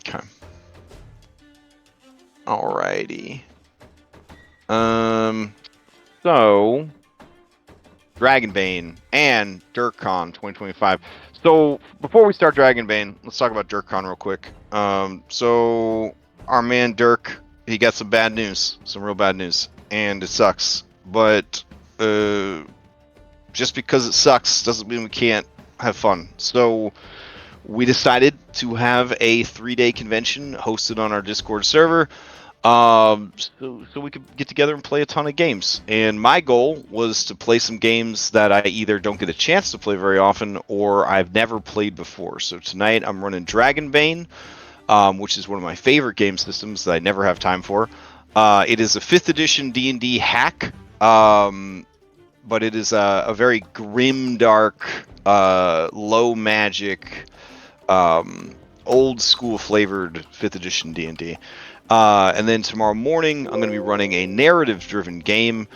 Okay. Alrighty. So Dragonbane and DirkCon 2025. So before we start Dragonbane, let's talk about DirkCon real quick. So our man Dirk, he got some bad news, some real bad news, and it sucks. But just because it sucks doesn't mean we can't have fun. So we decided to have a 3-day convention hosted on our Discord server. So we could get together and play a ton of games. And my goal was to play some games that I either don't get a chance to play very often or I've never played before. So tonight I'm running Dragonbane, which is one of my favorite game systems that I never have time for. It is a 5th edition D&D hack, but it is a very grim, dark, low magic, old school flavored 5th edition D&D. And then tomorrow morning, I'm going to be running a narrative-driven game,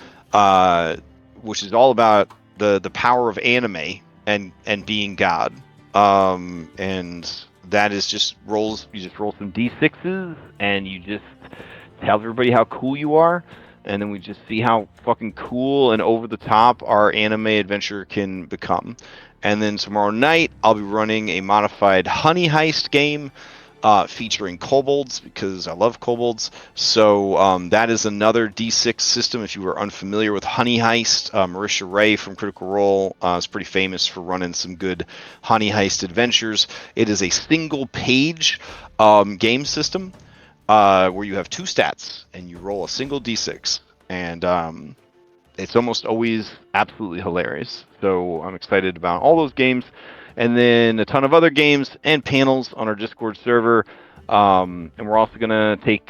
which is all about the power of anime and being God. And that is just rolls. You just roll some d6s, and you just tell everybody how cool you are, and then we just see how fucking cool and over the top our anime adventure can become. And then tomorrow night, I'll be running a modified honey heist game. Featuring kobolds, because I love kobolds. So that is another D6 system. If you are unfamiliar with Honey Heist, Marisha Ray from Critical Role is pretty famous for running some good Honey Heist adventures. It is a single page game system where you have 2 stats and you roll a single D6. And it's almost always absolutely hilarious. So I'm excited about all those games. And then a ton of other games and panels on our Discord server. And we're also going to take,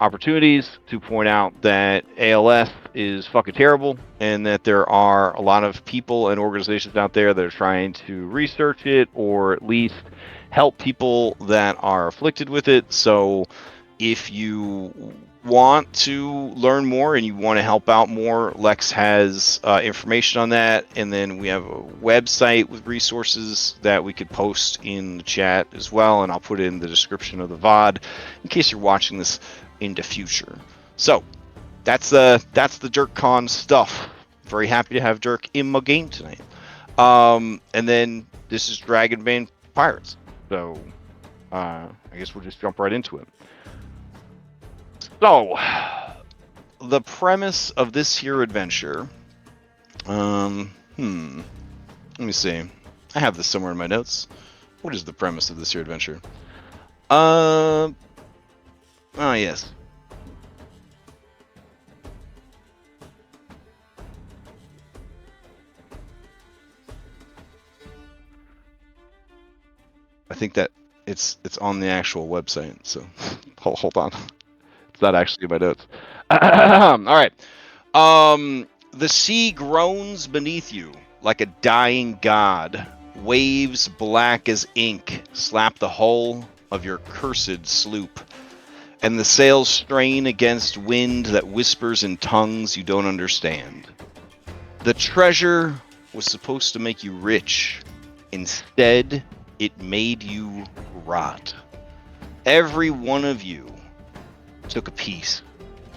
opportunities to point out that ALS is fucking terrible and that there are a lot of people and organizations out there that are trying to research it or at least help people that are afflicted with it. So if you want to learn more and you want to help out more, Lex has information on that, and then we have a website with resources that we could post in the chat as well, and I'll put it in the description of the VOD in case you're watching this in the future. So that's the DirkCon stuff. Very happy to have Dirk in my game tonight. And then this is Dragonbane Pirates, so I guess we'll just jump right into it. So, the premise of this here adventure, let me see. I have this somewhere in my notes. What is the premise of this here adventure? Yes. I think that it's on the actual website, so hold on. It's not actually in my notes. All right. The sea groans beneath you like a dying god. Waves black as ink slap the hull of your cursed sloop, and the sails strain against wind that whispers in tongues you don't understand. The treasure was supposed to make you rich. Instead, it made you rot. Every one of you took a piece.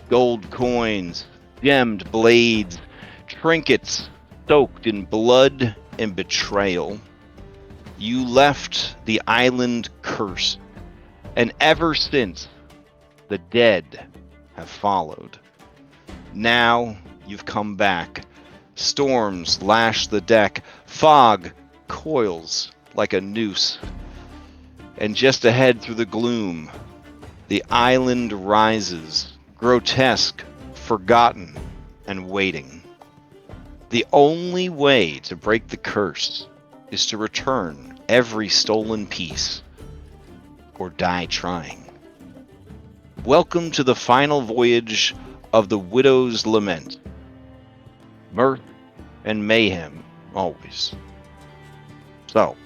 Gold coins, gemmed blades, trinkets soaked in blood and betrayal. You left the island cursed, and ever since, the dead have followed. Now you've come back. Storms lash the deck. Fog coils like a noose. And just ahead through the gloom, the island rises, grotesque, forgotten, and waiting. The only way to break the curse is to return every stolen piece, or die trying. Welcome to the final voyage of the Widow's Lament. Mirth and mayhem, always. So,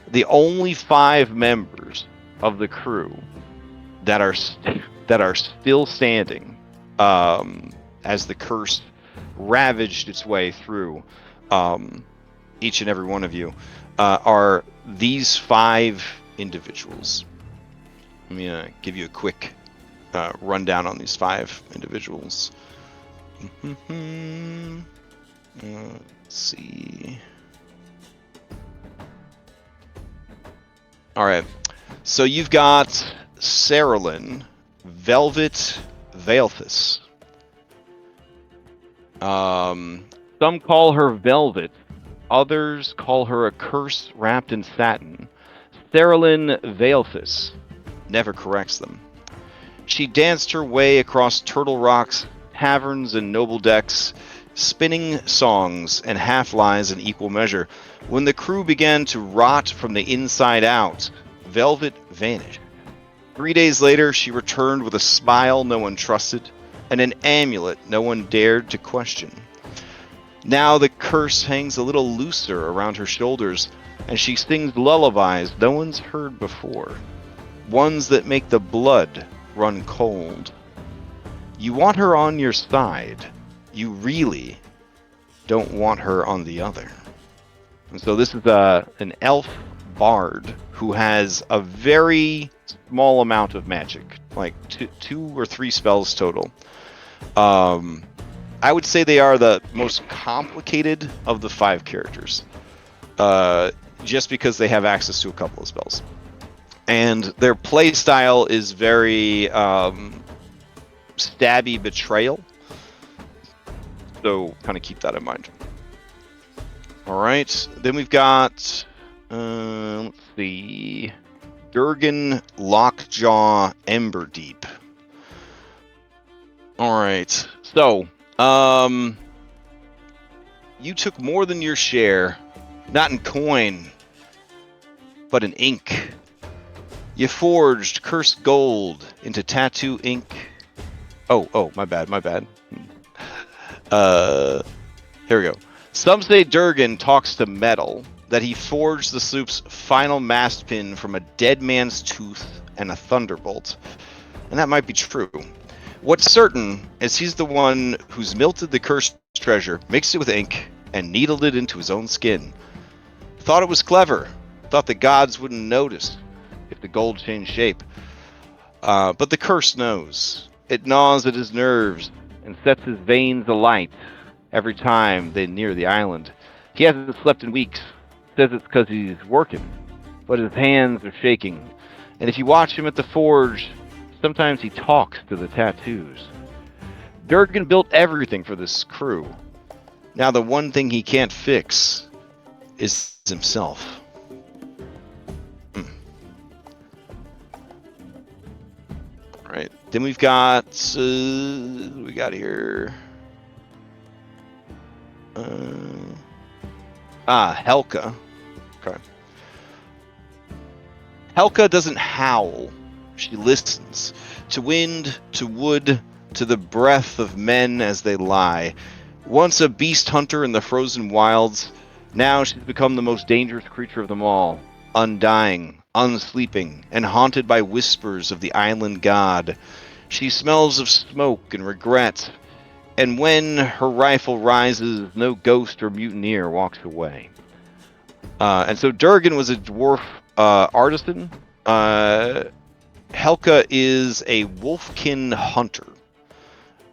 the only 5 members of the crew that are still standing as the curse ravaged its way through each and every one of you are these 5 individuals. Let me give you a quick rundown on these 5 individuals. Let's see. All right. So you've got Cerilyn, Velvet Veilthus. Some call her Velvet. Others call her a curse wrapped in satin. Cerilyn Veilthus never corrects them. She danced her way across Turtle Rocks, taverns, and noble decks, spinning songs and half-lies in equal measure. When the crew began to rot from the inside out, Velvet vanished. 3 days later, she returned with a smile no one trusted, and an amulet no one dared to question. Now the curse hangs a little looser around her shoulders, and she sings lullabies no one's heard before, ones that make the blood run cold. You want her on your side. You really don't want her on the other. And so this is an elf bard who has a very small amount of magic, like two or three spells total. I would say they are the most complicated of the 5 characters, just because they have access to a couple of spells. And their play style is very stabby betrayal. So kind of keep that in mind. All right. Then we've got, let's see, Durgan Lockjaw Emberdeep. All right. So, you took more than your share, not in coin, but in ink. You forged cursed gold into tattoo ink. Oh, my bad. Here we go. Some say Durgan talks to metal, that he forged the sloop's final mast pin from a dead man's tooth and a thunderbolt. And that might be true. What's certain is he's the one who's melted the cursed treasure, mixed it with ink, and needled it into his own skin. Thought it was clever. Thought the gods wouldn't notice if the gold changed shape. But the curse knows. It gnaws at his nerves and sets his veins alight every time they near the island. He hasn't slept in weeks. Says it's because he's working, but his hands are shaking. And if you watch him at the forge, sometimes he talks to the tattoos. Durgan built everything for this crew. Now the one thing he can't fix is himself. Alright, then we've got, we got here, Helka. Okay. Helka doesn't howl. She listens to wind, to wood, to the breath of men as they lie. Once a beast hunter in the frozen wilds, now she's become the most dangerous creature of them all, undying, unsleeping, and haunted by whispers of the island god. She smells of smoke and regret, and when her rifle rises, no ghost or mutineer walks away. And so Durgan was a dwarf artisan. Helka is a wolfkin hunter,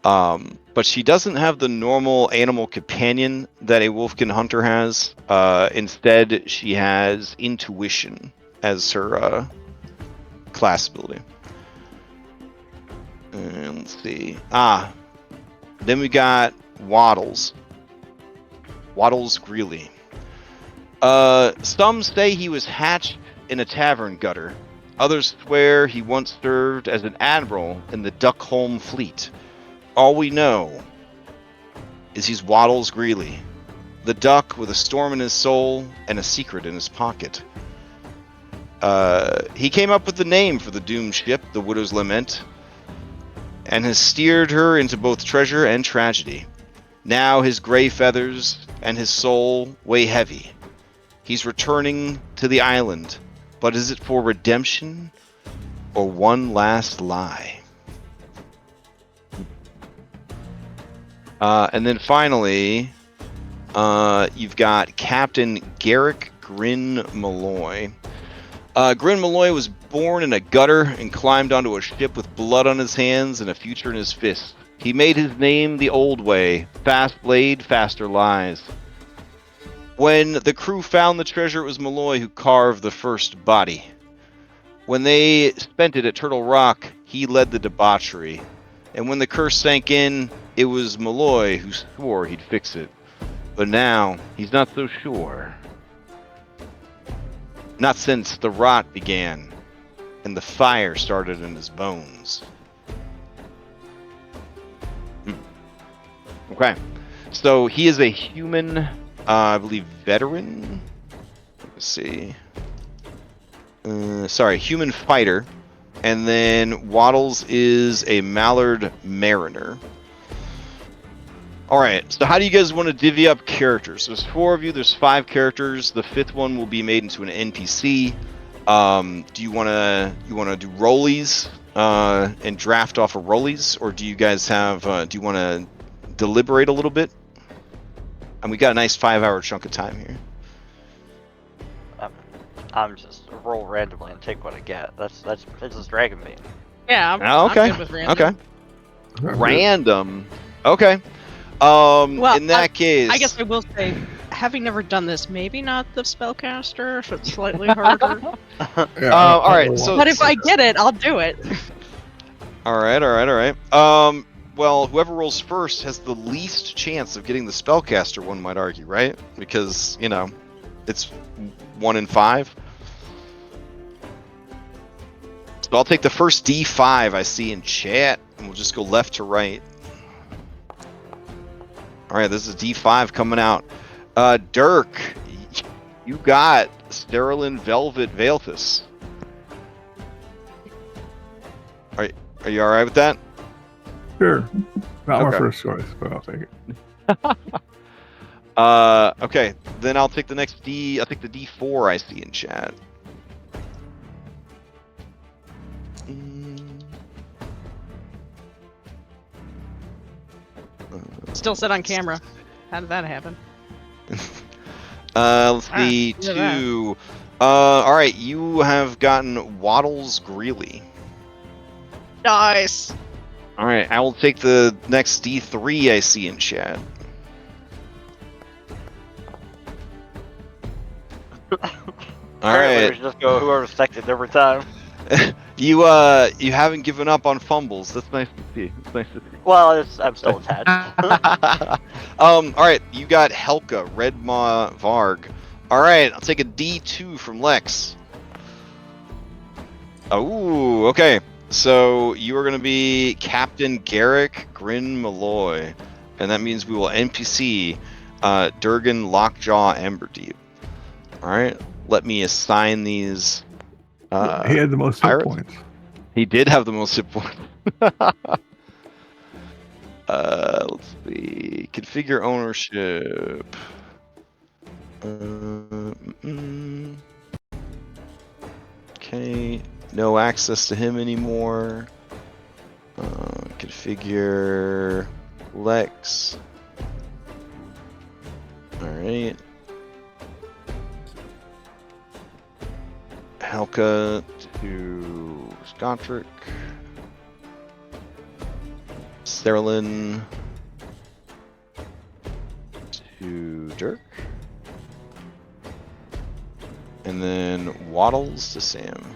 but she doesn't have the normal animal companion that a wolfkin hunter has. Instead, she has intuition as her class ability. And let's see. Then we got Waddles. Waddles Greeley. Some say he was hatched in a tavern gutter. Others swear he once served as an admiral in the Duckholm fleet. All we know is he's Waddles Greeley, the duck with a storm in his soul and a secret in his pocket. He came up with the name for the doomed ship, the Widow's Lament, and has steered her into both treasure and tragedy. Now his gray feathers and his soul weigh heavy. He's returning to the island, but is it for redemption or one last lie? And then finally, you've got Captain Garrick Grin Malloy. Grin Malloy was born in a gutter and climbed onto a ship with blood on his hands and a future in his fists. He made his name the old way. Fast blade, faster lies. When the crew found the treasure, it was Malloy who carved the first body. When they spent it at Turtle Rock, he led the debauchery. And when the curse sank in, it was Malloy who swore he'd fix it. But now, he's not so sure. Not since the rot began, and the fire started in his bones. Okay, so he is a human, I believe, veteran. Let's see. Sorry, human fighter. And then Waddles is a Mallard Mariner. Alright, so how do you guys want to divvy up characters? There's 4 of you, there's 5 characters. The 5th one will be made into an NPC. Do you want to do rollies and draft off of rollies? Or do you guys have, do you want to deliberate a little bit? And we got a nice 5-hour chunk of time here. I'm just roll randomly and take what I get. This is Dragonbane. Yeah, I'm good with random. Okay. Random. Okay. Well, in that case, I guess I will say, having never done this, maybe not the spellcaster if it's slightly harder. All right. So, but if I get it, I'll do it. All right. Well, whoever rolls first has the least chance of getting the spellcaster. One might argue, right? Because it's 1 in 5. So I'll take the first D5 I see in chat, and we'll just go left to right. All right, this is D5 coming out. Dirk, you got Sterilin Velvet Veilthus. Are you all right with that? Sure. Not my first choice, but I'll take it. Okay, then I'll take the next D. I'll take the D4 I see in chat. Still set on camera. How did that happen? Let's see. 2. All right, you have gotten Waddles Greeley. Nice. All right, I will take the next D3 I see in chat. All right. Just go whoever's second every time. You haven't given up on fumbles. That's nice to see. It's nice to see. Well, I'm still attached. All right, you got Helka, Redmaw Varg. All right, I'll take a D2 from Lex. Oh, okay. So you are going to be Captain Garrick Grin Malloy, and that means we will NPC Durgan Lockjaw Emberdeep. All right, let me assign these. He had the most hit points. He did have the most hit points. Let's see. Configure ownership. Okay. No access to him anymore. Configure Lex. Alright. Helka to Scontric. Sterilin to Dirk. And then Waddles to Sam.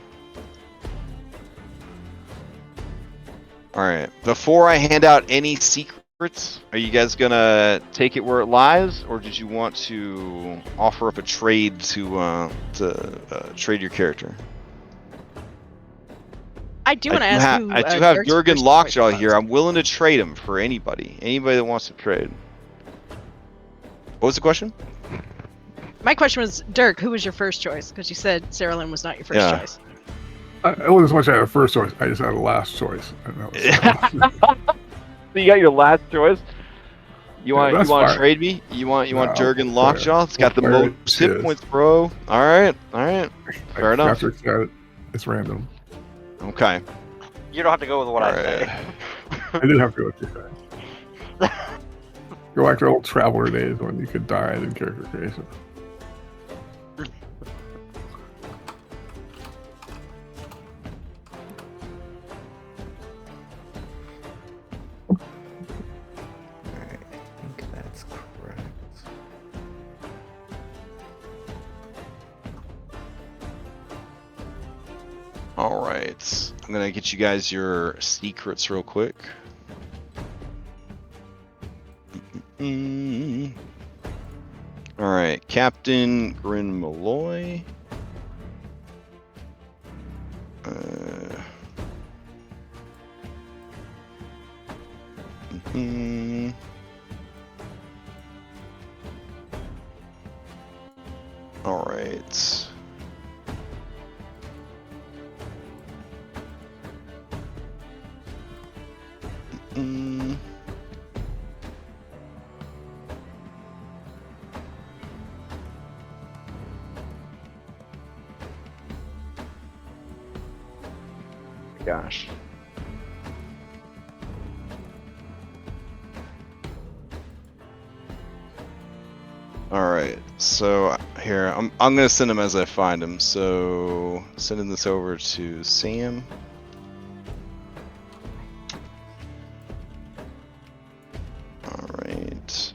Alright, before I hand out any secrets, are you guys gonna take it where it lies, or did you want to offer up a trade to trade your character? I do want to ask you. I do have Durgan Lockjaw here. I'm willing to trade him for anybody that wants to trade. What was the question? My question was, Dirk, who was your first choice? Because you said Sarah Lynn was not your first choice. It wasn't so much I had a first choice, I just had a last choice. So you got your last choice? You want to trade me? You want Durgan Lockjaw? It's got the most hit points, bro. Alright. Fair enough. It's random. Okay. You don't have to go with what I say. I did have to go with what you say. Go back to old Traveler days when you could die in character creation. All right, I'm gonna get you guys your secrets real quick. All right, Captain Grin Malloy. All right. Gosh. All right, so here I'm gonna send them as I find them. So sending this over to Sam. All right,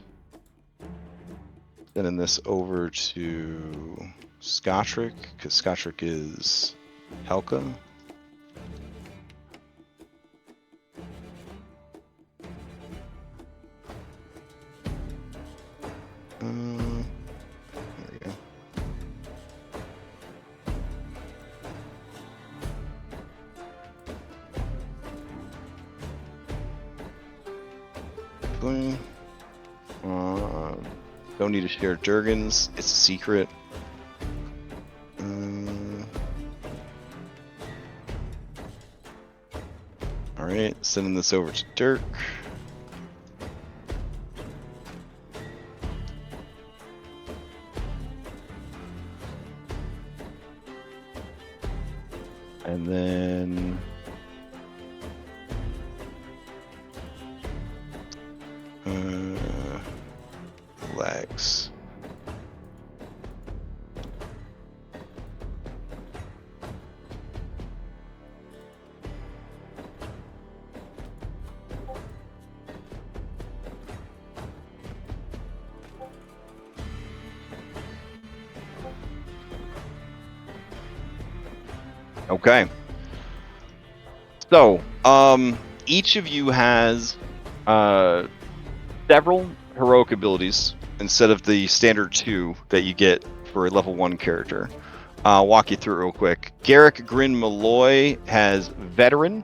sending this over to Skotrick because Skotrick is Helka. There we go. Boom. Don't need to share Durgans. It's a secret. All right, sending this over to Dirk. And then legs. Okay. So, each of you has several heroic abilities instead of the standard 2 that you get for a level 1 character. I'll walk you through it real quick. Garrick Grin Malloy has Veteran,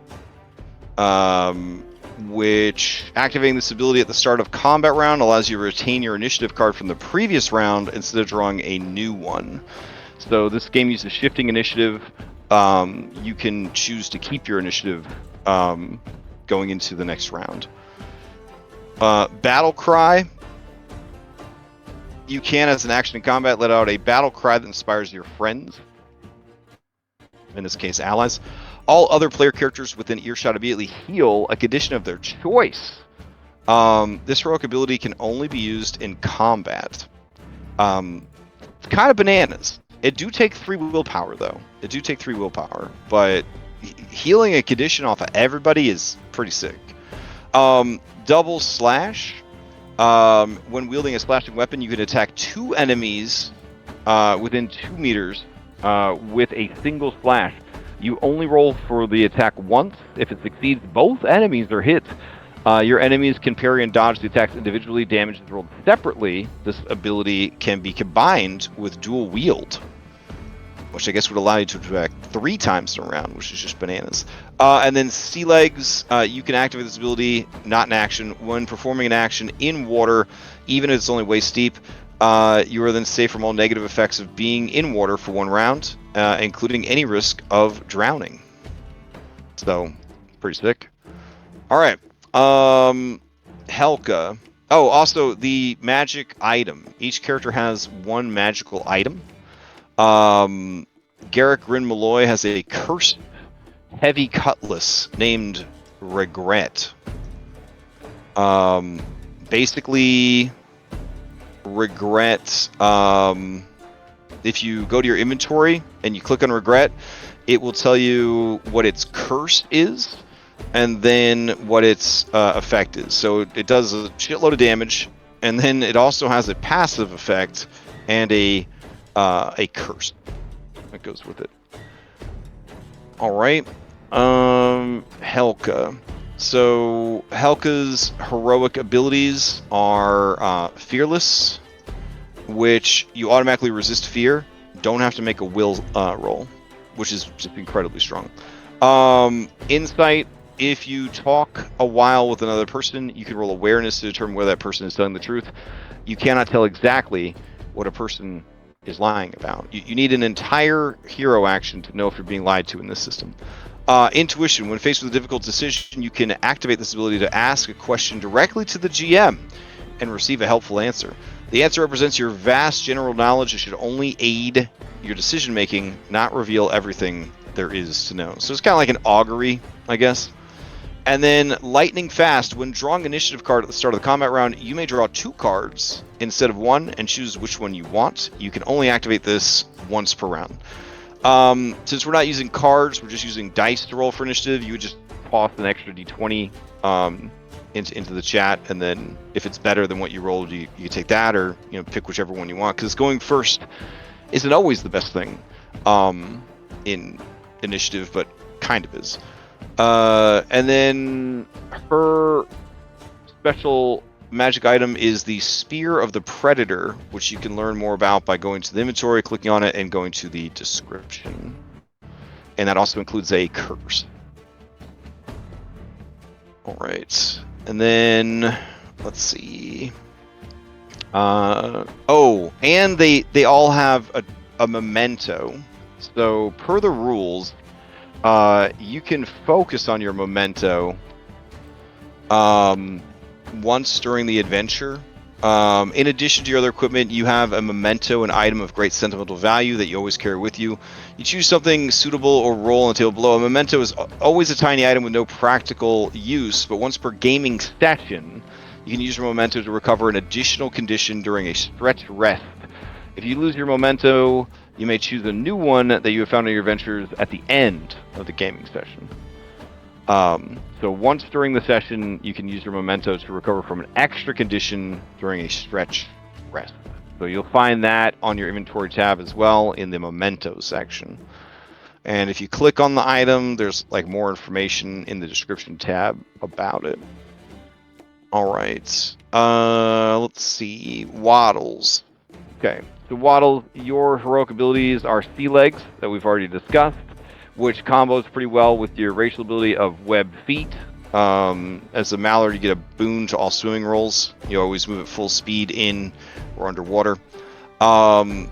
which activating this ability at the start of combat round allows you to retain your initiative card from the previous round instead of drawing a new one. So this game uses shifting initiative. You can choose to keep your initiative going into the next round. Battle Cry. You can, as an action in combat, let out a battle cry that inspires your friends, in this case allies. All other player characters within earshot immediately heal a condition of their choice. This heroic ability can only be used in combat. It's kind of bananas. It do take 3 willpower, though. It do take 3 willpower, but healing a condition off of everybody is pretty sick. Double Slash. When wielding a slashing weapon, you can attack 2 enemies within 2 meters with a single slash. You only roll for the attack once. If it succeeds, both enemies are hit. Your enemies can parry and dodge the attacks individually. Damage is rolled separately. This ability can be combined with dual wield, which I guess would allow you to attack 3 times in a round, which is just bananas. And then Sea Legs, you can activate this ability, not in action. When performing an action in water, even if it's only waist deep, you are then safe from all negative effects of being in water for 1 round, including any risk of drowning. So, pretty sick. All right. Helka. Oh, also the magic item. Each character has 1 magical item. Garrick Grin Malloy has a cursed heavy cutlass named Regret. Basically, Regret, if you go to your inventory and you click on Regret, it will tell you what its curse is and then what its effect is. So it does a shitload of damage, and then it also has a passive effect and a curse that goes with it. All right. Helka. So Helka's heroic abilities are fearless, which you automatically resist fear. Don't have to make a will roll, which is just incredibly strong. Insight. If you talk a while with another person, you can roll awareness to determine whether that person is telling the truth. You cannot tell exactly what a person is lying about. You need an entire hero action to know if you're being lied to in this system. Intuition. When faced with a difficult decision, you can activate this ability to ask a question directly to the GM and receive a helpful answer. The answer represents your vast general knowledge and should only aid your decision making, not reveal everything there is to know. So it's kind of like an augury, I guess. And then lightning fast. When drawing initiative card at the start of the combat round, you may draw 2 cards instead of 1 and choose which one you want. You can only activate this once per round. Since we're not using cards, we're just using dice to roll for initiative. You would just toss an extra d20 into the chat, and then if it's better than what you rolled, you take that, or pick whichever one you want. Because going first isn't always the best thing in initiative, but kind of is. And then her special magic item is the Spear of the Predator, which you can learn more about by going to the inventory, clicking on it, and going to the description. And that also includes a curse. All right. And then, let's see. And they all have a memento. So, per the rules, you can focus on your memento once during the adventure. In addition to your other equipment, you have a memento, an item of great sentimental value that you always carry with you. You choose something suitable or roll on the table below. A memento is always a tiny item with no practical use, but once per gaming session, you can use your memento to recover an additional condition during a stretch rest. If you lose your memento, you may choose a new one that you have found in your adventures at the end of the gaming session. So once during the session, you can use your memento to recover from an extra condition during a stretch rest. So you'll find that on your inventory tab as well in the memento section. And if you click on the item, there's more information in the description tab about it. All right. Let's see. Waddles. Okay. So Waddles, your heroic abilities are Sea Legs that we've already discussed, which combos pretty well with your racial ability of Web Feet. As a Mallard, you get a boon to all swimming rolls. You always move at full speed in or underwater. You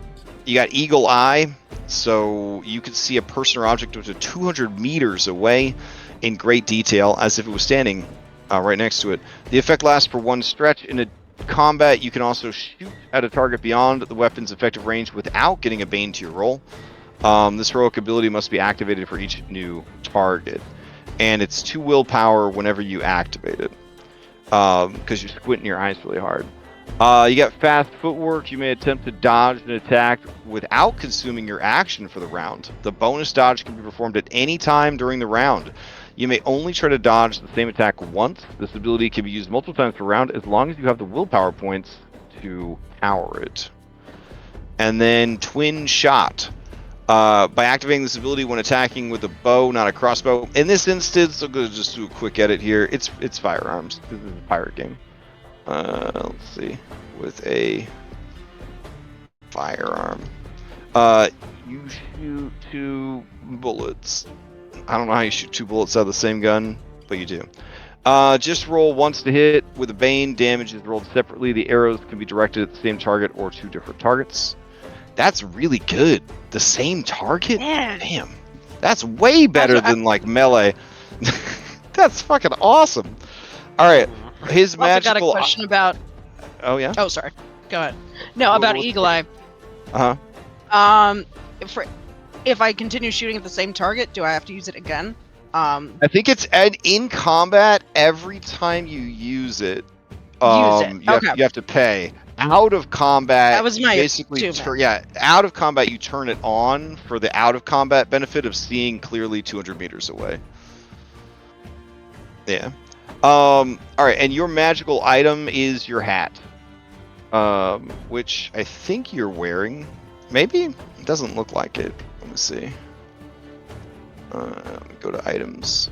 got Eagle Eye, so you can see a person or object up to 200 meters away in great detail, as if it was standing right next to it. The effect lasts for 1 stretch. In a combat, you can also shoot at a target beyond the weapon's effective range without getting a bane to your roll. This heroic ability must be activated for each new target, and it's 2 willpower whenever you activate it, because you're squinting your eyes really hard. You got fast footwork. You may attempt to dodge an attack without consuming your action for the round. The bonus dodge can be performed at any time during the round. You may only try to dodge the same attack once. This ability can be used multiple times per round as long as you have the willpower points to power it. And then Twin Shot. By activating this ability when attacking with a bow, not a crossbow. In this instance, I'm going to just do a quick edit here. It's firearms. This is a pirate game. Let's see. With a firearm. You shoot 2 bullets. I don't know how you shoot 2 bullets out of the same gun, but you do. Just roll once to hit. With a Bane, damage is rolled separately. The arrows can be directed at the same target or 2 different targets. That's really good. The same target? Yeah. Damn. That's way better than melee. That's fucking awesome. Alright. His magical... I got a question about... Oh, yeah? Oh, sorry. Go ahead. No, about Eagle Eye. Uh-huh. If I continue shooting at the same target, do I have to use it again? I think it's in combat, every time you use it, you have to pay. Out of combat, that was my basically out of combat you turn it on for the out of combat benefit of seeing clearly 200 meters away. Yeah. All right, and your magical item is your hat, which I think you're wearing. Maybe it doesn't look like it. Let me see. Go to items.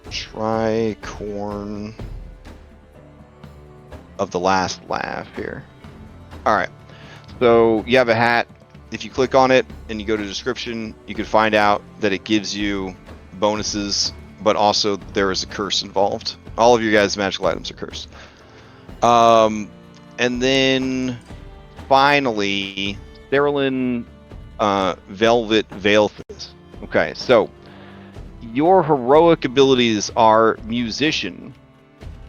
Tricorn of the last laugh here. Alright, so you have a hat. If you click on it and you go to description, you can find out that it gives you bonuses, but also there is a curse involved. All of your guys' magical items are cursed. And then finally, Sterling Velvet Veilfist. Okay, so your heroic abilities are musician.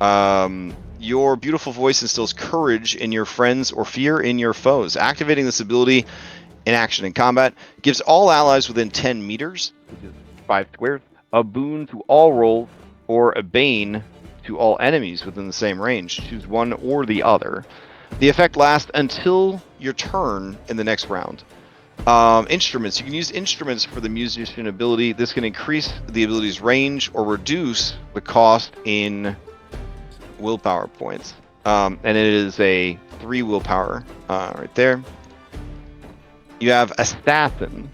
Your beautiful voice instills courage in your friends or fear in your foes. Activating this ability in action in combat gives all allies within 10 meters, which is 5 squares, a boon to all rolls or a bane to all enemies within the same range. Choose one or the other. The effect lasts until your turn in the next round. Instruments. You can use instruments for the musician ability. This can increase the ability's range or reduce the cost in willpower points. And it is a 3 willpower right there. You have Assassin.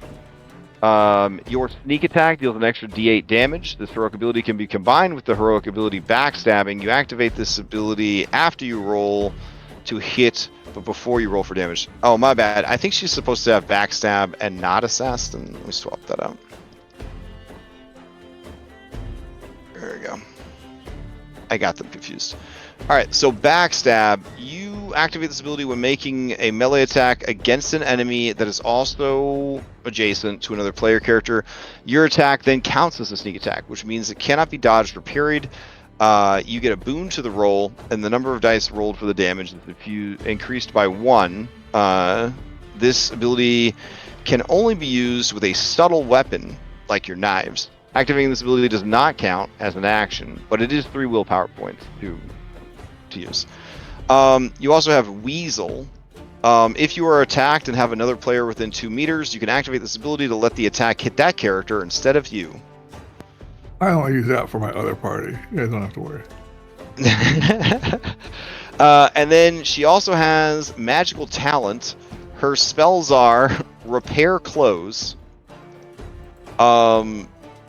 Your sneak attack deals an extra D8 damage. This heroic ability can be combined with the heroic ability Backstabbing. You activate this ability after you roll to hit, but before you roll for damage. Oh, my bad. I think she's supposed to have Backstab and not Assassin. Let me swap that out. There we go. I got them confused. Alright, so Backstab. You activate this ability when making a melee attack against an enemy that is also adjacent to another player character. Your attack then counts as a sneak attack, which means it cannot be dodged or parried. You get a boon to the roll, and the number of dice rolled for the damage is increased by 1. This ability can only be used with a subtle weapon, like your knives. Activating this ability does not count as an action, but it is 3 willpower points to use. You also have Weasel. If you are attacked and have another player within 2 meters, you can activate this ability to let the attack hit that character instead of you. I only use that for my other party. You guys don't have to worry. And then she also has magical talent. Her spells are Repair Clothes,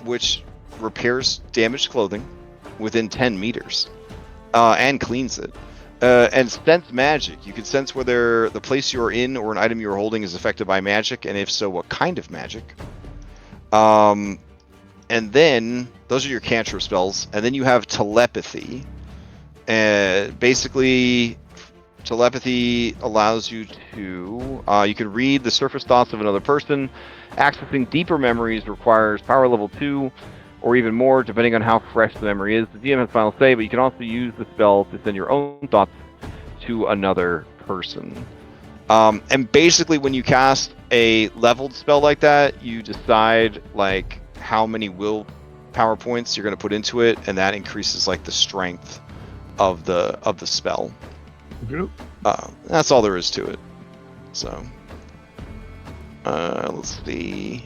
which repairs damaged clothing within 10 meters and cleans it. And Sense Magic. You can sense whether the place you are in or an item you are holding is affected by magic, and if so, what kind of magic. And then, those are your cantrip spells. And then you have Telepathy. Basically, Telepathy allows you to... you can read the surface thoughts of another person. Accessing deeper memories requires power level 2, or even more, depending on how fresh the memory is. The DM has final say, but you can also use the spell to send your own thoughts to another person. And basically, when you cast a leveled spell like that, you decide, like, how many willpower points you're going to put into it, and that increases like the strength of the spell. Yep. That's all there is to it. So let's see.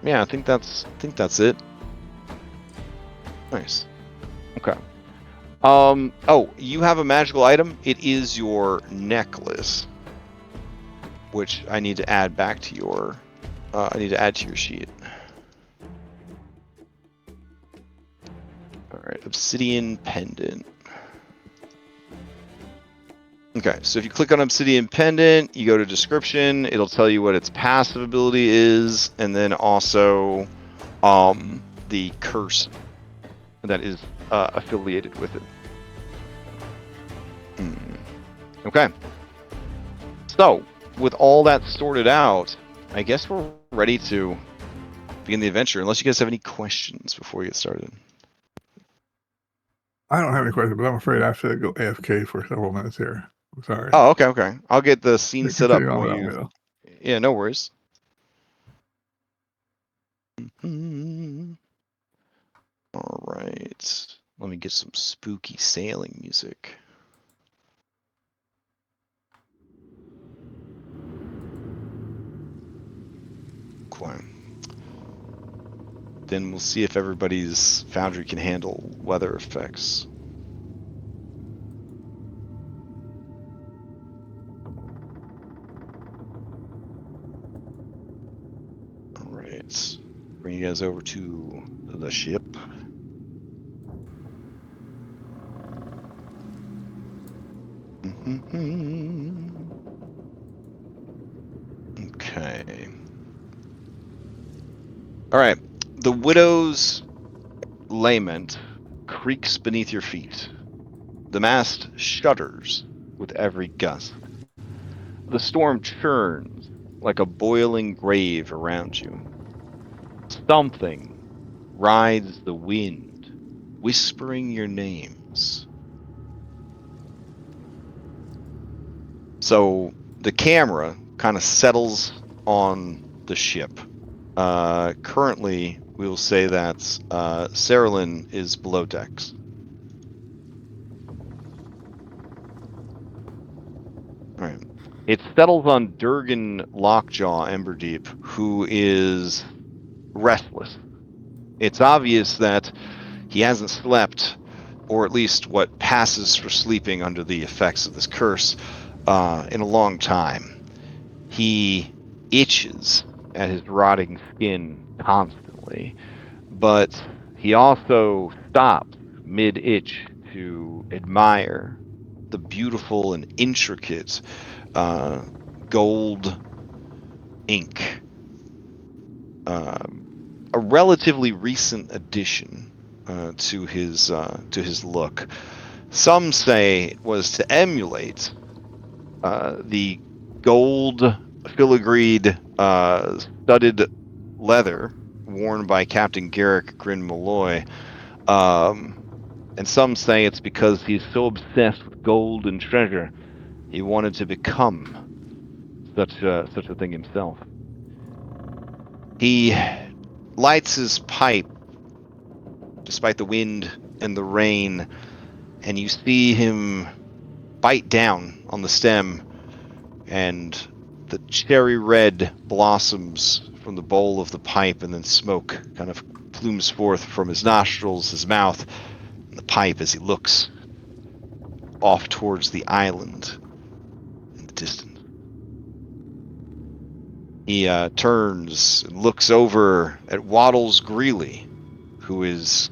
Yeah, I think that's it. Nice. Okay. Oh, you have a magical item. It is your necklace, which I need to add back to your I need to add to your sheet. Alright, Obsidian Pendant. Okay, so if you click on Obsidian Pendant, you go to description, it'll tell you what its passive ability is, and then also the curse that is affiliated with it. Okay. So, with all that sorted out, I guess we're ready to begin the adventure, unless you guys have any questions before we get started. I don't have any questions, but I'm afraid I have to go AFK for several minutes here. I'm sorry. Oh, okay. I'll get the scene set up Continue on for without you. me, though. Yeah, no worries. All right. Let me get some spooky sailing music. Cool. Then we'll see if everybody's Foundry can handle weather effects. Bring you guys over to the ship. Okay. All right. The Widow's Lament creaks beneath your feet. The mast shudders with every gust. The storm churns like a boiling grave around you. Something rides the wind, whispering your names. So the camera kind of settles on the ship. Currently, we will say that Saralyn is below decks. All right. It settles on Durgan Lockjaw Emberdeep, who is restless. It's obvious that he hasn't slept, or at least what passes for sleeping under the effects of this curse, in a long time. He itches at his rotting skin constantly, but he also stops mid-itch to admire the beautiful and intricate gold ink. A relatively recent addition to his look. Some say it was to emulate the gold filigreed studded leather worn by Captain Garrick Grin Malloy. And some say it's because he's so obsessed with gold and treasure, he wanted to become such a thing himself. He lights his pipe despite the wind and the rain, and you see him bite down on the stem, and the cherry red blossoms from the bowl of the pipe, and then smoke kind of plumes forth from his nostrils, his mouth, and the pipe as he looks off towards the island in the distance. He turns and looks over at Waddles Greeley, who is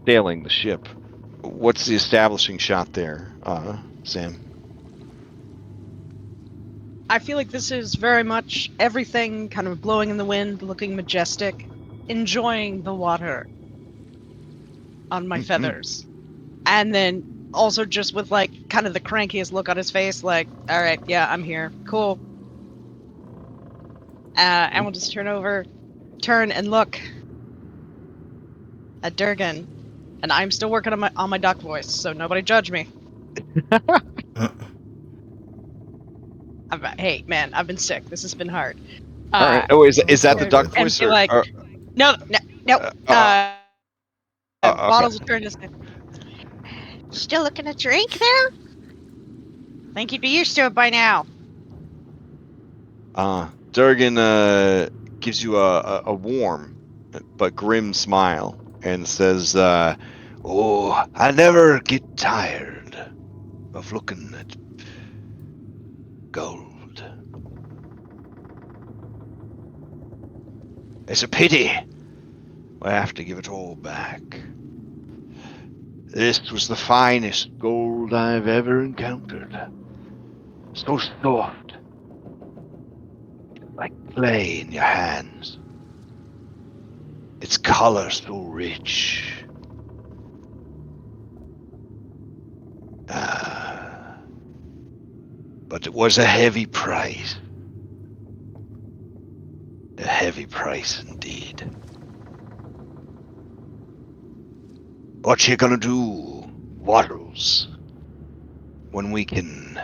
sailing the ship. What's the establishing shot there, Sam? I feel like this is very much everything kind of blowing in the wind, looking majestic, enjoying the water on my feathers. And then also just with like kind of the crankiest look on his face, like, all right, yeah, I'm here. Cool. And we'll just turn and look at Durgan. And I'm still working on my duck voice, so nobody judge me. Hey, man, I've been sick. This has been hard. All right. Oh, is that the duck voice? And like, no. Okay. Bottles will turn his head. Still looking at your ink there? Think you'd be used to it by now. Durgan gives you a warm but grim smile and says, "Oh, I never get tired of looking at gold. It's a pity we have to give it all back. This was the finest gold I've ever encountered. So soft, like clay in your hands. Its color so rich. But it was a heavy price. A heavy price indeed. What you gonna do, Waddles, when we can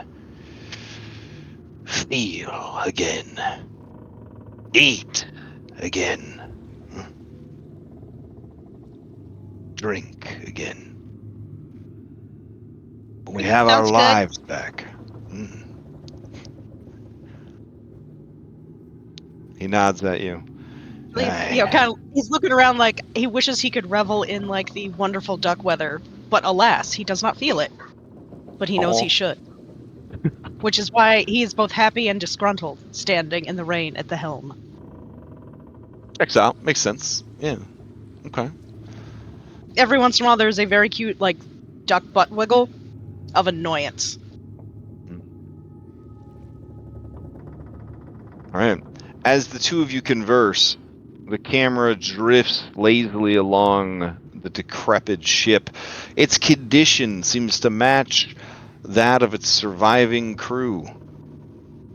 feel again, eat again, drink again, when we have our lives back? He nods at you. He's looking around like he wishes he could revel in like the wonderful duck weather, but alas, he does not feel it. But he knows he should. Which is why he is both happy and disgruntled, standing in the rain at the helm. Checks out. Makes sense. Yeah. Okay. Every once in a while, there's a very cute, like, duck butt wiggle of annoyance. All right. As the two of you converse, the camera drifts lazily along the decrepit ship. Its condition seems to match that of its surviving crew.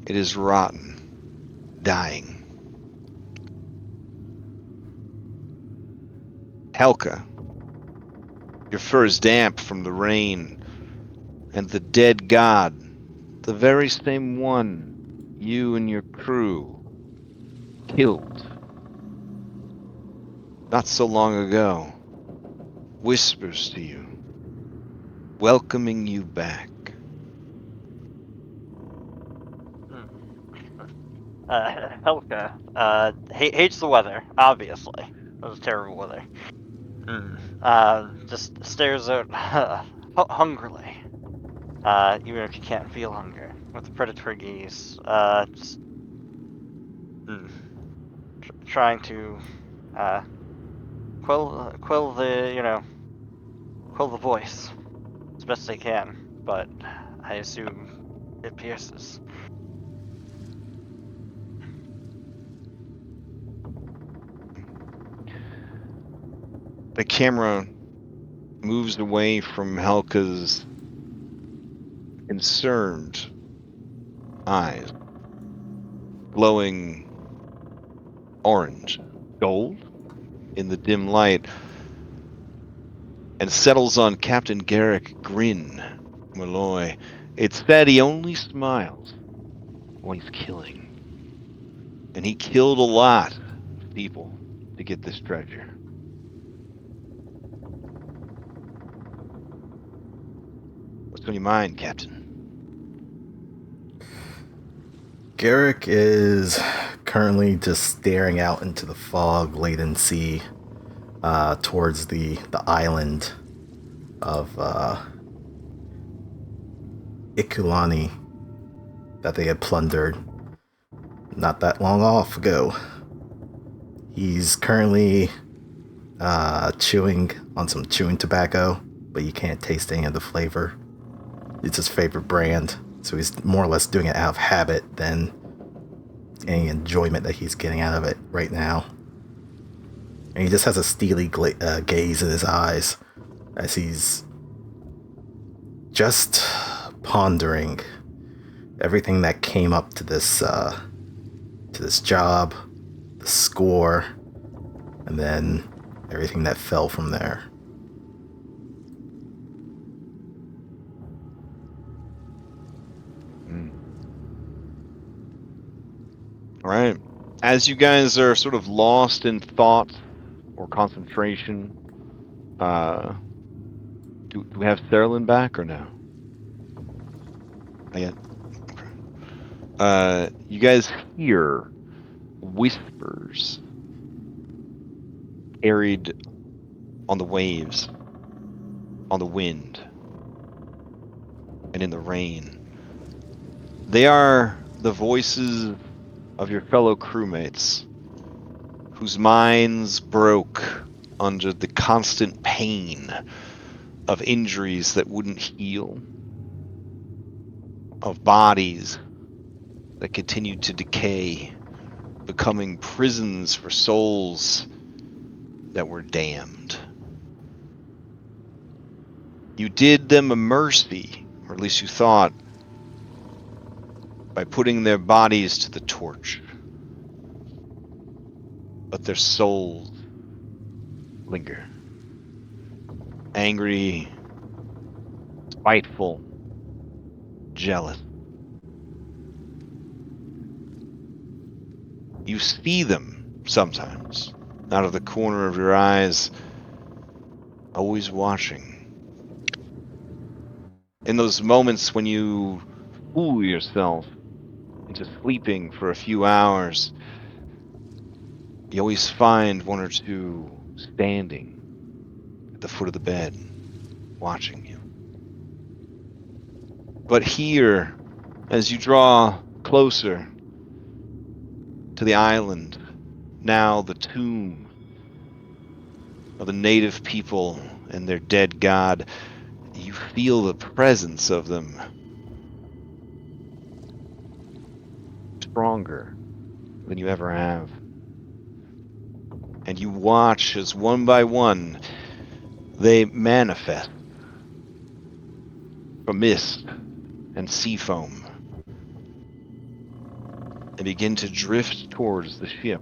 It is rotten, dying. Helka, your fur is damp from the rain, and the dead god, the very same one you and your crew killed not so long ago, whispers to you, welcoming you back. Helka, hates the weather, obviously. It was terrible weather. Just stares out hungrily. Even if you can't feel hunger. With the predatory gaze. Just trying to quell the, quell the voice as best they can, but I assume it pierces. The camera moves away from Helka's concerned eyes, glowing orange, gold in the dim light, and settles on Captain Garrick Grin Malloy. It's that he only smiles when he's killing. And he killed a lot of people to get this treasure. What's on your mind, Captain? Garrick is currently just staring out into the fog-laden sea towards the island of Ikulani that they had plundered not that long off ago. He's currently chewing on some chewing tobacco, but you can't taste any of the flavor. It's his favorite brand, so he's more or less doing it out of habit than any enjoyment that he's getting out of it right now. And he just has a steely gaze in his eyes as he's just pondering everything that came up to this job, the score, and then everything that fell from there. All right. As you guys are sort of lost in thought or concentration, do we have Sterling back or no? Not yet. Okay. You guys hear whispers carried on the waves, on the wind, and in the rain. They are the voices of your fellow crewmates, whose minds broke under the constant pain of injuries that wouldn't heal, of bodies that continued to decay, becoming prisons for souls that were damned. You did them a mercy, or at least you thought, by putting their bodies to the torch. But their souls linger. Angry, spiteful, jealous. You see them sometimes, out of the corner of your eyes, always watching. In those moments when you fool yourself into sleeping for a few hours, you always find one or two standing at the foot of the bed, watching you. But here, as you draw closer to the island, now the tomb of the native people and their dead god. You feel the presence of them stronger than you ever have. And you watch as one by one they manifest from mist and sea foam and begin to drift towards the ship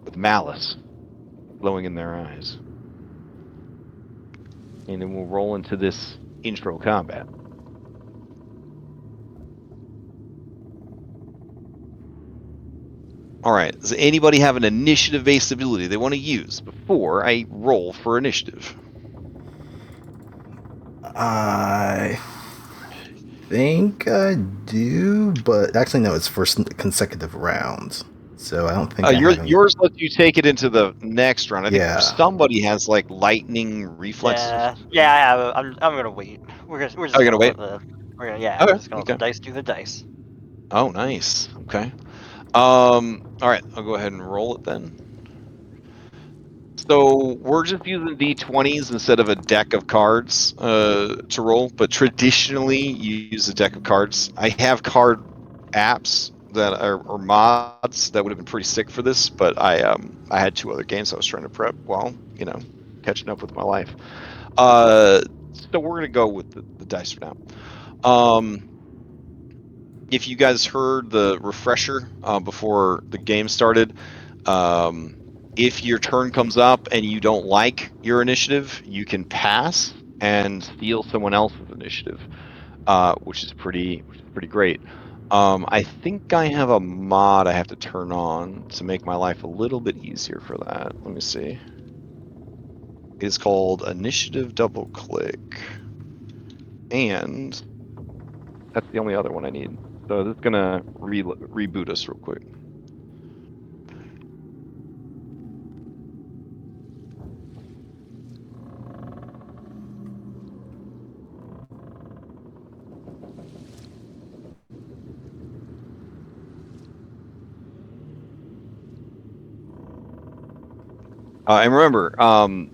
with malice glowing in their eyes. And then we'll roll into this intro combat. Alright, does anybody have an initiative-based ability they want to use before I roll for initiative? I think I do, but actually no, it's for consecutive rounds. So I don't think I have any. Yours lets you take it into the next round. I think Yeah. somebody has like lightning reflexes. Yeah, I have it. I'm gonna wait. We're just Oh, you're gonna wait? let the we're gonna Okay, we're just gonna let the dice do the dice. Oh, nice. Okay. Alright, I'll go ahead and roll it then. So we're just using D20s instead of a deck of cards to roll, but traditionally you use a deck of cards. I have card apps that are or mods that would have been pretty sick for this, but I had 2 other games I was trying to prep while, catching up with my life. So we're gonna go with the dice for now. If you guys heard the refresher before the game started, if your turn comes up and you don't like your initiative, you can pass and steal someone else's initiative, which is pretty great. I think I have a mod I have to turn on to make my life a little bit easier for that. Let me see. It's called Initiative Double Click, and that's the only other one I need. So this is gonna reboot us real quick. And remember,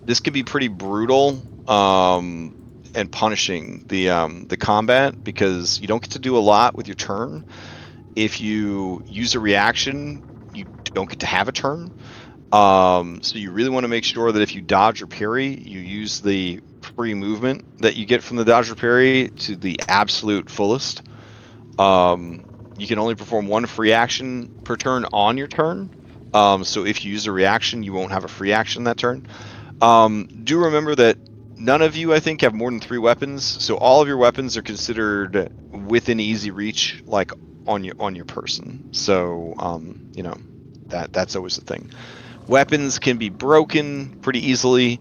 this can be pretty brutal and punishing the combat because you don't get to do a lot with your turn. If you use a reaction, you don't get to have a turn. So you really want to make sure that if you dodge or parry, you use the free movement that you get from the dodge or parry to the absolute fullest. You can only perform 1 free action per turn on your turn. So if you use a reaction, you won't have a free action that turn. Do remember that none of you, I think, have more than 3 weapons. So all of your weapons are considered within easy reach, like on your person. So that's always the thing. Weapons can be broken pretty easily.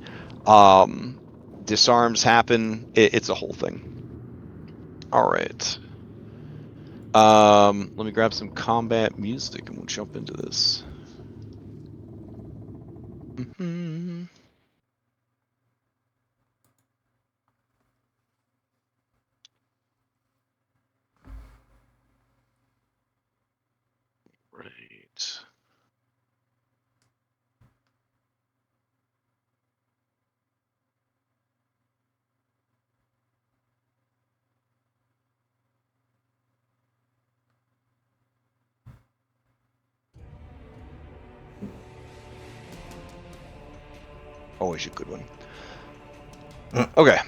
Disarms happen. It's a whole thing. All right. Let me grab some combat music and we'll jump into this. Right. Always a good one. Okay.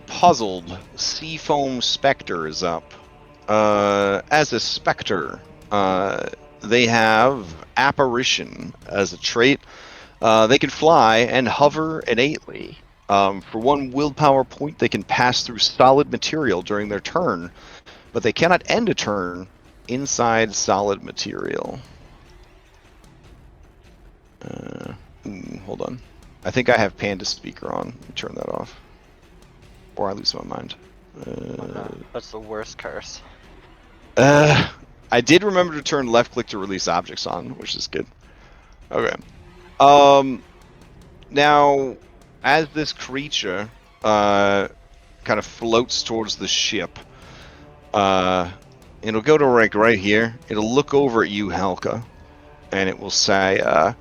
Puzzled. Seafoam Spectre is up. As a Spectre, they have Apparition as a trait. They can fly and hover innately. For 1 willpower point, they can pass through solid material during their turn, but they cannot end a turn inside solid material. Hold on. I think I have Panda speaker on. Let me turn that off. Or I lose my mind. That's the worst curse. I did remember to turn left click to release objects on, which is good. Okay. Now, as this creature kind of floats towards the ship, it'll go to right here. It'll look over at you, Halka, and it will say,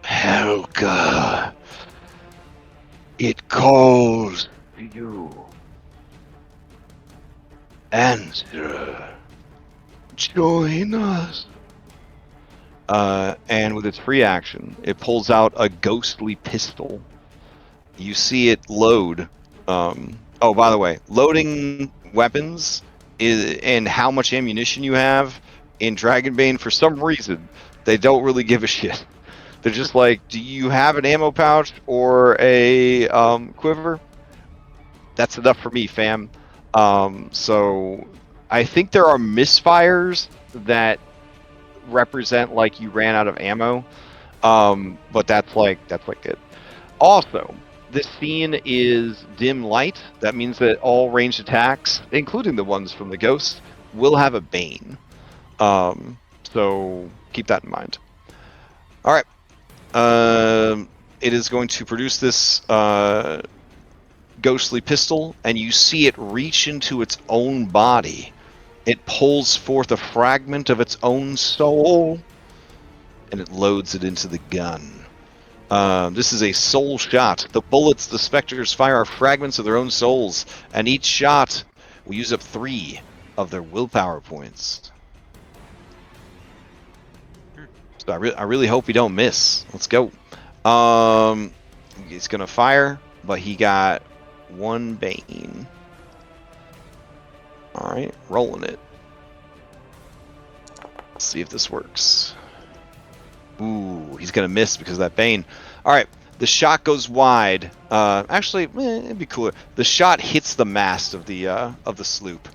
Helga, it calls to you. Answer. Join us. And with its free action, it pulls out a ghostly pistol. You see it load. Oh, by the way, loading weapons and how much ammunition you have in Dragonbane, for some reason, they don't really give a shit. They're just like, do you have an ammo pouch or a quiver? That's enough for me, fam. So I think there are misfires that represent like you ran out of ammo, but that's like it. Also, this scene is dim light. That means that all ranged attacks, including the ones from the ghost, will have a bane. So keep that in mind. All right. It is going to produce this ghostly pistol, and you see it reach into its own body. It pulls forth a fragment of its own soul, and it loads it into the gun. This is a soul shot. The bullets the specters fire are fragments of their own souls, and each shot will use up 3 of their willpower points. So I really hope he don't miss. Let's go. He's gonna fire, but he got 1 bane. All right, rolling it. Let's see if this works. Ooh, he's gonna miss because of that bane. All right, the shot goes wide. Actually, it'd be cooler. The shot hits the mast of the sloop,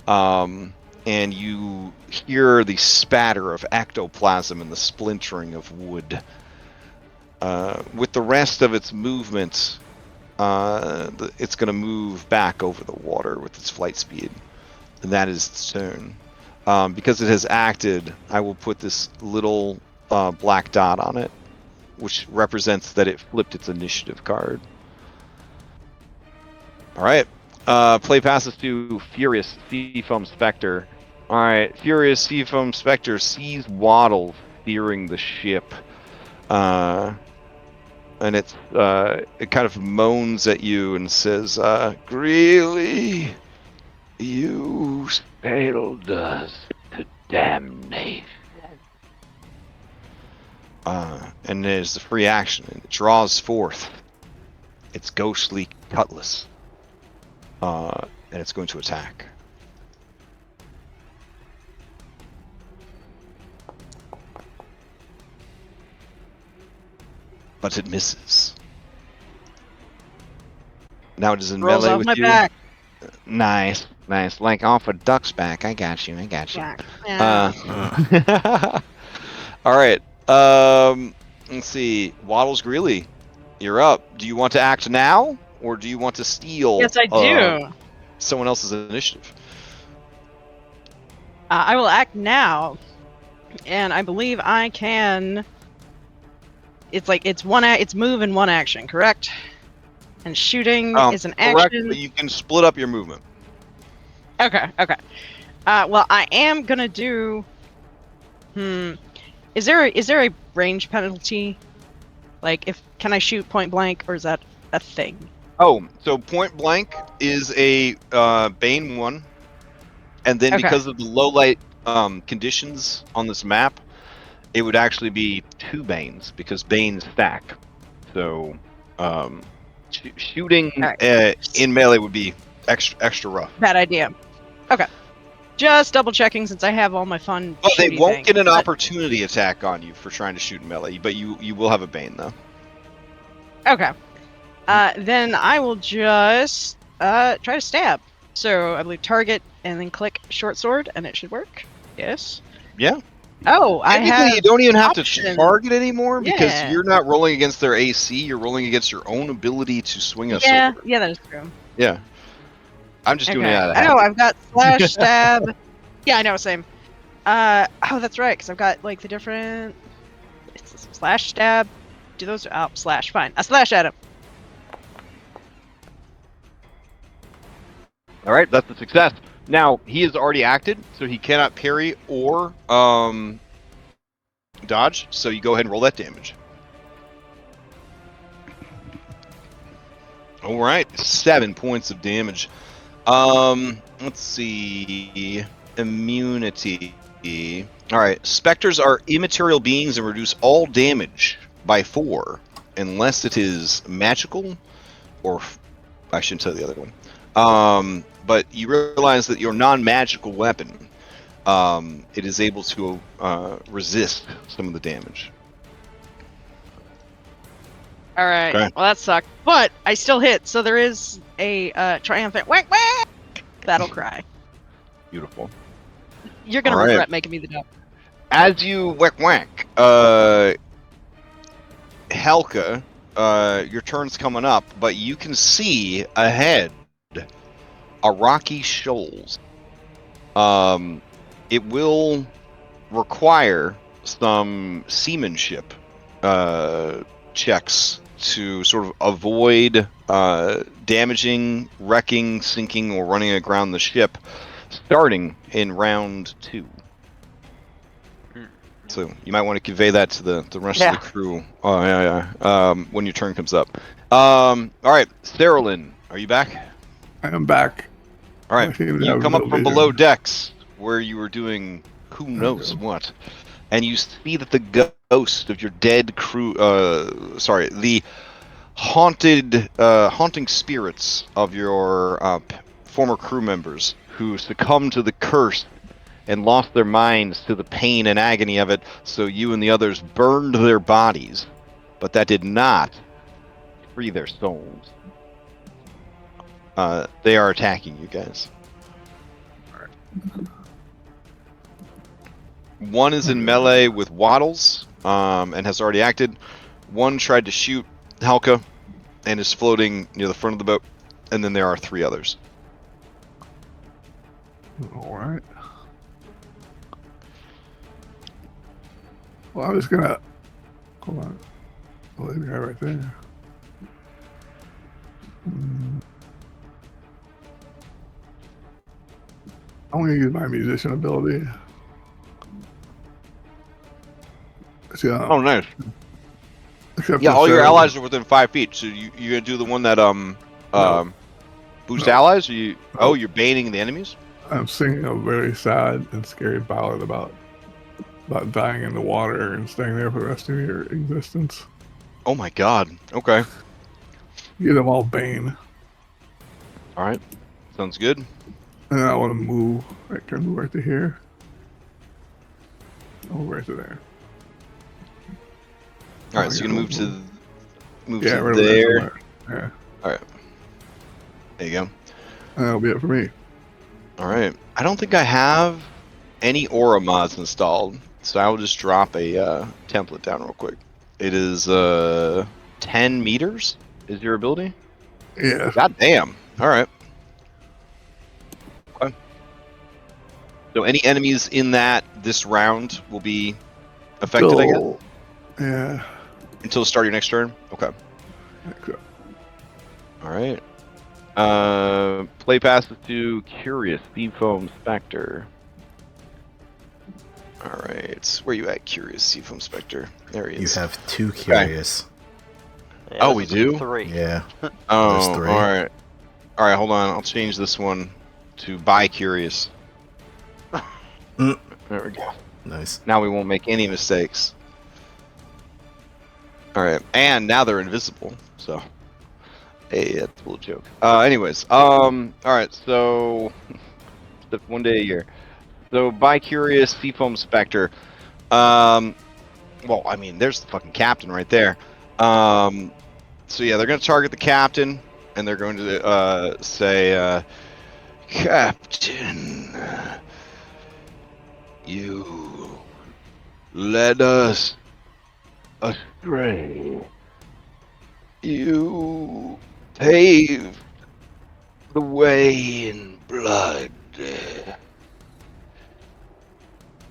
and you hear the spatter of ectoplasm and the splintering of wood. With the rest of its movement, it's gonna move back over the water with its flight speed, and that is its turn. Because it has acted, I will put this little black dot on it, which represents that it flipped its initiative card. Alright, play passes to Furious Seafoam Spectre. Alright, Furious Seafoam Spectre sees Waddle steering the ship. And it kind of moans at you and says, Greeley, you failed us to damnation. And there's the free action, and it draws forth its ghostly cutlass, and it's going to attack. But it misses. Now it is in Rolls melee off with my you. back. Nice. Like off a duck's back. I got you. Yeah. All right. Let's see. Waddles Greeley, you're up. Do you want to act now, or do you want to steal? Yes, I do. Someone else's initiative. I will act now, and I believe I can. It's like it's move and 1 action, correct? And shooting is an Correct, action. but you can split up your movement. Okay. Well, I am gonna do. Is there a range penalty? Like, can I shoot point blank, or is that a thing? Oh, so point blank is a Bane 1, and then Okay. because of the low light conditions on this map, it would actually be 2 Banes because Banes stack. So shooting in melee would be extra rough. Bad idea. Okay. Just double checking since I have all my fun. But they shooty won't things, get an but- opportunity attack on you for trying to shoot in melee, but you will have a Bane though. Okay. Then I will just try to stab. So I believe target and then click short sword, and it should work. Yes. Yeah. Oh, I Technically, have. you don't even have option. to target anymore because Yeah. you're not rolling against their AC. You're rolling against your own ability to swing a Yeah, sword. yeah, that is true. Yeah. I'm just doing it out of Oh, habit. I've got slash stab. Yeah, I know, same. Oh, that's right, because I've got like the different slash stab. Do those? Oh, slash. Fine. I slash at him. All right, that's a success. Now he has already acted, so he cannot parry or dodge, so you go ahead and roll that damage. All right, 7 points of damage. Let's see. Immunity. All right, specters are immaterial beings and reduce all damage by 4, unless it is magical, or I shouldn't say the other one. But you realize that your non-magical weapon, it is able to resist some of the damage. All right. Okay. Well, that sucked, but I still hit. So there is a triumphant whack whack battle cry. Beautiful. You're gonna All right. regret making me the dump. As you whack, Helka, your turn's coming up, but you can see ahead a rocky shoals. It will require some seamanship checks to sort of avoid damaging, wrecking, sinking, or running aground the ship, starting in round 2. So you might want to convey that to the rest of the crew. Oh yeah. When your turn comes up. All right, Sterling, are you back? I am back. All right, I seem to you have come no up from vision. below decks where you were doing who knows what, and you see that the ghost of your dead crew, the haunting spirits of your former crew members who succumbed to the curse and lost their minds to the pain and agony of it, so you and the others burned their bodies, but that did not free their souls. They are attacking you guys. One is in melee with Waddles, and has already acted. One tried to shoot Helka and is floating near the front of the boat, and then there are 3 others. All right. Well, I'm just gonna hold on. I'll leave the guy right there. I'm gonna use my musician ability. Yeah. Oh, nice. Except Yeah, for all your Sarah. allies are within 5 feet, so you're gonna do the one that boost No. allies? Or you? No. Oh, you're baning the enemies? I'm singing a very sad and scary ballad about dying in the water and staying there for the rest of your existence. Oh my god. Okay. Give them all Bane. All right. Sounds good. And then I want to move. I can move right to here. Oh, right to there. All right, so you're gonna move to Yeah, to right there. over there. All right. There you go. Yeah. That'll be it for me. All right. I don't think I have any aura mods installed, so I will just drop a template down real quick. It is 10 meters. Is your ability? Yeah. God damn. All right. Okay. So any enemies in this round will be affected, I guess, Still- Yeah. until the start of your next turn. Okay. Okay. All right. Play passes to Curious Seafoam Spectre. All right. Where you at, Curious Seafoam Spectre? There he You is. have 2 curious. Yeah, Oh, this we is do? 3. Yeah. Oh, There's 3. all right. All right, hold on. I'll change this one to By Curious. Mm. There we go. Nice. Now we won't make any mistakes. All right, and now they're invisible. So, hey, that's a little joke. Anyways, all right. So, just one day a year. So, Bi-Curious Seafoam Spectre. Well, I mean, there's the fucking captain right there. So yeah, they're gonna target the captain, and they're going to say, "Captain, you led us astray. You paved the way in blood."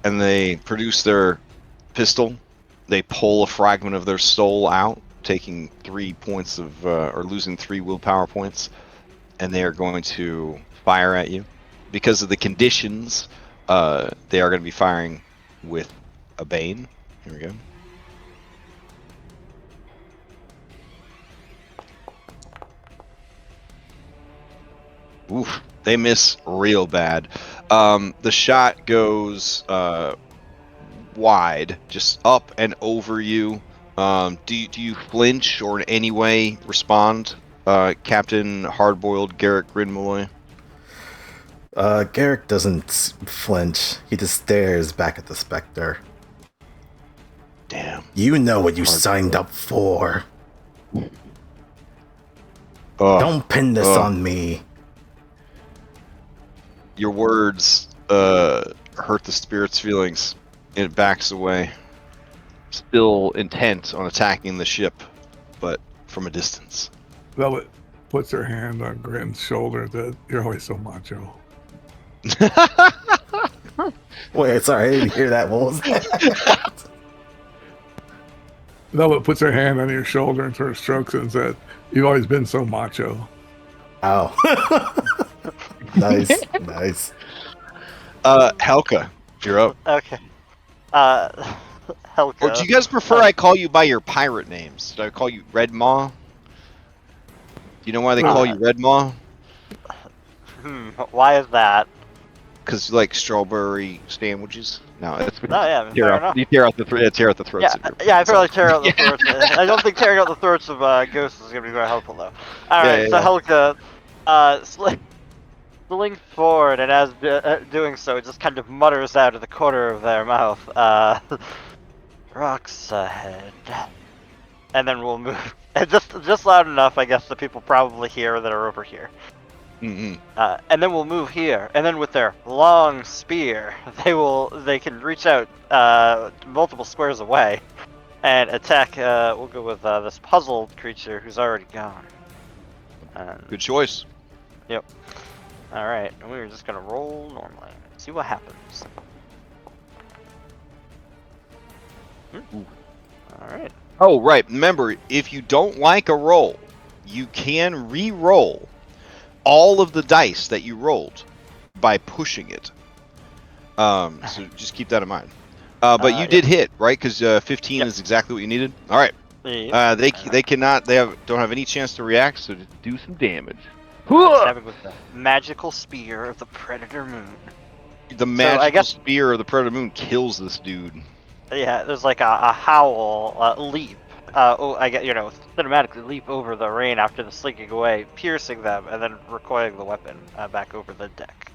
And they produce their pistol. They pull a fragment of their soul out, taking 3 points of, or losing 3 willpower points, and they are going to fire at you. Because of the conditions, they are going to be firing with a Bane. Here we go. Oof, they miss real bad. The shot goes wide, just up and over you. Do you flinch or in any way respond, Captain Hardboiled Garrett Grin-Malloy? Garrick doesn't flinch. He just stares back at the Spectre. Damn. You know what you Hard signed up for. Ugh. Don't pin this on me. Your words hurt the spirit's feelings. It backs away, still intent on attacking the ship, but from a distance. Velvet puts her hand on Grin's shoulder and says, "You're always so macho." Wait, sorry, I didn't hear that. What was that? Velvet puts her hand on your shoulder and sort of strokes it and says, "You've always been so macho." Ow. Nice, nice. Helka, you're up. Okay. Helka. Or do you guys prefer I call you by your pirate names? Do I call you Red Maw? Do you know why they call you Red Maw? Why is that? Because you like strawberry sandwiches? No, that's Oh yeah, tear fair out, enough. you tear out the throats. Yeah, yeah, I feel like tearing out the throats. I don't think tearing out the throats of ghosts is gonna be very helpful though. All right, so Helka, slings forward, and as doing so, just kind of mutters out of the corner of their mouth, "Rocks ahead," and then we'll move. And just loud enough, I guess, that people probably hear that are over here. Mm-hmm. And then we'll move here, and then with their long spear, they can reach out multiple squares away and attack. We'll go with this puzzled creature who's already gone. Good choice. Yep. All right, and we're just gonna roll normally. See what happens. All right. Oh, right. Remember, if you don't like a roll, you can re-roll all of the dice that you rolled by pushing it. So just keep that in mind. But you did hit, right? Because 15 is exactly what you needed. All right. They don't have any chance to react, so just do some damage. Stabbing with the magical spear of the Predator Moon. The magical spear of the Predator Moon kills this dude. Yeah, there's like a howl, leap. Cinematically leap over the rain after the slinking away, piercing them, and then recoiling the weapon back over the deck.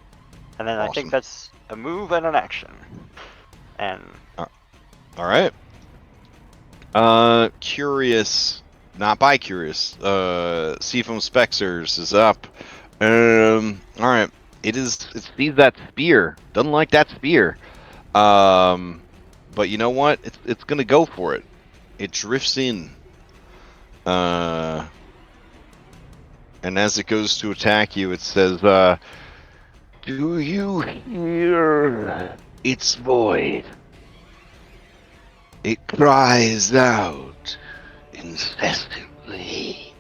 And then Awesome. I think that's a move and an action. And all right. Curious, not bi-curious. Seafoam Spexers is up. All right. It sees that spear. Doesn't like that spear. But you know what? It's gonna go for it. It drifts in. And as it goes to attack you, it says, "Do you hear its void? It cries out incessantly."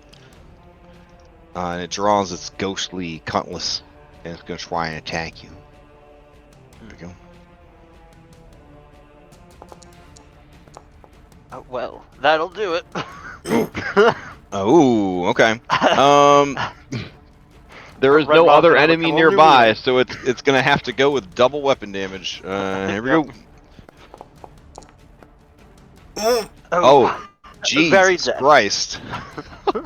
And it draws its ghostly cutlass, and it's going to try and attack you. There we go. oh, well, that'll do it. Oh, okay. There is Red no Moth other will enemy come nearby, over so it's gonna have to go with double weapon damage. Here we go. Oh, Very Jesus dead. Christ!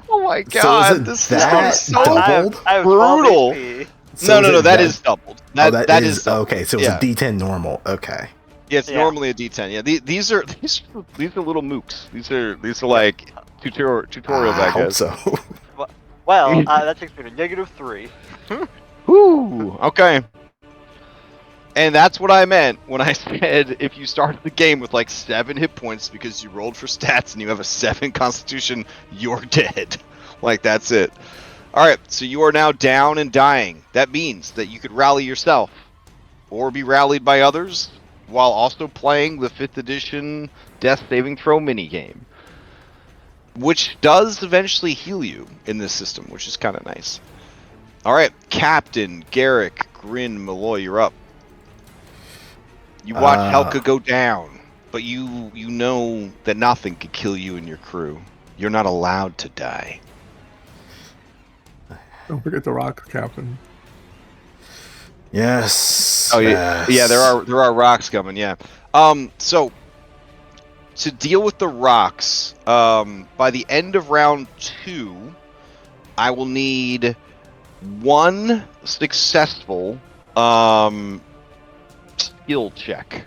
Oh my So God, is it this that sounds so doubled? I have 12 brutal. HP. So No, is it that is doubled. That is doubled. okay. So it's Yeah. a D10 normal. Okay. Yeah, it's Yeah. normally a D10. Yeah, these are little mooks. These are like tutorial I bad hope guys. so. Well, that takes me to -3. Whoo! Okay. And that's what I meant when I said if you started the game with like 7 hit points because you rolled for stats and you have a 7 constitution, you're dead. Like, that's it. Alright, so you are now down and dying. That means that you could rally yourself or be rallied by others while also playing the 5th edition death saving throw minigame, which does eventually heal you in this system, which is kind of nice. Alright, Captain Garrick Grin-Malloy, you're up. You watch Helka go down, but you know that nothing could kill you and your crew. You're not allowed to die. Don't forget the rocks, Captain. Yes. Oh yeah, yes. there are rocks coming. Yeah. So to deal with the rocks, by the end of round 2, I will need 1 successful skill check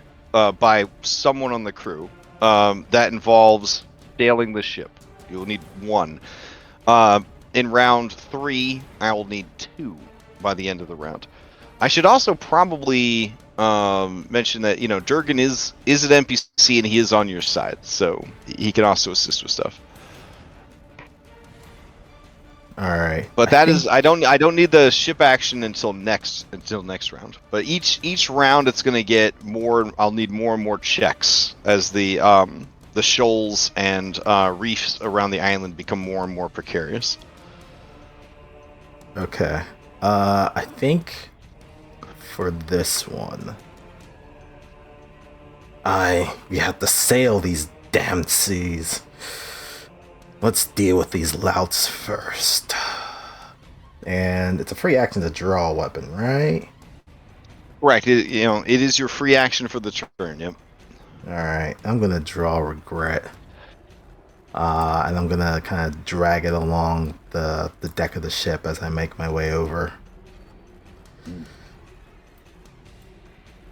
by someone on the crew that involves sailing the ship. You'll need 1. In round 3, I will need 2 by the end of the round. I should also probably mention that Durgan is an NPC and he is on your side, so he can also assist with stuff. All right. But I don't need the ship action until next round. But each round it's gonna get more. I'll need more and more checks as the shoals and reefs around the island become more and more precarious. Okay. I think for this one, we have to sail these damn seas. Let's deal with these louts first. And it's a free action to draw a weapon, right? Right. It is your free action for the turn. Yep. All right. I'm gonna draw regret. And I'm gonna kind of drag it along the deck of the ship as I make my way over.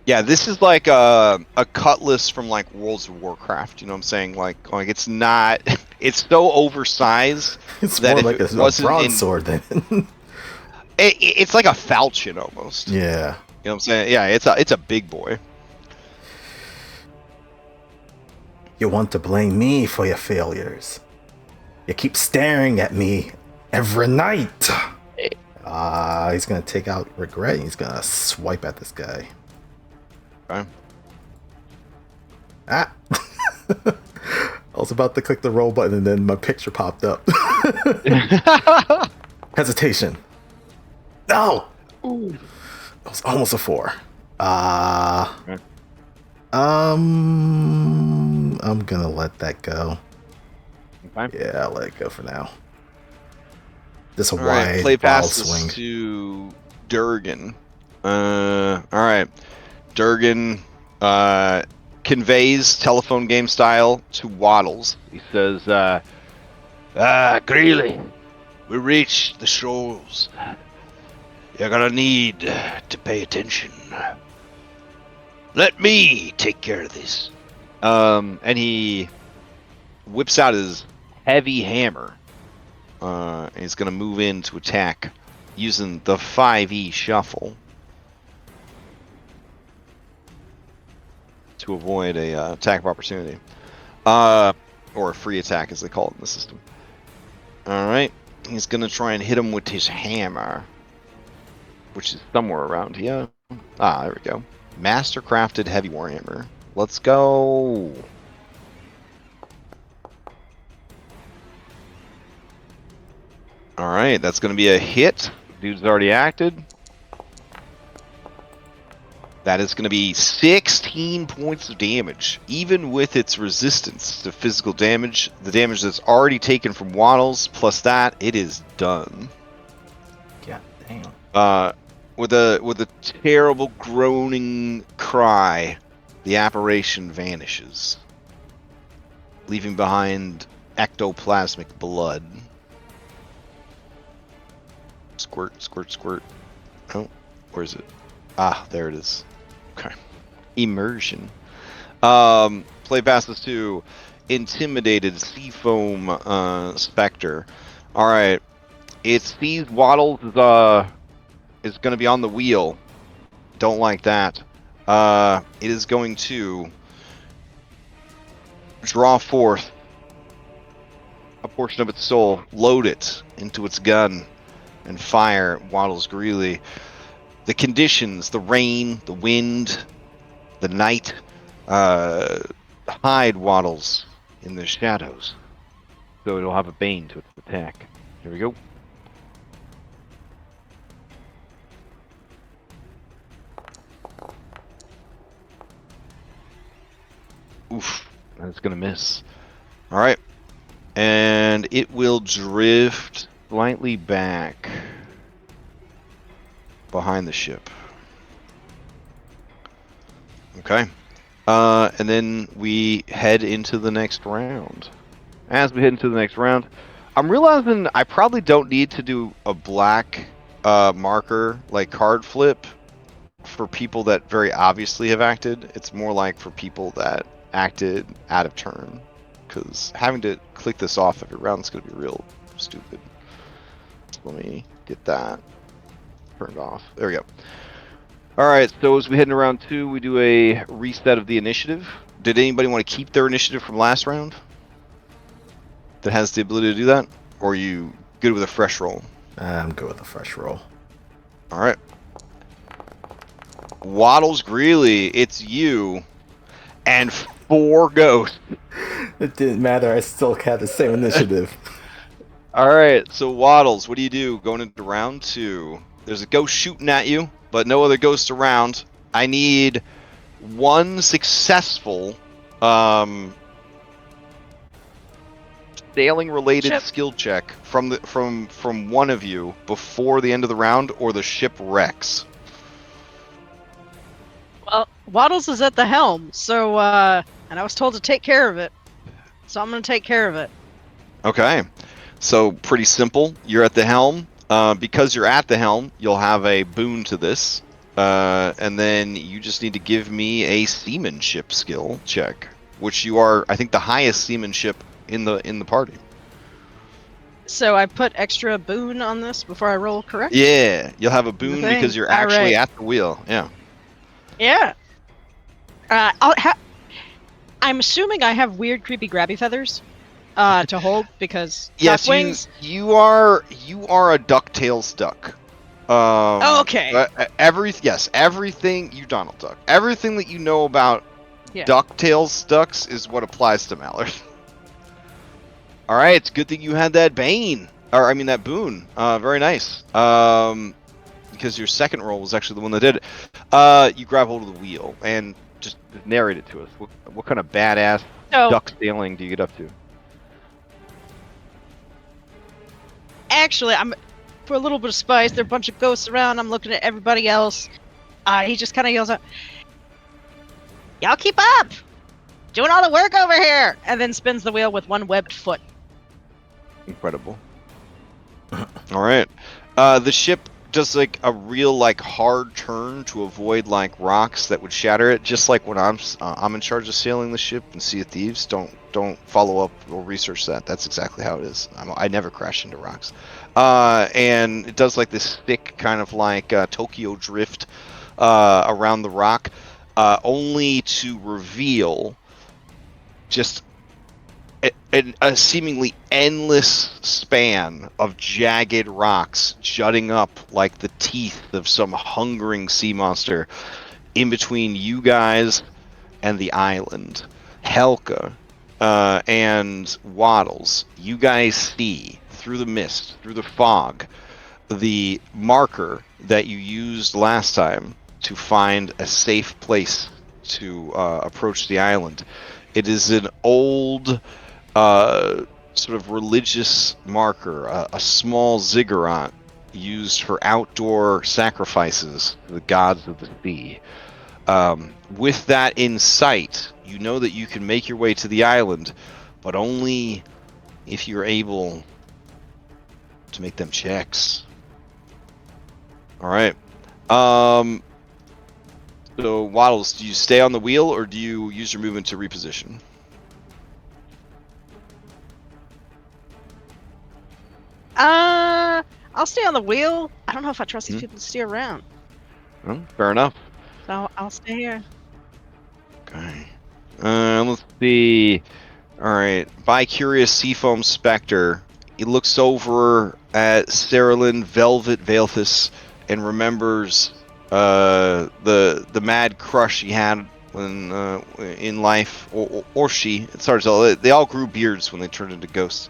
Yeah, this is like a cutlass from like World of Warcraft. You know what I'm saying? Like it's not. It's so oversized. It's that more if like it a wasn't broadsword than. It's like a falchion almost. Yeah. You know what I'm saying? Yeah, it's a big boy. You want to blame me for your failures. You keep staring at me every night. He's gonna take out regret and he's gonna swipe at this guy. Okay. Ah! I was about to click the roll button and then my picture popped up. Hesitation. No! Ooh. It was almost a 4. Okay. I'm gonna let that go. Okay. Yeah, I'll let it go for now. This a All right, wide play ball passes swing. to Durgan. All right, Durgan conveys telephone game style to Waddles. He says, Greeley, we reached the shoals. You're gonna need to pay attention. Let me take care of this. And he whips out his heavy hammer. And he's gonna move in to attack using the 5e shuffle to avoid a attack of opportunity. Or a free attack as they call it in the system. Alright. He's gonna try and hit him with his hammer. Which is somewhere around here. Ah, there we go. Mastercrafted heavy warhammer. Let's go. Alright, that's going to be a hit. Dude's already acted. That is going to be 16 points of damage. Even with its resistance to physical damage, the damage that's already taken from Waddles, plus that, it is done. God damn. With a terrible groaning cry, the apparition vanishes, leaving behind ectoplasmic blood. Squirt, squirt, squirt. Oh, where is it? Ah, there it is. Okay. Immersion. Play passes to Intimidated Seafoam Spectre. Alright. It sees Waddles is going to be on the wheel. Don't like that. It is going to draw forth a portion of its soul, load it into its gun, and fire Waddles Greeley. The conditions, the rain, the wind, the night, hide Waddles in the shadows. So it'll have a bane to its attack. Here we go. Oof, that's gonna miss. All right, and it will drift slightly back behind the ship. Okay, and then we head into the next round. As we head into the next round, I'm realizing I probably don't need to do a black marker like card flip for people that very obviously have acted. It's more like for people that acted out of turn, because having to click this off every round is going to be real stupid. So let me get that turned off. There we go. Alright, so as we head into round 2, we do a reset of the initiative. Did anybody want to keep their initiative from last round that has the ability to do that? Or are you good with a fresh roll? I'm good with a fresh roll. Alright. Waddles Greeley, it's you and 4 ghosts. It didn't matter. I still had the same initiative. Alright, so Waddles, what do? Going into round 2. There's a ghost shooting at you, but no other ghosts around. I need 1 successful sailing related skill check from one of you before the end of the round, or the ship wrecks. Well, Waddles is at the helm, so and I was told to take care of it, so I'm gonna take care of it. Okay, so pretty simple. You're at the helm. Because you're at the helm, you'll have a boon to this, and then you just need to give me a seamanship skill check, which you are, I think, the highest seamanship in the party. So I put extra boon on this before I roll, correct? Yeah, you'll have a boon because you're actually at the wheel. Yeah. Yeah. I'm assuming I have weird, creepy, grabby feathers to hold because yes, duck wings. You are a ducktail duck. Okay. Everything you Donald Duck. Everything that you know about ducktails ducks is what applies to Mallard. All right, it's a good thing you had that bane, or I mean that boon. Very nice. Because your second roll was actually the one that did it. You grab hold of the wheel and just narrate it to us. What kind of badass duck sailing do you get up to? Actually, I'm for a little bit of spice. There are a bunch of ghosts around. I'm looking at everybody else. He just kind of yells out, "Y'all keep up! Doing all the work over here!" And then spins the wheel with 1 webbed foot. Incredible. All right. The ship does like a real hard turn to avoid rocks that would shatter it. Just like when I'm in charge of sailing the ship and Sea of Thieves. Don't follow up or research that. That's exactly how it is. I never crash into rocks. And it does this thick kind of Tokyo drift around the rock, only to reveal just a seemingly endless span of jagged rocks jutting up like the teeth of some hungering sea monster in between you guys and the island. Helka and Waddles, you guys see through the mist, through the fog, the marker that you used last time to find a safe place to approach the island. It is an old sort of religious marker, a small ziggurat used for outdoor sacrifices to the gods of the sea. With that in sight, you know that you can make your way to the island, but only if you're able to make them checks. All right. So Waddles, do you stay on the wheel or do you use your movement to reposition? I'll stay on the wheel. I don't know if I trust these people to steer around. Well, fair enough. So I'll stay here. Okay. Let's see. All right. Bi-Curious Seafoam Spectre. He looks over at Cerilyn Velvet Veilthus and remembers the mad crush he had when in life, or she. It's hard to tell. They all grew beards when they turned into ghosts.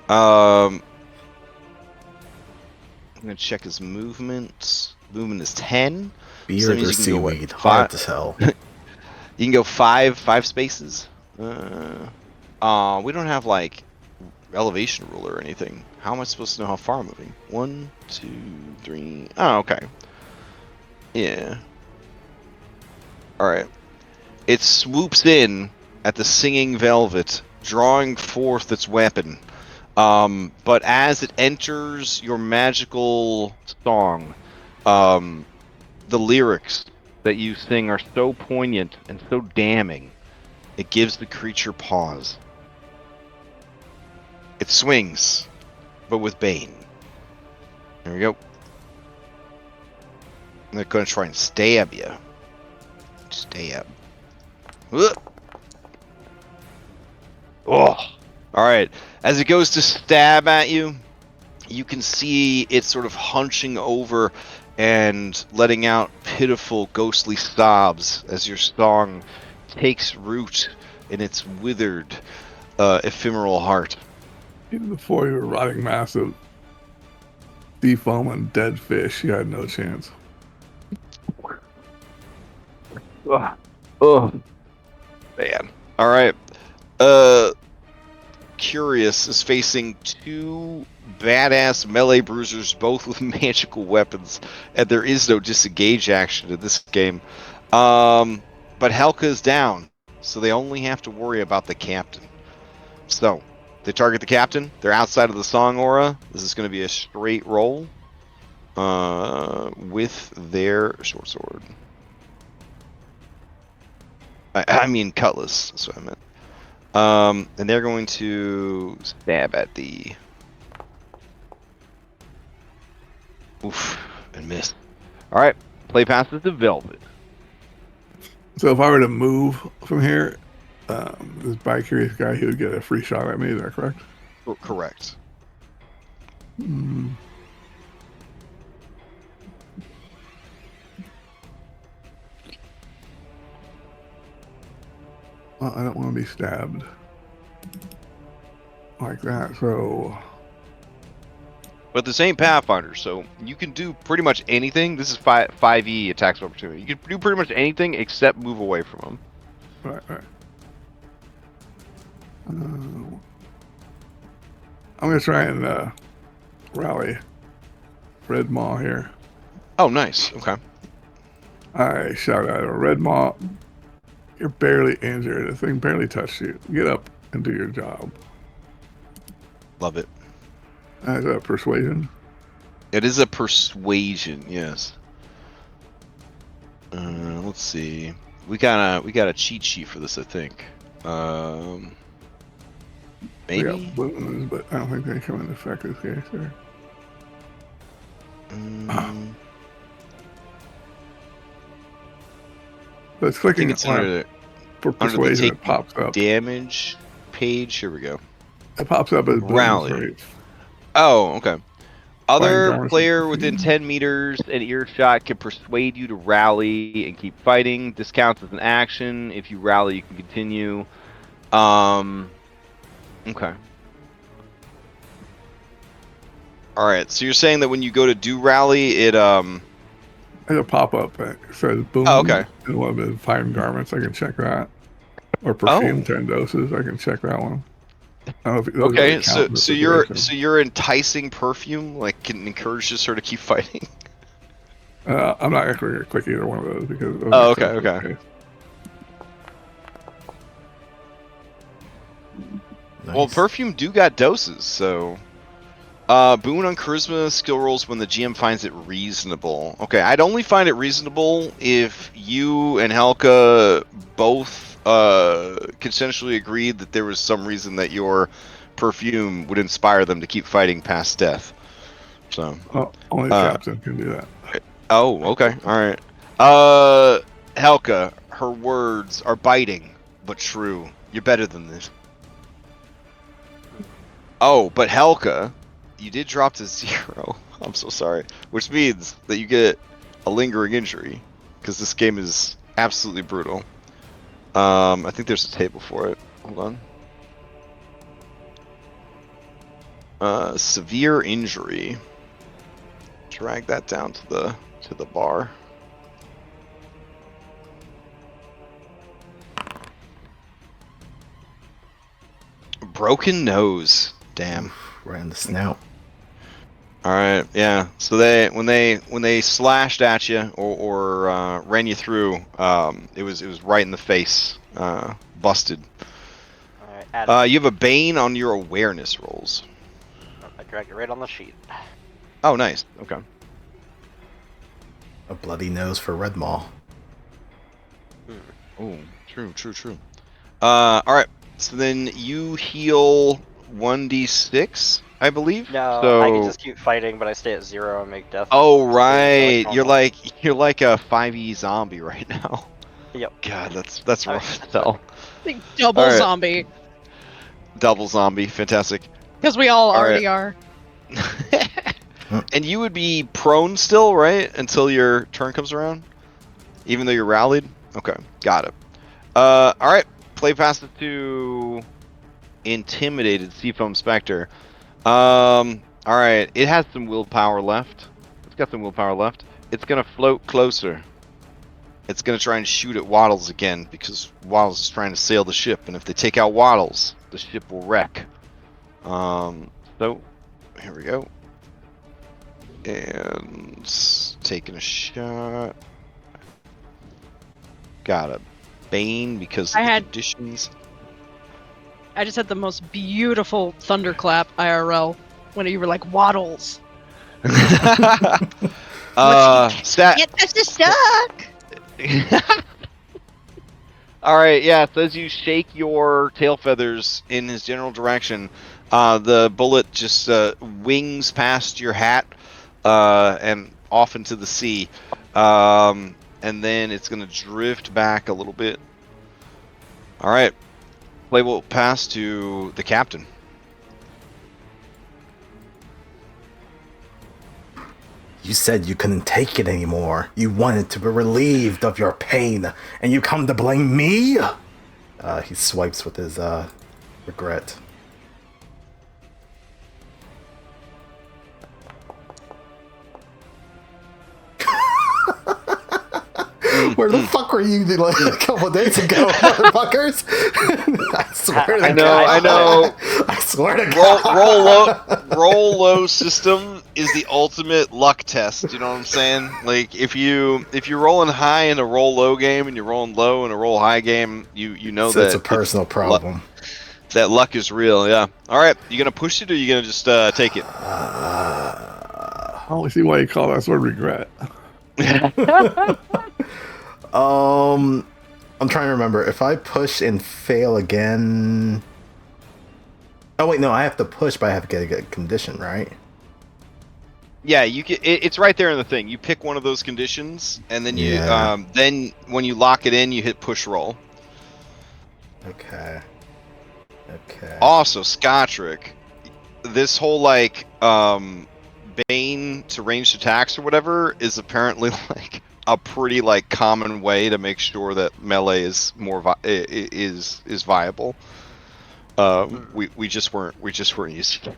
I'm gonna check his movement. Movement is 10. Beard or seaweed, hard to tell. You can go five spaces. We don't have like elevation ruler or anything. How am I supposed to know how far I'm moving? 1, 2, 3. Oh, okay. Yeah. Alright. It swoops in at the singing velvet, drawing forth its weapon. But as it enters your magical song, the lyrics that you sing are so poignant and so damning, it gives the creature pause. It swings, but with Bane. There we go. They're going to try and stab you. Stab. Ugh. Oh. Alright. As it goes to stab at you, you can see it sort of hunching over and letting out pitiful, ghostly sobs as your song takes root in its withered, ephemeral heart. Even before you were rotting mass of defoam and dead fish, you had no chance. Oh, man. All right. Curious is facing 2 badass melee bruisers, both with magical weapons, and there is no disengage action in this game. But Helka is down, so they only have to worry about the captain. So, they target the captain. They're outside of the song aura. This is going to be a straight roll with their short sword. I mean cutlass. That's what I meant. And they're going to stab at the. Oof, and miss. All right, play passes to Velvet. So if I were to move from here, this bi-curious guy, he would get a free shot at me. Is that correct? Correct. Mm. Well, I don't want to be stabbed like that, so... But this ain't Pathfinder, so you can do pretty much anything. This is 5e attacks of opportunity. You can do pretty much anything except move away from them. Right. I'm going to try and rally Red Maw here. Oh, nice. Okay. I shout at her, Red Maw, you're barely injured. The thing barely touched you. Get up and do your job. Love it. Is that persuasion? It is a persuasion, yes. Let's see. We got a cheat sheet for this, I think. We Maybe. got wounds, but I don't think they come into effect this case. There. Let's I click think it's under for the persuasion. take It pops up. damage page. Here we go. It pops up as Rally. right? Oh, okay. Other Garments player and within perfume. 10 meters and earshot can persuade you to rally and keep fighting. This counts as an action. If you rally, you can continue. Okay. Alright, so you're saying that when you go to do rally, it, It'll pop up that says boom. Oh, okay. And one of the fine garments, I can check that. Or perfume 10 doses, I can check that one. I don't know if those Okay, really count in this so situation. you're enticing perfume, like can encourage just her to keep fighting. I'm not actually going to click either one of those because those Oh, are okay, sensitive okay. case. Nice. Well, perfume do got doses, so boon on charisma skill rolls when the GM finds it reasonable. Okay, I'd only find it reasonable if you and Helka both consensually agreed that there was some reason that your perfume would inspire them to keep fighting past death. So Only the captain can do that. oh, okay, all right. Helka, her words are biting but true. You're better than this. Oh, but Helka, you did drop to 0. I'm so sorry. Which means that you get a lingering injury because this game is absolutely brutal. I think there's a table for it. Hold on. Severe injury. Drag that down to the bar. broken nose. Damn. Oof, right in the snout. All right, yeah. So when they slashed at you or ran you through, it was right in the face, busted. All right, add it. You have a bane on your awareness rolls. I drag it right on the sheet. Oh, nice. Okay. A bloody nose for Red Maw. Oh, true. All right. So then you heal 1d6, I believe. No, So... I can just keep fighting, but I stay at 0 and make death. Oh stay right, like you're normal. like a 5e zombie right now. Yep. God, that's rough as hell. Like double All right. zombie. Double zombie, fantastic. Because we all All already are. And you would be prone still, right, until your turn comes around, even though you're rallied. Okay, got it. All right, play past it to intimidated Seafoam Spectre. All right, it has some willpower left. It's got some willpower left. It's gonna float closer. It's gonna try and shoot at Waddles again because Waddles is trying to sail the ship, and if they take out Waddles, the ship will wreck. So here we go. And taking a shot. Got a Bane because of I the had- conditions. I just had the most beautiful thunderclap IRL when you were like Waddles. Stat. Get this stuck. All right, yeah. So as you shake your tail feathers in his general direction, the bullet just wings past your hat and off into the sea, and then it's gonna drift back a little bit. All right, play will pass to the captain. You said you couldn't take it anymore. You wanted to be relieved of your pain, and you come to blame me? He swipes with his regret. Where the fuck were you like a couple days ago, motherfuckers? I swear to I know, God. I know. I swear to Roll, God. roll low system is the ultimate luck test. You know what I'm saying? Like if you're rolling high in a roll low game and you're rolling low in a roll high game, you know So that it's a personal problem. that luck is real. Yeah. All right. You gonna push it or you gonna just take it? I only see why you call that sort of regret. I'm trying to remember. If I push and fail again... Oh, wait, no, I have to push, but I have to get a condition, right? Yeah, you can. It's right there in the thing. You pick one of those conditions, and then you Yeah. then when you lock it in, you hit push roll. Okay. Okay. Also, Scotrick, this whole like Bane to ranged attacks or whatever is apparently like a pretty like common way to make sure that melee is more is viable. We just weren't used to it.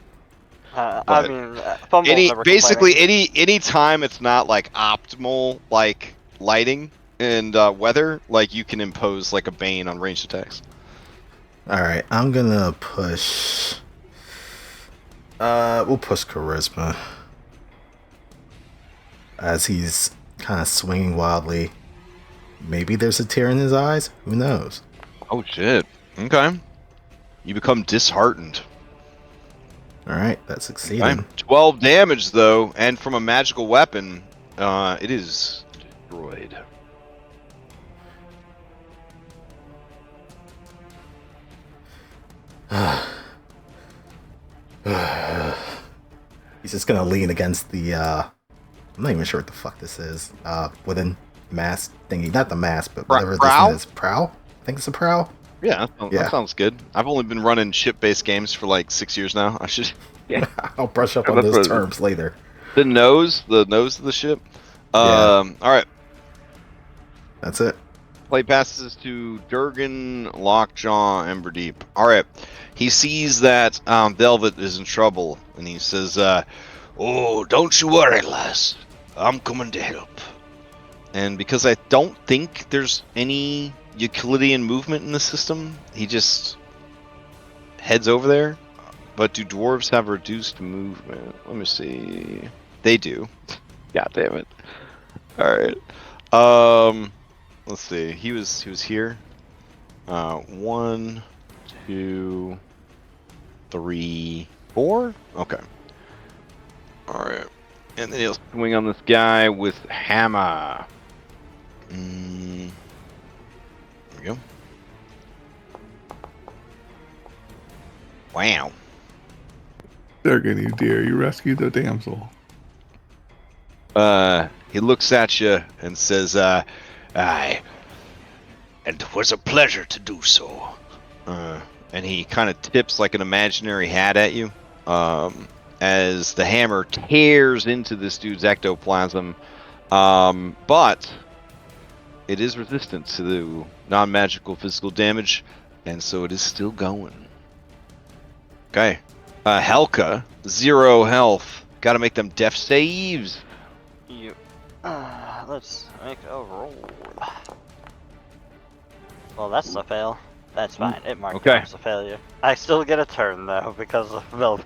I mean, Fumble's never basically complaining. any time it's not like optimal like lighting and weather, like you can impose like a Bane on ranged attacks. Alright, I'm gonna push... we'll push Charisma. As he's kind of swinging wildly. Maybe there's a tear in his eyes? Who knows? Oh shit. Okay. You become disheartened. Alright, that's succeeding. Okay. 12 damage though, and from a magical weapon, it is destroyed. He's just gonna lean against the, I'm not even sure what the fuck this is. Wooden mast thingy. Not the mast, but whatever Prow? this is. Prow? I think it's a prow? Yeah, Yeah. that sounds good. I've only been running ship-based games for like 6 years now. I should. I'll brush up on That's those what- terms later. The nose of the ship. Yeah. All right. That's it. Play passes to Durgan, Lockjaw, Emberdeep. All right. He sees that Velvet is in trouble, and he says, "Oh, don't you worry, lass. I'm coming to help." And because I don't think there's any Euclidean movement in the system, he just heads over there. But do dwarves have reduced movement? Let me see. They do. God damn it. All right. Let's see. He was here. 1, 2, 3, 4. Okay. All right. And then he'll swing on this guy with hammer. There we go. Wow. Durgan, you dear, you rescued the damsel. He looks at you and says, aye, and it was a pleasure to do so. And he kind of tips like an imaginary hat at you, as the hammer tears into this dude's ectoplasm. But it is resistant to the non-magical physical damage, and so it is still going. Okay. Helka, 0 health. Gotta make them death saves. Let's make a roll. Well, that's a fail. That's fine. It marks Okay. as a failure. I still get a turn though because of Velvet.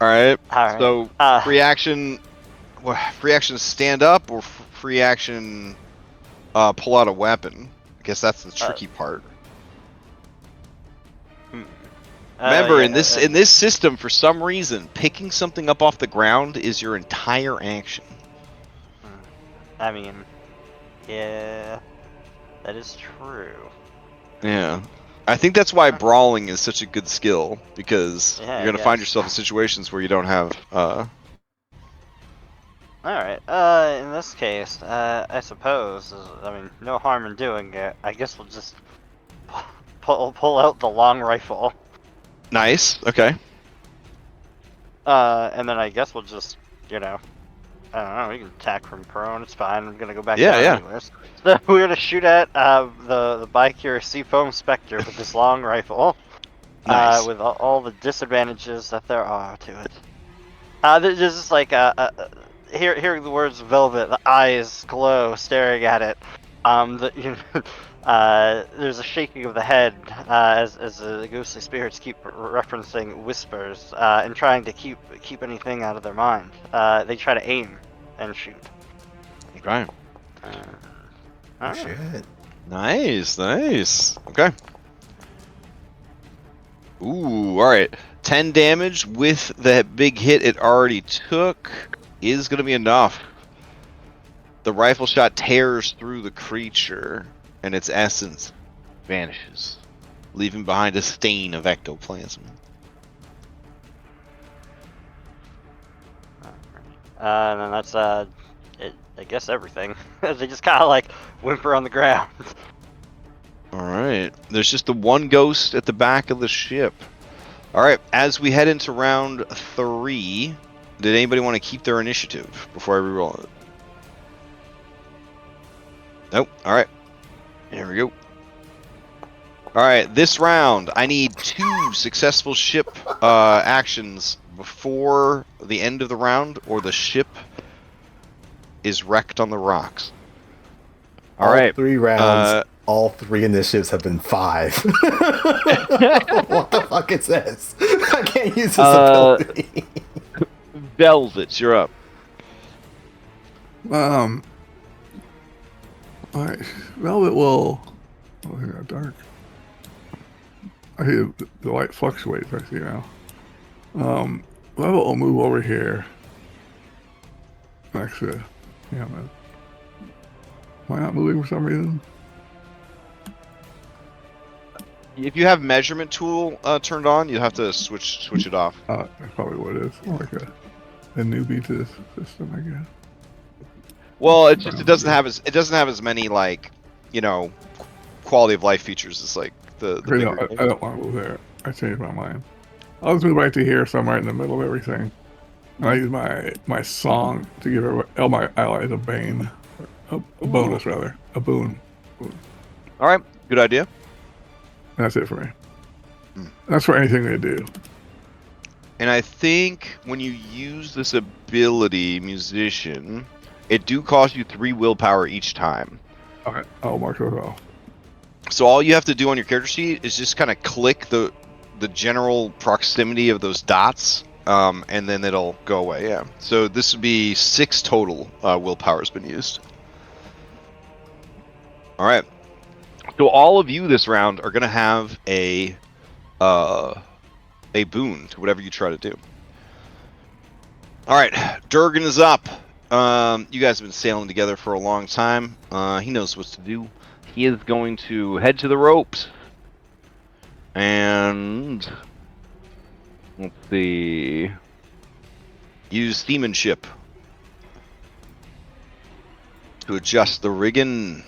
Alright. Alright. So free action stand up or free action pull out a weapon. I guess that's the tricky part. Remember, yeah, in this system, for some reason, picking something up off the ground is your entire action. I mean, yeah, that is true. Yeah. I think that's why brawling is such a good skill, because Yeah, you're gonna find yourself in situations where you don't have Alright, in this case, I suppose, I mean, no harm in doing it. I guess we'll just pull out the long rifle. Nice. Okay. And then I guess we'll just, you know, I don't know, we can attack from prone, it's fine, I'm gonna go back down anyways. So we're gonna shoot at the Bikir Seafoam Spectre with this long rifle. Nice. With all the disadvantages that there are to it. There's just like, hearing the words Velvet, the eyes glow staring at it. There's a shaking of the head as the ghostly spirits keep referencing whispers and trying to keep anything out of their mind. They try to aim and shoot. Okay. Oh, shit. Nice. Okay. Ooh, alright. 10 damage with the big hit it already took is going to be enough. The rifle shot tears through the creature, and its essence vanishes, leaving behind a stain of ectoplasm. And then that's, I guess everything. They just kind of like whimper on the ground. Alright, there's just the one ghost at the back of the ship. Alright, as we head into round 3, did anybody want to keep their initiative before I reroll it? Nope. Alright. Here we go. Alright, this round, I need 2 successful ship actions before the end of the round, or the ship is wrecked on the rocks. Alright. 3 rounds, all 3 initiatives have been 5. What the fuck is this? I can't use this ability. Velvet, you're up. Alright, Velvet will... Oh, it got dark. I see the light fluctuates, I see now. Velvet will move over here. Next to... Yeah, man. Am I not moving for some reason? If you have measurement tool turned on, you have to switch it off. That's probably what it is. Like a newbie to this system, I guess. Well, it doesn't have as many, like, you know, quality of life features as like the I bigger. don't want to move there. I changed my mind. I'll just move right to here, so I'm right in the middle of everything. And I use my song to give all my allies a bane, a bonus rather, a boon. All right, good idea. That's it for me. That's for anything they do. And I think when you use this ability, musician, it do cost you 3 willpower each time. Okay, I'll mark those off. So all you have to do on your character sheet is just kind of click the general proximity of those dots, and then it'll go away. Yeah. So this would be 6 total willpower has been used. All right. So all of you this round are gonna have a boon to whatever you try to do. All right, Durgan is up. You guys have been sailing together for a long time. He knows what to do. He is going to head to the ropes. And let's see. Use seamanship to adjust the rigging.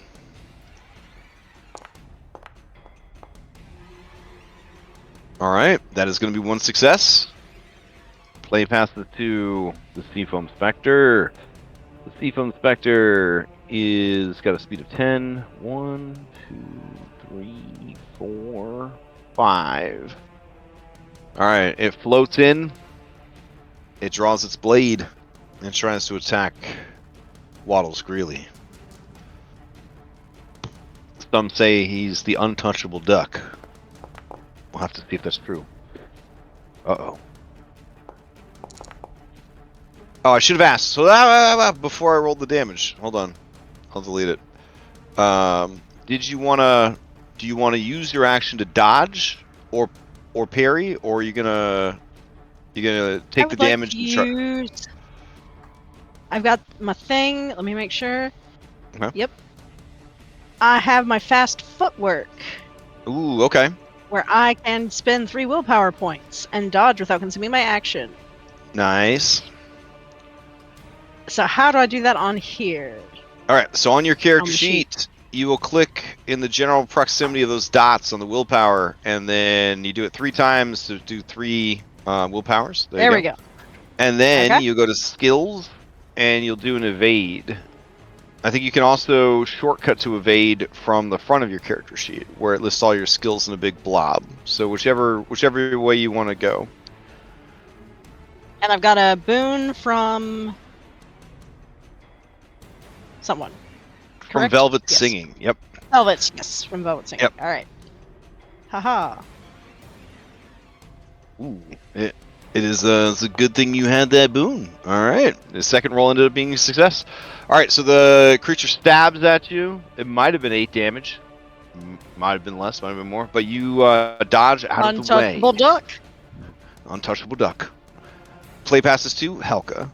All right, that is going to be 1 success. Play passes to the Seafoam Spectre. The Seafoam Spectre is got a speed of 10. 1, 2, 3, 4, 5. All right, it floats in. It draws its blade and tries to attack Waddles Greeley. Some say he's the untouchable duck. We'll have to see if that's true. Uh-oh. Oh, I should have asked. So before I rolled the damage. Hold on. I'll delete it. Do you wanna use your action to dodge or parry, or are you gonna take the damage and try? I've got my thing. Let me make sure. Okay. Yep. I have my fast footwork, Ooh, okay. where I can spend 3 willpower points and dodge without consuming my action. Nice. So how do I do that on here? All right. So on your character On the sheet, you will click in the general proximity of those dots on the willpower, and then you do it 3 times to do 3 willpowers. There we go. And then Okay. you go to skills, and you'll do an evade. I think you can also shortcut to evade from the front of your character sheet, where it lists all your skills in a big blob. So whichever way you want to go. And I've got a boon from someone. From Correct? Velvet Yes. Singing. Yep. Velvet, yes, from Velvet Singing. Yep. All right. Haha. Ooh. It is it's a good thing you had that boon. All right. The second roll ended up being a success. All right. So the creature stabs at you. It might have been 8 damage. Might have been less. Might have been more. But you dodge out of the way. Untouchable duck. Untouchable duck. Play passes to Helka.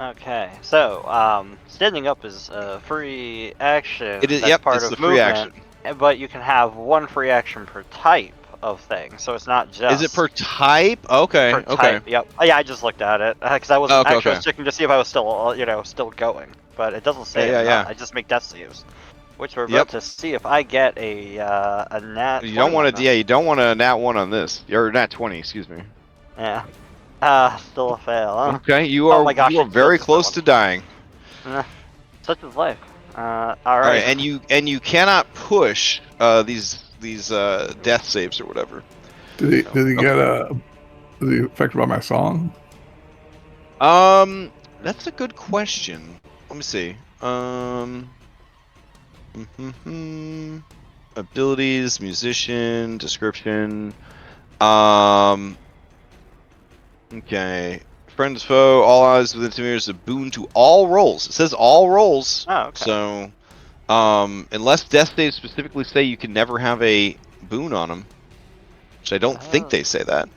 Okay, so standing up is a free action. It is. That's Yep. part It's of the free movement, action. but you can have 1 free action per type of thing. So it's not just. Is it per type? Okay. per Okay. type? Yep. Yeah, I just looked at it because I wasn't Okay, actually okay. checking to see if I was still, still going. But it doesn't say. Yeah, it or yeah, not. yeah. I just make death saves, which we're Yep. about to see if I get a nat. You don't 20 want on to. this. Yeah, you don't want a nat 1 on this. Or nat 20. Excuse me. Yeah. Still a fail. Huh? Okay. You Oh are. my gosh, You are I very killed close to dying. Such is life. All All right, right. and you cannot push these death saves or whatever. Did he get is he affected by my song? That's a good question. Let me see. Abilities, musician, description. Okay. Friends, foe, all odds within 2 meters, a boon to all rolls. It says all rolls. Oh, okay. So, unless death saves specifically say you can never have a boon on them, which I don't think they say that.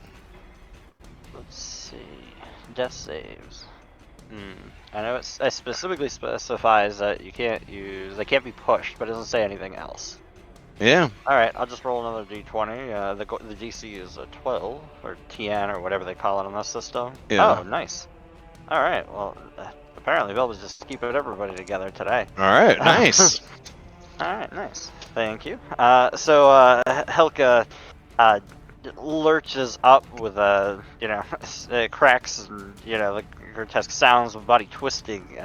Let's see. Death saves. I know it specifically specifies that you can't use. They can't be pushed, but it doesn't say anything else. Yeah. All right, I'll just roll another d20. The DC is a 12 or TN or whatever they call it on this system. Yeah. Oh, nice. All right. Well, apparently Velvet's just keeping everybody together today. All right. Nice. All right, nice. Thank you. So Helka lurches up with cracks and the grotesque sounds of body twisting.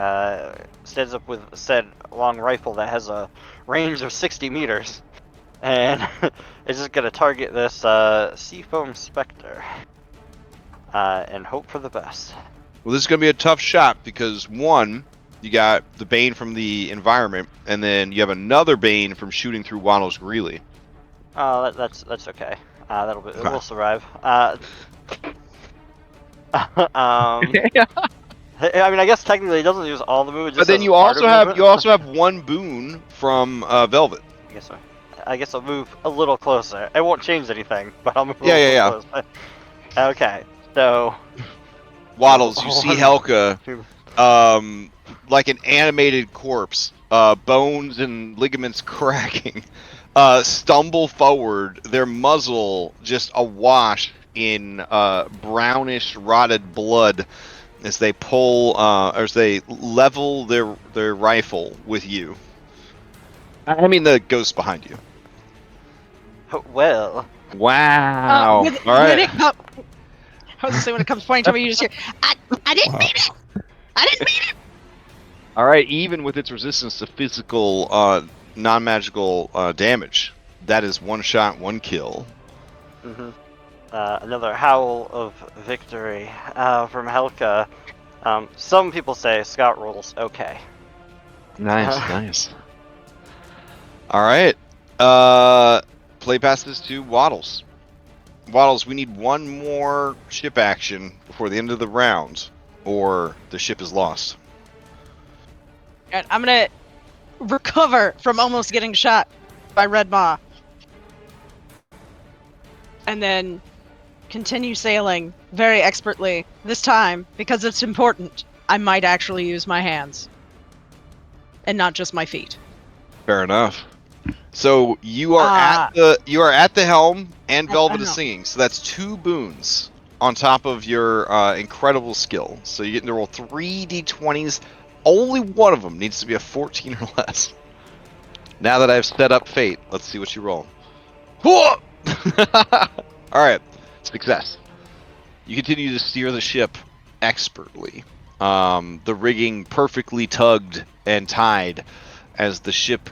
Stands up with said long rifle that has a range of 60 meters, and is just gonna target this Seafoam Spectre and hope for the best. Well, this is gonna be a tough shot because 1, you got the Bane from the environment, and then you have another Bane from shooting through Waddles Greeley. Oh, that's okay. That'll be. Okay. We'll survive. I mean, I guess technically it doesn't use all the movement. But then you also have one boon from Velvet. I guess I'll move a little closer. It won't change anything, but I'll move a Yeah, little yeah, closer. Okay, so Waddles, you see Helka, like an animated corpse, bones and ligaments cracking, stumble forward, their muzzle just awash in brownish rotted blood as they pull, or as they level their rifle with you. I mean the ghost behind you. well. Wow. When All right. it I was gonna say, when it comes pointing to me, you just hear, I didn't mean it! I didn't mean it! All right. Even with its resistance to physical, non-magical damage, that is one shot, one kill. Mm-hmm. Another howl of victory from Helka. Some people say Scott rolls okay. Nice, nice. All right. Play past this to Waddles. Waddles, we need one more ship action before the end of the round, or the ship is lost. And I'm gonna recover from almost getting shot by Red Maw. And then continue sailing very expertly. This time, because it's important, I might actually use my hands. And not just my feet. Fair enough. So you are at the helm, and Velvet is know. singing. So that's 2 boons on top of your incredible skill. So you get to roll 3 d20s. Only one of them needs to be a 14 or less. Now that I've set up fate, let's see what you roll. All right, success. You continue to steer the ship expertly. The rigging perfectly tugged and tied as the ship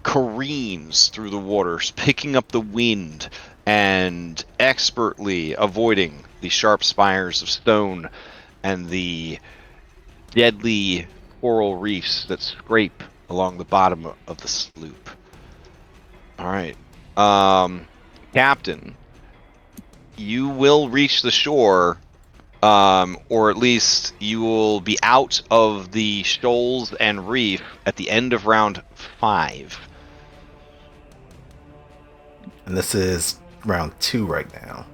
careens through the waters, picking up the wind and expertly avoiding the sharp spires of stone and the deadly coral reefs that scrape along the bottom of the sloop. All right, Captain, you will reach the shore, or at least you will be out of the shoals and reef at the end of round 5. And this is round 2 right now.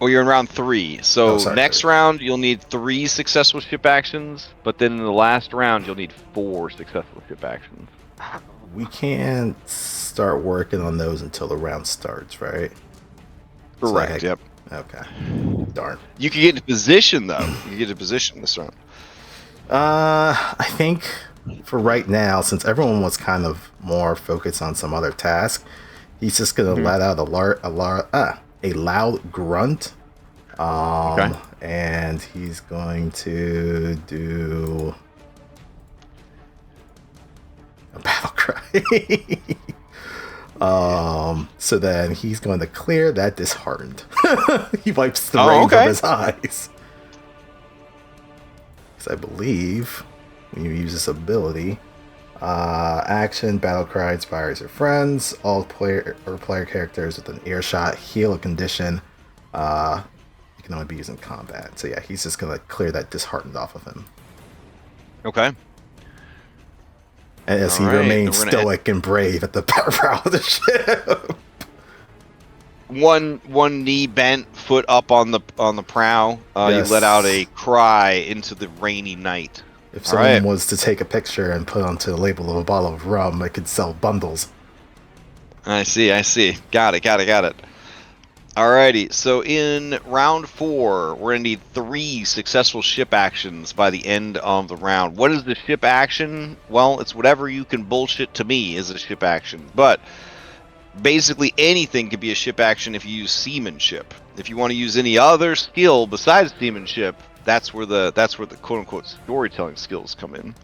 Well, you're in round 3. So sorry, next round you'll need 3 successful ship actions, but then in the last round you'll need 4 successful ship actions. We can't start working on those until the round starts, right? Correct. Yep. Okay. Darn. You can get into position though. You can get into position this round. I think for right now, since everyone was kind of more focused on some other task, he's just gonna let out a loud grunt. Okay. And he's going to do a battle cry. So then he's going to clear that disheartened. He wipes the rain from his eyes. Because I believe when you use this ability, action, battle cry inspires your friends. All player characters with an earshot heal a condition. You can only be used in combat. So yeah, he's just gonna clear that disheartened off of him. Okay. And as he remains stoic and brave at the prow of the ship. One knee bent, foot up on the prow. Yes. You let out a cry into the rainy night. If someone was to take a picture and put onto the label of a bottle of rum, it could sell bundles. I see. Got it. Alrighty, so in round 4, we're going to need 3 successful ship actions by the end of the round. What is the ship action? Well, it's whatever you can bullshit to me is a ship action. But basically anything can be a ship action if you use seamanship. If you want to use any other skill besides seamanship, that's where the quote-unquote storytelling skills come in.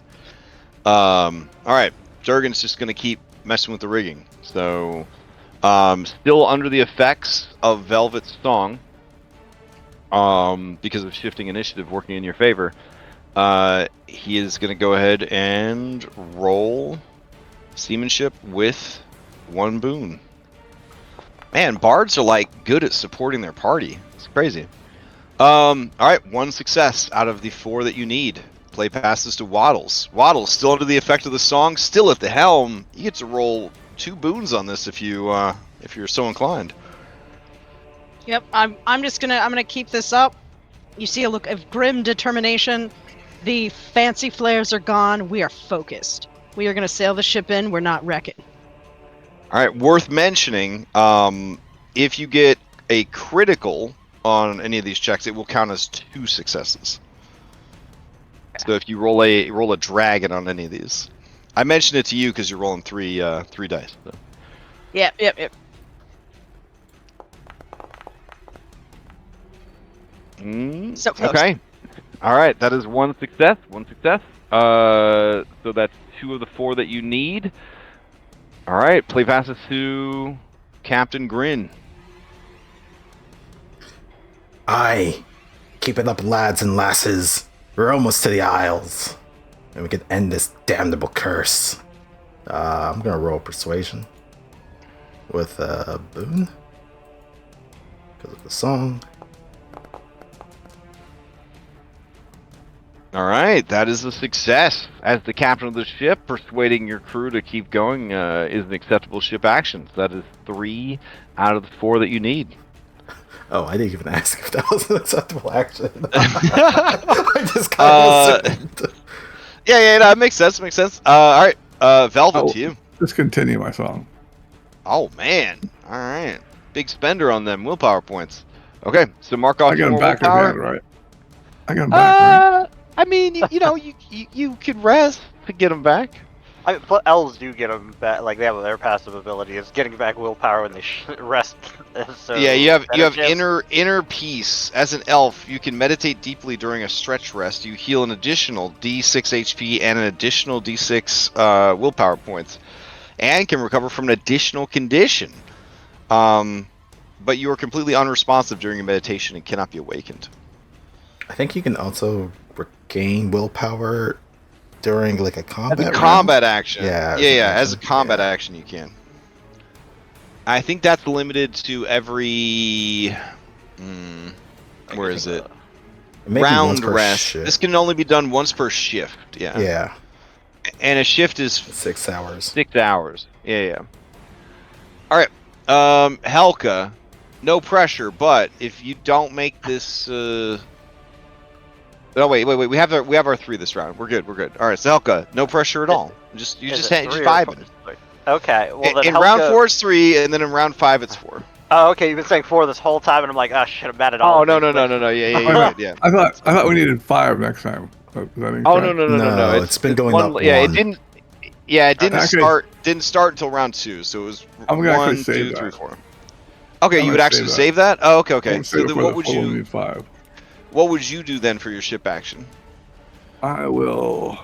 Alright, Durgan's just going to keep messing with the rigging. So... still under the effects of Velvet's song, because of shifting initiative working in your favor. He is going to go ahead and roll seamanship with 1 boon. Man, bards are like good at supporting their party. It's crazy. All right, 1 success out of the 4 that you need. Play passes to Waddles. Waddles still under the effect of the song, still at the helm. You get to roll 2 boons on this if you're so inclined. Yep, I'm gonna keep this up. You see a look of grim determination. The fancy flares are gone. We are focused. We are gonna sail the ship in. We're not wrecking. All right, worth mentioning, if you get a critical on any of these checks, it will count as 2 successes. So if you roll a dragon on any of these, I mentioned it to you because you're rolling 3 dice. So. Yep. So close. Okay. All right, that is 1 success. 1 success. So that's 2 of the 4 that you need. All right, play passes to Captain Grin. Aye. Keep it up, lads and lasses. We're almost to the Isles. And we can end this damnable curse. I'm gonna roll persuasion. With a boon. Because of the song. All right, that is a success. As the captain of the ship, persuading your crew to keep going is an acceptable ship action. So that is 3 out of the 4 that you need. Oh, I didn't even ask if that was an acceptable action. I just kind of assumed. Yeah, no, it makes sense. All right, Velvet, to you. Just continue my song. Oh man, all right, big spender on them willpower points. Okay, so mark off I got your him back willpower. again, right? I got him back, right? I mean, you could rest to get them back. But elves do get them back. Like, they have their passive ability is getting back willpower when they rest. So Yeah, you have chance. inner peace. As an elf, you can meditate deeply during a stretch rest. You heal an additional D6 HP and an additional D6 willpower points, and can recover from an additional condition. But you are completely unresponsive during your meditation and cannot be awakened. I think you can also regain willpower during like a combat Combat action. Yeah, As a combat action, you can. I think that's limited to every. Where is it? Maybe Round once per rest. shift. This can only be done once per shift. Yeah. Yeah, And a shift is 6 hours. 6 hours. Yeah. All right. Helka, no pressure, but if you don't make this. Oh wait. We have our 3 this round. We're good. All right. So Helka, no pressure at all. Just vibing. Okay. Well, then In Helka... round 4 it's 3, and then in round 5 it's 4. Oh, okay. You've been saying 4 this whole time, and I'm like, oh shit, I'm bad at all. Oh no. Yeah. I thought we needed 5 next time. Is that incorrect? Oh no. It's been going up Yeah, one. it didn't. Yeah, it didn't Actually- start until round 2, so it was I'm gonna 1, actually save 2, 3, that. 4. Okay, I'm you would gonna actually save save that? Oh, okay. I'm So saving then for what the would full you need 5. what would you do then for your ship action? I will.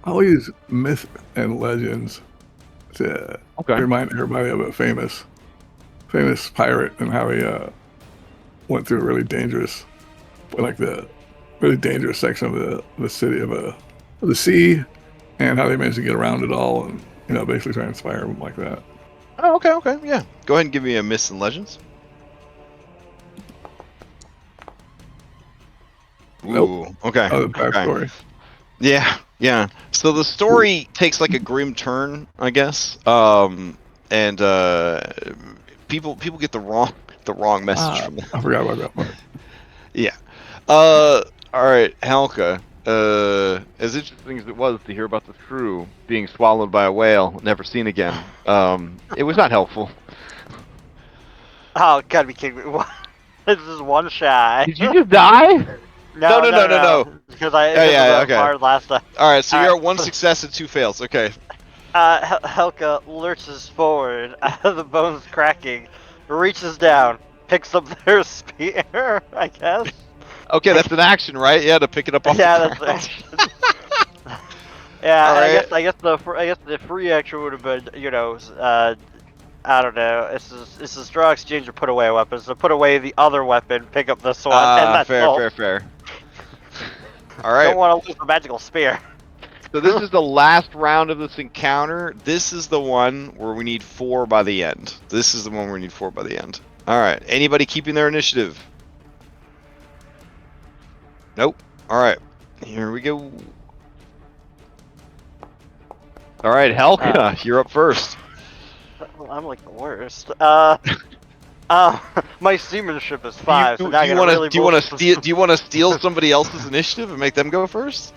I'll use myth and legends to remind everybody of a famous pirate and how he went through a really dangerous section of the city of the sea, and how they managed to get around it all, and basically try to inspire them like that. Oh, okay, yeah. Go ahead and give me a myths and legends. Nope. Ooh, okay. Oh, the backstory. Yeah. So the story takes like a grim turn, I guess. And people get the wrong message from that. I forgot about that part. Yeah. All right, Helka. As interesting as it was to hear about the crew being swallowed by a whale, never seen again, it was not helpful. Oh, gotta be kidding me. What? This is one shy. Did you just die? No. Because I okay. hard last time. All right, so All you're right. at 1 success and 2 fails. Okay. Helka lurches forward out of the bones cracking, reaches down, picks up their spear, I guess. Okay, that's an action, right? Yeah, to pick it up off Yeah, the that's ground. action. Yeah, All and right. I guess the free action would have been, I don't know. This is draw, exchange, or put away a weapon. So put away the other weapon, pick up this one, and that's all. Fair. All right. Don't want to lose the magical spear. So this is the last round of this encounter. This is the one where we need 4 by the end. This is the one where we need 4 by the end. All right. Anybody keeping their initiative? Nope. All right. Here we go. All right, Helka, you're up first. Well, I'm like the worst. My seamanship is 5. Do so now I you gotta want to really do you want to boost- steal? Do you want to steal somebody else's initiative and make them go first?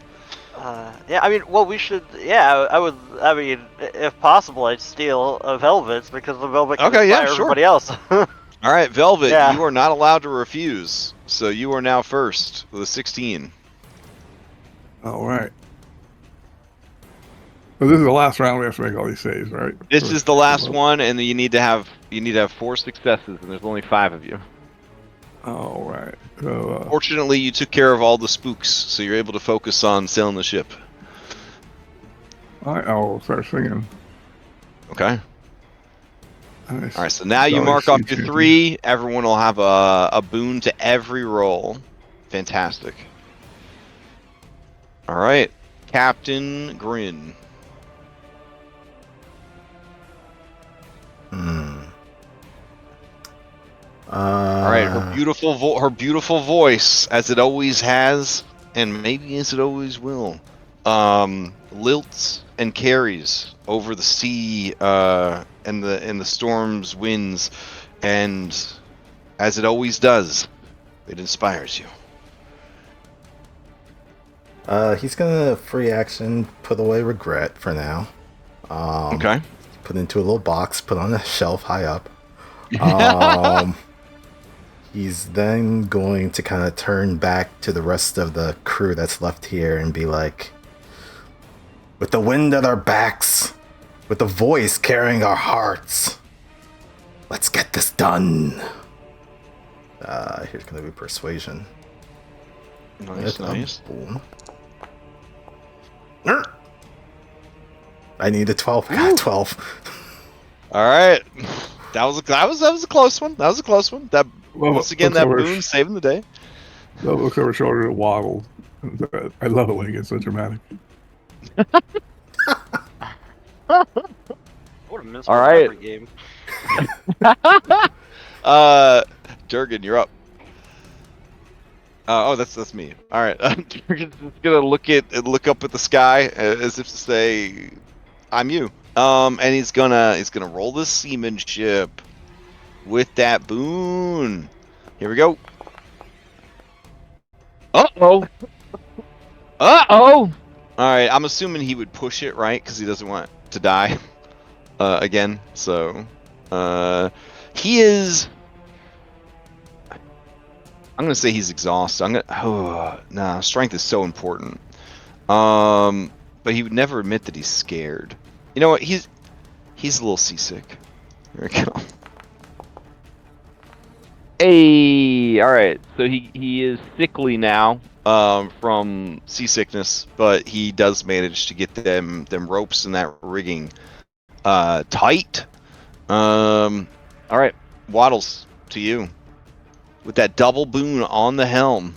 Yeah, I mean, well, we should. Yeah, I would. I mean, if possible, I'd steal a Velvet's because the Velvet can Okay, yeah, inspire sure. everybody else. All right, Velvet, Yeah. you are not allowed to refuse. So you are now first with a 16. All right. So this is the last round. We have to make all these saves, right? This is the last one, and you need to have 4 successes, and there's only 5 of you. All right. So Fortunately, you took care of all the spooks, so you're able to focus on sailing the ship. I'll start singing. Okay. Nice. All right. So now you Sorry, mark off shoot, your shoot, 3. Everyone will have a boon to every roll. Fantastic. All right, Captain Grin. All right, her beautiful voice, as it always has, and maybe as it always will, lilts and carries over the sea and the storm's winds, and as it always does, it inspires you. He's gonna free action, put away regret for now. Okay. Put into a little box, put on a shelf high up. He's then going to kind of turn back to the rest of the crew that's left here and be like, with the wind at our backs, with the voice carrying our hearts, let's get this done. Here's gonna be persuasion. Nice, nice. Boom. I need a 12. Got 12. All right, that was a close one. That was a close one. That once again, that boon saving the day. Love looks over her shoulder and waddles. I love it when it gets so dramatic. What a miserable All right. every game. Durgan, you're up. Oh, that's me. All right, Durgan's just gonna look up at the sky as if to say, "I'm you." And he's gonna roll the seamanship with that boon. Here we go. Uh-oh. Uh-oh. All right, I'm assuming he would push it, right? Because he doesn't want to die again. So, he is... I'm going to say he's exhausted. Nah, strength is so important. But he would never admit that he's scared. You know what? He's a little seasick. Here we go. Hey, all right. So he is sickly now from seasickness, but he does manage to get them ropes and that rigging tight. All right, Waddles, to you with that double boon on the helm.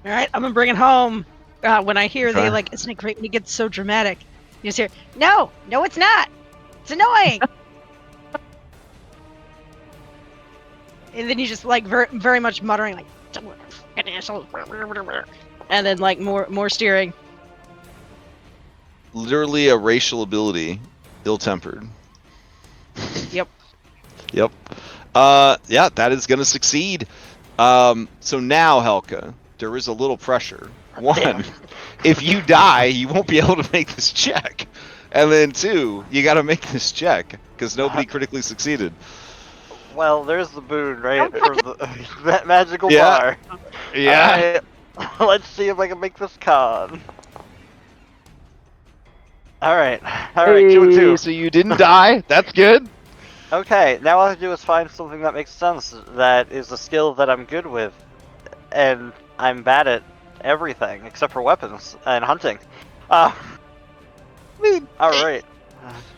All right, I'm gonna bring it home. When I hear Okay. they like, isn't it great when it gets so dramatic? You just hear, no, it's not. It's annoying. And then you just like very much muttering like, and then like more steering. Literally a racial ability, ill-tempered. Yep. Yep. Yeah, that is gonna succeed. So now, Helka, there is a little pressure. One, if you die, you won't be able to make this check. And then 2, you gotta make this check, because nobody critically succeeded. Well, there's the boon, right? From that magical Yeah. bar. Yeah. Alright, let's see if I can make this con. Alright, 2 and 2. So you didn't die. That's good. Okay, now all I have to do is find something that makes sense, that is a skill that I'm good with, and I'm bad at everything except for weapons and hunting. I mean, Alright.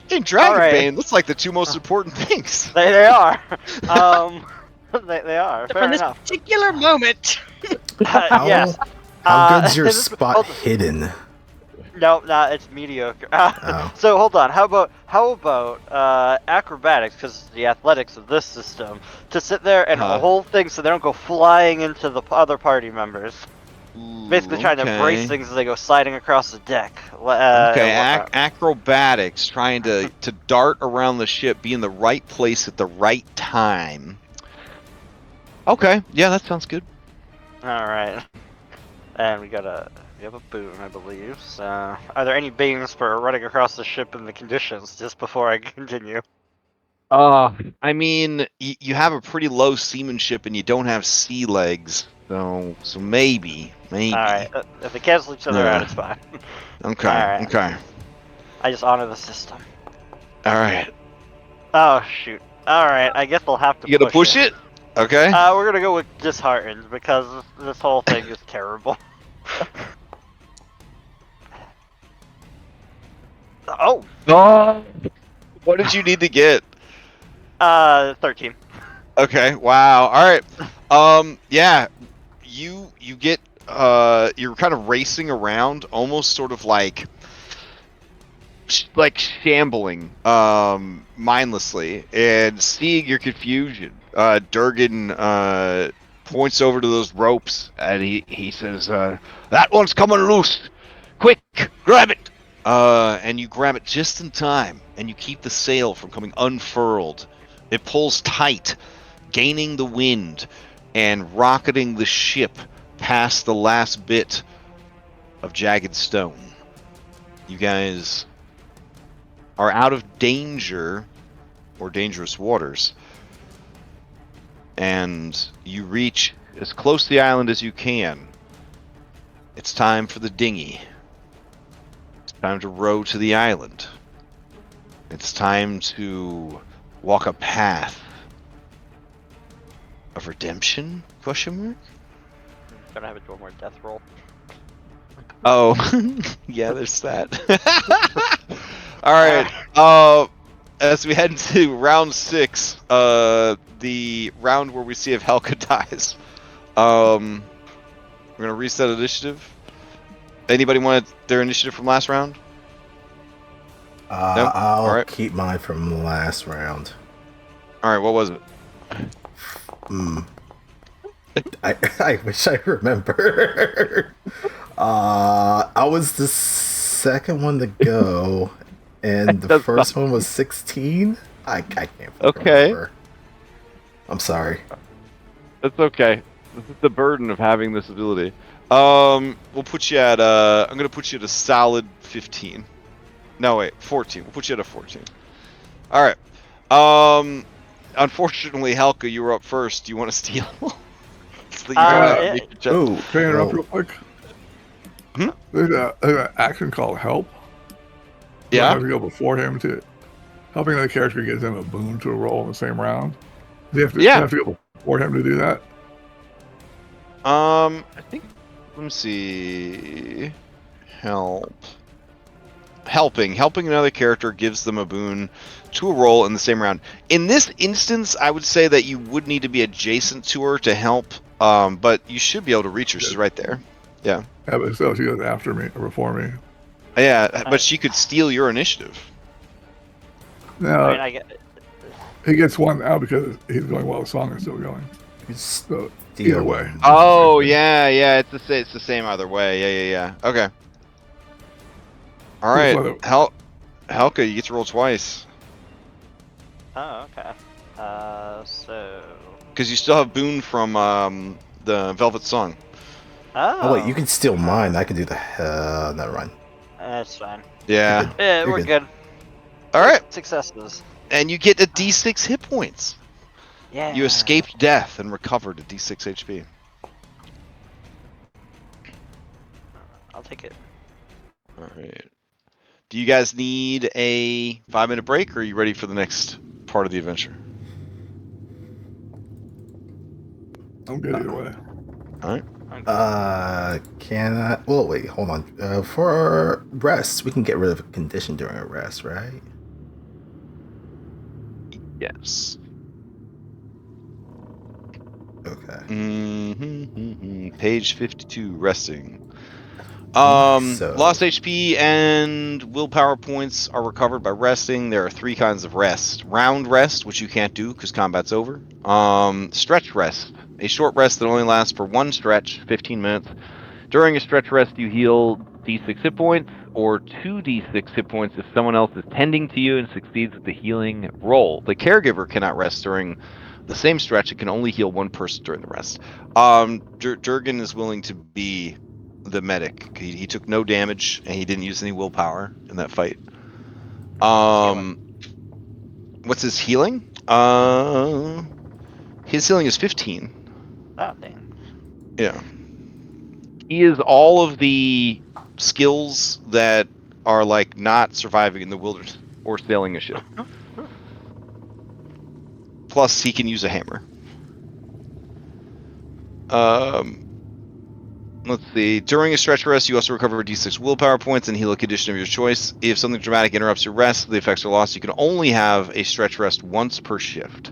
in Dragonbane, Alright. that's like the 2 most important things. They are. They are. Fair From this enough. particular moment. Yes. How good's your this- spot hold- hidden? No, it's mediocre. Oh. So hold on. How about acrobatics? Because the athletics of this system to sit there and hold things so they don't go flying into the other party members. Basically, trying to brace things as they go sliding across the deck. Acrobatics, trying to dart around the ship, be in the right place at the right time. Okay, yeah, that sounds good. All right. And we have a boon, I believe. So, are there any beans for running across the ship in the conditions? Just before I continue. I mean, you have a pretty low seamanship, and you don't have sea legs, so maybe. All right. If they cancel each other out, it's fine. Okay. All right. Okay. I just honor the system. All right. Oh shoot. All right. I guess we'll have to. You gonna push it? Okay. We're gonna go with disheartened because this whole thing is terrible. Oh. What did you need to get? 13. Okay. Wow. All right. Yeah. You get you're kind of racing around, almost sort of like shambling mindlessly, and seeing your confusion. Durgan points over to those ropes, and he says, "That one's coming loose. Quick, grab it!" And you grab it just in time, and you keep the sail from coming unfurled. It pulls tight, gaining the wind and rocketing the ship past the last bit of jagged stone. You guys are out of danger or dangerous waters, and you reach as close to the island as you can. It's time for the dinghy. It's time to row to the island. It's time to walk a path of redemption? Question mark? Gonna have it do one more death roll. Oh, yeah, there's that. All right. As we head into round 6, the round where we see if Helka dies, we're gonna reset initiative. Anybody want their initiative from last round? No? I'll keep mine from the last round. All right. What was it? I wish I remember. I was the second one to go, and the first one was 16. I can't remember. I'm sorry. That's okay. This is the burden of having this ability. We'll put you at I'm gonna put you at a solid 15. No wait, 14. We'll put you at a 14. All right. Unfortunately, Helka, you were up first. Do you want to steal? Can I interrupt real quick? There's an action called help. Yeah. I have to go before him to helping the character gives him a boon to a roll in the same round. Do you have to go before him to do that? I think. Let me see. Helping another character gives them a boon to a roll in the same round. In this instance, I would say that you would need to be adjacent to her to help, but you should be able to reach her. She's right there. Yeah. Yeah, but so she goes after me or before me. Yeah, but she could steal your initiative. No, I get it. he gets one now because he's going while the song is still going. So either way. Oh yeah, it's the same either way. Yeah. Okay. All right, Helka, you get to roll twice. Oh, okay. So. Because you still have boon from the Velvet Song. Oh wait, you can steal mine. I can do the never mind. That's fine. Yeah. Yeah, we're good. All right. Successes. And you get a D6 hit points. Yeah. You escaped death and recovered a D6 HP. I'll take it. All right. Do you guys need a 5-minute break, or are you ready for the next part of the adventure? I'm good either way. All right. Can I? Well, wait, hold on. For rest, we can get rid of a condition during a rest, right? Yes. Okay. Okay. Page 52, resting. So- Lost HP and willpower points are recovered by resting. There are 3 kinds of rest. Round rest, which you can't do because combat's over. Stretch rest, a short rest that only lasts for 1 stretch, 15 minutes. During a stretch rest, you heal D6 hit points or 2d6 hit points if someone else is tending to you and succeeds with the healing roll. The caregiver cannot rest during the same stretch. It can only heal 1 person during the rest. Durgan is willing to be the medic. He took no damage and he didn't use any willpower in that fight. What's his healing? His healing is 15. Oh, dang. Yeah. He is all of the skills that are like not surviving in the wilderness or sailing a ship. Plus, he can use a hammer. Let's see. During a stretch rest, you also recover D6 willpower points and heal a condition of your choice. If something dramatic interrupts your rest, the effects are lost. You can only have a stretch rest once per shift.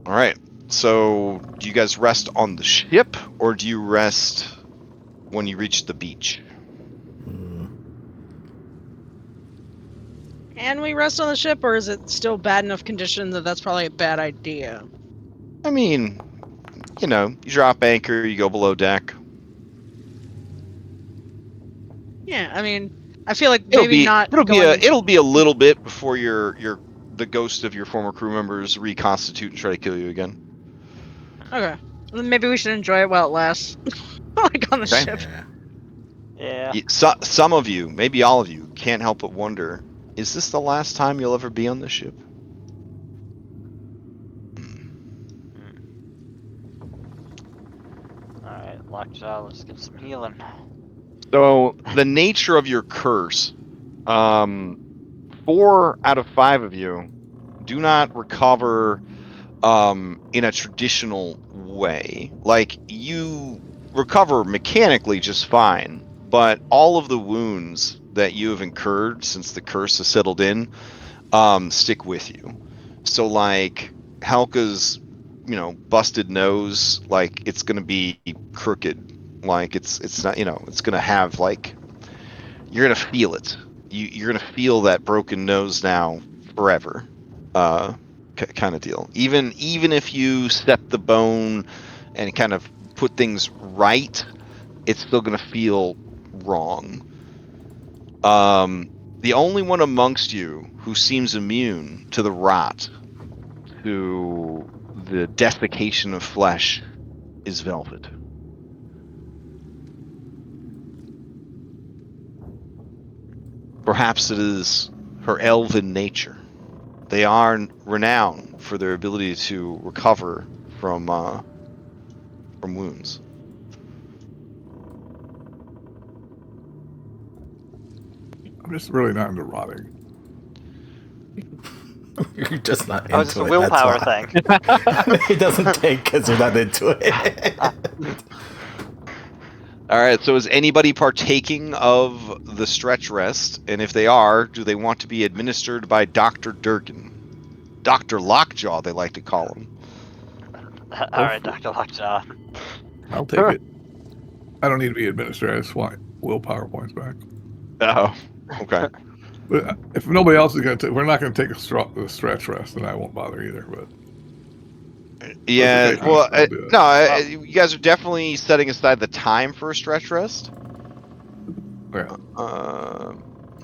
All right. So, do you guys rest on the ship, or do you rest when you reach the beach? Can we rest on the ship, or is it still bad enough condition that that's probably a bad idea? I mean, you know, you drop anchor, you go below deck. Yeah, I mean, I feel like maybe not It'll going... be a little bit before the ghost of your former crew members reconstitute and try to kill you again. Okay. Then maybe we should enjoy it while it lasts. Like on the Okay. ship. Yeah. Some of you, maybe all of you, can't help but wonder: is this the last time you'll ever be on this ship? Alright, Lockjaw, let's get some healing. So the nature of your curse, 4 out of 5 of you do not recover in a traditional way. Like, you recover mechanically just fine, but all of the wounds that you have incurred since the curse has settled in stick with you. So, like, Helka's, busted nose, like, it's gonna be crooked. Like, it's not, it's gonna have, like, you're gonna feel it. You're gonna feel that broken nose now forever. Kind of deal. Even if you step the bone and kind of put things right, it's still gonna feel wrong. The only one amongst you who seems immune to the rot, to the desiccation of flesh, is Velvet. Perhaps it is her elven nature. They are renowned for their ability to recover from wounds. I'm just really not into rotting. You're just not into Oh, it's just a it. willpower that's thing. why. It doesn't take because you're not into it. All right, so is anybody partaking of the stretch rest? And if they are, do they want to be administered by Dr. Durgan? Dr. Lockjaw, they like to call him. Alright, Dr. Lockjaw. I'll take it. I don't need to be administered. I just want willpower points back. Oh, okay. But if nobody else is going to, we're not going to take a stretch rest, then I won't bother either. But Yeah, okay, well, I'll do it. no, you guys are definitely setting aside the time for a stretch rest. Okay.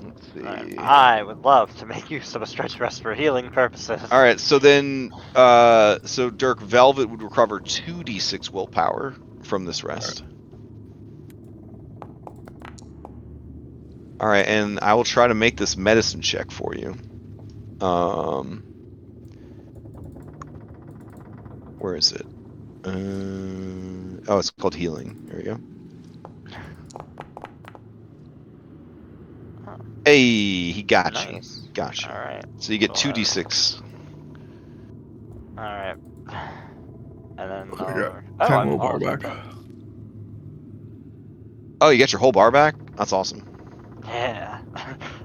Let's see. I would love to make use of a stretch rest for healing purposes. All right, so then, so Dirk, Velvet would recover 2d6 willpower from this rest. All right, and I will try to make this medicine check for you. Where is it? Oh, it's called healing. There we go. Hey, he got Nice. you. Got you. Alright. So you get So, 2d6. Alright. And then I got oh, 10 I'm willpower all back. done. Oh, you got your whole bar back? That's awesome. Yeah.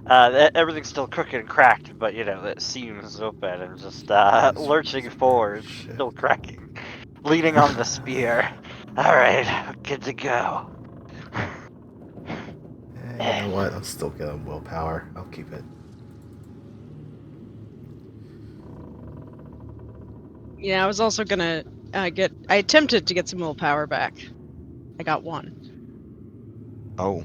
Everything's still crooked and cracked, but you know the seam is open and just lurching forward, Shit. still cracking, leaning on the spear. All right, good to go. You know what? I'm still getting willpower. I'll keep it. Yeah, I was also gonna I attempted to get some willpower back. I got 1. Oh,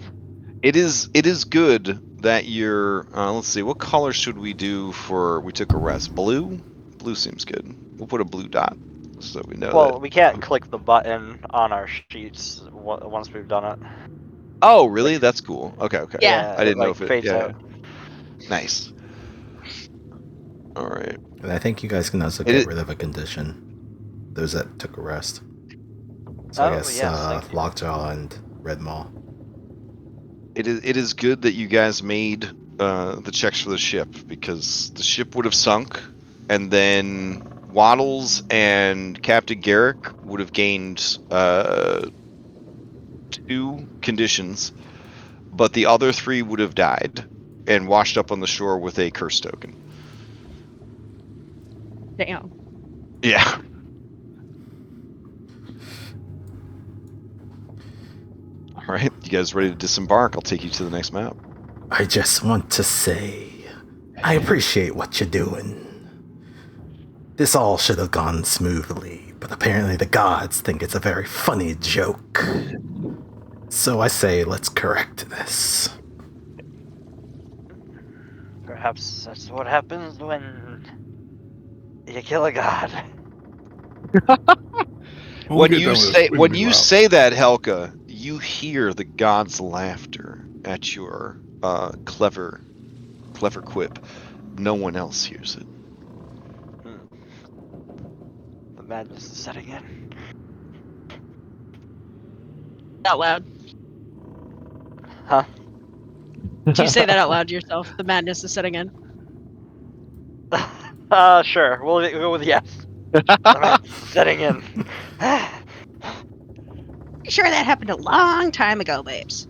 it is good that you're. Let's see, what color should we do for? We took a rest. Blue. Blue seems good. We'll put a blue dot so we know Well, that. we can't click the button on our sheets once we've done it. Oh, really? That's cool. Okay, okay. Yeah. I It didn't know like if it. fades Yeah. out. Nice. All right. And I think you guys can also It get is- rid of a condition. Those that took a rest. So I Oh, guess yes, thank you. Lockjaw and Red Maw. It is good that you guys made the checks for the ship, because the ship would have sunk, and then Waddles and Captain Garrick would have gained 2 conditions, but the other 3 would have died and washed up on the shore with a curse token. Damn. Yeah. All right, you guys ready to disembark? I'll take you to the next map. I just want to say, I appreciate what you're doing. This all should have gone smoothly, but apparently the gods think it's a very funny joke. So I say, let's correct this. Perhaps that's what happens when you kill a god. When you say that, Helka, you hear the gods' laughter at your clever quip. No one else hears it. The madness is setting in. Out loud. Huh? Did you say that out loud to yourself? The madness is setting in. Sure. We'll go with yes. The madness is setting in. Sure, that happened a long time ago, babes.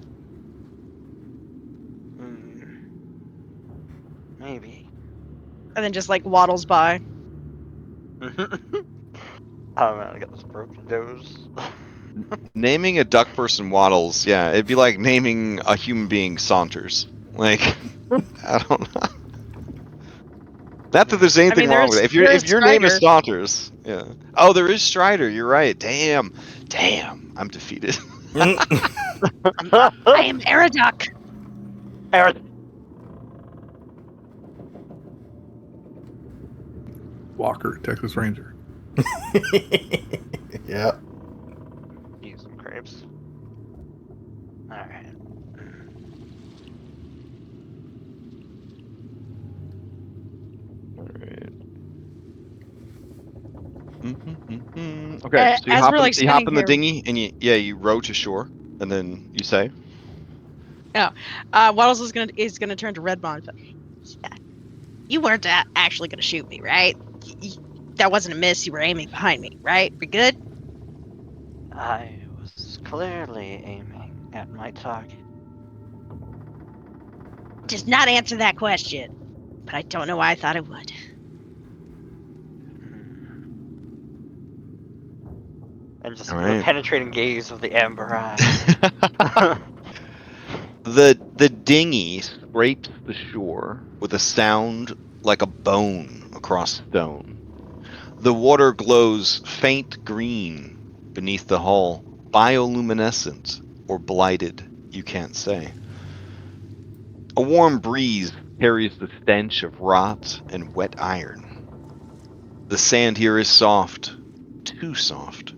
Maybe. And then just like waddles by. Oh man, I got this broken nose. Naming a duck person Waddles, yeah, it'd be like naming a human being Saunters. Like, I don't know. Not that there's anything there wrong is- with it. there If is your name is Strider. Saunters, yeah. Oh, there is Strider. You're right. Damn, I'm defeated. I am Araduck. Walker, Texas Ranger. Yep. Eat some crepes. Alright. Okay, so As we're, like, you hop spinning in the here- dinghy and you row to shore, and then you say, Waddles is gonna turn to Redbond. You weren't actually gonna shoot me, right? That wasn't a miss. You were aiming behind me, right? We good? I was clearly aiming at my target. Just not answer that question. But I don't know why I thought it would. And just All the right. penetrating gaze of the amber eyes. The dinghy scrapes the shore with a sound like a bone across stone. The water glows faint green beneath the hull, bioluminescent or blighted, you can't say. A warm breeze carries the stench of rot and wet iron. The sand here is soft, too soft,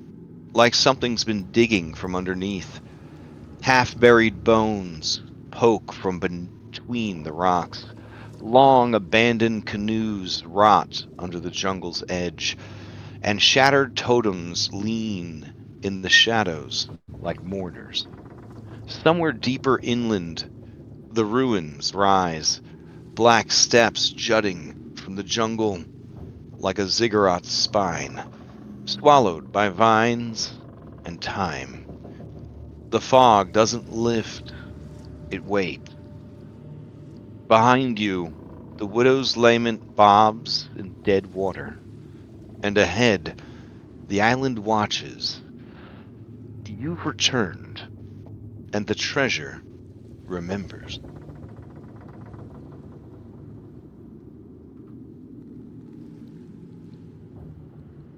like something's been digging from underneath. Half-buried bones poke from between the rocks. Long abandoned canoes rot under the jungle's edge, and shattered totems lean in the shadows like mourners. Somewhere deeper inland, the ruins rise, black steps jutting from the jungle like a ziggurat's spine, swallowed by vines and time. The fog doesn't lift, it waits. Behind you, the widow's lament bobs in dead water. And ahead, the island watches. You've returned, and the treasure remembers.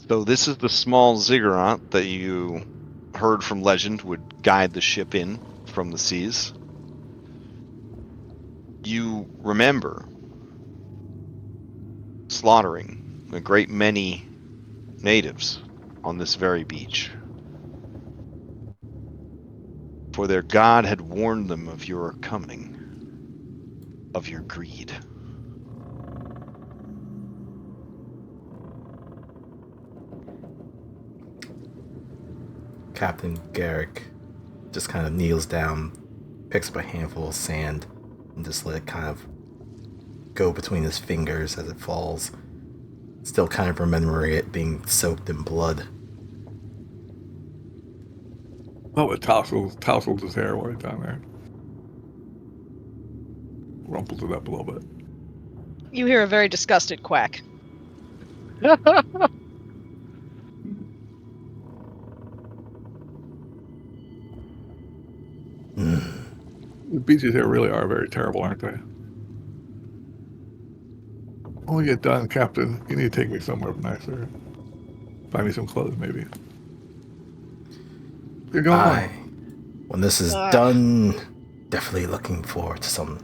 So this is the small ziggurat that you heard from legend would guide the ship in from the seas. You remember slaughtering a great many natives on this very beach. For their god had warned them of your coming, of your greed. Captain Garrick just kind of kneels down, picks up a handful of sand, and just let it kind of go between his fingers as it falls. Still kind of remembering it being soaked in blood. Oh, it tousled his hair while he's down there. Rumples it up a little bit. You hear a very disgusted quack. The beaches here really are very terrible, aren't they? When we get done, Captain, you need to take me somewhere nicer. Buy me some clothes, maybe. You're going. When this is done, definitely looking forward to some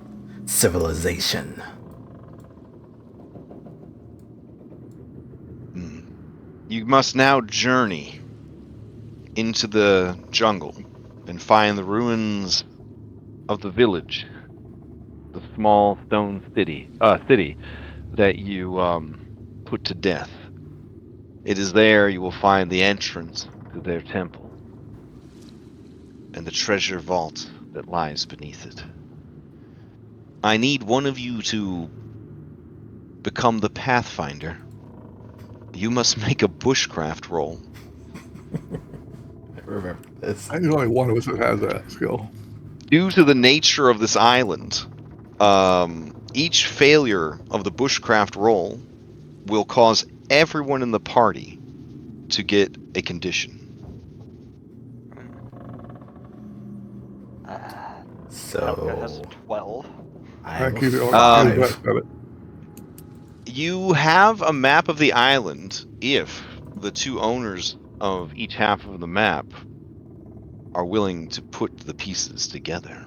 civilization. You must now journey into the jungle and find the ruins of the village, the small stone city that you put to death. It is there you will find the entrance to their temple and the treasure vault that lies beneath it. I need one of you to become the Pathfinder. You must make a bushcraft roll. I remember this. I think only one of us that has that skill. Due to the nature of this island, each failure of the bushcraft roll will cause everyone in the party to get a condition. Helga has So 12. I Thank you. have I'll do five. the best of it. You have a map of the island if the two owners of each half of the map are willing to put the pieces together.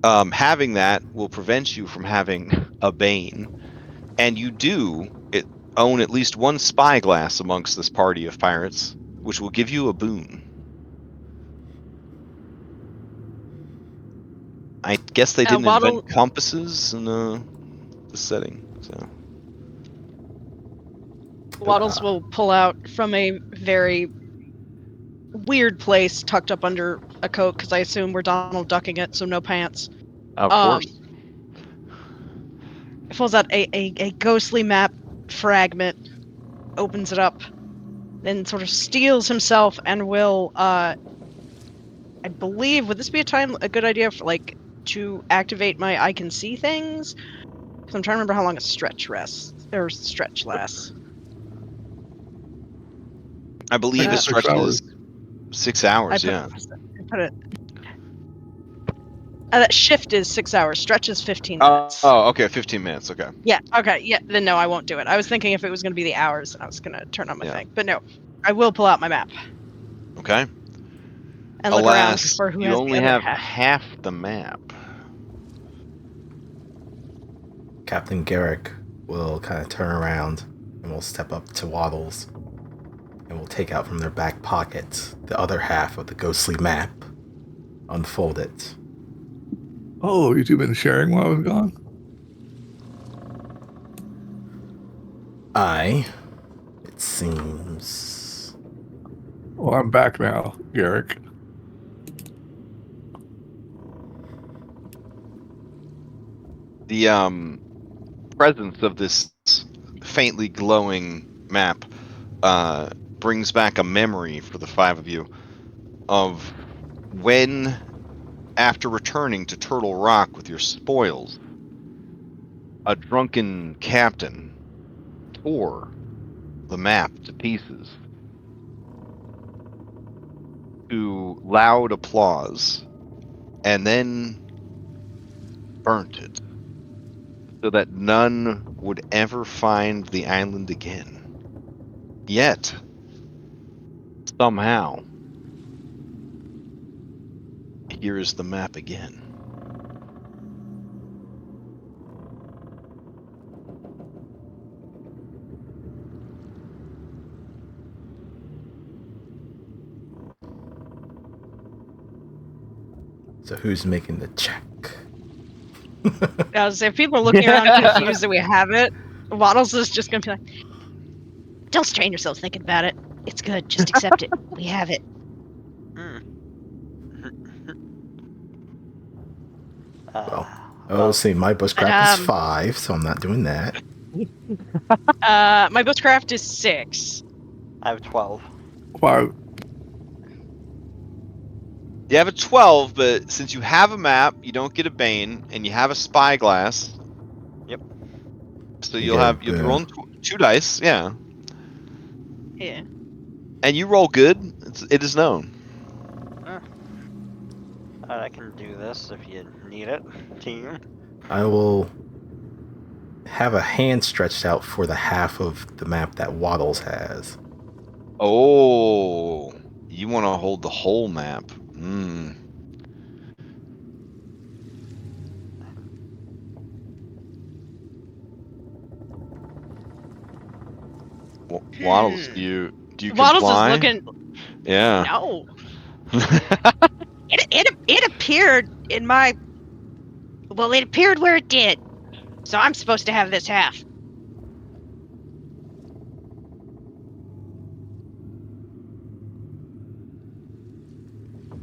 Having that will prevent you from having a bane, and you own at least one spyglass amongst this party of pirates, which will give you a boon. I guess they didn't invent compasses in the setting, so. Waddles will pull out from a very weird place tucked up under a coat, because I assume we're Donald Ducking it, so no pants. Of course. Pulls out a ghostly map fragment, opens it up, then sort of steels himself and will, I believe, would this be a good idea for, to activate my I can see things? Because I'm trying to remember how long a stretch lasts. I believe it 6 stretches 6 hours, yeah. I put it. That shift is 6 hours. Stretch is 15 minutes. Oh, okay, 15 minutes, okay. Yeah, okay, yeah, then no, I won't do it. I was thinking if it was going to be the hours, I was going to turn on my thing. But no, I will pull out my map. Okay. And look around for who you has only the other have half the map. Captain Garrick will kind of turn around and will step up to Waddles and will take out from their back pocket the other half of the ghostly map, unfold it. Oh, you two been sharing while I was gone? It seems. Well, I'm back now, Garrick. The presence of this faintly glowing map brings back a memory for the five of you of when after returning to Turtle Rock with your spoils, a drunken captain tore the map to pieces to loud applause and then burnt it so that none would ever find the island again. Yet, somehow, here is the map again. So who's making the check? As if people are looking around confused that we have it, Waddles is just gonna be like, "Don't strain yourself thinking about it. It's good. Just accept it. We have it." Well, let's see. My bushcraft is 5, so I'm not doing that. My bushcraft is 6. I have 12. 5. You have a 12, but since you have a map, you don't get a Bane, and you have a spyglass. Yep. So You you'll get a have you'll be boon. rolling 2 dice, yeah. Yeah. And you roll good. It is known. I can do this if you need it, team. I will have a hand stretched out for the half of the map that Waddles has. Oh, you want to hold the whole map. Waddles, do you Waddles comply? is looking. Yeah. No. It appeared in my. Well, it appeared where it did. So I'm supposed to have this half.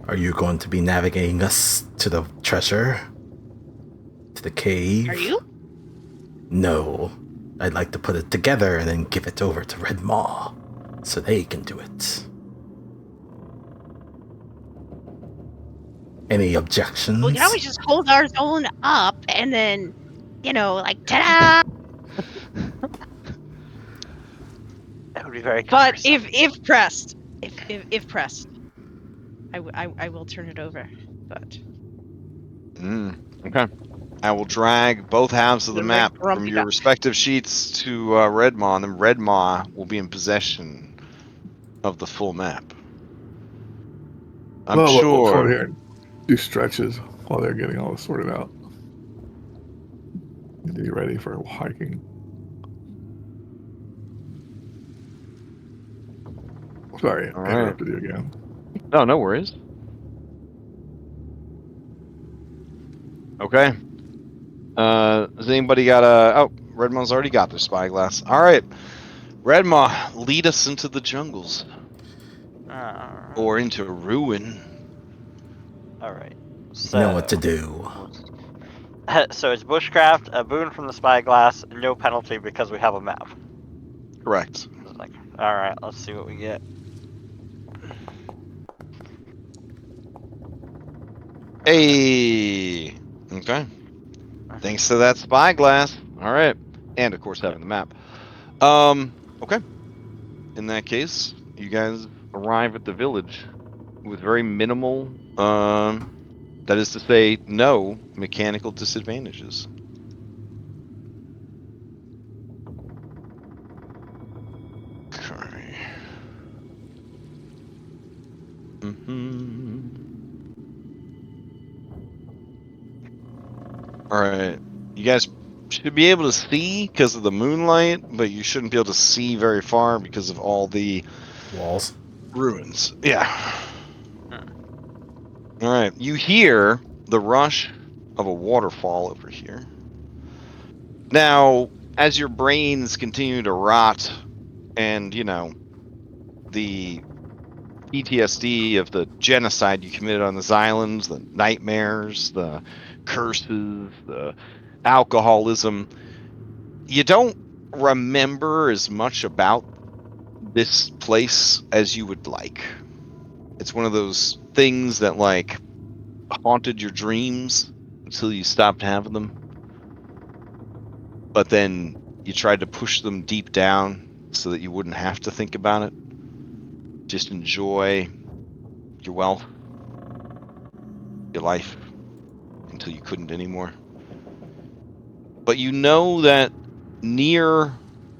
Are you going to be navigating us to the treasure? To the cave? Are you? No. I'd like to put it together and then give it over to Red Maw so they can do it. Any objections? We can always just hold our own up and then, like, ta-da! That would be very But cumbersome. if pressed, if pressed, I will turn it over. But Okay. I will drag both halves of the Then my map from grumpy your guy. respective sheets to Red Maw, and then Red Maw will be in possession of the full map. I'm We'll come over sure. here and do stretches while they're getting all this sorted out. Get you ready for hiking. Sorry, All I right. interrupted you again. No worries. Okay. Has anybody got a... Oh, Red Maw's already got their spyglass. All right. Red Maw, lead us into the jungles. Or into ruin. Alright. You know what to do. So it's bushcraft, a boon from the spyglass, no penalty because we have a map. Correct. It's like, alright, let's see what we get. Hey. Okay. Thanks to that spyglass. All right. And of course having the map. Okay. In that case, you guys arrive at the village with very minimal, that is to say, no mechanical disadvantages. Okay. All right. You guys should be able to see because of the moonlight, but you shouldn't be able to see very far because of all the Walls. ruins. Yeah. All right. You hear the rush of a waterfall over here. Now, as your brains continue to rot and, the PTSD of the genocide you committed on this island, the nightmares, the curses, the alcoholism, you don't remember as much about this place as you would like. It's one of those things that, like, haunted your dreams until you stopped having them. But then you tried to push them deep down so that you wouldn't have to think about it. Just enjoy your wealth, your life, until you couldn't anymore. But you know that near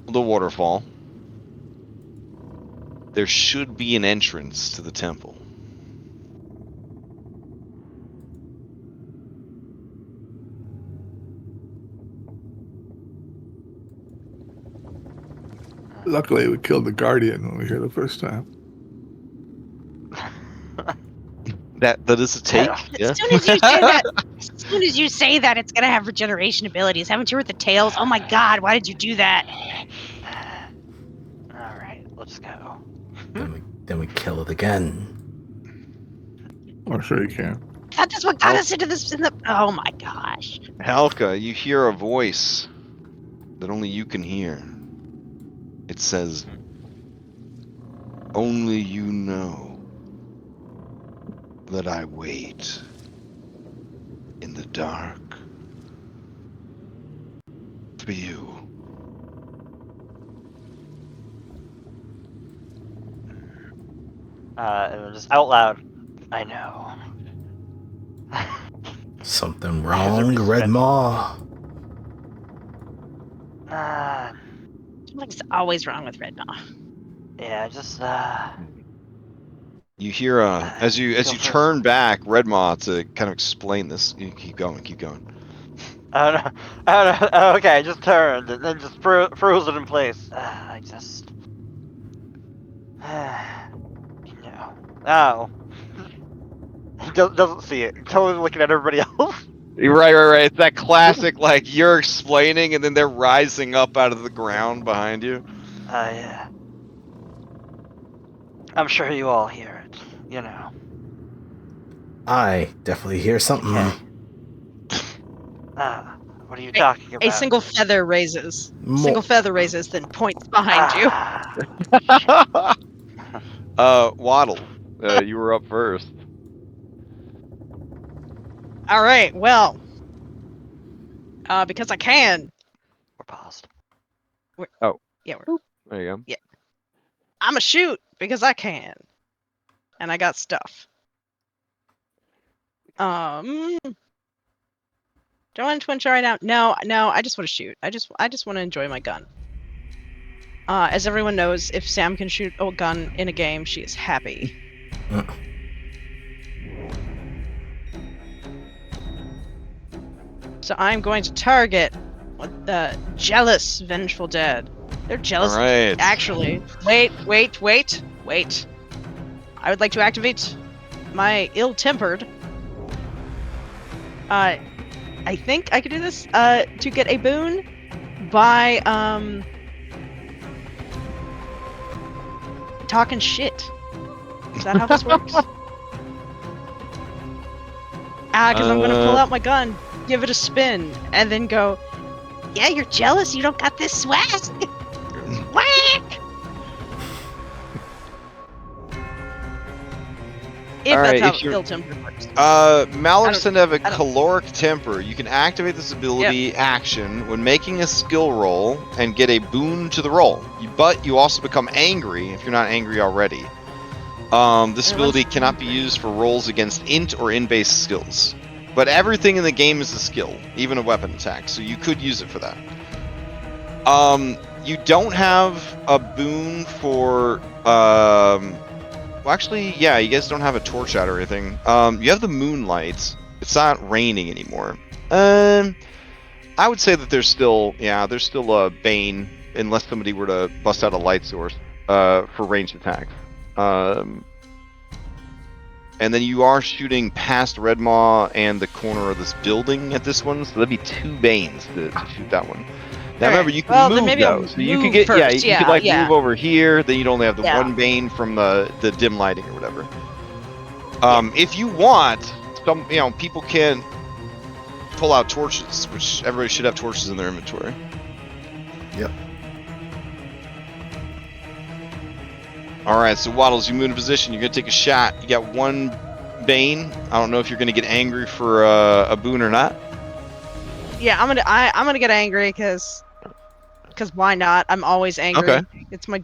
the waterfall, there should be an entrance to the temple. Luckily, we killed the guardian when we were here the first time. That is a take. Yeah. As soon as you say that, it's gonna have regeneration abilities. Haven't you heard the tales? Oh my god, why did you do that? Alright, let's go. Then we kill it again. I'm sure you can. That's what got us into this. Oh my gosh. Halka, you hear a voice that only you can hear. It says, "Only you know that I wait in the dark for you." And then just out loud, I know. Something wrong, Red Maw? Something's always wrong with Red Maw. Yeah, just You hear as you turn back, Redmaw, to kind of explain this. You keep going. Oh no! Oh no! Okay, I just turned and then just froze it in place. I just, Oh. He doesn't see it. Totally looking at everybody else. Right. It's that classic, like, you're explaining and then they're rising up out of the ground behind you. Yeah. I'm sure you all hear it, you know. I definitely hear something. Okay. What are you talking about? A single feather raises. Mo- Single feather raises, then points behind you. Waddle, you were up first. All right, well, because I can. We're paused. Yeah, There you go. I'm a shoot because I can, and I got stuff. Do I want to twin right now? No, I just want to shoot. I just want to enjoy my gun. As everyone knows, if Sam can shoot a gun in a game, she is happy. So I'm going to target the jealous vengeful dead. They're jealous. All right. Actually, wait. I would like to activate my ill-tempered. I think I could do this to get a boon by talking shit. Is that how this works? Because I'm gonna pull out my gun, give it a spin, and then go, Yeah, you're jealous you don't got this swag. Whack! if All that's right, how if you're- ill-tempered works. Mallory's tend to have a I don't- caloric temper. You can activate this ability action when making a skill roll and get a boon to the roll. But you also become angry if you're not angry already. This ability cannot be used for rolls against int or in-base skills. But everything in the game is a skill, even a weapon attack, so you could use it for that. You don't have a boon for well, actually, yeah, you guys don't have a torch out or anything. You have the moonlight. It's not raining anymore. I would say that there's still a bane, unless somebody were to bust out a light source for ranged attacks. And then you are shooting past Redmaw and the corner of this building at this one, so that'd be 2 banes to shoot that one. Now Alright, remember, you can well, then move maybe I'll though, so you move could get first, you could like yeah. move over here. Then you'd only have the Yeah. 1 bane from the dim lighting or whatever. If you want, some people can pull out torches, which everybody should have torches in their inventory. Yep. All right, so Waddles, you move in position. You're gonna take a shot. You got 1 Bane. I don't know if you're gonna get angry for a boon or not. Yeah, I'm gonna get angry because why not? I'm always angry. Okay. It's my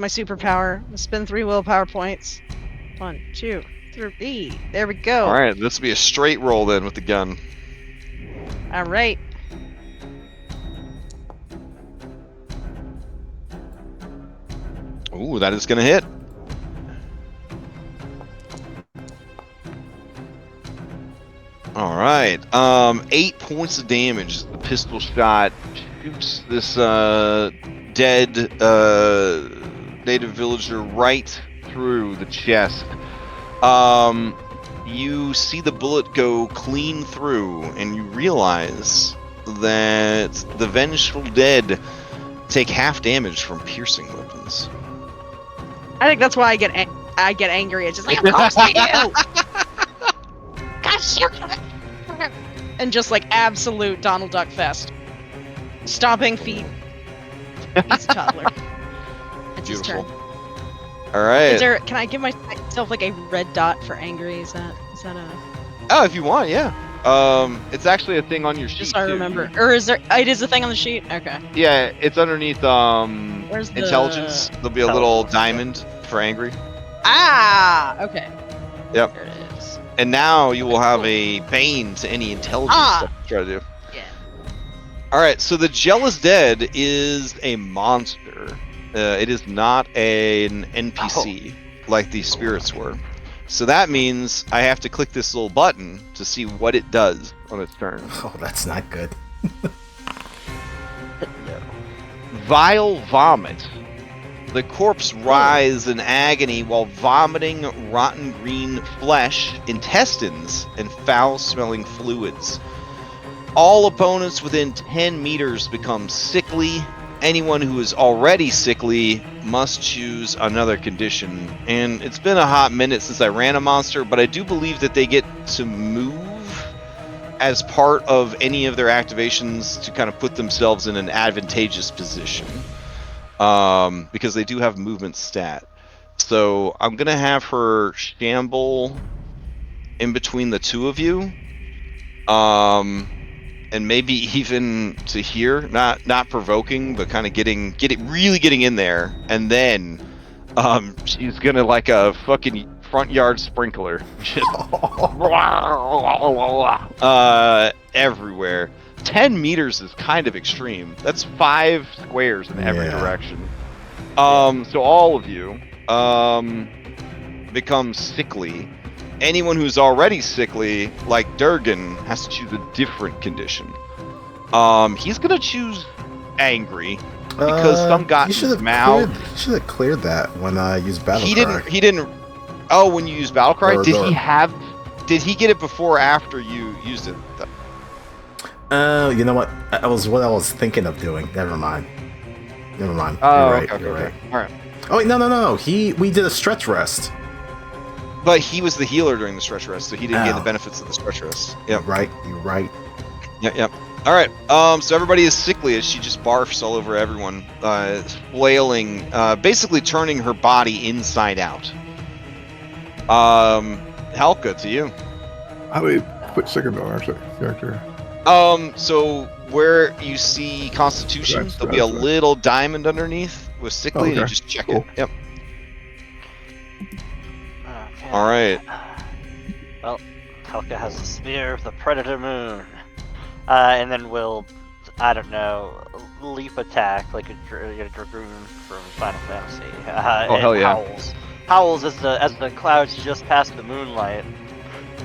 superpower. I spend 3 willpower points. 1, 2, 3. There we go. All right, this will be a straight roll then with the gun. All right. Ooh, that is gonna hit. All right, 8 points of damage. The pistol shot shoots this dead native villager right through the chest. You see the bullet go clean through, and you realize that the vengeful dead take half damage from piercing weapons. I think that's why I get angry. It's just like, of course I do. Gosh, you And just like absolute Donald Duck fest. Stomping feet. He's a toddler. It's his Beautiful. turn. All right. Can I give myself like a red dot for angry? Is that a? Oh, if you want, yeah. It's actually a thing on your sheet. Just so I too. remember. Or is there? It is a thing on the sheet. Okay. Yeah, it's underneath Where's the intelligence. There'll be a little Intelligence, diamond for angry. Ah. Okay. Yep. There it is. And now you will have a bane to any intelligence stuff you try to do. Yeah. All right, so the jealous dead is a monster. It is not an NPC like the spirits were. So that means I have to click this little button to see what it does on its turn. Oh, that's not good. Vile vomit. The corpse writhes in agony while vomiting rotten green flesh, intestines, and foul-smelling fluids. All opponents within 10 meters become sickly. Anyone who is already sickly must choose another condition. And it's been a hot minute since I ran a monster, but I do believe that they get to move as part of any of their activations to kind of put themselves in an advantageous position. Because they do have movement stat. So I'm going to have her shamble in between the two of you. And maybe even to here, not provoking, but kind of getting in there, and then she's gonna like a fucking front yard sprinkler, just everywhere. 10 meters is kind of extreme. That's 5 squares in every direction. So all of you become sickly. Anyone who's already sickly, like Durgan, has to choose a different condition. He's gonna choose angry because some got in his mouth. You should have cleared that when I used battle cry. He didn't. Oh, when you used battle cry, Or did the- he have? Did he get it before or after you used it? You know what? That was what I was thinking of doing. Never mind. Oh, You're right. okay, You're right. All right. Oh wait, no. We did a stretch rest. But he was the healer during the stretch rest, so he didn't get the Oh. benefits of the stretch rest. You're Yep. right. You're right. Yep. All right. So everybody is sickly as she just barfs all over everyone, flailing, basically turning her body inside out. Helka, to you. How do we put second on our character? So where you see Constitution, That's there'll be a right. little diamond underneath with sickly, and you Okay, just check cool. it. Yep. Okay. All right. Well, Helka has a spear of the Predator Moon. And then we'll, I don't know, leap attack like a dragoon from Final Fantasy. Oh, and hell yeah. Howls as the clouds just past the moonlight.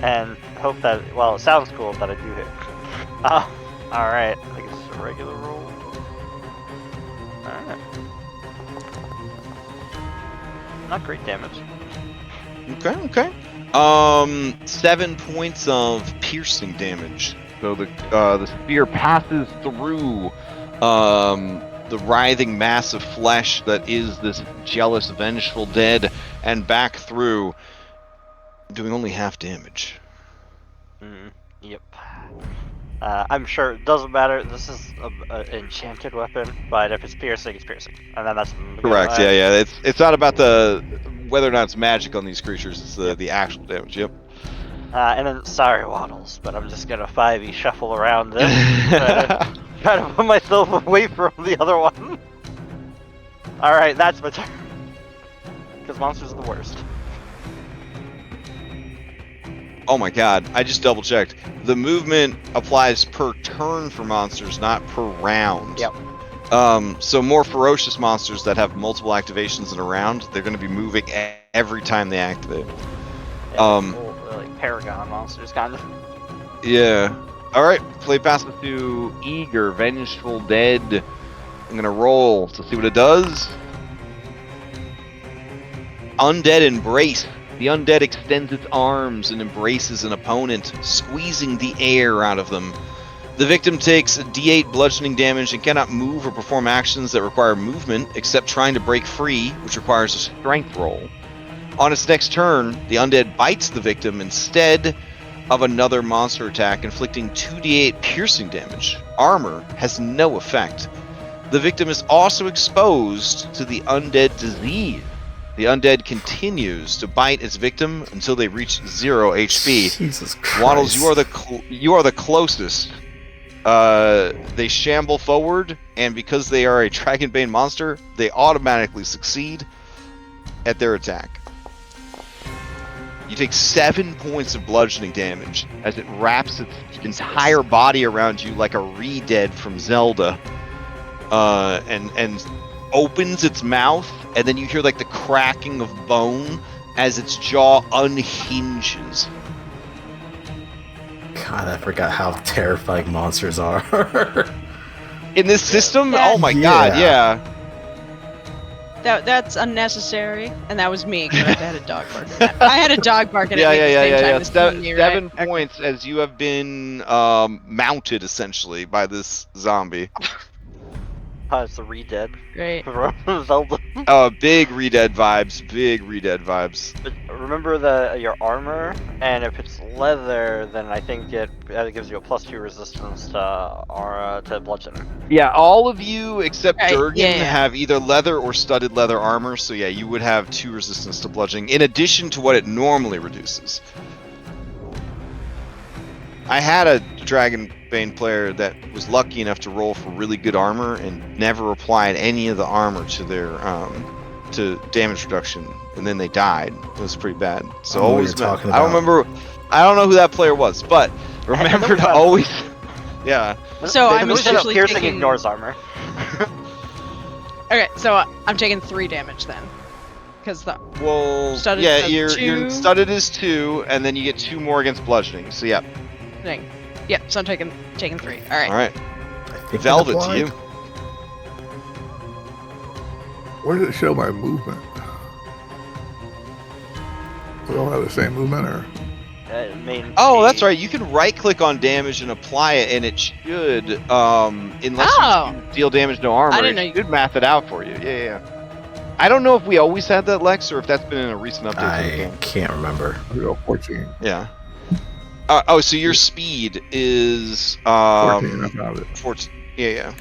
And hope that, well, it sounds cool that I do hit. Alright. I guess it's a regular roll. Alright. Not great damage. Okay. 7 points of piercing damage. So the spear passes through the writhing mass of flesh that is this jealous, vengeful dead, and back through, doing only half damage. Yep. I'm sure it doesn't matter. This is an enchanted weapon, but if it's piercing, it's piercing, and then that's Correct. Yeah. It's not about whether or not it's magic on these creatures. It's the actual damage. Yep. And then, sorry, Waddles, but I'm just gonna 5e shuffle around this. Try to put myself away from the other one. Alright, that's my turn. Because monsters are the worst. Oh my god, I just double checked. The movement applies per turn for monsters, not per round. Yep. So more ferocious monsters that have multiple activations in a round, they're going to be moving every time they activate. Yeah, like Paragon monsters, kind of. Yeah. Alright, play passes to Eager, Vengeful Dead. I'm going to roll to see what it does. Undead Embrace. The undead extends its arms and embraces an opponent, squeezing the air out of them. The victim takes D8 bludgeoning damage and cannot move or perform actions that require movement, except trying to break free, which requires a strength roll. On its next turn, the undead bites the victim instead of another monster attack, inflicting 2d8 piercing damage. Armor has no effect. The victim is also exposed to the undead disease. The undead continues to bite its victim until they reach 0 HP. Jesus Christ. Waddles, you are the closest. They shamble forward, and because they are a Dragonbane monster, they automatically succeed at their attack. You take 7 points of bludgeoning damage as it wraps its entire body around you like a re-dead from Zelda, and opens its mouth, and then you hear like the cracking of bone as its jaw unhinges. God, I forgot how terrifying monsters are. In this system? Yeah. Oh my god, yeah. That's unnecessary, and that was me because I had a dog bark. I had a dog bark at Yeah, me at the same time yeah. as me, right? 7 points as you have been mounted essentially by this zombie. It's the re-dead. Great. From Zelda. Big re-dead vibes, big re-dead vibes. But remember your armor, and if it's leather, then I think it gives you a +2 resistance to bludgeoning. Yeah, all of you except Right, Durgan yeah. have either leather or studded leather armor, so yeah, you would have 2 resistance to bludgeoning, in addition to what it normally reduces. I had a Dragonbane player that was lucky enough to roll for really good armor and never applied any of the armor to their to damage reduction, and then they died. It was pretty bad. So I know what always, you're talking I don't about. remember. I don't know who that player was, but remember to always, yeah. So The I'm reason that essentially piercing taking- ignores armor. Okay, so I'm taking 3 damage then, because the Well, Studded yeah, is your 2. studded is 2, and then you get 2 more against bludgeoning. So yeah. thing. Yep. So I'm taking 3. All right. All right, I think it Velvet to applied. you. Where does it show my movement? We all have the same movement, or Oh, that's right. You can right-click on damage and apply it, and it should, unless Oh. you deal damage no armor, I didn't know it you- should math it out for you. Yeah. I don't know if we always had that, Lex, or if that's been in a recent update to the I game. can't remember. I go 14. Yeah. So your speed is 14, I found it. 14. Yeah.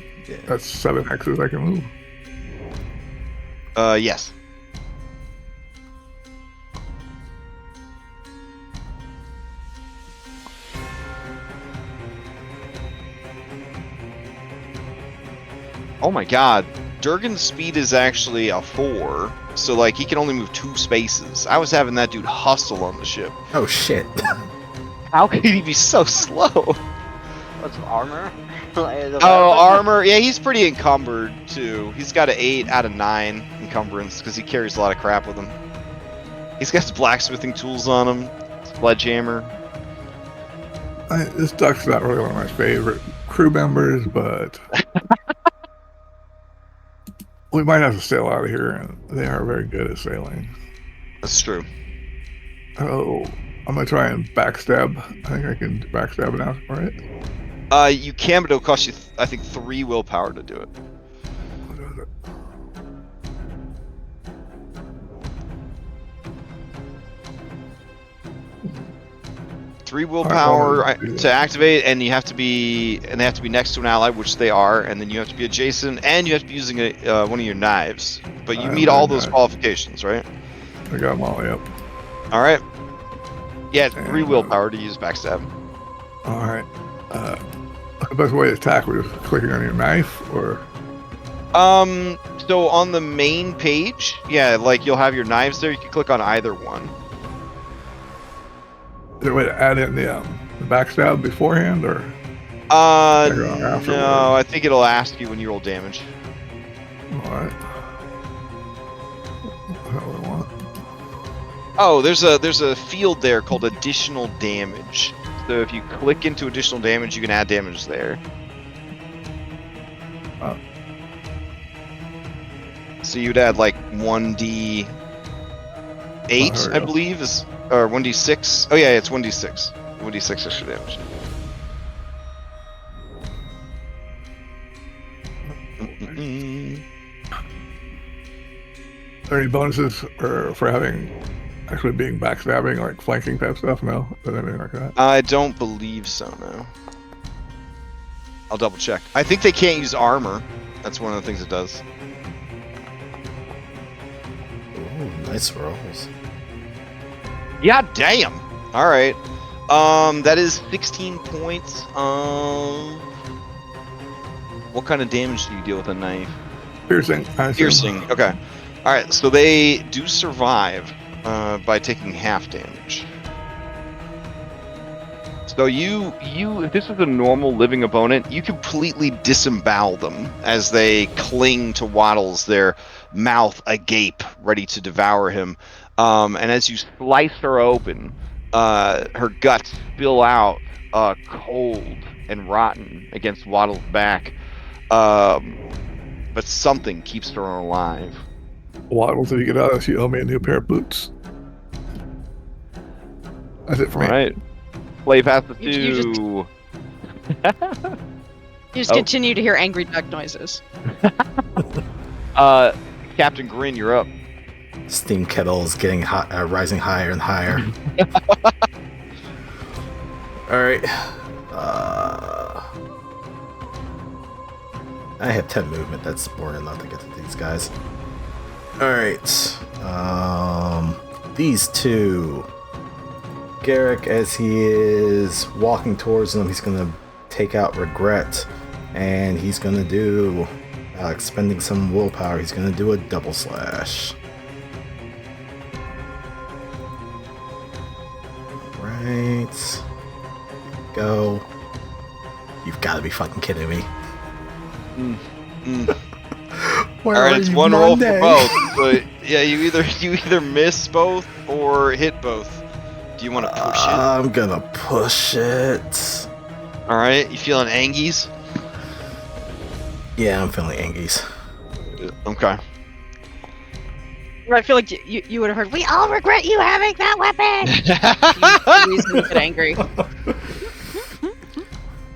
That's 7 X's I can move. Yes. Oh my god. Durgan's speed is actually a 4, so like he can only move 2 spaces. I was having that dude hustle on the ship. Oh shit. How could he be so slow? What's armor? Oh, armor. Yeah, he's pretty encumbered too. He's got an 8 out of 9 encumbrance because he carries a lot of crap with him. He's got his blacksmithing tools on him, sledgehammer. This duck's not really one of my favorite crew members, but we might have to sail out of here, and they are very good at sailing. That's true. Oh, I'm gonna try and backstab. I think I can backstab now, right? You can, but it'll cost you, I think, 3 willpower to do it. What is it? Three willpower Alright, well, to activate, and you have to be, and they have to be next to an ally, which they are, and then you have to be adjacent, and you have to be using one of your knives. But you I meet have all my those knife. qualifications, right? I got them all, yep. All right. Yeah, 3 And, willpower to use backstab. All right. The best way to attack was clicking on your knife, or So on the main page, yeah, like you'll have your knives there. You can click on either one. is there a way to add in the backstab beforehand, or Figure out afterwards. No, I think it'll ask you when you roll damage. all right? What the hell do I want? Oh, there's a field there called additional damage. So if you click into additional damage, you can add damage there. Oh. So you'd add like 1d8, Oh, there we I go. believe, or 1d6. Oh yeah, it's 1d6. 1d6 extra damage. Mm-mm. Are there any bonuses for having actually being backstabbing, like flanking type stuff? No, is anything like that? I don't believe so, no. I'll double check. I think they can't use armor. That's one of the things it does. Ooh, nice rolls. Yeah, damn. All right. That is 16 points. What kind of damage do you deal with a knife? Piercing. I assume. Piercing. Okay. All right. So they do survive by taking half damage. So if this was a normal living opponent, you completely disembowel them as they cling to Waddles, their mouth agape, ready to devour him. And as you slice her open, her guts spill out cold and rotten against Waddles' back. But something keeps her alive. Waddles, if you get out of this, you owe me a new pair of boots. That's it for All me. right. Play past the You just- two. You just Oh. continue to hear angry duck noises. Captain Grin, you're up. Steam kettles getting hot, rising higher and higher. All right. I have 10 movement. That's more than enough to get to these guys. All right. These two. Garrick, as he is walking towards them, he's gonna take out regret, and he's gonna do, expending some willpower. He's gonna do a double slash. Right. Go. You've got to be fucking kidding me. Where All right, are it's you, one roll for Monday? both. But yeah, you either miss both or hit both. Do you want to push it? I'm gonna push it. All right, you feeling angies? Yeah, I'm feeling angies. Okay. I feel like you would have heard, We all regret you having that weapon. you reason to get angry.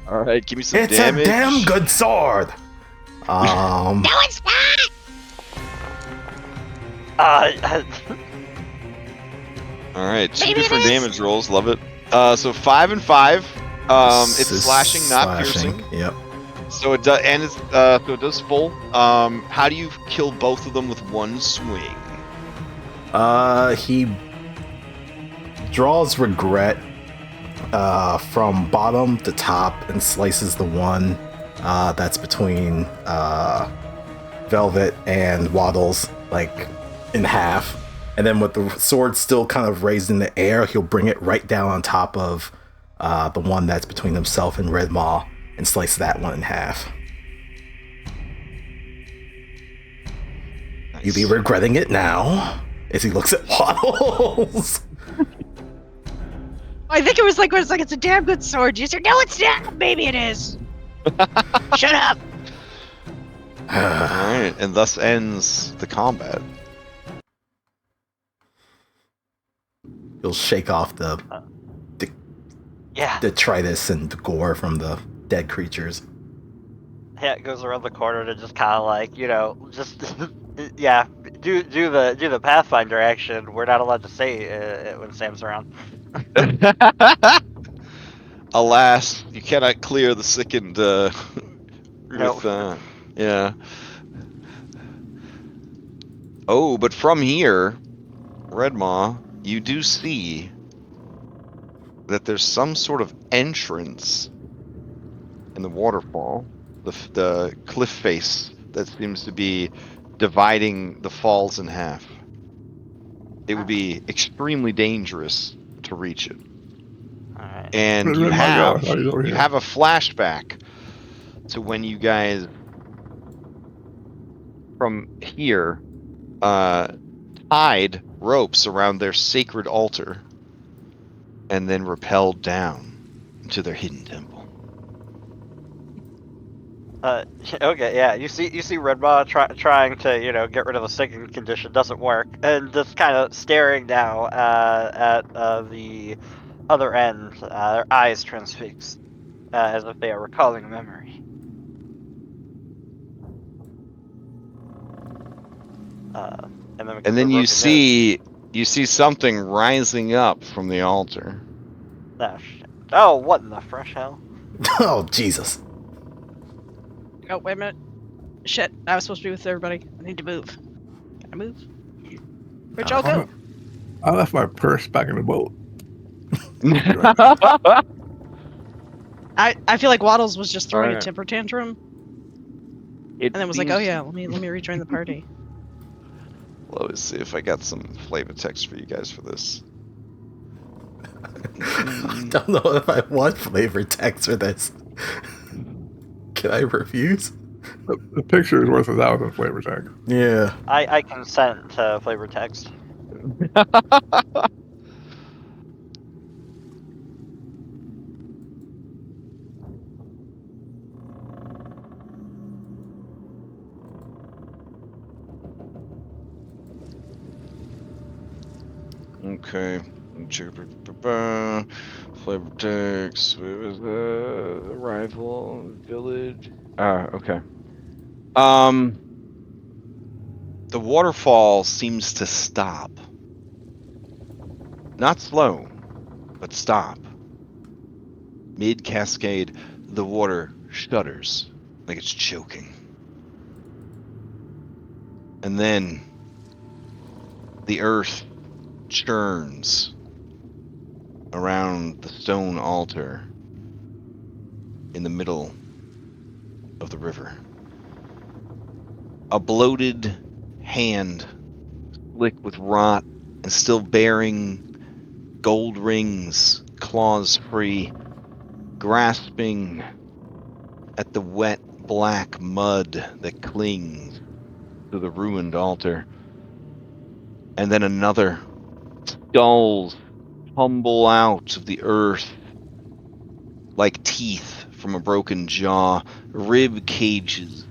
All right, give me some It's damage. a damn good sword. No, it's not. All right, two Maybe it different is. damage rolls. Love it. So 5 and 5. This It's is slashing, not piercing. Yep. So it does, and it's so it does full. How do you kill both of them with one swing? He draws regret from bottom to top and slices the one that's between Velvet and Waddles, like in half. And then with the sword still kind of raised in the air, he'll bring it right down on top of the one that's between himself and Red Maw and slice that one in half. Nice. You be regretting it now as he looks at Waddles. I think it was like, it's a damn good sword. You said, No, it's not. Maybe it is. Shut up. All right, and thus ends the combat. He'll shake off the Yeah. detritus and the gore from the dead creatures. Yeah, it goes around the corner to just kind of like, just yeah, do the Pathfinder action. We're not allowed to say it when Sam's around. Alas, you cannot clear the sickened Nope. with yeah. Oh, but from here, Red Maw, you do see that there's some sort of entrance in the waterfall, the cliff face that seems to be dividing the falls in half. It would be extremely dangerous to reach it. All right. And Where'd you Red Bot go? I have thought he was over here. a flashback to when you guys from here tied ropes around their sacred altar and then rappelled down into their hidden temple. Okay, yeah. You see Redmaw trying to get rid of the sinking condition, doesn't work, and just kind of staring now at the other end. Their eyes transfixed, as if they are recalling a memory. And then And then you see something rising up from the altar. Oh, shit. Oh, what in the fresh hell? Oh, Jesus. Oh, wait a minute. Shit, I was supposed to be with everybody. I need to move. Can I move? Where'd y'all go? I left my purse back in the boat. I feel like Waddles was just throwing a Alright. temper tantrum, and then was like, "Oh yeah, let me rejoin the party." Let me see if I got some flavor text for you guys for this. I don't know if I want flavor text for this. Can I refuse? The picture is worth 1,000 flavor text. Yeah. I consent to flavor text. Okay. Flavor text. Where was the arrival village? Okay. The waterfall seems to stop. Not slow, but stop. Mid-cascade, the water shudders like it's choking. And then the earth churns around the stone altar in the middle of the river. A bloated hand, slick with rot and still bearing gold rings, claws free, grasping at the wet black mud that clings to the ruined altar. And then another. Skulls tumble out of the earth like teeth from a broken jaw. Rib cages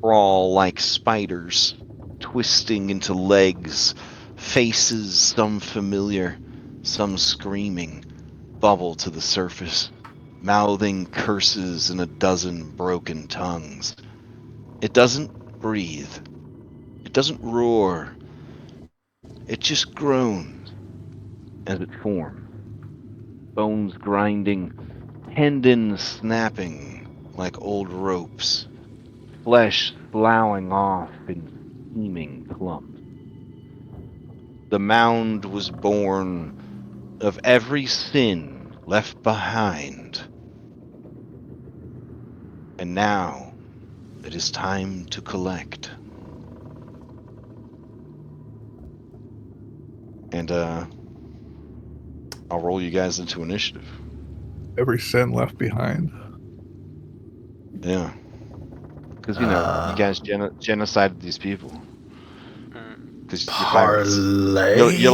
crawl like spiders, twisting into legs. Faces, some familiar, some screaming, bubble to the surface, mouthing curses in a dozen broken tongues. It doesn't breathe. It doesn't roar. It just groans as it forms. Bones grinding, tendons snapping like old ropes, flesh sloughing off in steaming clumps. The mound was born of every sin left behind. And now it is time to collect. And I'll roll you guys into initiative. Every sin left behind. Yeah. Because, you guys genocided these people. Because you're pirates. Parlay. You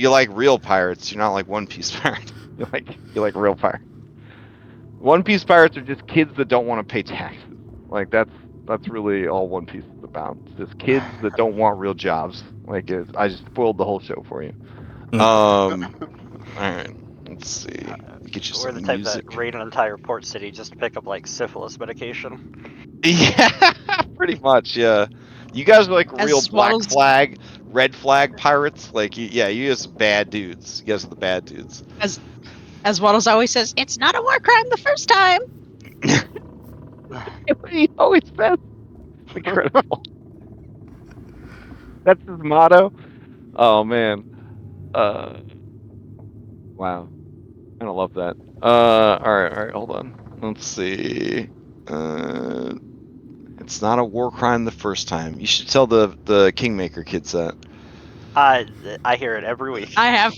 like real pirates. You're not like One Piece pirates. You like real pirates. One Piece pirates are just kids that don't want to pay taxes. Like that's really all One Piece is about. It's just kids that don't want real jobs. I just spoiled the whole show for you. All right. Let's see. Get you We're some the type music. that raid an entire port city just to pick up like syphilis medication. Yeah, pretty much. Yeah, you guys are like real As black Waddles- flag, red flag pirates. Like, you guys are bad dudes. You guys are the bad dudes. As Waddles always says, "It's not a war crime the first time." He always says. Incredible. That's his motto. Oh man. Wow. I don't love that. Alright, hold on. Let's see. It's not a war crime the first time. You should tell the Kingmaker kids that. I hear it every week. I have.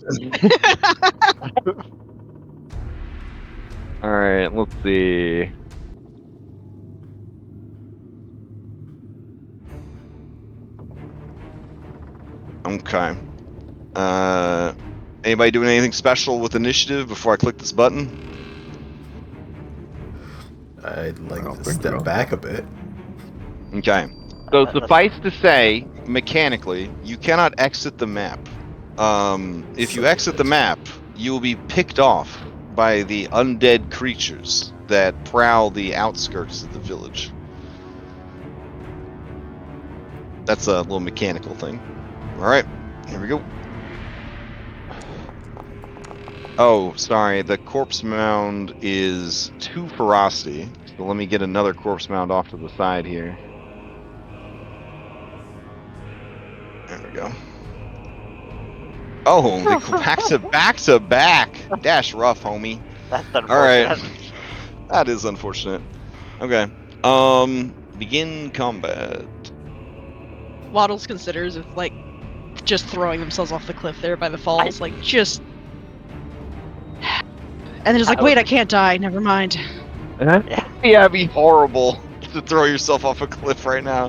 Alright, let's see. Okay. Anybody doing anything special with initiative before I click this button? I'd like I don't to think step so. back a bit. Okay. So suffice to say, mechanically, you cannot exit the map. If you exit the map, you will be picked off by the undead creatures that prowl the outskirts of the village. That's a little mechanical thing. Alright, here we go. Oh, sorry, the corpse mound is 2 ferocity. So let me get another corpse mound off to the side here. There we go. Oh, they go back to back. Dash rough, homie. That's unfortunate. Alright. That is unfortunate. Okay. Begin combat. Waddles considers if like just throwing themselves off the cliff there by the falls, like just. And then it's like, wait, I can't die. Never mind. Yeah. Yeah, it'd be horrible to throw yourself off a cliff right now.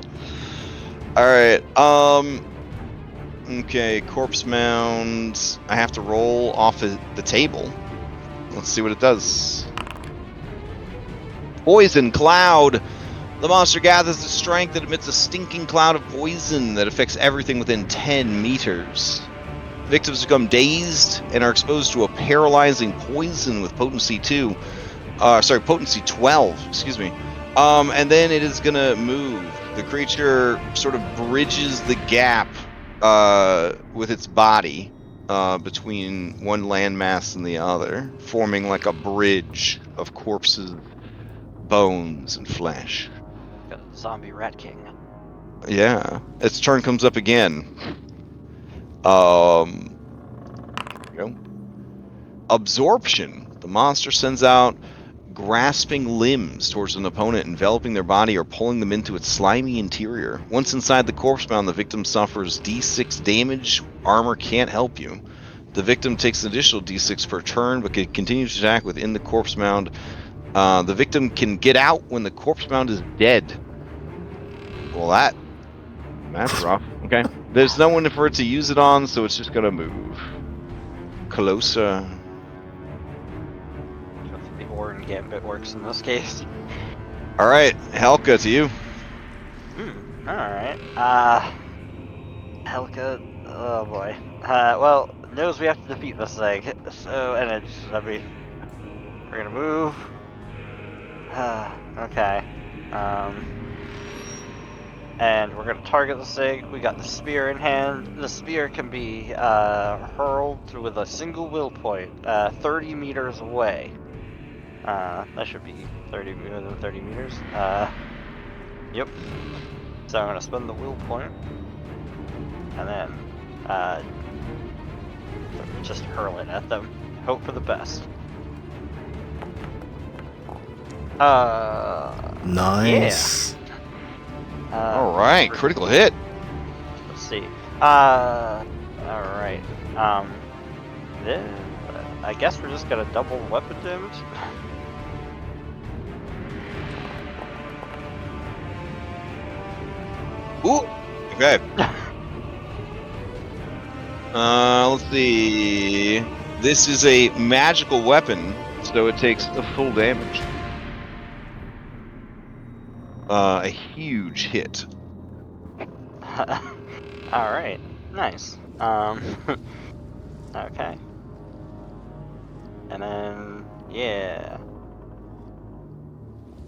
Alright, okay, corpse mound. I have to roll off the table. Let's see what it does. Poison cloud. The monster gathers the strength that emits a stinking cloud of poison that affects everything within 10 meters. Victims become dazed and are exposed to a paralyzing poison with potency 2. Potency 12, excuse me. And then it is gonna move. The creature sort of bridges the gap with its body between one landmass and the other, forming like a bridge of corpses, bones, and flesh. Got a zombie rat king. Yeah. Its turn comes up again. There we go. Absorption. The monster sends out grasping limbs towards an opponent, enveloping their body or pulling them into its slimy interior. Once inside the corpse mound, the victim suffers D6 damage. Armor can't help you. The victim takes an additional D6 per turn, but can continue to attack within the corpse mound. The victim can get out when the corpse mound is dead. Well, that's rough. Okay. There's no one for it to use it on, so it's just gonna move closer. The Orin Gambit works in this case. All right, Helka, to you. Alright. Helka. Oh boy. Well, knows we have to defeat this thing. So, and it's. We're gonna move. Okay. And we're gonna target this thing. We got the spear in hand. The spear can be hurled with a single will point, 30 meters away. That should be 30 meters. Yep. So I'm gonna spend the will point, and then just hurl it at them. Hope for the best. Nice. All right, critical hit. Let's see. All right. I guess we're just gonna double weapon damage. Ooh. Okay. Let's see. This is a magical weapon, so it takes the full damage. A huge hit. Alright, nice. Okay. And then, yeah.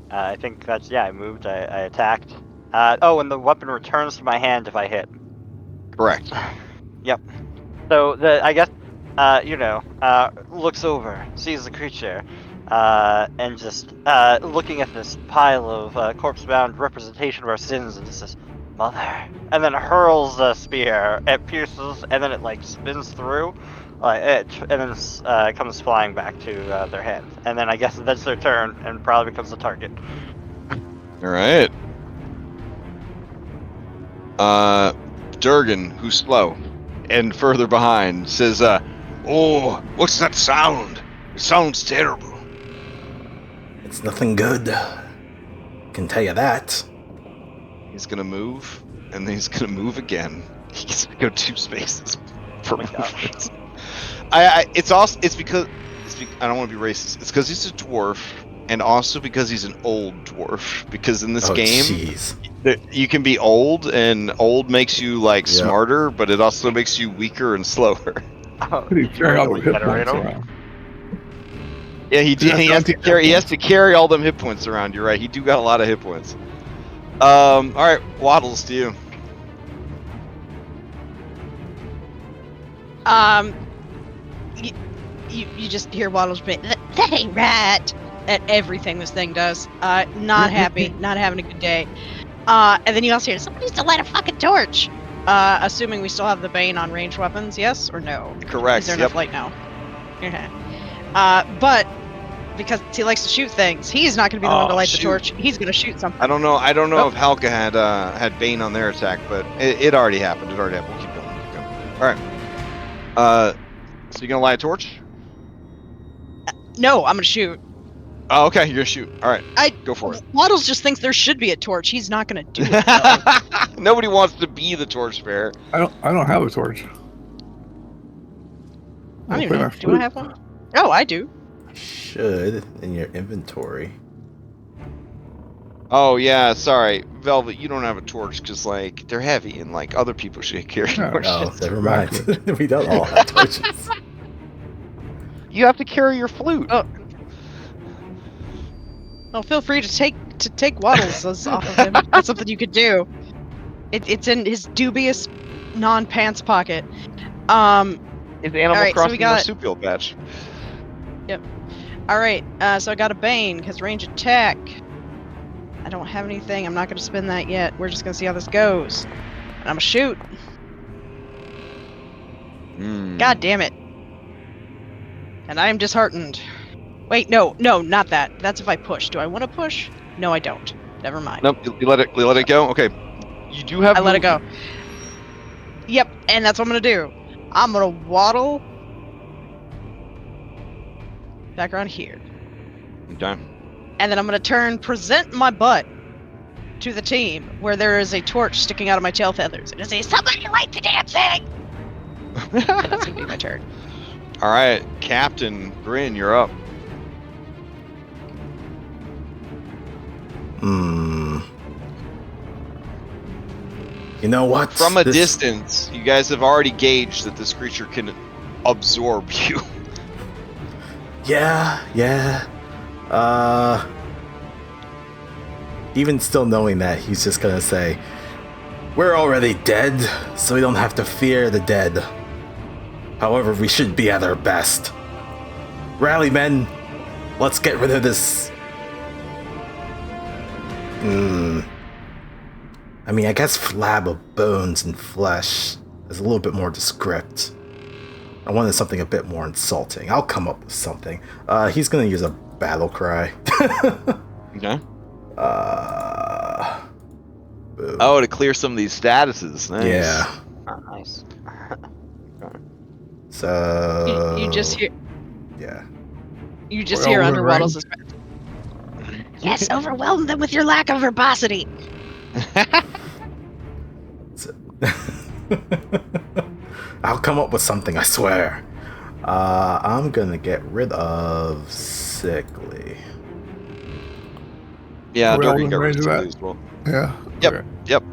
I think that's, yeah, I moved, I attacked. Oh, and the weapon returns to my hand if I hit. Correct. Yep. So, I guess, looks over, sees the creature, and just, looking at this pile of corpse-bound representation of our sins, and just says, "Mother," and then hurls the spear. It pierces, and then it like spins through, and then it comes flying back to their hand. And then I guess that's their turn, and probably becomes the target. All right. Durgan, who's slow and further behind, says, "Oh, what's that sound? It sounds terrible." It's nothing good. Can tell you that. He's gonna move, and then he's gonna move again. He gets to go 2 spaces per movement. It's because I don't want to be racist. It's because he's a dwarf, and also because he's an old dwarf. Because in this game, jeez. you can be old, and old makes you like Yep. smarter, but it also makes you weaker and slower. He's carrying all the hit Better points rate around. Yeah, he Yeah, has to that's- carry. He has to carry all them hit points around. You're right. He do got a lot of hit points. All right, Waddles, to you. You just hear Waddles be, that ain't right, at everything this thing does. Not happy, not having a good day. And then you also hear, somebody needs to light a fucking torch. Assuming we still have the Bane on ranged weapons, yes or no? Correct. Is there Yep. enough light now? Okay. But because he likes to shoot things, he's not going to be the one to light the shoot. torch. He's going to shoot something. I don't know Oh. if Halka had Bane on their attack, but it already happened. It already happened. We'll keep going. Keep going. All right. So you're gonna light a torch? No, I'm going to shoot. Oh, okay. You're gonna shoot. All right. Go for it. Waddles just thinks there should be a torch. He's not going to do it. though. Nobody wants to be the torchbearer. I don't have a torch. I don't I'll even play know. my Do I flute. have one? Oh, I do. Should in your inventory. Oh yeah, sorry, Velvet. You don't have a torch because like they're heavy and like other people should carry Yeah. torches. Oh, never mind. We don't all have torches. You have to carry your flute. Oh. Well, feel free to take Waddles off of him. That's something you could do. It's in his dubious non-pants pocket. It's Animal Alright, so Crossing we got- marsupial patch. All right. So I got a Bane because range attack. I don't have anything. I'm not going to spend that yet. We're just going to see how this goes. And I'm going to shoot. God damn it. And I am disheartened. Wait, no, not that. That's if I push. Do I want to push? No, I don't. Never mind. Nope. You let it go. Okay. You do have. I let it go. Yep, and that's what I'm going to do. I'm going to waddle back around here. Okay. And then I'm going to present my butt to the team where there is a torch sticking out of my tail feathers. And say, somebody light the damn thing! And that's going to be my turn. All right, Captain Grin, you're up. You know what? From a This- distance, you guys have already gauged that this creature can absorb you. Yeah. Even still knowing that, he's just gonna say, "We're already dead, so we don't have to fear the dead. However, we should be at our best. Rally, men. Let's get rid of this." I mean, I guess flab of bones and flesh is a little bit more descript. I wanted something a bit more insulting. I'll come up with something. He's gonna use a battle cry. Okay. Boom. Oh, to clear some of these statuses. Nice. Yeah. Oh, nice. So You just hear. yeah. You just We're hear all under within Waddles' Yes, overwhelm them with your lack of verbosity. So- I'll come up with something, I swear. I'm gonna get rid of sickly. Yeah, Are we all Durgan in got range of rid of that? as well. Yeah. Yep. Okay. Yep.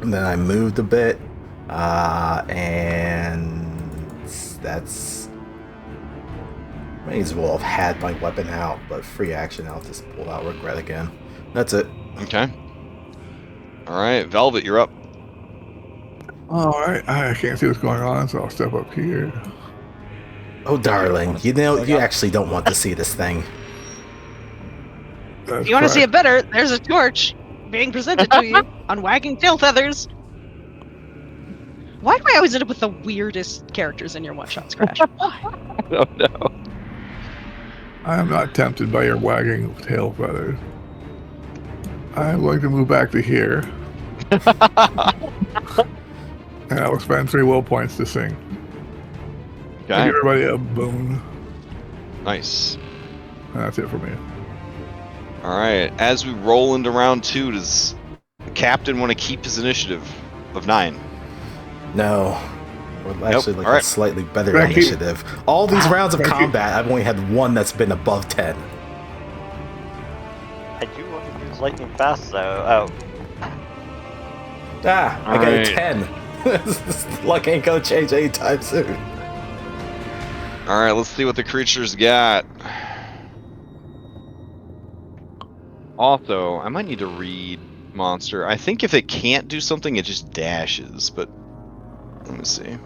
And then I moved a bit, and that's may as well have had my weapon out, but free action, I'll just pull out regret again. That's it. Okay. All right, Velvet, you're up. All right. I can't see what's going on, so I'll step up here. Oh, darling, you know you actually don't want to see this thing. If you want to see it better, there's a torch being presented to you on wagging tail feathers. Why do I always end up with the weirdest characters in your one-shots, Crash? Why? Oh no. I am not tempted by your wagging tail feathers. I'm going to move back to here. And I will spend 3 will points to sing. Give Okay. everybody a boon. Nice. And that's it for me. All right. As we roll into round 2, does the captain want to keep his initiative of 9? No. Well, actually, like Alright. a slightly better Thank you. initiative. All these rounds of Thank you. combat, I've only had one that's been above 10. I do want to use lightning fast though. Ah, I got Alright. a 10. Luck ain't gonna change anytime soon. All right. Let's see what the creature's got. Also, I might need to read monster. I think if it can't do something, it just dashes. But let me see.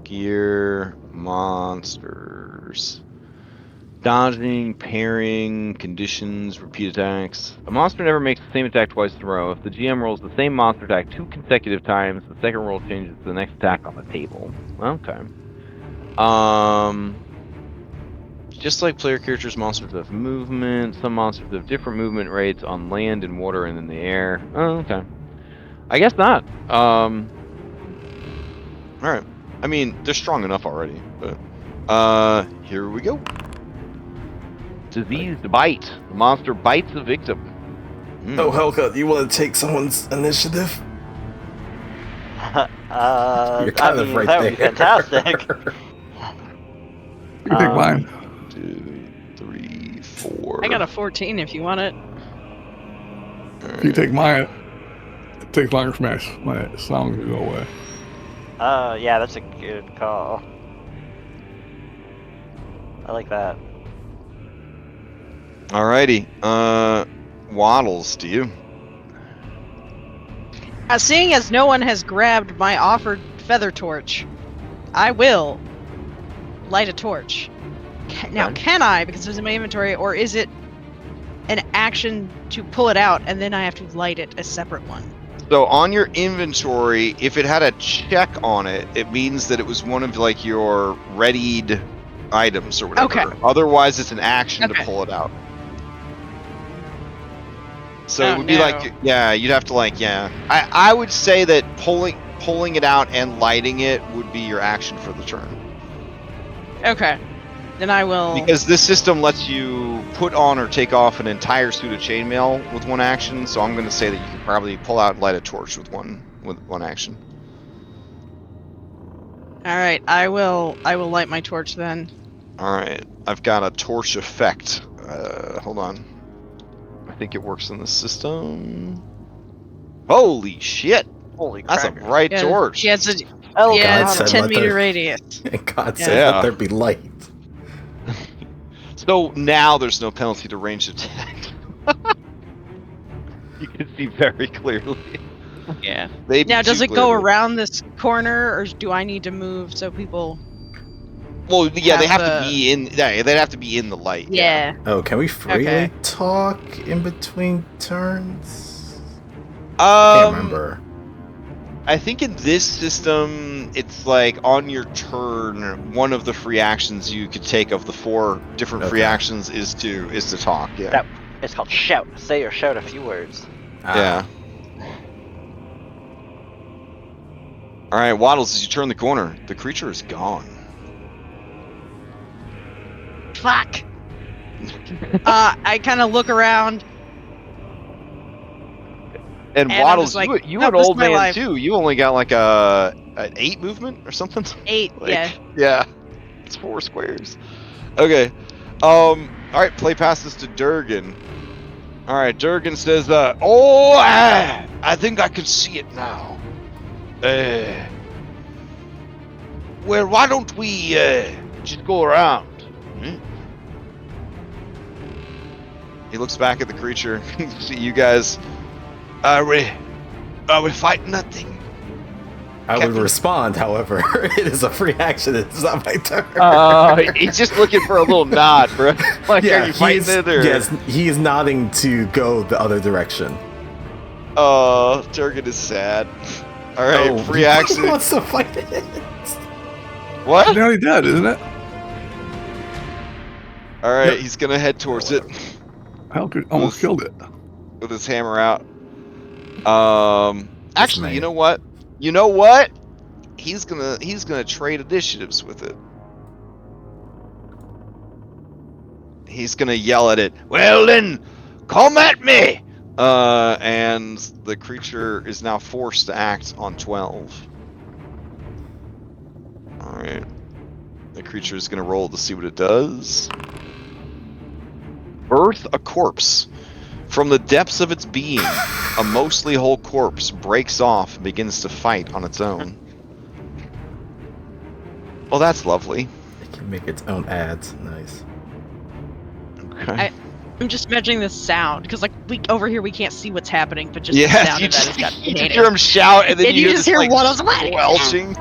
Gear, monsters. Dodging, parrying, conditions, repeat attacks. A monster never makes the same attack twice in a row. If the GM rolls the same monster attack 2 consecutive times, the second roll changes to the next attack on the table. Okay. Just like player characters, monsters have movement. Some monsters have different movement rates on land and water and in the air. Oh, okay. I guess not. Alright. I mean, they're strong enough already, but here we go. Diseased bite. The monster bites the victim. Oh, Helga, you want to take someone's initiative? You're You're kind of right that there. would be fantastic. You can take mine. 2, 3, 4. I got a 14 if you want it. If you take mine, it takes longer for my song to go away. Yeah, that's a good call. I like that. Alrighty. Waddles, do you? Seeing as no one has grabbed my offered feather torch, I will light a torch. Now, can I, because it's in my inventory, or is it an action to pull it out and then I have to light it a separate one? So on your inventory, if it had a check on it, it means that it was one of like your readied items or whatever. Okay. Otherwise, it's an action to Okay. pull it out. So Oh, it would be no. like, yeah, you'd have to like, yeah. I would say that pulling it out and lighting it would be your action for the turn. Okay. Then I will... Because this system lets you put on or take off an entire suit of chainmail with one action, so I'm going to say that you can probably pull out and light a torch with one action. Alright, I will light my torch then. Alright, I've got a torch effect. Hold on. I think it works in the system. Holy shit! Holy That's crap. a bright Yeah, torch. Yeah, it's a, Oh, yeah, God it's a said 10 let meter the- radius. God said, Yeah. let there be light. So now there's no penalty to ranged attack. You can see very clearly. Yeah. Maybe Now, does too it go clearly. around this corner, or do I need to move so people... Well, yeah, they have have to the- be in. Yeah, they'd have to be in the light. Yeah. Oh, can we freely Okay. talk in between turns? Can't remember. I think in this system, it's like on your turn, one of the free actions you could take of the 4 different free Okay. actions is to talk. Yeah. That- It's called shout. Say or shout a few words. Yeah. All right, Waddles. As you turn the corner, the creature is gone. Fuck! I kind of look around. And And I'm Waddles, just like, you nope, an this is old my man life. too. You only got like an 8 movement or something. 8, Like, yeah. Yeah. It's 4 squares. Okay. All right. Play passes to Durgan. All right. Durgan says, I think I can see it now. Well, why don't we just go around? Hmm? He looks back at the creature. See you guys. Are we fighting that thing? I would Captain. respond, however, it is a free action. It's not my turn. He's just looking for a little nod, bro. Like, are you fighting he's, it or? yes, he is nodding to go the other direction. Oh, Durgan is sad. All right, Oh, free he action. wants to fight it. What? Nearly dead, isn't it? All right, Yep. he's gonna head towards it Helka almost killed it. with his hammer out. Actually, man. you know what? You know what? He's gonna trade initiatives with it. He's gonna yell at it. Well then, come at me! And the creature is now forced to act on 12. All right. The creature is gonna roll to see what it does. Birth a corpse. From the depths of its being, a mostly whole corpse breaks off and begins to fight on its own. Well, that's lovely. It can make its own ads. Nice. Okay. I'm just imagining this sound because, like, we over here we can't see what's happening, but just the Yeah, sound you of that just, has got you just hate hear it. him shout, and then And you you hear just this, hear like, one of them, like, squelching.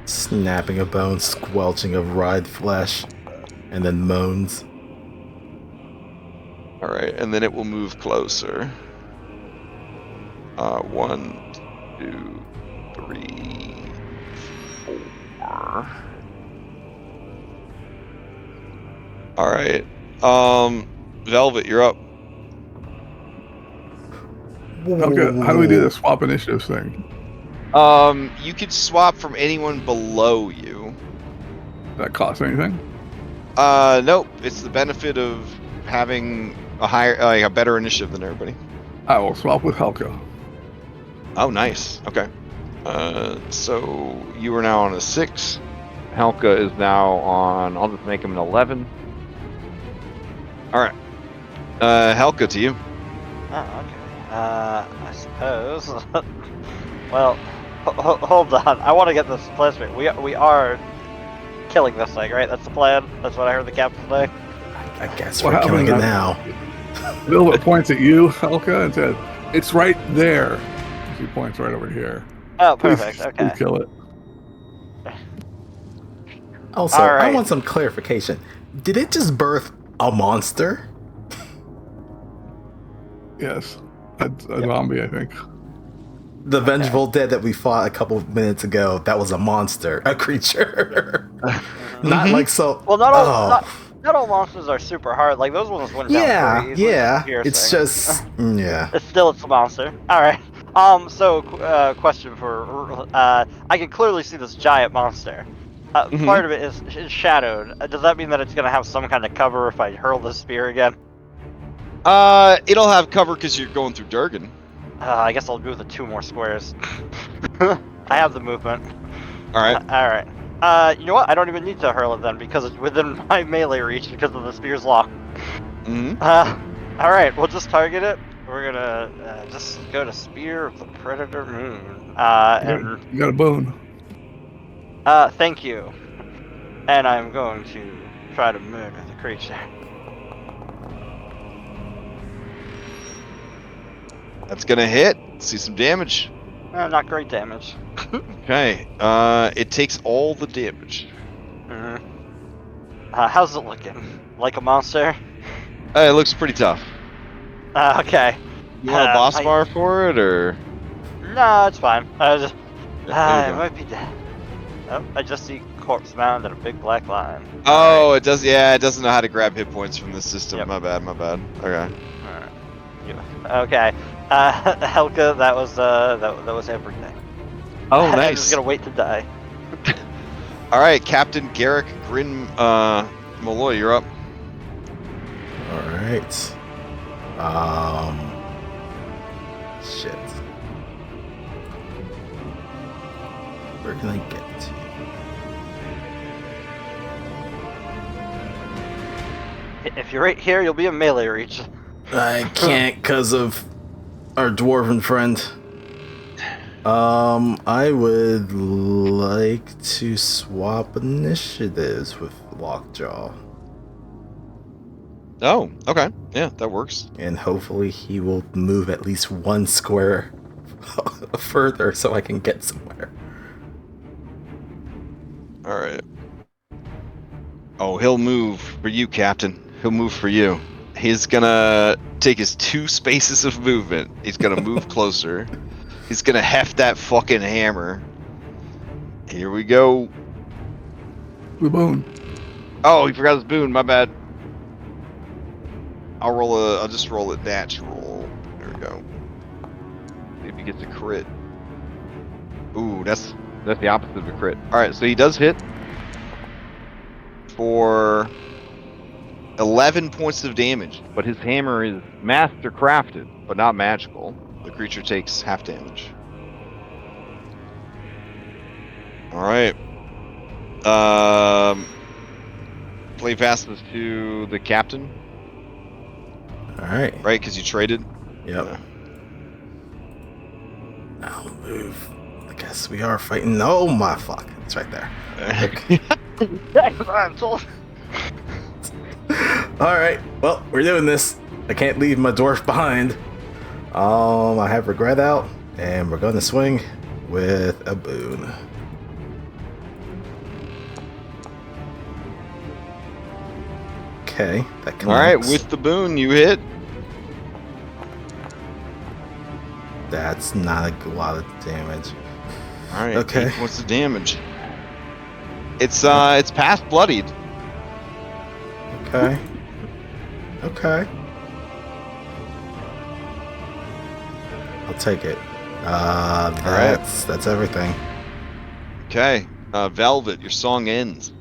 Snapping of bones, squelching of writhed flesh, and then moans. All right, and then it will move closer. 1, 2, 3, 4. All right. Velvet, you're up. Okay, how do we do the swap initiatives thing? You could swap from anyone below you. Does that cost anything? Nope. It's the benefit of having a higher, a better initiative than everybody. I will swap with Helka. Oh, nice. Okay. So you are now on a 6. Helka is now on. I'll just make him an 11. All right. Helka, to you. Oh, okay. I suppose. Well, hold on. I want to get this plan straight. We are killing this thing, right? That's the plan. That's what I heard the captain say. I guess What we're killing it happened? now. Velvet points at you, Helka, and says, "It's right there." She points right over here. Oh, Please, perfect. please Okay. kill it. Also, All I right. want some clarification. Did it just birth a monster? Yes, a zombie, I think. The vengeful dead that we fought a couple of minutes ago, that was a monster, a creature. Not like so. Well, not all Oh. not all monsters are super hard. Like those ones went down Yeah, pretty easily. yeah. Piercing. It's just, yeah. It's a monster. All right. So question for I can clearly see this giant monster. Part of it is shadowed. Does that mean that it's gonna have some kind of cover if I hurl the spear again? It'll have cover because you're going through Durgan. I guess I'll move the 2 more squares. I have the movement. All right. All right. You know what? I don't even need to hurl it then because it's within my melee reach because of the spear's lock. Mm-hmm. All right. We'll just target it. We're gonna just go to Spear of the Predator Moon. And You got a bone. thank you. And I'm going to try to murder the creature. That's gonna hit. See some damage. Not great damage. Okay. It takes all the damage. Mm-hmm. How's it looking? Like a monster? It looks pretty tough. Okay. You want a boss bar for it, or? No, it's fine. I just. Yeah, there It you go. might be dead. Oh, I just see corpse mound and a big black line. Oh, it does. Yeah, it doesn't know how to grab hit points from this system. Yep. My bad. My bad. Okay. Alright. Okay. Helka, that was everything. Oh, I'm nice. just gonna wait to die. All right, Captain Garrick Grin Malloy, you're up. All right. Shit. Where can I get to? If you're right here, you'll be in melee reach. I can't because of our dwarven friend. I would like to swap initiatives with Lockjaw. Oh, okay. Yeah, that works. And hopefully he will move at least 1 square further so I can get somewhere. All right. Oh, he'll move for you, Captain. He'll move for you. He's gonna take his 2 spaces of movement. He's gonna move closer. He's gonna heft that fucking hammer. Here we go. The boon. Oh, he forgot his boon. My bad. I'll just roll a natural. There we go. See if he gets a crit. Ooh, that's the opposite of a crit. All right, so he does hit for 11 points of damage, but his hammer is master crafted, but not magical. The creature takes half damage. All right. Play passes to the captain. All right. Right, because you traded. Yep. I'll move. I guess we are fighting. Oh my fuck! It's right there. Okay. All right. Well, we're doing this. I can't leave my dwarf behind. I have regret out, and we're going to swing with a boon. Okay, that connects. All right, with the boon, you hit. That's not a lot of damage. All right. Okay. 8 points of damage. It's past bloodied. Okay. Okay. I'll take it. That's everything. Okay. Velvet, your song ends.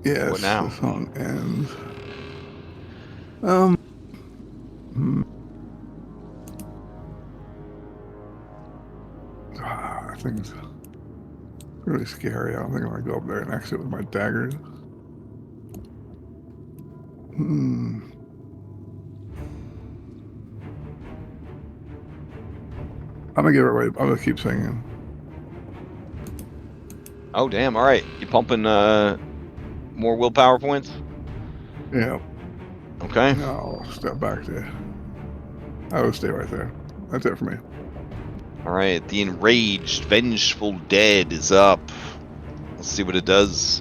Yes. What now? The song ends. I think it's really scary. I don't think I'm gonna go up there and exit with my daggers. I'm gonna give it away. I'm gonna keep singing. Oh damn! All right, you pumping more willpower points? Yeah. Okay. No, I'll step back there. I will stay right there. That's it for me. All right, the enraged, vengeful dead is up. Let's see what it does.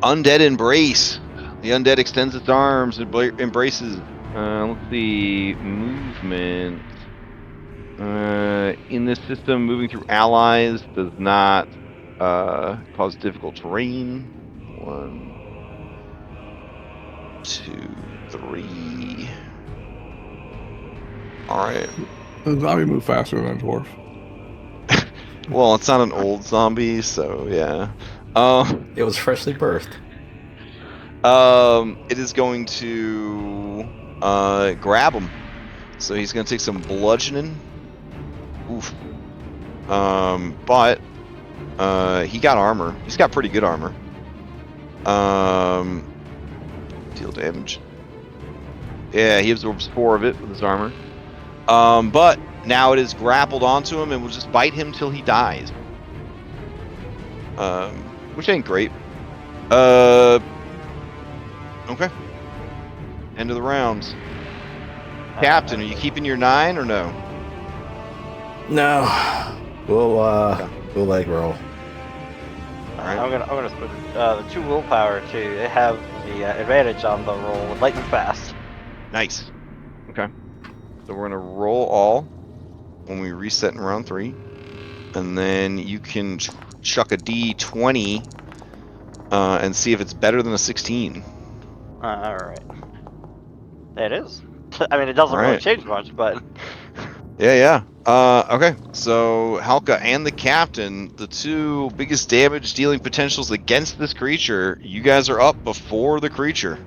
Undead embrace. The undead extends its arms and embraces. Let's see, movement. In this system, moving through allies does not cause difficult terrain. 1, 2, 3. All right. The zombie move faster than a dwarf. Well, it's not an old zombie, so yeah. It was freshly birthed. It is going to grab him. So he's going to take some bludgeoning. Oof. But he got armor. He's got pretty good armor. Deal damage. Yeah, he absorbs 4 of it with his armor. But now it is grappled onto him and will just bite him till he dies. Which ain't great. Okay. End of the rounds. Captain, are you keeping your 9 or no? No. We'll leg roll. All right. I'm gonna spend the 2 willpower to have the advantage on the roll with lightning fast. Nice. Okay. So we're gonna roll all when we reset in round 3, and then you can chuck a D20 and see if it's better than a 16. All right. It is. I mean, it doesn't All really right. change much, but Yeah. Okay. So Halka and the captain, the 2 biggest damage dealing potentials against this creature, you guys are up before the creature.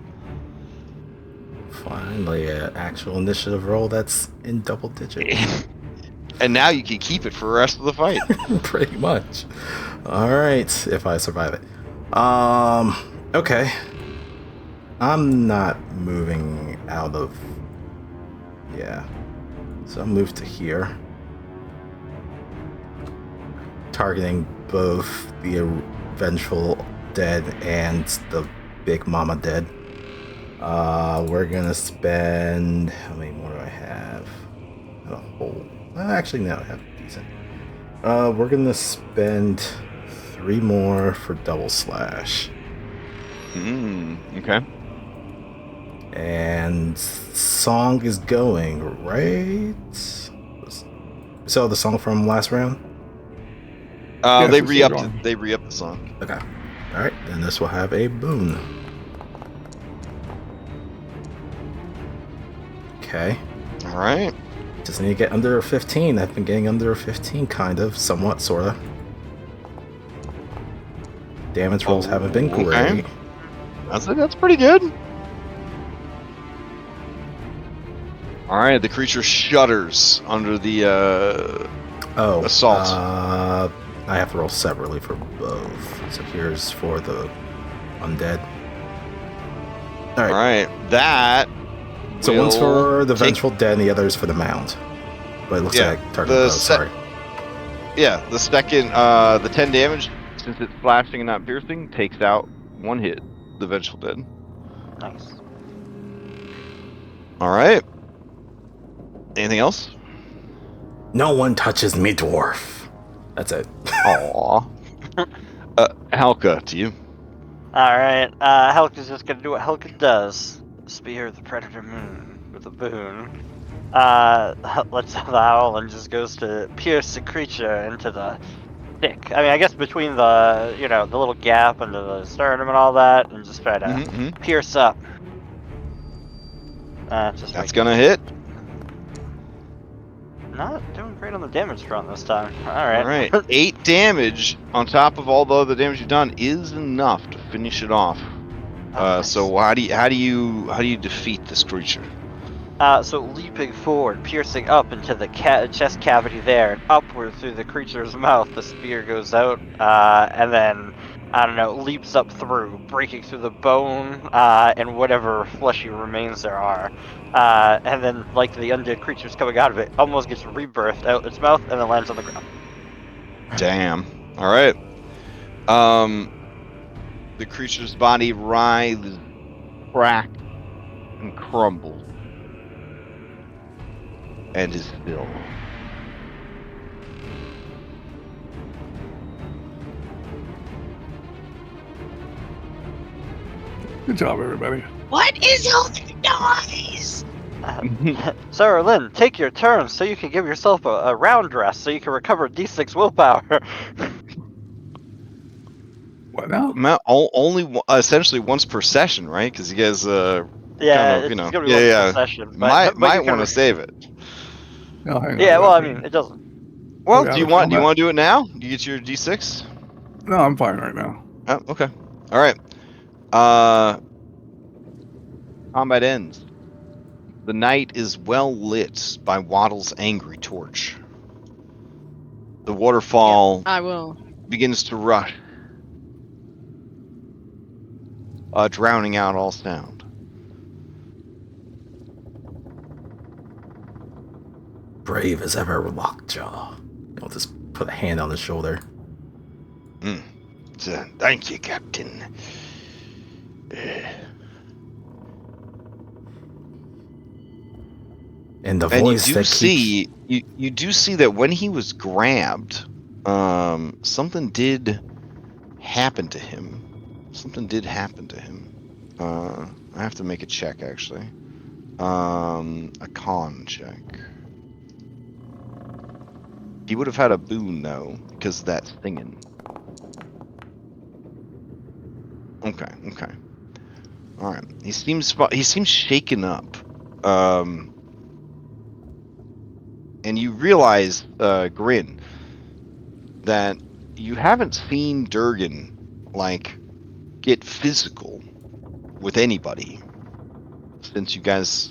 Finally, an actual initiative roll that's in double digits. And now you can keep it for the rest of the fight. Pretty much. All right, if I survive it. Okay. I'm not moving out of. Yeah. So I'll move to here. Targeting both the vengeful dead and the big mama dead. We're gonna spend. How many more do I have? A whole. Actually, no, I have decent. We're gonna spend 3 more for double slash. Okay. And song is going, right? So the song from last round? Yes, They it's still re-upped going. it. They re-upped the song. Okay. Alright, then this will have a boon. Okay. All right. Just need to get under a 15. I've been getting under a 15, kind of, somewhat, sorta. Damage rolls haven't been Okay. great. That's pretty good. All right, the creature shudders under the assault. I have to roll separately for both. So here's for the undead. All right, that. So one's for the take- vengeful dead, and the other's for the mound. But it looks Yeah, like I targeted the both. Sorry. Yeah, the second, the 10 damage, since it's slashing and not piercing, takes out one hit. The vengeful dead. Nice. All right. Anything else? No one touches me, dwarf. That's it. Aw. Halka, to you. Alright, Helka's just gonna do what Helka does. Spear the Predator Moon with a boon. Lets out the owl and just goes to pierce the creature into the thick. I mean, I guess between the, the little gap under the sternum and all that, and just try to pierce up. That's gonna hit. Not doing great on the damage front this time. Alright. All right. 8 damage on top of all the other damage you've done is enough to finish it off. So how do you defeat this creature? So leaping forward, piercing up into the chest cavity there, and upward through the creature's mouth, the spear goes out, and then, I don't know, leaps up through, breaking through the bone, and whatever fleshy remains there are. And then, like the undead creatures coming out of it, almost gets rebirthed out its mouth, and then lands on the ground. Damn. All right. The creature's body writhes, cracked, and crumbles, and is still. Good job, everybody. What is all the noise? Sarah Lynn, take your turn so you can give yourself a round rest so you can recover D6 willpower. What now? Only essentially once per session, right? Because you guys, Yeah, kind of, it's gonna be one per session. might but you can want to save it. No, hang on. Yeah, well, I mean, it doesn't. Well, Yeah, do you let's want come back. to do it now? You get your D6. No, I'm fine right now. Oh, okay. All right. Combat ends. The night is well lit by Waddle's angry torch. The waterfall I will. begins to rush, drowning out all sound. Brave as ever, Lockjaw. I'll just put a hand on his shoulder. Thank you, Captain. And the And voice you that do see you do see that when he was grabbed, something did happen to him. I have to make a check actually. A con check. He would have had a boon though because of that stinging. Okay. All right. He seems shaken up. And you realize, Grin, that you haven't seen Durgan, like, get physical with anybody since you guys,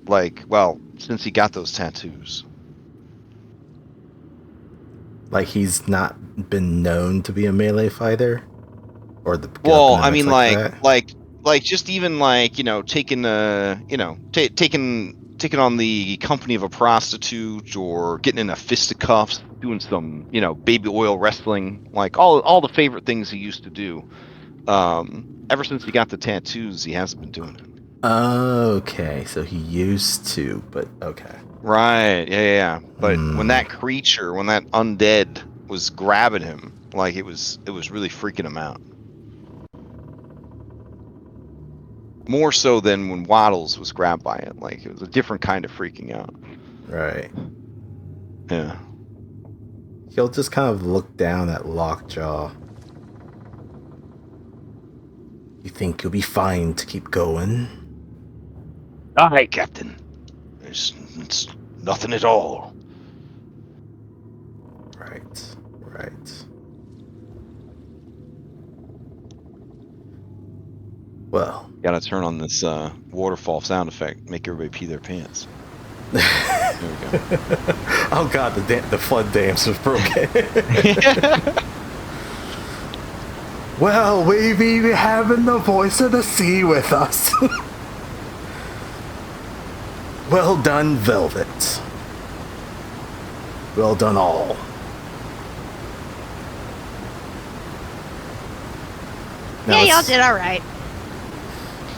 since he got those tattoos. Like he's not been known to be a melee fighter, or the. Well, I mean, that? like just even like taking taking on the company of a prostitute or getting in a fisticuffs, doing some baby oil wrestling, like all the favorite things he used to do. Ever since he got the tattoos, he hasn't been doing it. Okay, so he used to, but okay. Right, yeah. But when that creature, when that undead was grabbing him, like it was really freaking him out. More so than when Waddles was grabbed by it. Like, it was a different kind of freaking out. Right. Yeah. He'll just kind of look down at Lockjaw. You think you'll be fine to keep going? Aye, Captain. It's nothing at all. Right. Right. Well. Gotta turn on this waterfall sound effect, make everybody pee their pants. There we go. Oh god, the flood dams was broken. Well, we be having the voice of the sea with us. Well done, Velvet. Well done, all. Now Yeah, y'all let's- did all right.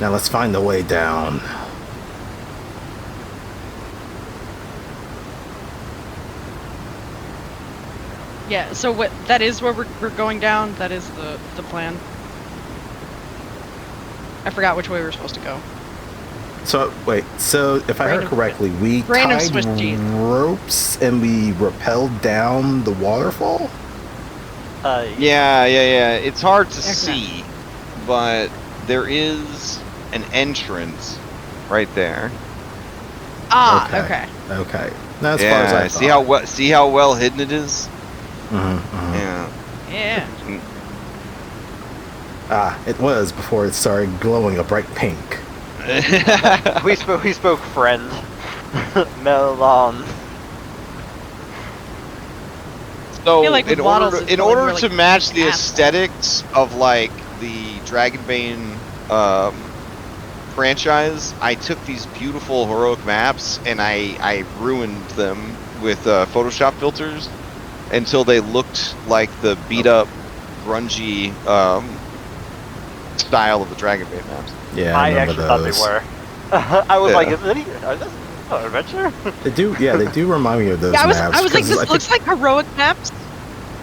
Now let's find the way down. Yeah, so what? That is where we're going down. That is the plan. I forgot which way we were supposed to go. So, wait, so if I heard Random- correctly, we random tied Swiss cheese. ropes and we rappelled down the waterfall? Yeah. It's hard to Okay. see, but there is an entrance right there. Ah, Okay. okay. Okay. Now, as far as I thought. See how well hidden it is? Mhm, mhm. Yeah. Yeah. Ah, it was before it started glowing a bright pink. We spoke friend. Melon. So, feel like with in Waddles, order, it's in going order really to match the asshole. aesthetics of like the Dragonbane franchise, I took these beautiful heroic maps and I ruined them with Photoshop filters until they looked like the beat up, grungy style of the Dragonbane maps. Yeah, I remember actually thought they those. were. I was Yeah. like, is it adventure? They do, yeah, they do remind me of those Yeah, I was maps. like, 'cause this I think- looks like heroic maps,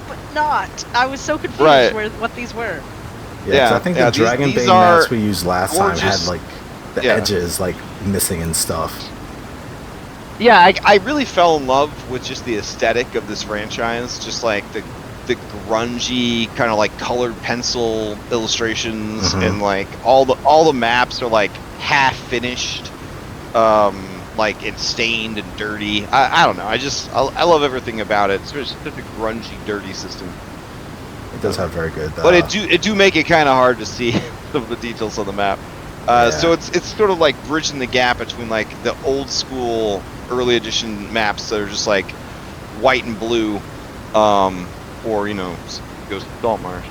but not. I was so confused Right. what these were. Yeah, 'cause I think the these Dragonbane are maps we used last time gorgeous- had like the yeah. edges like missing and stuff. Yeah, I really fell in love with just the aesthetic of this franchise, just like the grungy kind of like colored pencil illustrations, Mhm. and like all the maps are like half finished, like it's stained and dirty. I don't know. I love everything about it. It's just such a grungy, dirty system. It does have very good. But it do make it kind of hard to see some of the details on the map. So Yeah. it's sort of like bridging the gap between like the old school early edition maps that are just like white and blue, or goes to Saltmarsh.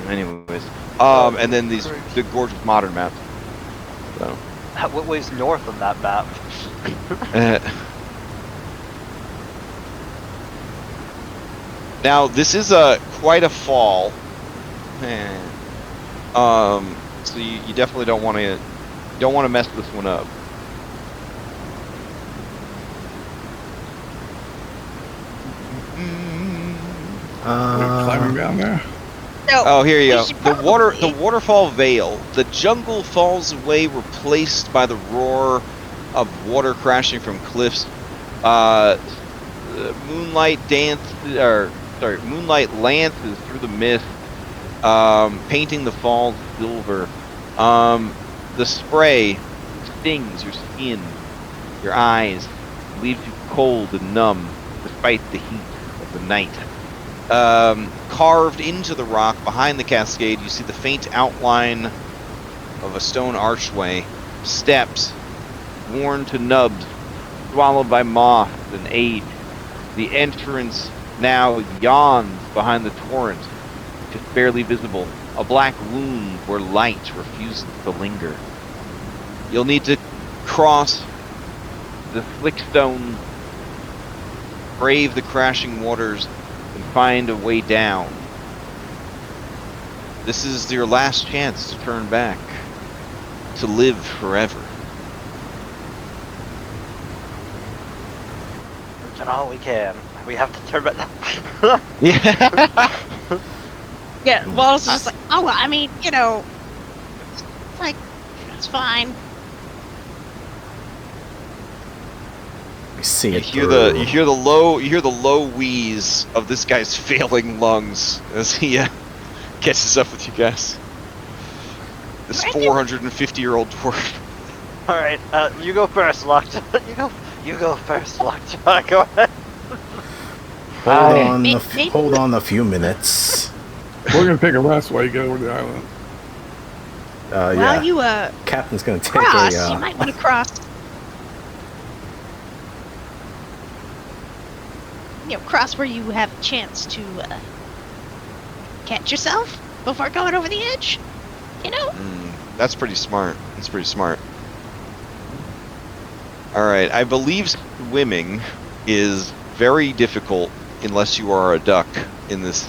Anyways, and then the gorgeous modern maps. So. What way's north on that map? Now this is quite a fall, so you definitely don't want to mess this one up. We're climbing down there. So, Oh, here you we go. should The waterfall veil. The jungle falls away, replaced by the roar of water crashing from cliffs. Moonlight lances through the mist, painting the falls silver. The spray stings your skin, your eyes, leaves you cold and numb, despite the heat of the night. Carved into the rock behind the cascade, you see the faint outline of a stone archway, steps worn to nubs, swallowed by moth and age. The entrance now yawns behind the torrent, just barely visible, a black wound where light refuses to linger. You'll need to cross the slick stone, brave the crashing waters, and find a way down. This is your last chance to turn back, to live forever. We've done all we can. We have to turn back. Yeah. Yeah, Wallace is just like, oh, well, I mean, it's like, It's fine. We see You it hear through. the low wheeze of this guy's failing lungs as he catches up with you guys. This Right. 450-year-old dwarf. All right, you go first, Lockjaw. You go first, Lockjaw. Go ahead. Hold on a few minutes. We're gonna take a rest while you get over the island. While Yeah, you Captain's gonna take cross, a. you might want to cross. Cross where you have a chance to catch yourself before going over the edge. You know. That's pretty smart. That's pretty smart. All right, I believe swimming is very difficult unless you are a duck in this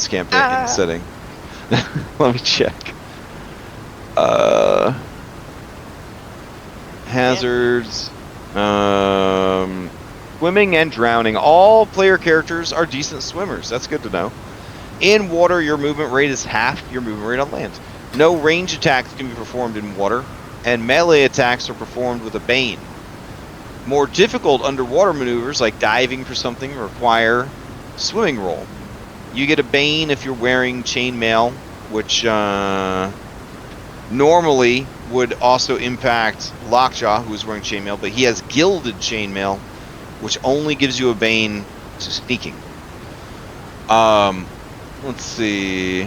campaign setting. Let me check. Hazards. Swimming and drowning. All player characters are decent swimmers. That's good to know. In water, your movement rate is half your movement rate on land. No range attacks can be performed in water, and melee attacks are performed with a bane. More difficult underwater maneuvers, like diving for something, require swimming roll. You get a bane if you're wearing chainmail, which normally would also impact Lockjaw, who is wearing chainmail, but he has gilded chainmail, which only gives you a bane to sneaking. Let's see.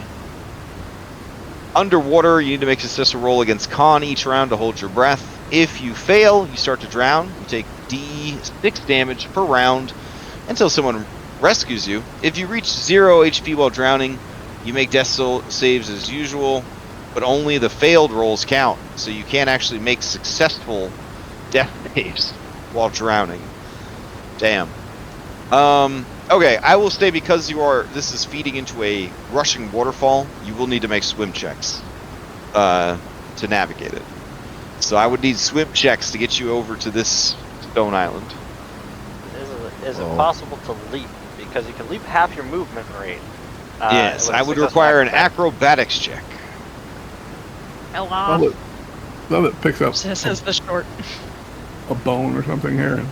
Underwater, you need to make a successful roll against con each round to hold your breath. If you fail, you start to drown. You take D6 damage per round until someone rescues you. If you reach 0 HP while drowning, you make death saves as usual, but only the failed rolls count. So you can't actually make successful death saves while drowning. Damn. Okay, I will say because this is feeding into a rushing waterfall, you will need to make swim checks to navigate it. So I would need swim checks to get you over to this stone island. Is it possible to leap? Because you can leap half your movement rate. Yes, with I a would successful require an acrobatics. acrobatics check. Hello. Love it picks up Says the short. a bone or something here and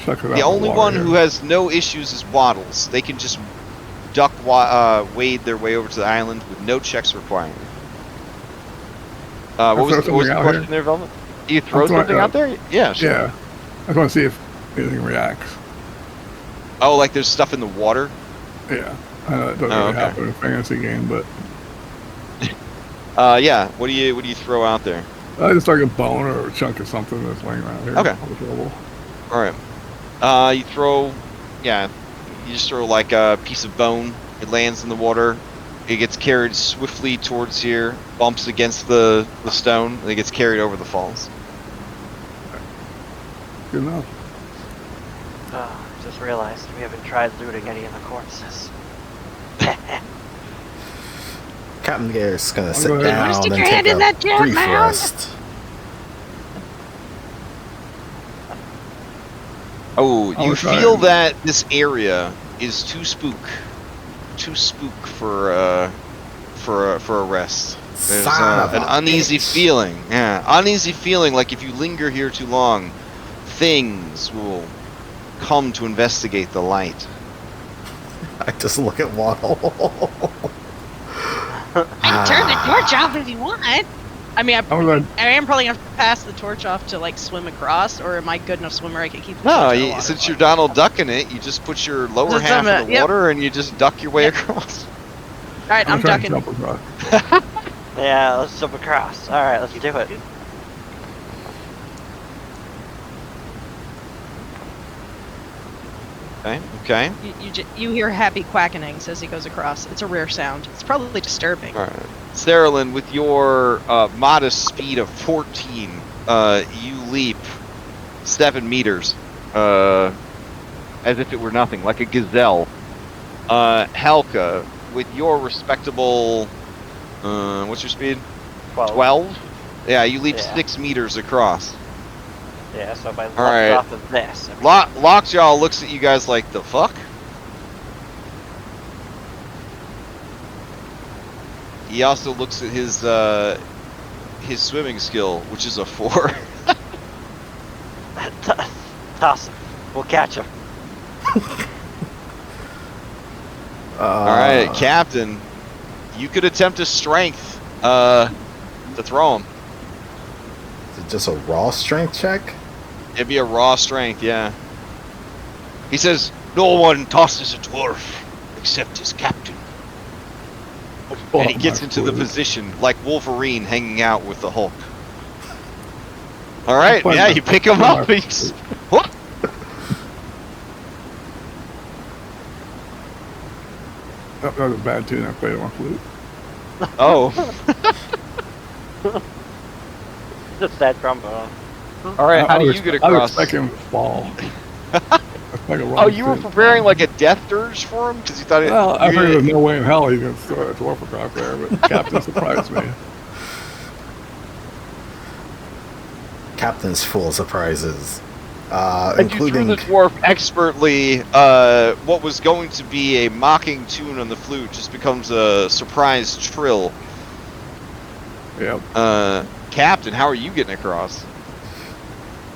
chucks it out. The only one here. who has no issues is Waddles. They can just duck wade their way over to the island with no checks required. What was the question there, Velvet? Do you throw something out there? Yeah, sure. Yeah. I just want to see if anything reacts. Oh, like there's stuff in the water? Yeah. I know it doesn't really happen in a fantasy game, but yeah. What do you throw out there? I just like a bone or a chunk of something that's laying around here. Okay. All right. You throw, you just throw like a piece of bone. It lands in the water. It gets carried swiftly towards here, bumps against the stone, and it gets carried over the falls. Good enough. Oh, just realized we haven't tried looting any of the corpses. Captain Garrett's gonna sit go ahead. down Stick and your take hand in a that jam, brief man. rest. Oh, you try feel and- that this area is too spook for a rest. There's Son of an a uneasy bitch. feeling. Yeah, uneasy feeling like if you linger here too long, things will come to investigate the light. I just look at Waddle. I can turn the torch off if you want. I mean, I was like, I am probably gonna have to pass the torch off to like swim across, or am I good enough swimmer I can keep the No, torch in the water? since you're Donald ducking it, you just put your lower Just half dumb in the it, yep. water and you just duck your way Yep. across. Alright, I'm trying to ducking. jump across. Yeah, let's jump across. All right, let's do it. Okay. You hear happy quackening as he goes across. It's a rare sound. It's probably disturbing. All right. Saralyn, with your modest speed of 14, you leap 7 meters as if it were nothing, like a gazelle. Helka, with your respectable, what's your speed? 12? Yeah, you leap Yeah. 6 meters across. Yeah, so if I look right. off of this. Lockjaw looks at you guys like, the fuck? He also looks at his his swimming skill, which is a 4. Toss him. We'll catch him. All right, Captain, you could attempt a strength to throw him. Is it just a raw strength check? It'd be a raw strength, yeah. He says, "No one tosses a dwarf except his captain." And he gets into the position like Wolverine hanging out with the Hulk. All right, yeah, you pick him up. He's, what? That was a bad tune. I played it on flute. Oh, Just that trombone. all right. How I do was- you get I was across? expecting him to fall. Like a Oh, wrong you were tune. preparing like a death dirge for him because you thought it. Well, I you- figured there's no way in hell he's going to throw a dwarf across there, but the captain surprised me. Captain's full of surprises, And you threw including the dwarf expertly. What was going to be a mocking tune on the flute just becomes a surprise trill. Yep. Captain, how are you getting across?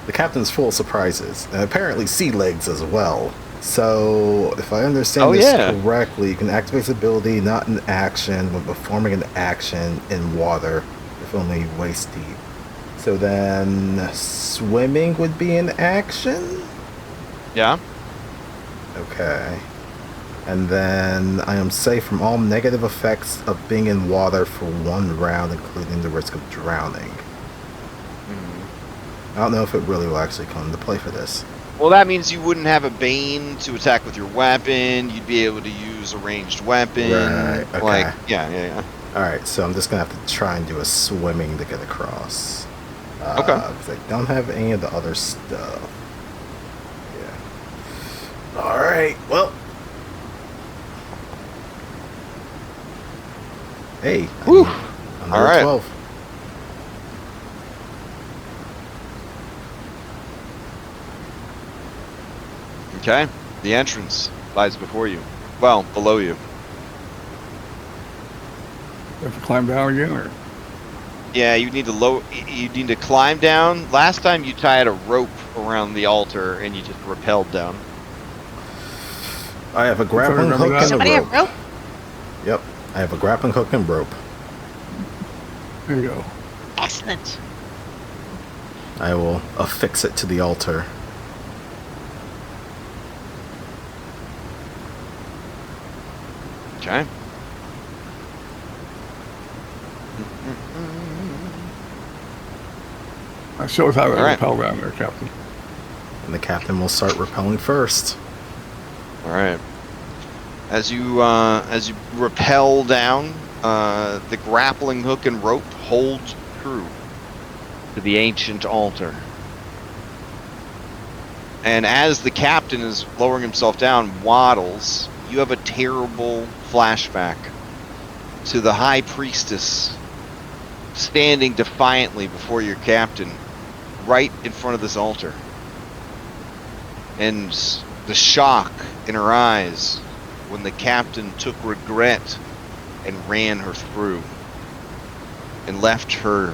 the captain's full of surprises, and apparently sea legs as well. So, if I understand this correctly, you can activate this ability not in action when performing an action in water, if only waist deep. So then, swimming would be an action? Yeah. Okay. And then, I am safe from all negative effects of being in water for 1 round, including the risk of drowning. I don't know if it really will actually come into play for this. Well, that means you wouldn't have a bane to attack with your weapon. You'd be able to use a ranged weapon. Right, okay. Like, yeah. Alright, so I'm just gonna have to try and do a swimming to get across. Okay. Because I don't have any of the other stuff. Yeah. Alright, well. Hey. Whew. I'm All right. 12. Okay. The entrance lies before you. Well, below you. Have to climb down again, or Yeah, you need to You need to climb down. Last time you tied a rope around the altar and you just rappelled down. I have a grappling remember hook that. and Somebody a have rope. rope? Yep. I have a grappling hook and rope. there you go. Excellent. I will affix it to the altar. Okay. That shows how they All right. rappel down there, Captain. And the captain will start rappelling first. All right. As you rappel down, the grappling hook and rope holds true to the ancient altar. And as the captain is lowering himself down, Waddles, you have a terrible flashback to the high priestess standing defiantly before your captain right in front of this altar. And the shock in her eyes when the captain took regret and ran her through and left her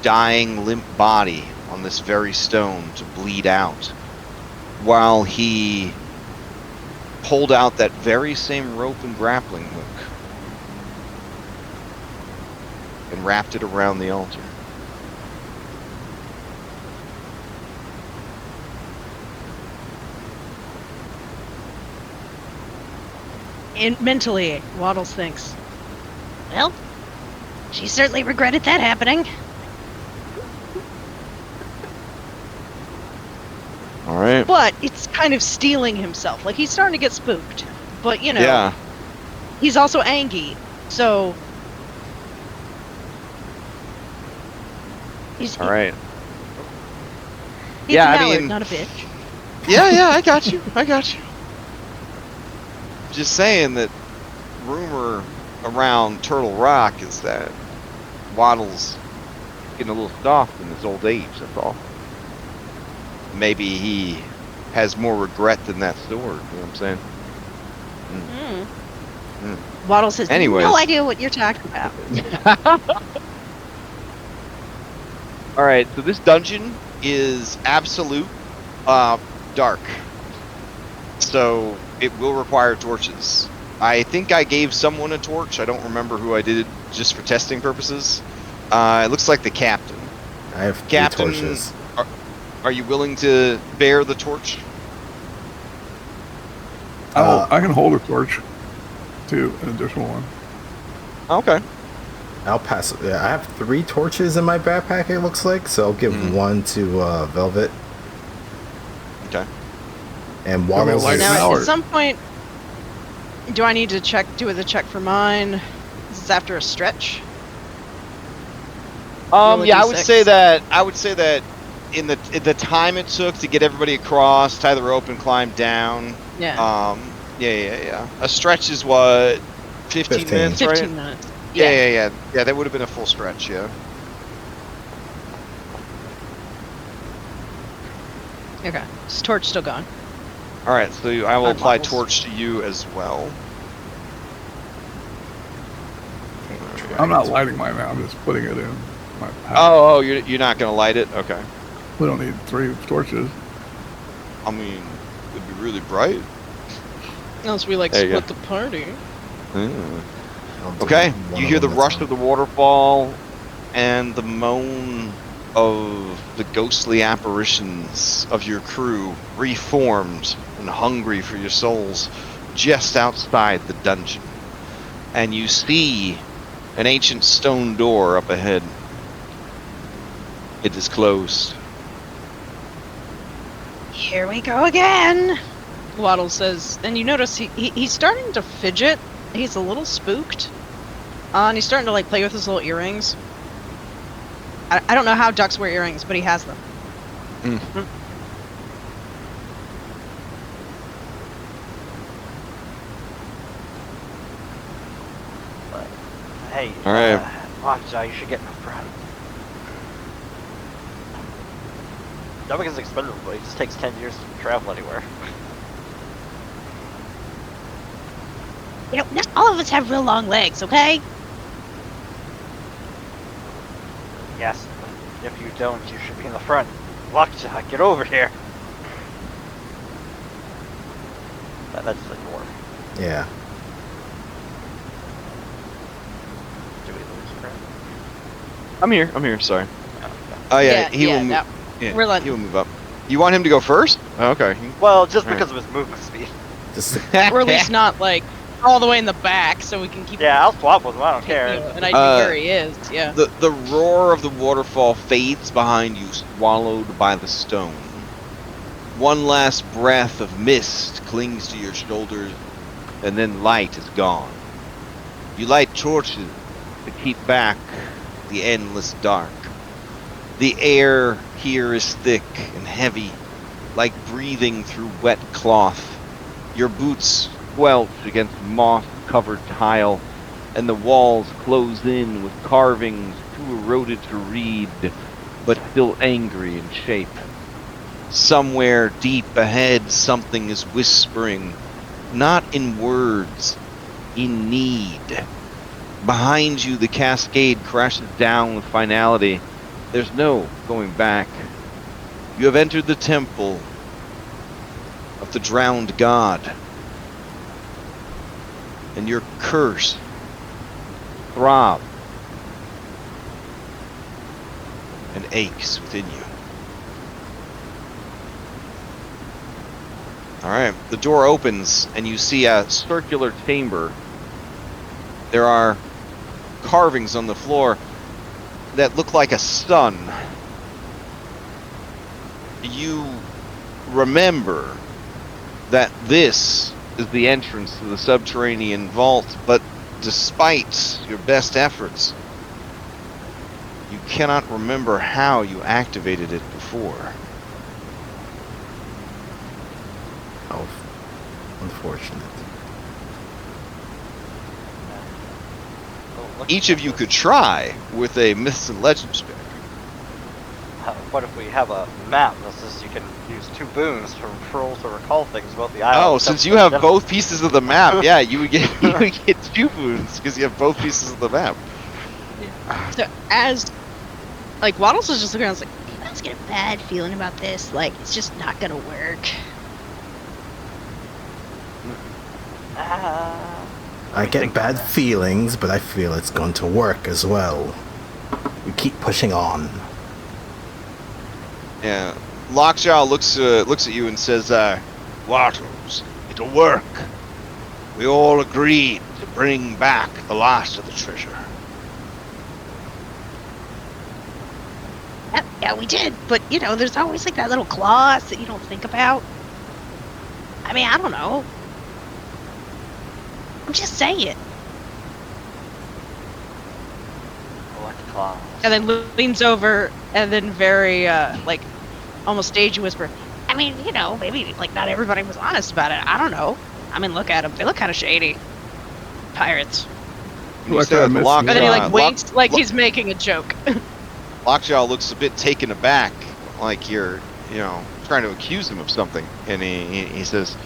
dying limp body on this very stone to bleed out while he pulled out that very same rope and grappling hook and wrapped it around the altar. Mentally, Waddles thinks, Well, she certainly regretted that happening. All right. but it's kind of stealing himself. Like, he's starting to get spooked. But, you know, Yeah. he's also angry. So, He's, All right. he's Yeah, a I mallard, mean- not a bitch. Yeah, I got you. I got you. Just saying that rumor around Turtle Rock is that Waddle's getting a little soft in his old age, that's all. Maybe he has more regret than that sword, you know what I'm saying? Waddles has Anyways. no idea what you're talking about. All right, so this dungeon is absolute dark. So it will require torches. I think I gave someone a torch. I don't remember who I did, just for testing purposes. It looks like the captain. I have 3 Captain, torches. are you willing to bear the torch? I can hold a torch, too, an additional one. Okay. I'll pass. Yeah, I have 3 torches in my backpack, it looks like, so I'll give one to Velvet. Okay. And Tell me Waddles a light is... Now, Now at some point, do I need to do the check for mine? This is after a stretch. Roll a Yeah, I D6. would say that in the time it took to get everybody across, tie the rope, and climb down. Yeah. Yeah. A stretch is what, 15 15. minutes, right? 15 minutes. Yeah. That would have been a full stretch. Yeah. Okay. Is torch still going? All right, so I will On apply Waddles. torch to you as well. I'm not lighting mine now. I'm just putting it in my pack. Oh, you're not gonna light it? Okay. We don't need 3 torches. I mean, it'd be really bright. Unless we like There you split the party. I'll do Okay, one you of hear the them rush that's of the waterfall and the moan of the ghostly apparitions of your crew, reformed and hungry for your souls, just outside the dungeon. And you see an ancient stone door up ahead. It is closed. Here we go again. Waddle says, and you notice he's starting to fidget. He's a little spooked. And he's starting to like play with his little earrings. I don't know how ducks wear earrings, but he has them. Hey, All right. Lockjaw, you should get in front. Dubbing is expendable, but it just takes 10 years to travel anywhere. You know, not all of us have real long legs, okay? Yes, but if you don't, you should be in the front. Lockjaw, get over here. That's the door. Yeah. Do we lose Brent? I'm here, sorry. Oh, Oh yeah, Yeah, he yeah, will move. that- Yeah, we're letting- he will move up. You want him to go first? Oh, okay. okay. Well, just Alright. because of his movement speed. Just Or at least not like all the way in the back, so we can keep. Yeah, I'll swap with him, I don't you care. know, an idea where he is. Yeah. The roar of the waterfall fades behind you, swallowed by the stone. One last breath of mist clings to your shoulders, and then light is gone. You light torches to keep back the endless dark. The air here is thick and heavy, like breathing through wet cloth. Your boots squelch against moss-covered tile, and the walls close in with carvings too eroded to read, but still angry in shape. Somewhere deep ahead, something is whispering, not in words, in need. Behind you, the cascade crashes down with finality. There's no going back. You have entered the temple of the drowned god, and your curse throbs and aches within you. Alright, the door opens and you see a circular chamber. There are carvings on the floor that look like a sun. You remember that this is the entrance to the subterranean vault, but despite your best efforts, you cannot remember how you activated it before. how unfortunate. Oh, look Each at of you this. could try with a Myths and Legends check. What if we have a map that says you can use 2 boons to referral to recall things about the island? Oh, since you have both pieces of the map, yeah, you would get 2 boons because you have both pieces of the map. So as Like, Waddles is just looking at us like, You guys get a bad feeling about this. Like, it's just not gonna work. I get bad feelings, but I feel it's going to work as well. We keep pushing on. Yeah. Lockjaw looks at you and says, Wattles, it'll work. We all agreed to bring back the last of the treasure. Yeah, we did. But, you know, there's always like that little clause that you don't think about. I mean, I don't know. I'm just saying. What claws? and then leans over and then very, like, almost stage whisper. I mean, you know, maybe like not everybody was honest about it. I don't know. I mean, look at them. They look kind of shady. Pirates. You Like said I missed Lock- And then he, like, Lock- winks like Lock- he's making a joke. Lockjaw looks a bit taken aback, like you're, trying to accuse him of something. And he says,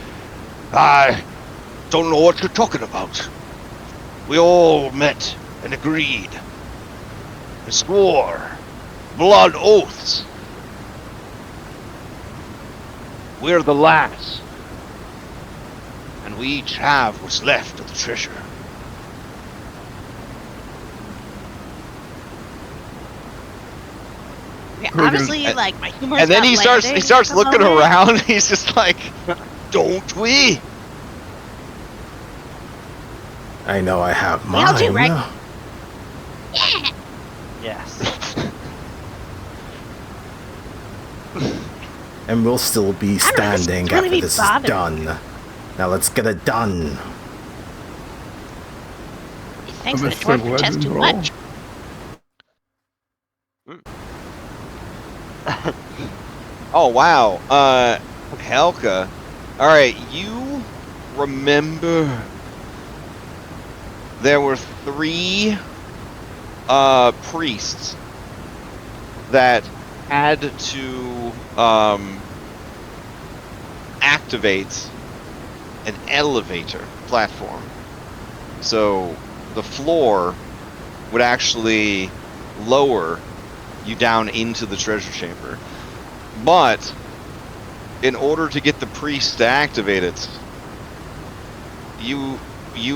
I don't know what you're talking about. We all met and agreed. And swore. Blood oaths. We're the last. And we each have what's left of the treasure. Yeah, We're obviously, gonna- like, my humor's And then not he starts landing starts at the looking moment. around. He's just like, don't we? I know I have We all mine. do, right? Yeah. Yes. And we'll still be I don't know, this standing really after be this is bothering done. Now let's get it done. Thanks I'm for the just dwarf a protest legend too roll. much. Oh wow, Helka. All right, you remember there were 3 priests that had to activate an elevator platform. So the floor would actually lower you down into the treasure chamber. But in order to get the priest to activate it, you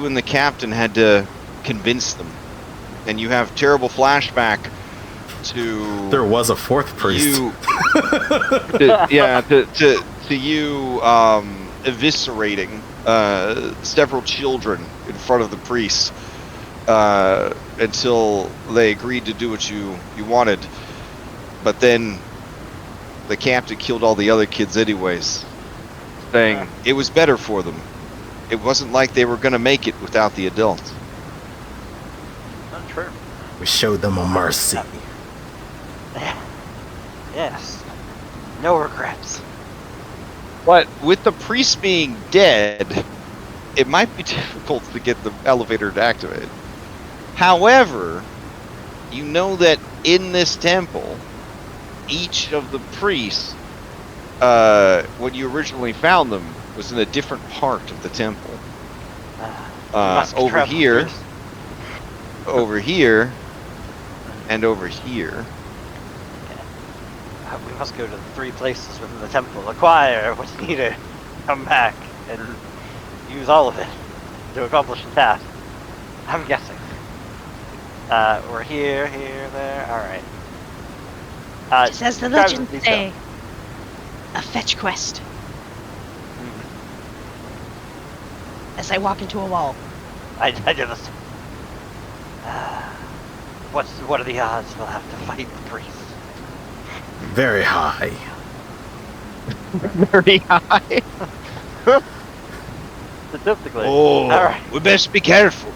and the captain had to convince them. And you have terrible flashback to There was a fourth priest. you to you eviscerating several children in front of the priest until they agreed to do what you wanted. But then the captain killed all the other kids anyways, saying it was better for them. It wasn't like they were going to make it without the adults. Not true. We showed them a mercy. Yes. No regrets. But with the priest being dead, it might be difficult to get the elevator to activate. However, you know that in this temple, each of the priests, when you originally found them, was in a different part of the temple. Over here, over here, and over here. We must go to the 3 places within the temple, acquire what's needed, come back, and use all of it to accomplish the task. I'm guessing. We're here, there, alright. Just as the describe legends in say, detail. a fetch quest. Mhm. As I walk into a wall. I did this. What are the odds we'll have to fight the priest? Very high. Very high. Statistically. Oh, Alright. we best be careful.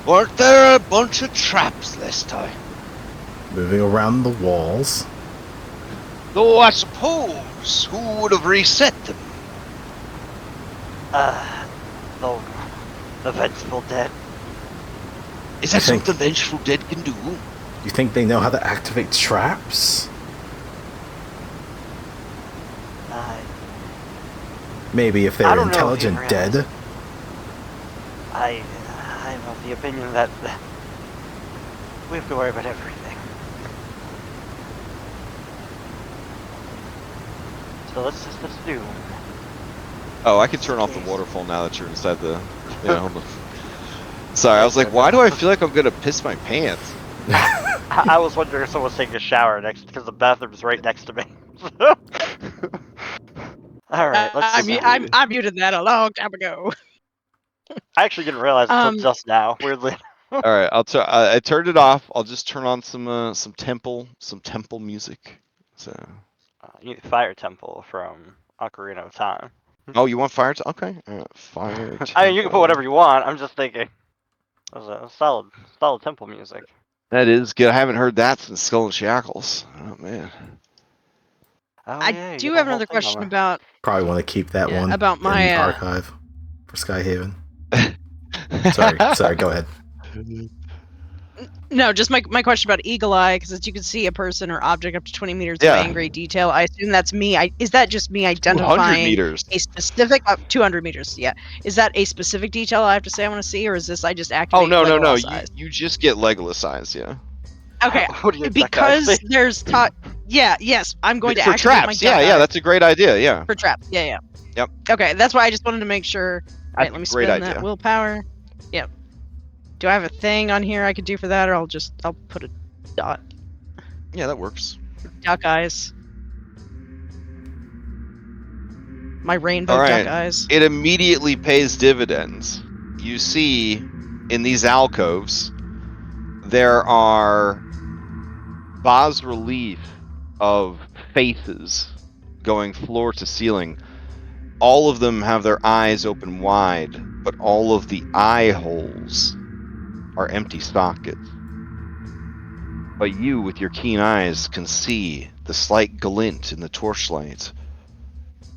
Weren't there a bunch of traps this time? Moving around the walls. Though I suppose, who would have reset them? The vengeful dead. Is that I think- something Vengeful Dead can do? You think they know how to activate traps? Maybe if I they're don't know if you intelligent realize- dead. I'm of the opinion that we have to worry about everything. So let's just assume. Oh, I can turn off the waterfall now that you're inside the. Yeah, hold on. Sorry, I was like, why do I feel like I'm gonna piss my pants? I was wondering if someone's taking a shower next because the bathroom's right next to me. All right, let's. I muted that a long time ago. I actually didn't realize until just now. Weirdly. All right, I turned it off. I'll just turn on some temple music. So. You need Fire Temple from Ocarina of Time. Oh, you want fire? Okay, fire. I mean, you can put whatever you want. I'm just thinking. That was a solid temple music. That is good. I haven't heard that since Skull and Shackles. Oh man. Oh, I yeah, you do get have the whole another thing question over. about. Probably want to keep that Yeah, one about my, in the archive for Skyhaven. Sorry, go ahead. No, just my question about Eagle Eye, because as you can see a person or object up to 20 meters Yeah. away in great detail. I assume that's me. Is that just me 200 identifying meters. a specific 200 meters? Yeah. Is that a specific detail I have to say I want to see, or is this I just activate? Oh no. Legolas eyes? You just get Legolas eyes. Yeah. Okay. What do you expect, guys? Because there's yes, I'm going to For activate my traps. duck Yeah. eyes That's a great idea. Yeah. for traps. Yeah. Yep. Okay, that's why I just wanted to make sure. Alright, That's let me a great spin idea. that willpower. Yep. Do I have a thing on here I could do for that, or I'll put a dot. Yeah, that works. Duck eyes. My rainbow All right. duck eyes. It immediately pays dividends. You see, in these alcoves, there are bas relief of faces going floor to ceiling. All of them have their eyes open wide, but all of the eye holes are empty sockets. But you, with your keen eyes, can see the slight glint in the torchlight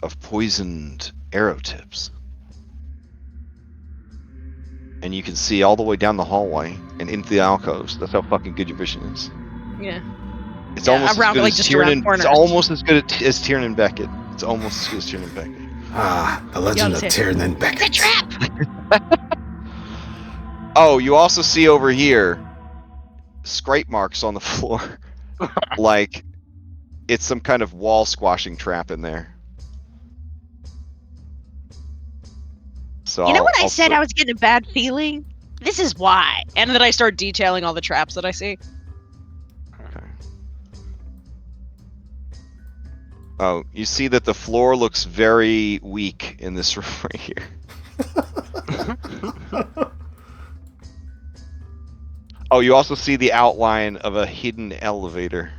of poisoned arrow tips. And you can see all the way down the hallway and into the alcoves. That's how fucking good your vision is. Yeah. It's Yeah, almost around, as good like, as just around Tiernan. It's corners. almost as good as Tiernan Beckett. It's almost as good as Tiernan Beckett. Ah, the legend of understand. Tiernan Beckett. The trap! Oh, you also see over here scrape marks on the floor. Like it's some kind of wall squashing trap in there. So You know what I I'll said put- I was getting a bad feeling? This is why. And then I start detailing all the traps that I see. Okay. Oh, you see that the floor looks very weak in this room right here. Oh, you also see the outline of a hidden elevator.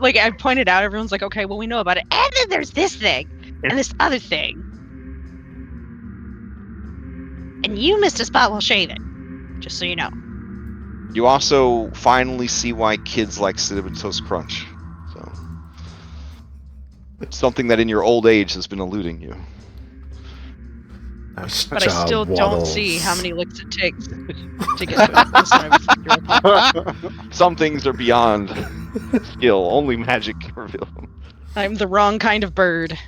Like I pointed out, everyone's like, okay, well we know about it. And then there's this thing. And this other thing. And you missed a spot while shaving. Just so you know. You also finally see why kids like Cinnamon Toast Crunch. So, something that in your old age has been eluding you. Nice But I job, still don't Waddles. see how many licks it takes to get to it. This time. Some things are beyond skill. Only magic can reveal them. I'm the wrong kind of bird.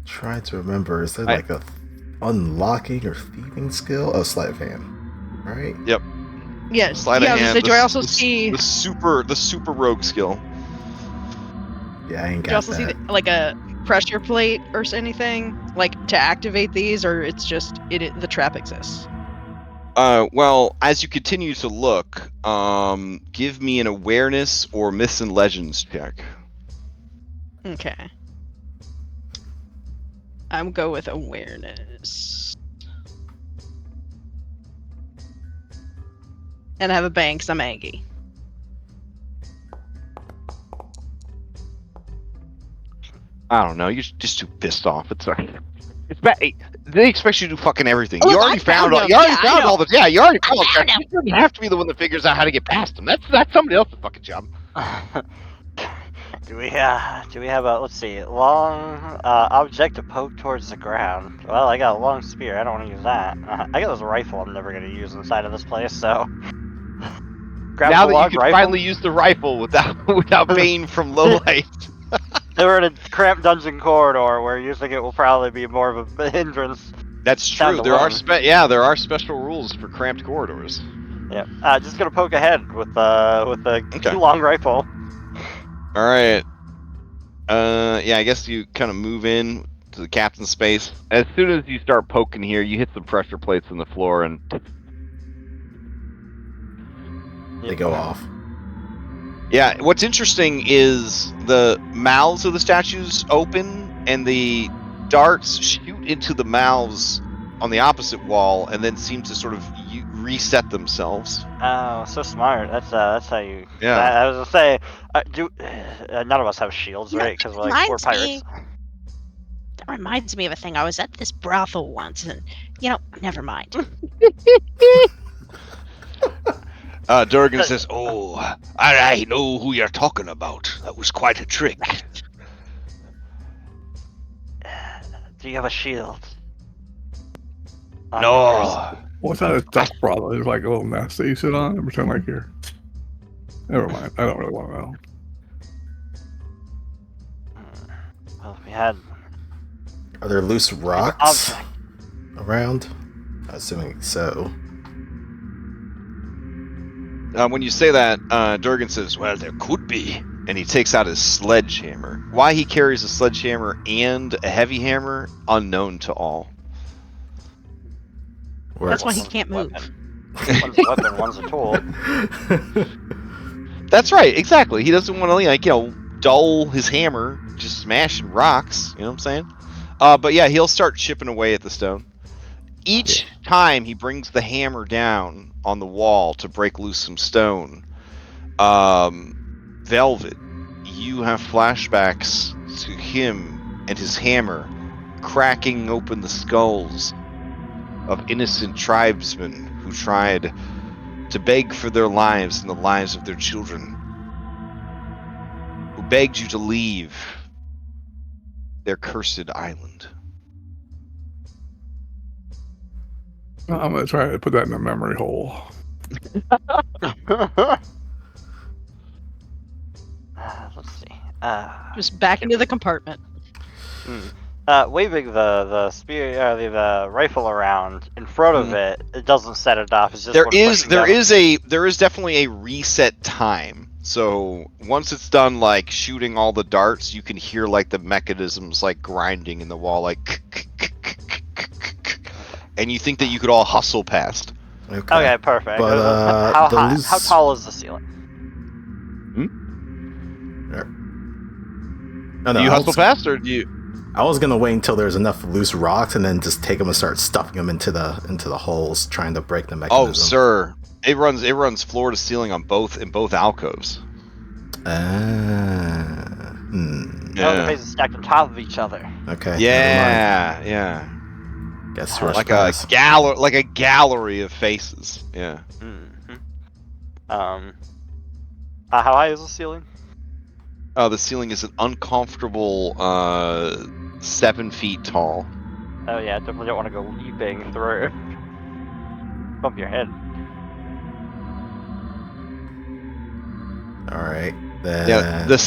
Trying to remember, is there like a unlocking or thieving skill? Oh, sleight of hand, right? Yep. Yeah, Sleight of I was gonna hand. say, do I also see? the super rogue skill? Yeah, I ain't Do you got also see that. like a pressure plate or anything like to activate these, or it's just the trap exists? Well, as you continue to look, give me an awareness or myths and legends check. Okay. I'm go with awareness. And I have a bang 'cause I'm angry. I don't know. You're just too pissed off. It's alright. It's bad. They expect you to do fucking everything. Oh, you I already found found all. them. You already Yeah, I found know. all the. Yeah, you already I found all the found crap. You don't have to be the one that figures out how to get past them. That's somebody else's fucking job. Do we have a, let's see, long object to poke towards the ground? Well, I got a long spear. I don't want to use that. I got this rifle I'm never going to use inside of this place, so. Grab Now the that long you can rifle. finally use the rifle without Bane from low light. We're in a cramped dungeon corridor where using it will probably be more of a hindrance. That's Down true. the There are lung. there are special rules for cramped corridors. Yep. Just gonna poke ahead with the Okay. long rifle. All right. Yeah, I guess you kind of move in to the captain's space. As soon as you start poking here, you hit some pressure plates in the floor, and They go off. yeah. What's interesting is the mouths of the statues open, and the darts shoot into the mouths on the opposite wall, and then seem to sort of reset themselves. Oh, so smart. That's how you. Yeah. I was gonna say, none of us have shields, No, right? Because we're like we're reminds me- pirates. That reminds me of a thing. I was at this brothel once, and never mind. Durgan says, "Oh, I know who you're talking about. That was quite a trick." Do you have a shield? No. What's that? A duck brothel? There's like a little nest that you sit on and pretend like you're. Never mind. I don't really want to know. Well, if we had Are there loose rocks object. around? Assuming so. When you say that, Durgan says, "Well, there could be," and he takes out his sledgehammer. Why he carries a sledgehammer and a heavy hammer, unknown to all. Where That's why he One's a can't move. weapon. One's a weapon, one's a tool. That's right, exactly. He doesn't want to, dull his hammer, just smashing rocks. You know what I'm saying? But yeah, he'll start chipping away at the stone. Each time he brings the hammer down on the wall to break loose some stone, Velvet, you have flashbacks to him and his hammer cracking open the skulls of innocent tribesmen who tried to beg for their lives and the lives of their children, who begged you to leave their cursed island. I'm gonna try to put that in a memory hole. Let's see. Just back into the compartment. Waving the spear, the rifle around in front of it doesn't set it off. It's just There one is pushing down. there is definitely a reset time. So once it's done, like shooting all the darts, you can hear like the mechanisms like grinding in the wall, like, and you think that you could all hustle past. Okay, perfect. But, how the high? loose- How tall is the ceiling? No, Do you hustle past, or do you? I was gonna wait until there's enough loose rocks and then just take them and start stuffing them into the holes, trying to break the mechanism. Oh, sir, it runs floor to ceiling in both alcoves. Yeah. Oh, the bases stacked on top of each other. Okay. Yeah. never mind. Guess rush Like pass. a gallery of faces. Yeah. Mm-hmm. How high is the ceiling? The ceiling is an uncomfortable 7 feet tall. Oh yeah, definitely don't want to go leaping through. Bump your head. All right. Then. Yeah, the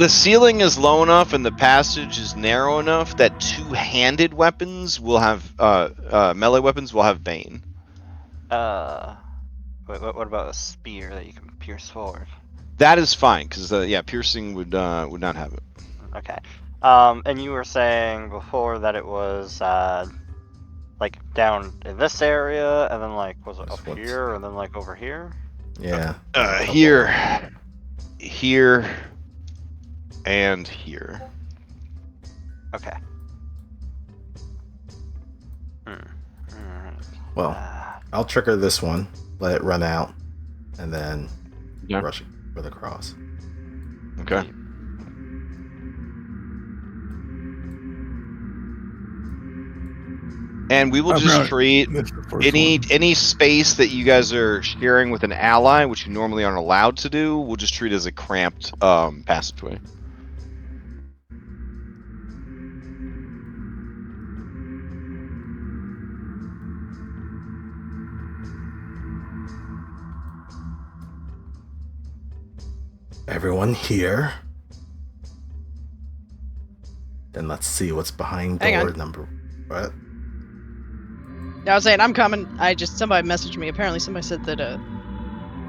ceiling is low enough and the passage is narrow enough that two-handed weapons will have melee weapons will have bane. What about a spear that you can pierce forward? That is fine because piercing would not have it. Okay. And you were saying before that it was like down in this area, and then like was it up here, and then like over here? Yeah. Here, and here. Okay. Well, I'll trigger this one, let it run out, and then rush it with a cross. Okay. And we will just treat any space that you guys are sharing with an ally, which you normally aren't allowed to do, we'll just treat as a cramped passageway. Everyone here. Then let's see what's behind Hang door on. number. What? I was saying I'm coming. Somebody messaged me. Apparently somebody said that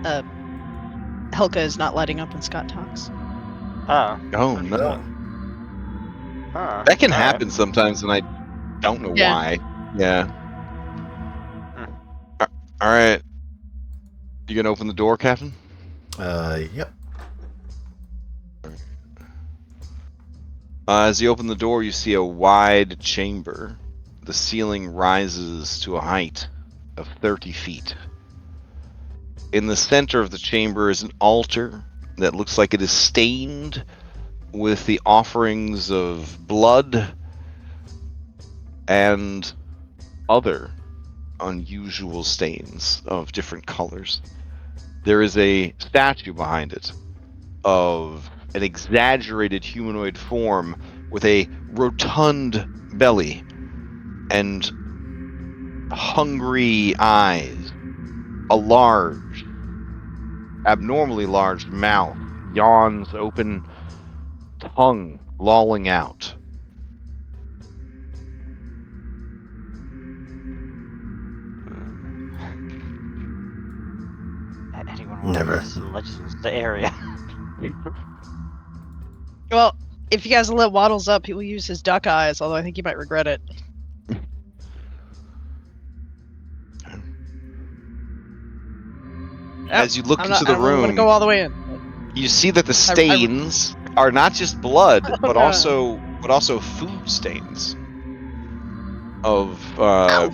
Helka is not lighting up when Scott talks. Oh. Oh no, Huh. that can All right. happen sometimes, and I don't know Yeah. why. Yeah. Hmm. All right. You gonna open the door, Captain? Yep. As you open the door, you see a wide chamber. The ceiling rises to a height of 30 feet. In the center of the chamber is an altar that looks like it is stained with the offerings of blood and other unusual stains of different colors. There is a statue behind it of an exaggerated humanoid form with a rotund belly and hungry eyes, a large, abnormally large mouth, yawns open, tongue lolling out. Anyone want Never. to use some legends of the area? Well, if you guys let Waddles up, he will use his duck eyes, although I think he might regret it. As you look I'm into not, the I don't really want to room, go all the way in. you see that the stains are not just blood, Oh, but no. also food stains of food.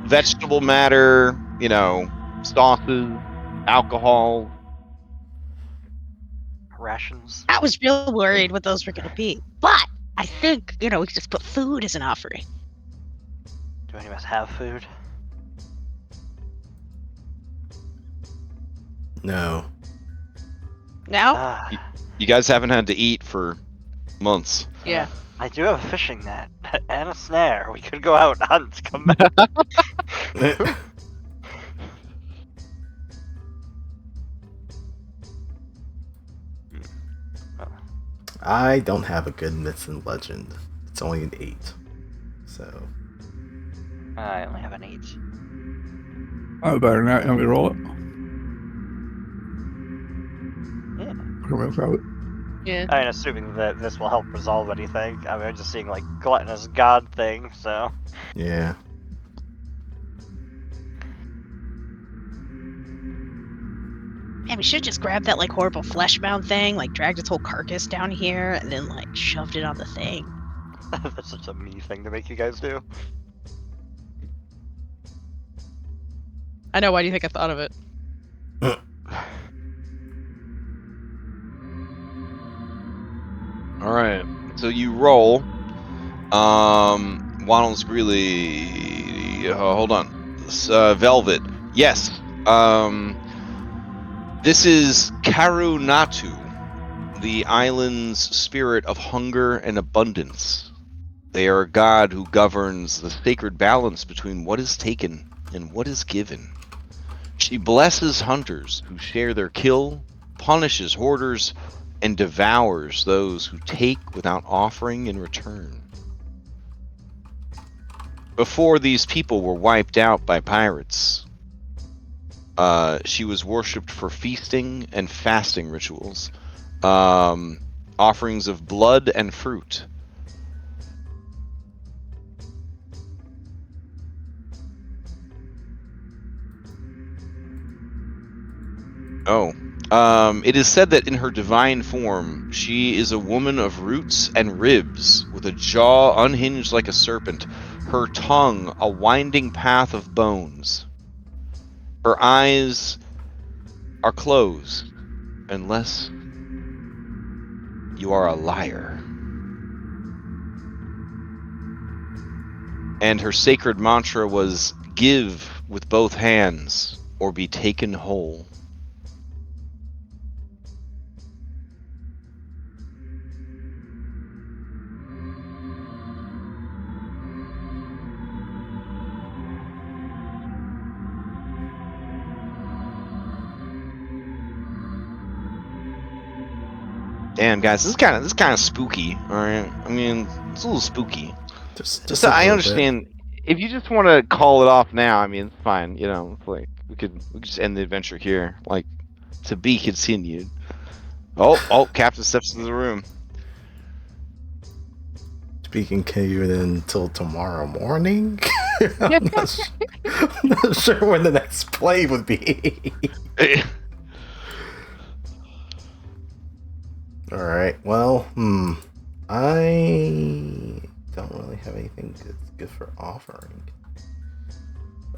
vegetable matter, sauces, alcohol. Rations. I was real worried what those were going to be. But I think, we could just put food as an offering. Do any of us have food? No. Now? Ah, You guys haven't had to eat for months. Yeah. I do have a fishing net and a snare. We could go out and hunt. Come back. I don't have a good myth and legend. It's only an 8. So. I only have an 8. Oh, better than that. You want me to roll it? Yeah. Somebody else have it? Yeah. I mean, assuming that this will help resolve anything. I mean, I'm just seeing like gluttonous god thing, so. Yeah. Man, we should just grab that, horrible flesh-bound thing, dragged its whole carcass down here, and then, shoved it on the thing. That's such a me thing to make you guys do. I know, why do you think I thought of it? All right. So you roll. Waddles Greeley. Hold on. Velvet. Yes. This is Karunatu, the island's spirit of hunger and abundance. They are a god who governs the sacred balance between what is taken and what is given. She blesses hunters who share their kill, punishes hoarders, and devours those who take without offering in return. Before these people were wiped out by pirates, she was worshipped for feasting and fasting rituals, offerings of blood and fruit. It is said that in her divine form, she is a woman of roots and ribs, with a jaw unhinged like a serpent, her tongue a winding path of bones. Her eyes are closed, unless you are a liar. And her sacred mantra was, "Give with both hands, or be taken whole." Damn, guys, this is kind of spooky. All right, I mean, it's a little spooky. Just So a I little understand if you just want to call it off now. I mean, it's fine. It's like we could just end the adventure here. Like, To be continued. Oh, Captain steps into the room. Speaking continued until tomorrow morning. I'm not sure when the next play would be. All right. Well, I don't really have anything good for offering.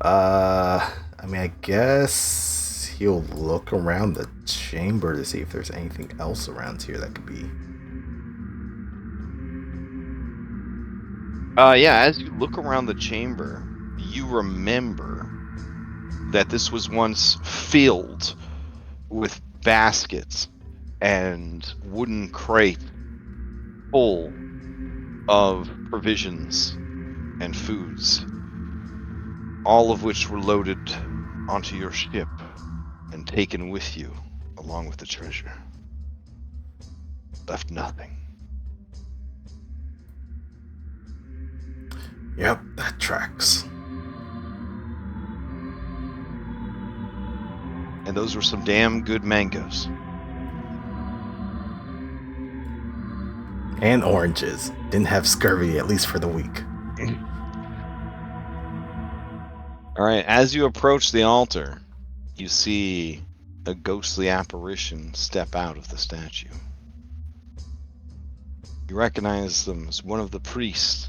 I mean, I guess he'll look around the chamber to see if there's anything else around here that could be. Yeah, as you look around the chamber, you remember that this was once filled with baskets and wooden crates full of provisions and foods, all of which were loaded onto your ship and taken with you along with the treasure. Left nothing. Yep, that tracks. And those were some damn good mangoes. And oranges. Didn't have scurvy, at least for the week. Alright, as you approach the altar, you see a ghostly apparition step out of the statue. You recognize them as one of the priests.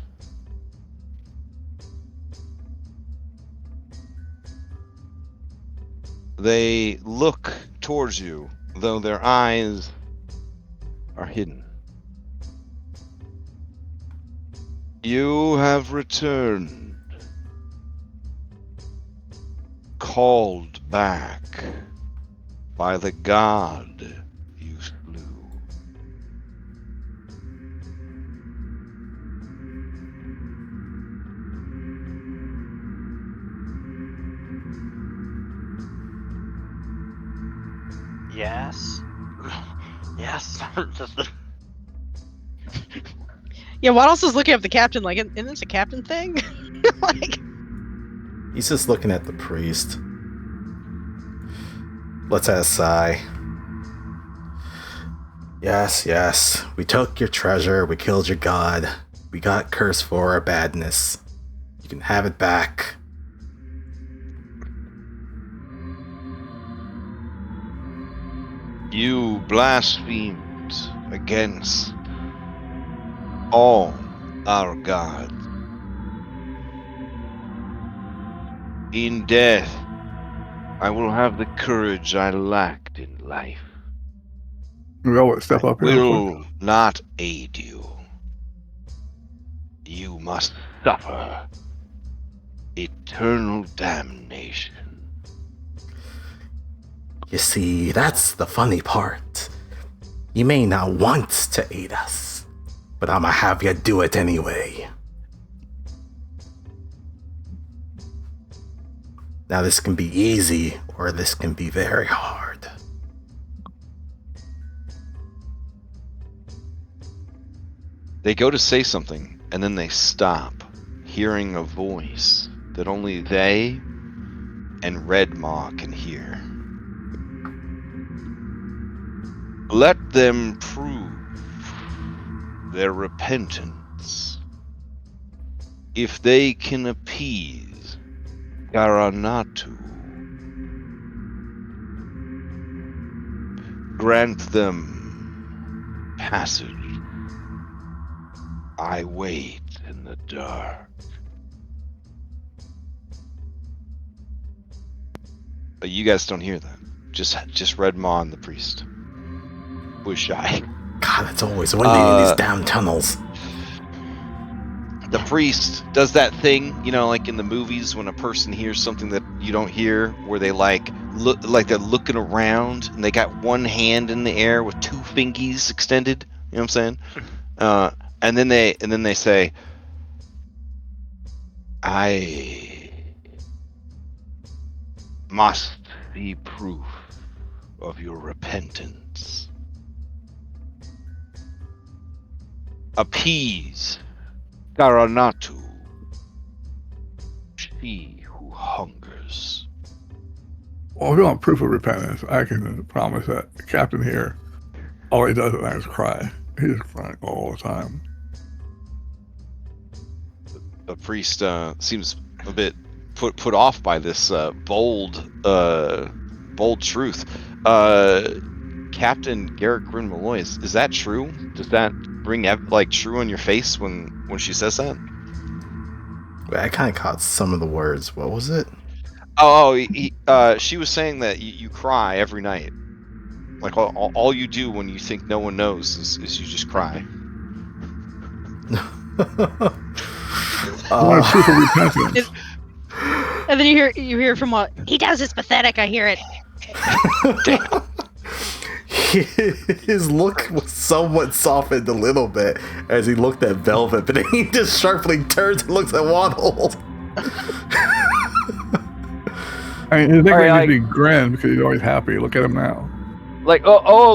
They look towards you, though their eyes are hidden. You have returned, called back by the god you slew. Yes. Yes. Just Yeah, what else is looking up the captain? Like, isn't this a captain thing? Like, He's just looking at the priest. Let's have a sigh. Yes. We took your treasure. We killed your god. We got cursed for our badness. You can have it back. You blasphemed against all our gods. In death, I will have the courage I lacked in life. We all step up here. Will not aid you. You must suffer eternal damnation. You see, that's the funny part. You may not want to aid us, but I'ma have you do it anyway. Now this can be easy, or this can be very hard. They go to say something, and then they stop, hearing a voice that only they and Red Maw can hear. Let them prove their repentance. If they can appease Garanatu, grant them passage. I wait in the dark. But you guys don't hear that. Just Red Maw and the priest. Was shy. God, it's always windy in these damn tunnels. The priest does that thing, like in the movies when a person hears something that you don't hear, where they look like they're looking around and they got one hand in the air with two fingies extended. You know what I'm saying? And then they say, I must see proof of your repentance. Appease Garanatu, she who hungers. Well, if you want proof of repentance, I can promise that the captain here, all he does at night is cry. He's crying all the time. The priest seems a bit put off by this bold truth. Captain Garrett Grin Malloy, is that true? Does that bring true on your face when she says that? Wait, I kind of caught some of the words. What was it? She was saying that you cry every night. Like all you do when you think no one knows is you just cry. I want proof of repentance. And then you hear from what? He does. It's pathetic. I hear it. His look was somewhat softened a little bit as he looked at Velvet, but then he just sharply turns and looks at Waddle. I mean, his nickname Alright, used to be Grin because he's always happy. Look at him now. Like,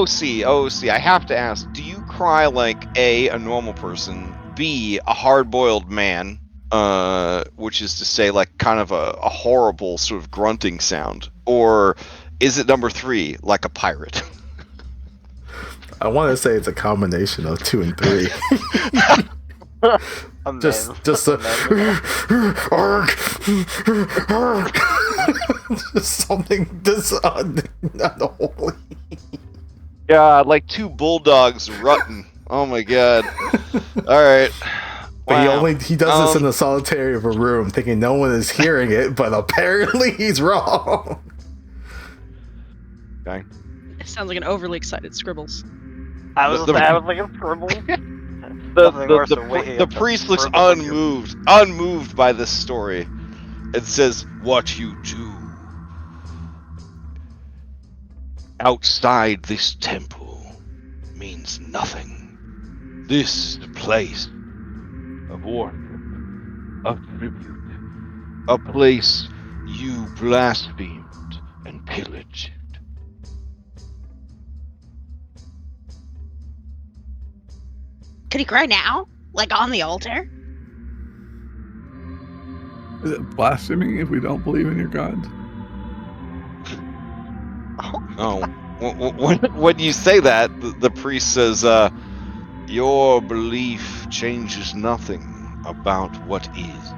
see, I have to ask, do you cry like a normal person, B, a hard-boiled man, which is to say, like, kind of a horrible sort of grunting sound, or is it number 3, like a pirate? I want to say it's a combination of 2 and 3. just a just something unholy. Yeah, like 2 bulldogs rutting. Oh my god. Alright. But Wow. he does this in the solitary of a room, thinking no one is hearing it, but apparently he's wrong. Okay. It sounds like an overly excited Scribbles. I was The- like a scribble. Nothing worse than waking The up to priest looks scribble on your- unmoved by this story. It says, what you do outside this temple means nothing. This is the place of worship, of tribute, a place you blasphemed and pillaged. Could he cry now? Like on the altar? Is it blaspheming if we don't believe in your gods? Oh, when you say that, the priest says, your belief changes nothing about what is.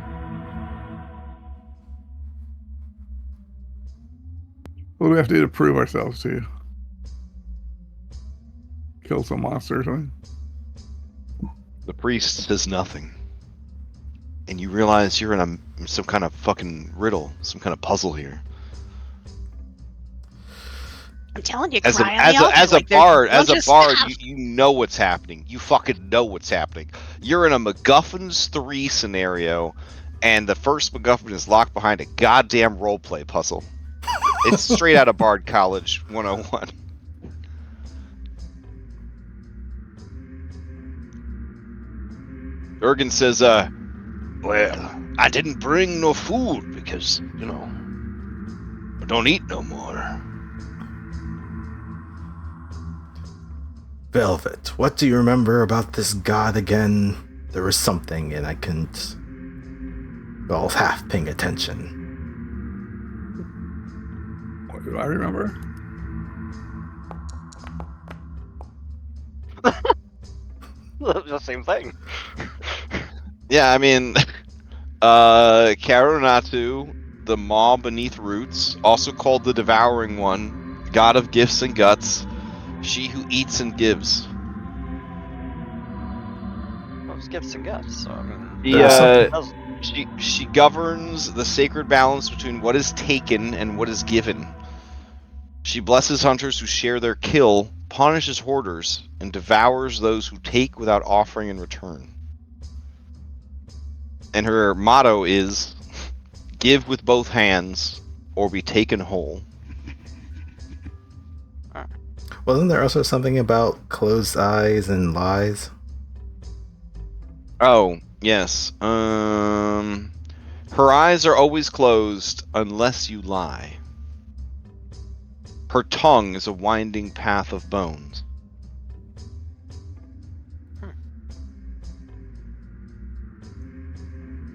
What do we have to do to prove ourselves to you? Kill some monster or something? The priest says nothing. And you realize you're in some kind of fucking riddle, some kind of puzzle here. I'm telling you, As cry on the altar. a like there's bard, bunch of stuff. you know what's happening. You fucking know what's happening. You're in a MacGuffins 3 scenario, and the first MacGuffin is locked behind a goddamn roleplay puzzle. It's straight out of Bard College 101. Ergen says, well, I didn't bring no food because, I don't eat no more. Velvet, what do you remember about this god again? There was something, and I couldn't. Well, I was half paying attention. What do I remember? The same thing. Yeah, I mean, Karunatu, the maw beneath roots, also called the devouring one, god of gifts and guts, she who eats and gives. Those gifts and guts. So, I mean, She governs the sacred balance between what is taken and what is given. She blesses hunters who share their kill, punishes hoarders, and devours those who take without offering in return. And her motto is, give with both hands, or be taken whole. Wasn't there also something about closed eyes and lies? Oh, yes. Her eyes are always closed unless you lie. Her tongue is a winding path of bones.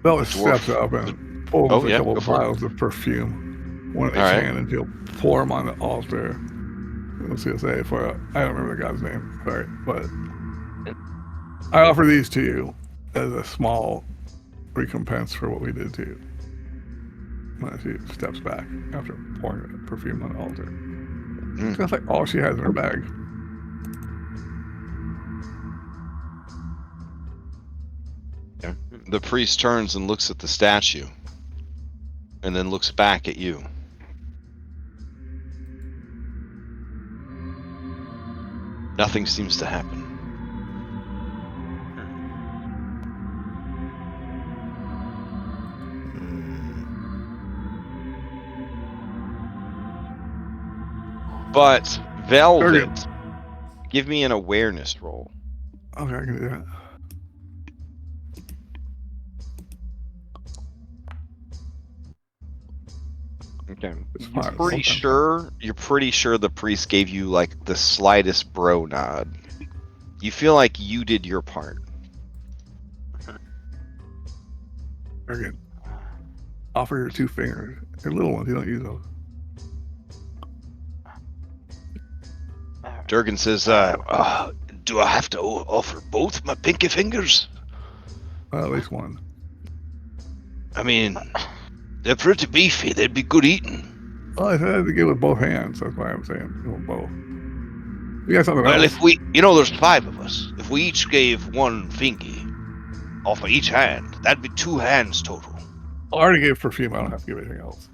Velvet The dwarf- steps up and pulls a couple go for it. vials of perfume. one in each All right. hand, and he'll pour them on the altar. Let's see what say for I don't remember the god's name. Sorry, but I offer these to you as a small recompense for what we did to you. And she steps back after pouring the perfume on the altar. That's like all she has in her bag. Yeah. The priest turns and looks at the statue, and then looks back at you. Nothing seems to happen. But Velvet, give me an awareness roll. Okay, I can do that. Okay. It's You're fine. pretty sure the priest gave you like the slightest bro nod. You feel like you did your part. Very good. Offer your 2 fingers. They're little ones. You don't use those. Durgan says, do I have to offer both my pinky fingers? At least one. I mean, they're pretty beefy. They'd be good eating. Well, I said I had to give with both hands. That's why I'm saying give with both. You got something Well, else? if we, there's 5 of us. If we each gave one fingy off of each hand, that'd be 2 hands total. I already gave perfume. I don't have to give anything else.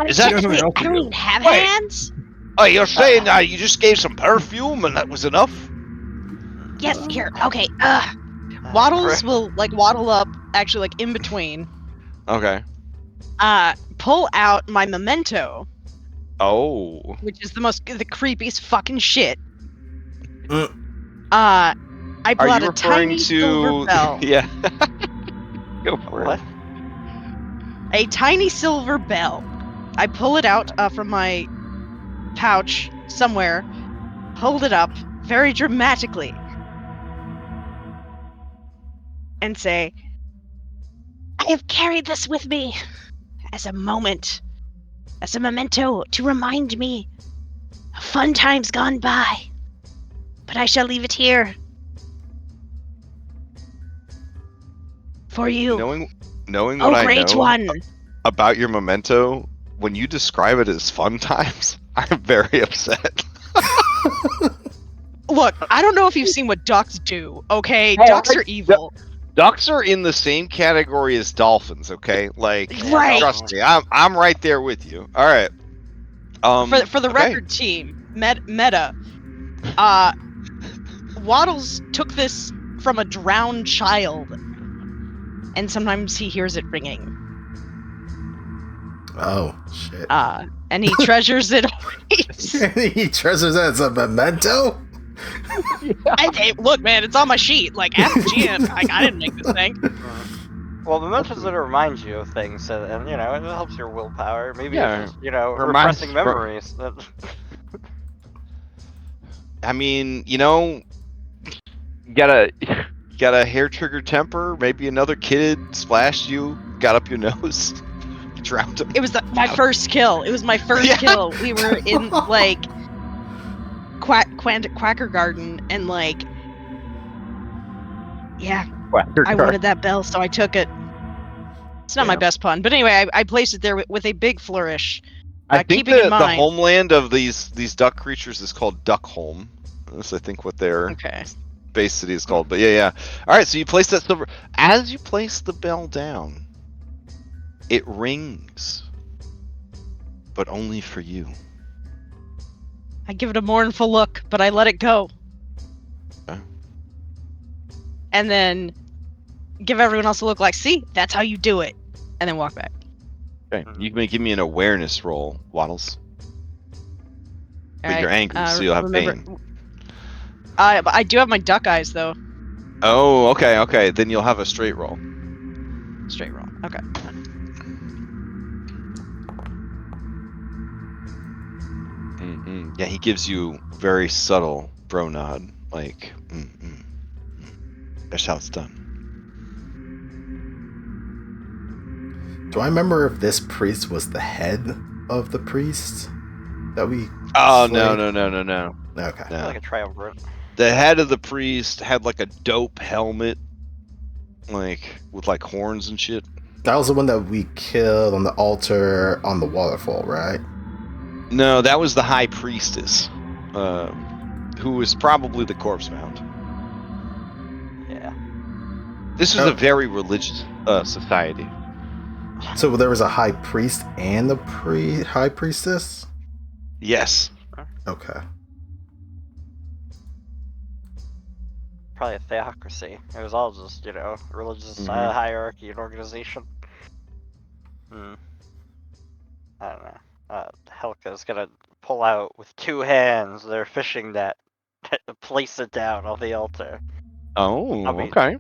Is that? You got something else I to don't give? even have Wait. hands. Oh, you're saying you just gave some perfume and that was enough? Yes, here. Okay. Waddles will like waddle up, actually like in between. Okay. Pull out my memento, Oh. which is the creepiest fucking shit. Mm. I pull Are out you a tiny referring silver to? bell. Yeah. Go for What? it. A tiny silver bell. I pull it out from my pouch somewhere, hold it up very dramatically, and say, I have carried this with me as a moment, as a memento to remind me of fun times gone by. But I shall leave it here for you. Knowing Oh, what I great know one. about your memento, when you describe it as fun times, I'm very upset. look, I don't know if you've seen what ducks do, okay? Oh, Ducks are evil. Ducks are in the same category as dolphins, okay? Like, Right. trust me, I'm right there with you. All right. For the okay. record team, meta, Waddles took this from a drowned child, and sometimes he hears it ringing. Oh, shit. And he treasures it always. He treasures it as a memento? Look, man, it's on my sheet. Like, ask GM. I didn't make this thing. Well, mementos that remind you of things, and you know, it helps your willpower. Maybe Yeah, it's just, you know, reminds- repressing memories. I mean, you know, you got a hair trigger temper. Maybe another kid splashed you, got up your nose, drowned him. It was my first kill. It was my first kill. We were in, like, Quacker Garden, and, like, yeah, I wanted that bell, so I took it. It's not my best pun, but anyway, I placed it there with a big flourish. I think keeping in the mind- homeland of these duck creatures is called Duckholm. That's, I think, what their Okay. base city is called. But yeah. All right, so you place that silver. As you place the bell down, it rings, but only for you. I give it a mournful look, but I let it go. Okay. And then give everyone else a look like, see, that's how you do it. And then walk back. Okay, you may give me an awareness roll, Waddles. But Alright, you're angry, so you'll have remember- pain. But I do have my duck eyes, though. Oh, okay. Then you'll have a straight roll. Straight roll. Okay. Yeah, he gives you very subtle bro nod, like, that's how it's done. Do I remember if this priest was the head of the priest that we Oh, slayed? no. Okay. No. Like a triumvirate. The head of the priest had like a dope helmet, like with like horns and shit. That was the one that we killed on the altar on the waterfall, right? No, that was the high priestess, who was probably the corpse mound. Yeah. This was Oh. a very religious society. So there was a high priest and a high priestess? Yes. Okay. Probably a theocracy. It was all just, religious Mhm. hierarchy and organization. I don't know. Helka's gonna pull out with 2 hands their fishing net, place it down on the altar. Oh, I mean, okay.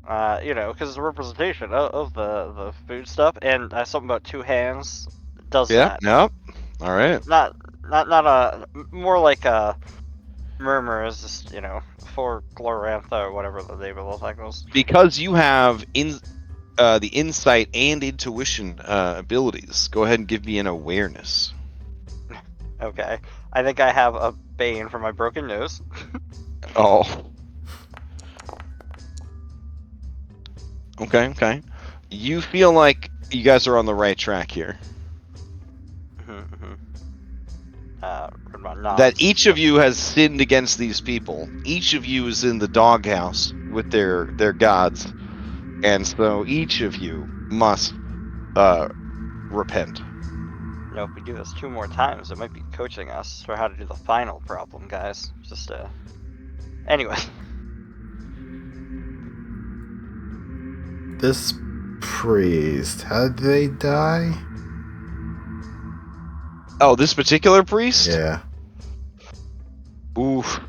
because the representation of the food stuff, and something about 2 hands does Yeah. that. Yep. All right. Not more like a murmur is just, for Glorantha or whatever the name of the thing was. Because you have the insight and intuition abilities, go ahead and give me an awareness. Okay. I think I have a bane for my broken nose. Oh. Okay. You feel like you guys are on the right track here. That each of you has sinned against these people. Each of you is in the doghouse with their gods, and so each of you must repent. If we do this 2 more times, it might be coaching us for how to do the final problem, guys. Just anyway. This priest, how did they die? Oh, this particular priest? Yeah. Oof,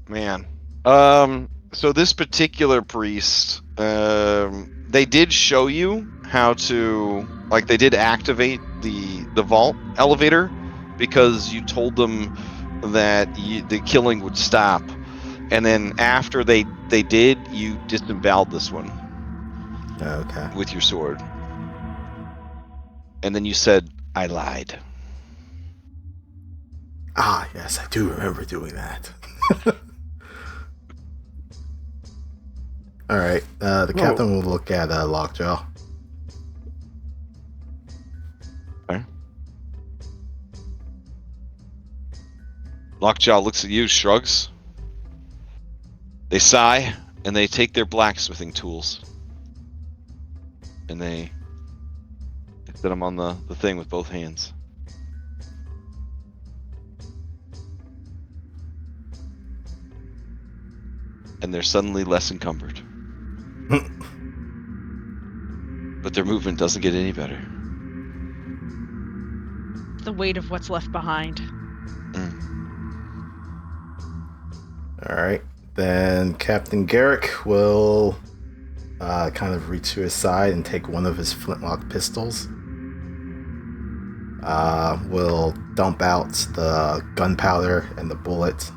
man. So this particular priest, they did show you how to, like, they did activate the vault elevator because you told them that the killing would stop, and then after they did, you disemboweled this one Okay. with your sword, and then you said, "I lied." Ah, yes, I do remember doing that. All right. The Whoa. captain will look at Lockjaw. Okay. Lockjaw looks at you, shrugs. They sigh, and they take their blacksmithing tools, and they set them on the thing with both hands. And they're suddenly less encumbered. But their movement doesn't get any better. The weight of what's left behind. All right. Then Captain Garrick will kind of reach to his side and take one of his flintlock pistols. Will dump out the gunpowder and the bullet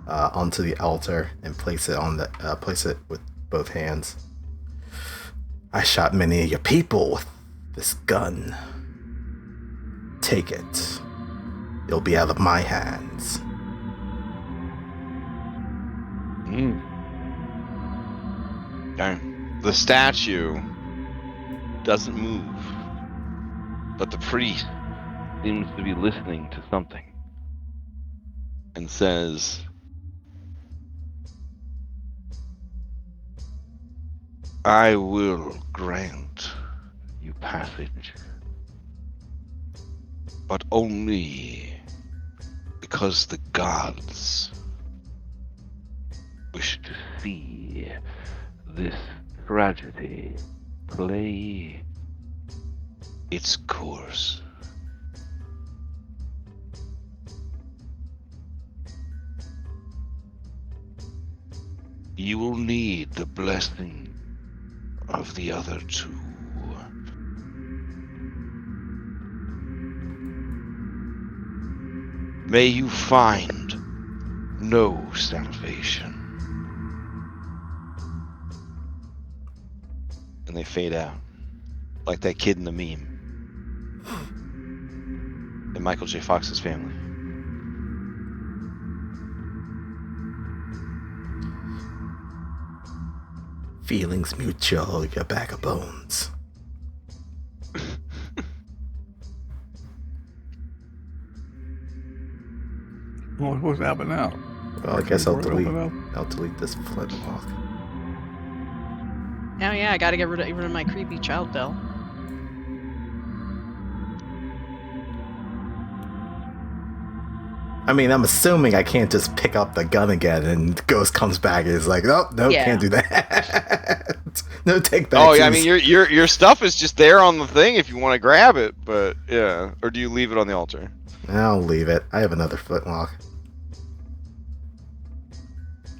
onto the altar and place it with both hands. I shot many of your people with this gun. Take it. It'll be out of my hands. Okay. The statue doesn't move, but the priest seems to be listening to something and says, "I will grant you passage, but only because the gods wish to see this tragedy play its course." You will need the blessing of the other two. May you find no salvation. And they fade out, like that kid in the meme. Michael J. Fox's family. Feelings mutual, your bag of bones. Well, what's happening now? Well, I guess I'll Door open delete. up? I'll delete this flintlock. Oh yeah, I gotta get rid of my creepy child bell. I mean, I'm assuming I can't just pick up the gun again and the ghost comes back and is like, "Oh, no, Yeah. can't do that." No take back. Oh yeah, I mean your stuff is just there on the thing if you want to grab it, but yeah. Or do you leave it on the altar? I'll leave it. I have another flintlock.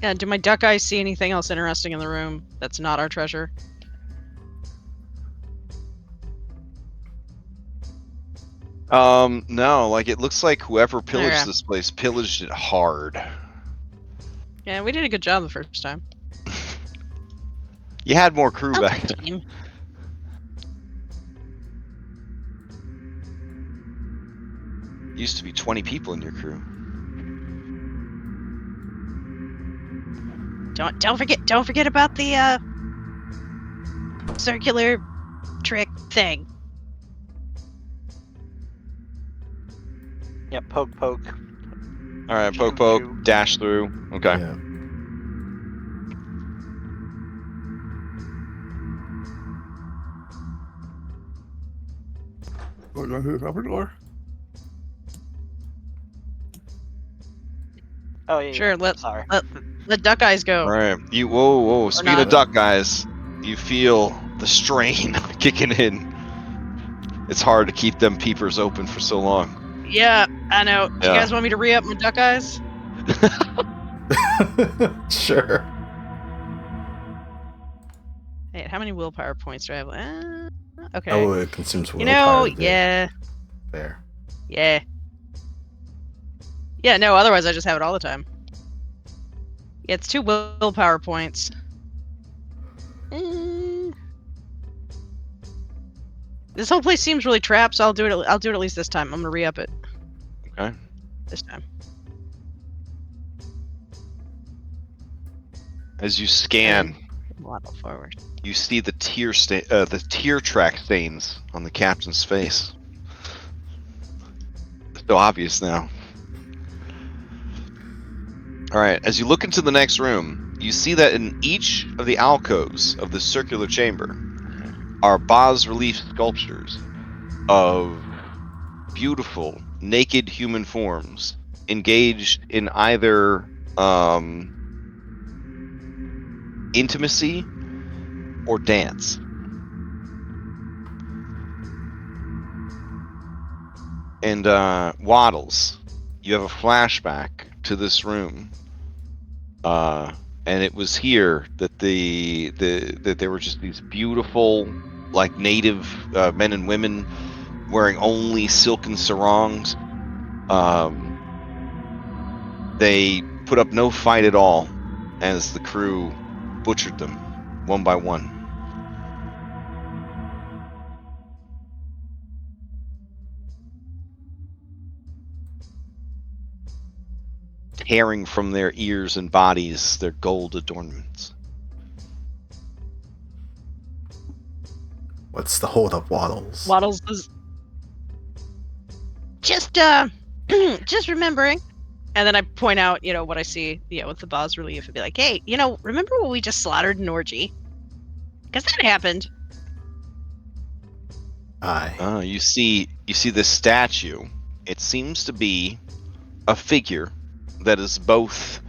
Yeah, do my duck eyes see anything else interesting in the room that's not our treasure? No, like it looks like whoever pillaged Yeah. this place pillaged it hard. Yeah, we did a good job the first time. You had more crew I'll back take then. team. Used to be 20 people in your crew. Don't forget about the circular trick thing. Yeah, poke. All right, poke, Choo-choo. dash through. Okay. Yeah. We're going through the upper door. Oh yeah. Sure, let Sorry. duck eyes go. All right. You whoa. Speaking not. of duck guys, you feel the strain kicking in. It's hard to keep them peepers open for so long. Yeah, I know. Do Yeah. you guys want me to re-up my duck eyes? Sure. Hey, how many willpower points do I have? Okay. Oh, it consumes you willpower. know, to do it. yeah, There. yeah. Yeah, no, otherwise I just have it all the time. Yeah, it's 2 willpower points. This whole place seems really trapped, so I'll do it at least this time. I'm gonna re-up it. Okay. This time. As you scan, Waddle forward. you see the tear track stains on the captain's face. It's so obvious now. All right. As you look into the next room, you see that in each of the alcoves of the circular chamber are bas-relief sculptures of beautiful naked human forms engaged in either intimacy or dance. And Waddles, you have a flashback to this room, and it was here that that there were just these beautiful, like native men and women wearing only silken sarongs. They put up no fight at all as the crew butchered them one by one. Tearing from their ears and bodies their gold adornments. What's the hold up, Waddles? Waddles is, Just just remembering. and then I point out, what I see, with the bas relief, and be like, Hey, remember when we just slaughtered an orgy? Because that happened. Aye. You see this statue. It seems to be a figure that is both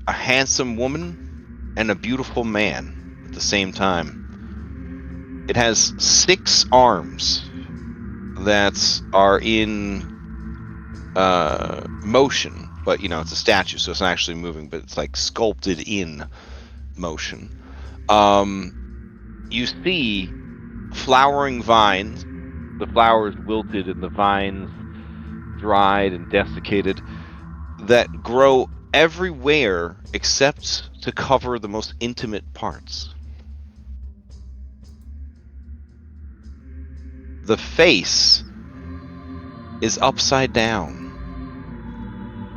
a handsome woman and a beautiful man at the same time. It has 6 arms that are in motion, but it's a statue, so it's not actually moving, but it's like sculpted in motion. You see flowering vines, the flowers wilted and the vines dried and desiccated, that grow everywhere except to cover the most intimate parts. The face is upside down,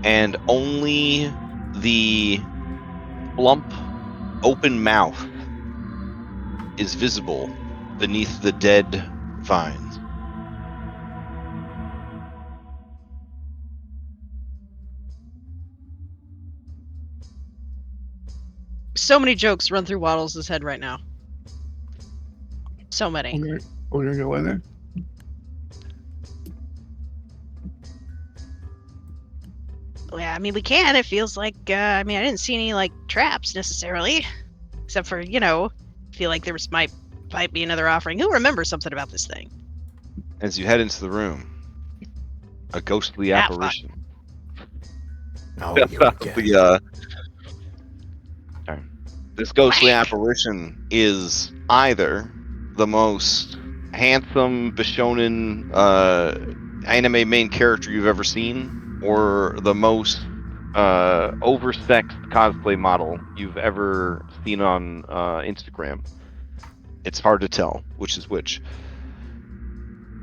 and only the plump, open mouth is visible beneath the dead vines. So many jokes run through Waddles' head right now. So many. Okay, we're gonna go in there. Yeah, I mean, we can. It feels like, I didn't see any, like, traps necessarily. Except for, feel like there might be another offering. Who remembers something about this thing? As you head into the room, a ghostly Ah, apparition. Oh, you again. This ghostly apparition is either the most handsome Bishonen anime main character you've ever seen, or the most oversexed cosplay model you've ever seen on Instagram. It's hard to tell which is which.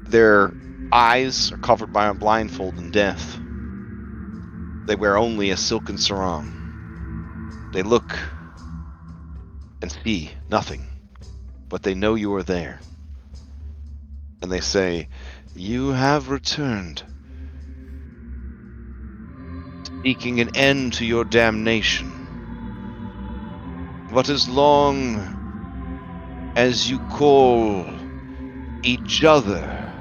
Their eyes are covered by a blindfold in death. They wear only a silken sarong. They look and see nothing, but they know you are there. And they say, "You have returned, seeking an end to your damnation. But as long as you call each other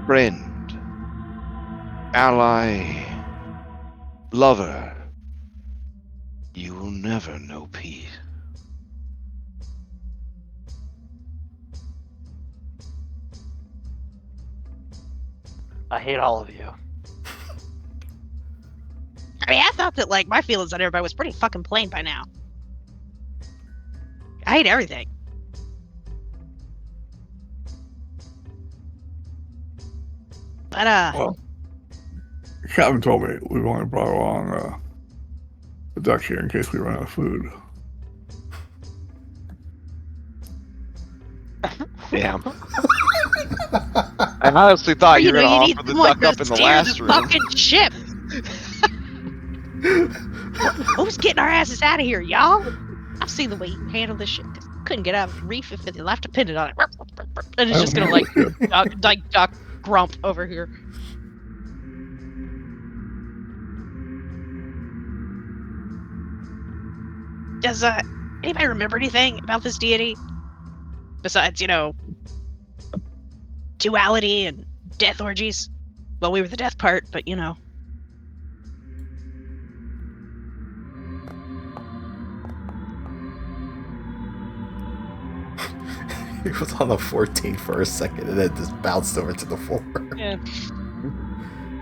friend, ally, lover, you will never know peace." I hate all of you. I mean, I thought that, like, my feelings on everybody was pretty fucking plain by now. I hate everything. But, Well, Captain told me we've only brought along the duck here in case we run out of food. Damn. I honestly thought you were going to need offer the someone duck up to in the steer last the room. fucking ship. Who's getting our asses out of here, y'all? I've seen the way you handle this shit. Couldn't get out of the reef if the life depended on it. And it's just gonna duck grump over here. Does anybody remember anything about this deity? Besides, duality and death orgies? Well, we were the death part, but He was on the 14 for a second and then just bounced over to the 4. Yeah.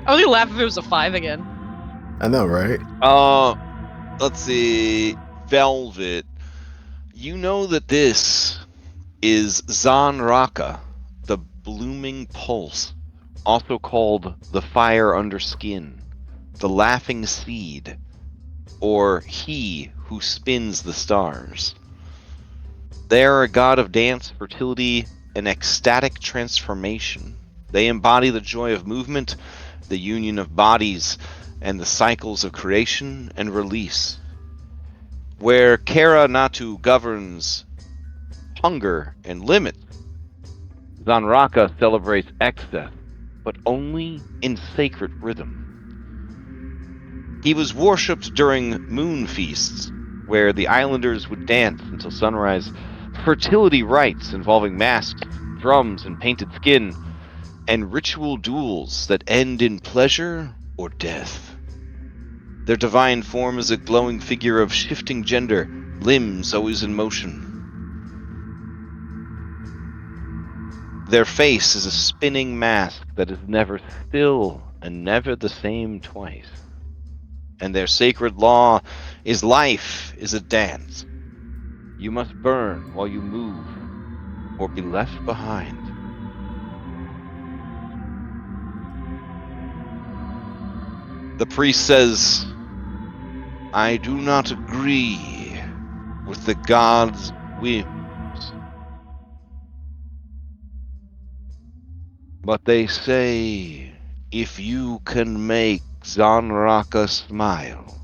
I was gonna laugh if it was a 5 again. I know, right? Let's see. Velvet. You know that this is Zan Raka, the blooming pulse, also called the fire under skin, the laughing seed, or he who spins the stars. They are a god of dance, fertility, and ecstatic transformation. They embody the joy of movement, the union of bodies, and the cycles of creation and release. Where Kara Natu governs hunger and limits, Zanraka celebrates excess, but only in sacred rhythm. He was worshipped during moon feasts, where the islanders would dance until sunrise, fertility rites involving masks, drums, and painted skin, and ritual duels that end in pleasure or death. Their divine form is a glowing figure of shifting gender, limbs always in motion. Their face is a spinning mask that is never still and never the same twice. And their sacred law is life is a dance. You must burn while you move, or be left behind. The priest says, "I do not agree with the gods' whims. But they say, if you can make Zanraka smile,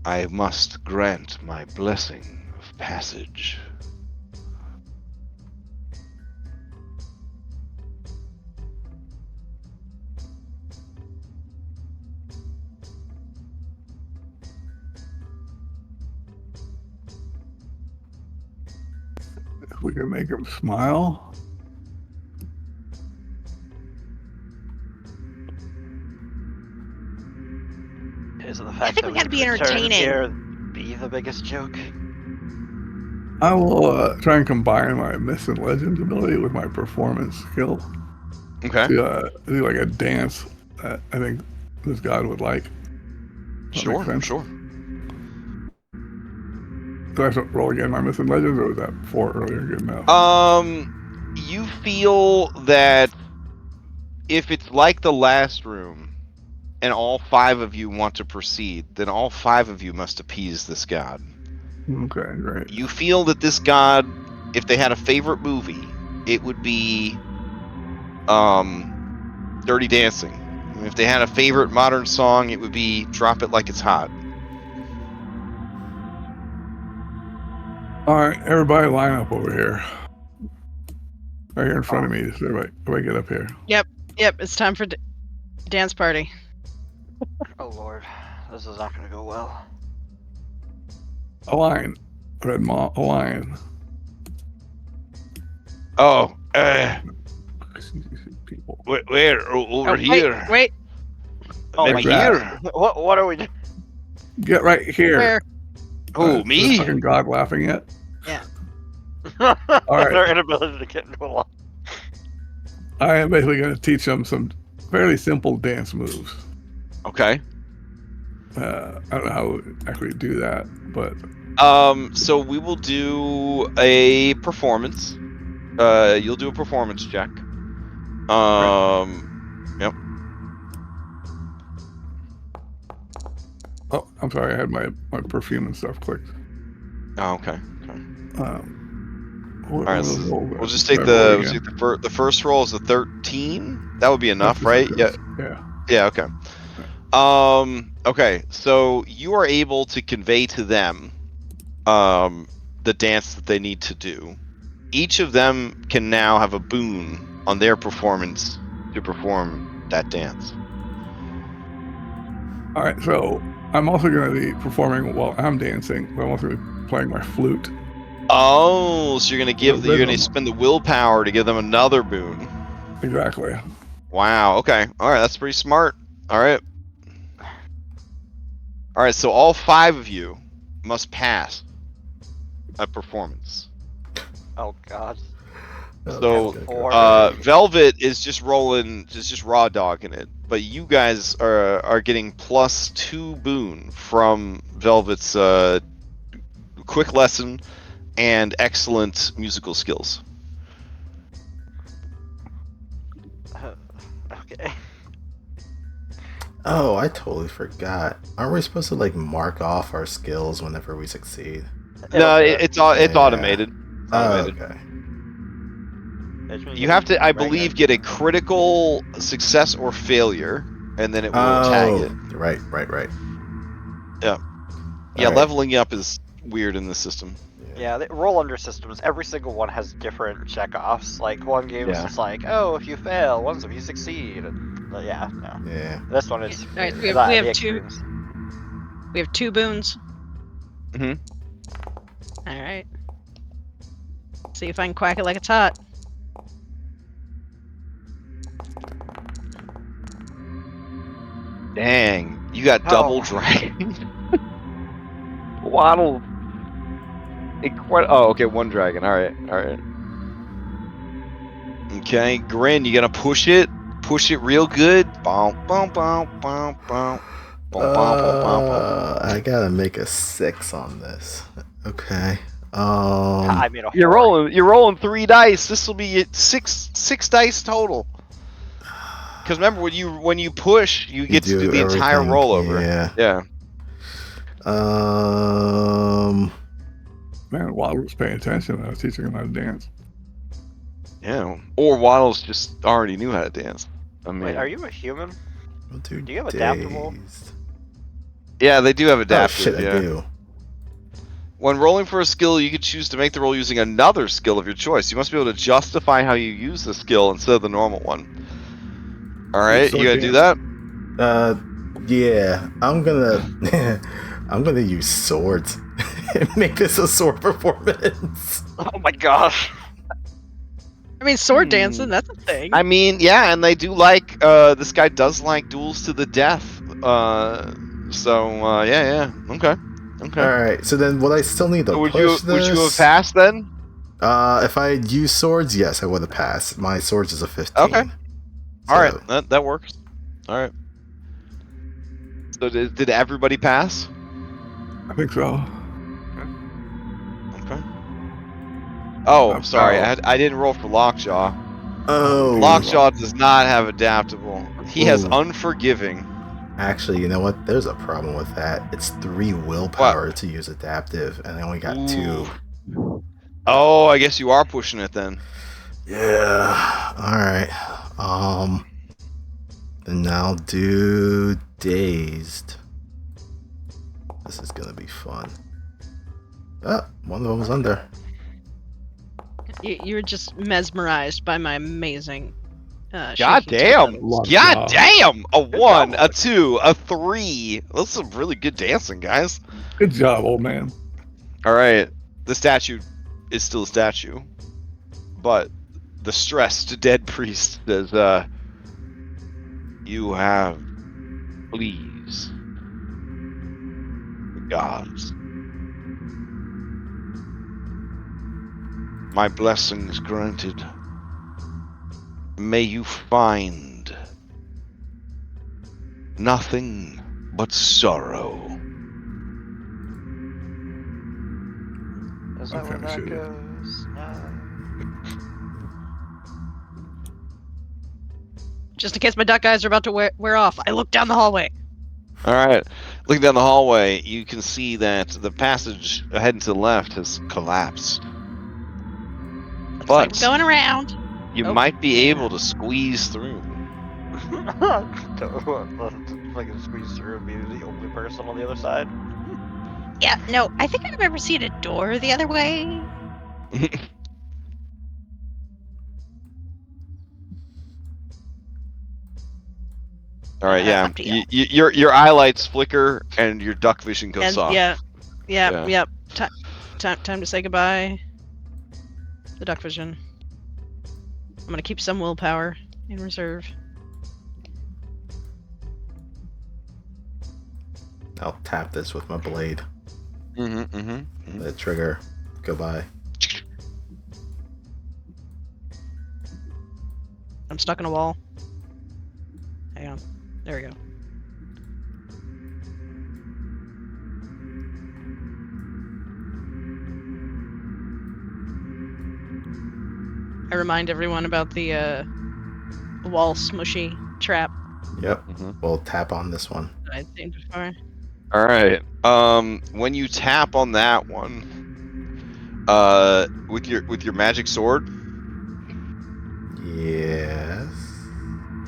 I must grant my blessing of passage. If we can make him smile. Is it the fact think that we gotta be return entertaining. Here be the biggest joke? I will try and combine my myth and legends ability with my performance skill Okay. to do like a dance that I think this god would like. That makes sense. Sure. Do I have to roll again my myth and legends, or was that 4 earlier good enough? You feel that if it's like the last room, and all 5 of you want to proceed, then all 5 of you must appease this god. Okay, great. You feel that this god, if they had a favorite movie, it would be Dirty Dancing. And if they had a favorite modern song, it would be Drop It Like It's Hot. All right, everybody line up over here. Right here in front of me. So everybody get up here. Yep, it's time for dance party. Oh lord, this is not gonna go well. Align. Red Maw, align. Oh, People. where? Over Oh, here. Wait, Oh Maybe my here. god. What are we doing? Get right here. where? Oh, Is me? this fucking god laughing yet? All right. Our inability to get into a line. I am basically going to teach them some fairly simple dance moves. Okay. I don't know how to actually do that, but So we will do a performance. You'll do a performance check. Yep. oh, I'm sorry, I had my perfume and stuff clicked. Oh, okay. All right, We'll just take the first roll is a 13. That would be enough, right? Yeah. Yeah. Okay. Okay. So you are able to convey to them, the dance that they need to do. Each of them can now have a boon on their performance to perform that dance. All right, so I'm also going to be performing while I'm dancing, but I'm also going to be playing my flute. Oh, so you're gonna The rhythm. spend the willpower to give them another boon. Exactly. Wow. Okay. All right. That's pretty smart. All right. All right. So all 5 of you must pass a performance. Oh god. So, Okay. Velvet is just rolling, just raw dogging it. But you guys are getting +2 boon from Velvet's quick lesson and excellent musical skills. Okay. Oh, I totally forgot. Aren't we supposed to like mark off our skills whenever we succeed? No, it's Yeah. automated. Oh, Automated. okay. You have to, I believe, get a critical success or failure, and then it will tag it. Right. Yeah, Alright. leveling up is weird in this system. Yeah, the roll under systems, every single one has different checkoffs. Like one game's Yeah. just like, oh, if you fail, one's if you succeed. And, yeah, no. Yeah. This one is. Alright, we is have the two- extremes. We have 2 boons. Mhm. All right. See if I can quack it like it's hot. Dang, you got double Oh. dragon. Waddle. Oh, okay, 1 dragon. All right. Okay, Grin, you gonna push it? Push it real good. Bow, bow, bow, bow, bow. I gotta make a 6 on this. Okay. I made a You're 4. rolling 3 dice. This will be 6 dice total. Because remember, when you push, you get to do the entire everything. rollover. Yeah. Yeah. Man, Waddle was paying attention. I was teaching him how to dance. Yeah. Or Waddles just already knew how to dance. I mean, Wait, are you a human? We'll do Do you have adaptable? dazed. yeah, they do have Oh adaptive. shit, yeah. I do. When rolling for a skill, you can choose to make the roll using another skill of your choice. You must be able to justify how you use the skill instead of the normal one. All right, Sword you gonna do dance. that? Yeah, I'm gonna I'm gonna use swords and make this a sword performance. Oh my gosh. I mean, sword dancing, that's a thing. I mean, yeah, and they do like. This guy does like duels to the death. Yeah. Okay. Alright, so then would I still need to So push this? would you have passed then? If I had used swords, yes, I would have passed. My swords is a 15. Okay. All right, So- that works. All right. So did everybody pass? I think so. Okay. Oh, Oh, sorry, oh. I didn't roll for Lockjaw. Oh, Lockjaw does not have adaptable. He has Ooh. unforgiving. Actually, you know what? There's a problem with that. It's 3 willpower to use adaptive, and I only got 2. Oh, I guess you are pushing it then. Yeah. Alright. Then I'll do dazed. This is gonna be fun. Ah, one of them was under. You were just mesmerized by my amazing. God shaking damn! Lockjaw. God damn! A 1, job. a 2, a 3. That's some really good dancing, guys. Good job, old man. All right, the statue is still a statue, but the stressed dead priest says, "You have pleased the gods. My blessings granted. May you find nothing but sorrow." Is that where kinda that shitty. goes? No. Just in case my duck eyes are about to wear off, I look down the hallway. All right, looking down the hallway, you can see that the passage ahead and to the left has collapsed. Looks But like we're going around. you Oh. might be able to squeeze through. If I can squeeze through and be the only person on the other side. Yeah, no, I think I remember seeing a door the other way. All right, yeah. Up to you. Your eye lights flicker and your duck vision goes And soft. yeah, Yeah. yep. Time to say goodbye. The duck vision. I'm gonna keep some willpower in reserve. I'll tap this with my blade. The trigger. Goodbye. I'm stuck in a wall. Hang on. There we go. I remind everyone about the wall smushy trap Yep. We'll tap on this one. that I'd seen before. All right. When you tap on that one, with your magic sword. Yes.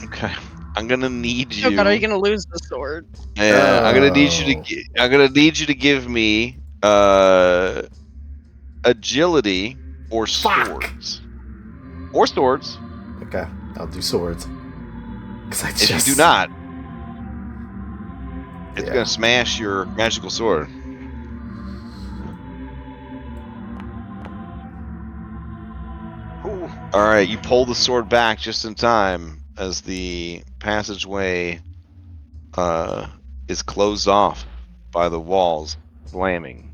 Okay. I'm gonna need you. Oh god, are you gonna lose the sword? Yeah, I'm gonna need you Oh. to. I'm gonna need you to give me agility or Fuck. swords. Or swords. Okay, I'll do swords. 'Cause I If just... you do not, it's Yeah. gonna smash your magical sword. Ooh. All right, you pull the sword back just in time as the passageway is closed off by the walls slamming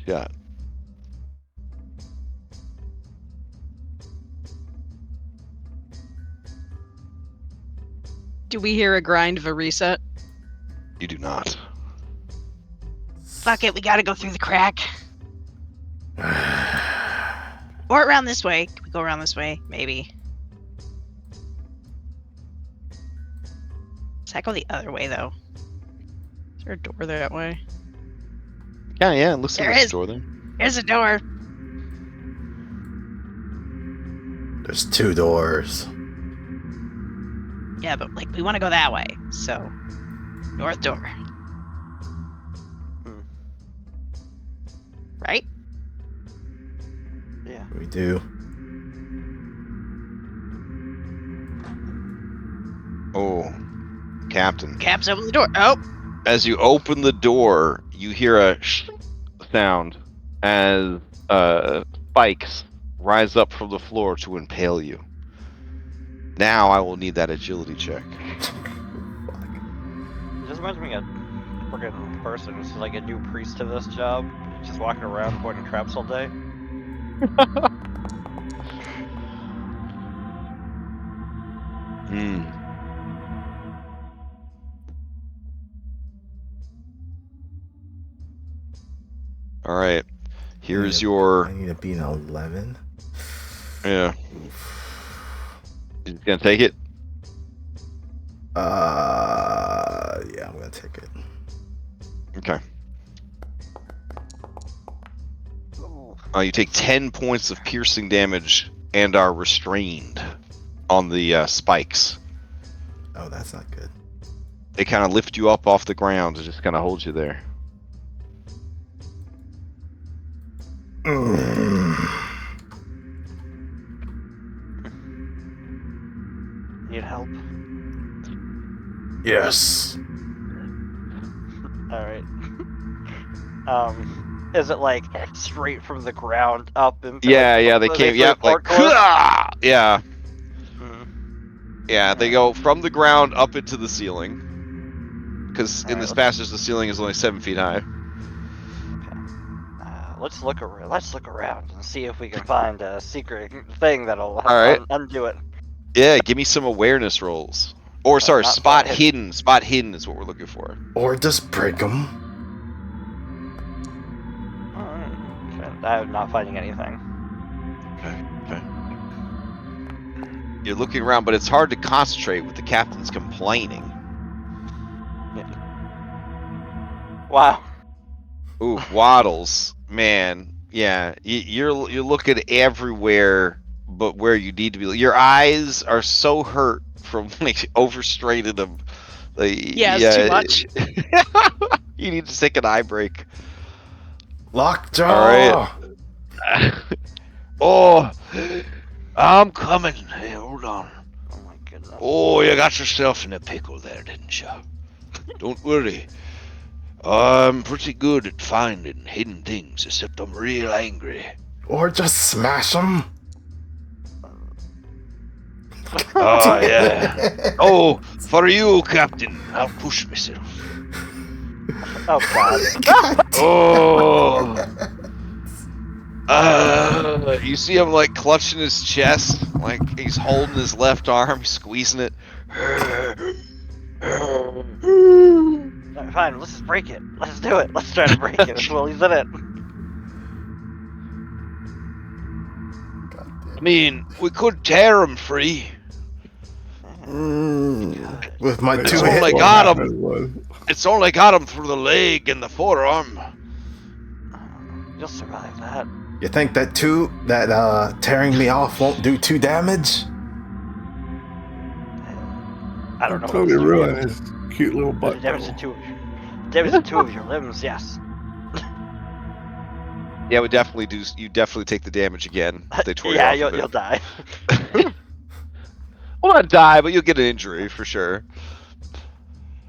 shut. Do we hear a grind of a reset? You do not. Fuck it, we gotta go through the crack. Or around this way. Can we go around this way? Maybe. Does that go the other way, though? Is there a door that way? Yeah, it looks like There there's a is. door there. Here's a door. There's 2 doors. Yeah, but like we want to go that way. So, north door. Right? Yeah. We do. Oh, Captain. Caps open the door. Oh, As you open the door, you hear a sound as spikes rise up from the floor to impale you. Now I will need that agility check. It just reminds me of a freaking person who's like a new priest to this job, just walking around pointing traps all day. Hmm. All right. Here's your. I need to be an 11. Yeah. You gonna take it? Yeah, I'm gonna take it. Okay. You take 10 points of piercing damage and are restrained on the spikes. Oh, that's not good. They kind of lift you up off the ground and just kind of hold you there. Need help? Yes. Alright. Is it like straight from the ground up into Yeah, they came. Yeah, like yeah, yeah. They go from the ground up into the ceiling. Because in this passage, the ceiling is only 7 feet high. Let's look around and see if we can find a secret thing that'll undo it. Yeah, give me some awareness rolls. Or sorry, not spot hidden. hidden. Spot hidden is what we're looking for. Or just break them. I'm not finding anything. Okay. You're looking around, but it's hard to concentrate with the captain's complaining. Wow. Ooh, waddles, man. Yeah, you're looking everywhere, but where you need to be. Your eyes are so hurt from like overstraining them. Like, Yeah, it's too much. You need to take an eye break. Lockjaw. All right. Oh, I'm coming. Hey, hold on. Oh my goodness. Oh, you got yourself in a pickle there, didn't you? Don't worry. I'm pretty good at finding hidden things, except I'm real angry. Or just smash them. Oh, yeah. Oh, for you, Captain, I'll push myself. Oh god. Oh. You see him like clutching his chest, like he's holding his left arm, squeezing it. Fine, let's just break it. Let's do it. Let's try to break it while he's in it. I mean, we could tear him free. With my It's 2 only hit. got him. It's only got him through the leg and the forearm. You'll survive that. You think that tearing me off won't do 2 damage? I don't know. Totally ruined his cute little butt. Damage to two of your limbs, yes. Yeah, we definitely do. You definitely take the damage again. They tore you Yeah, off you'll die. Well, not die, but you'll get an injury for sure.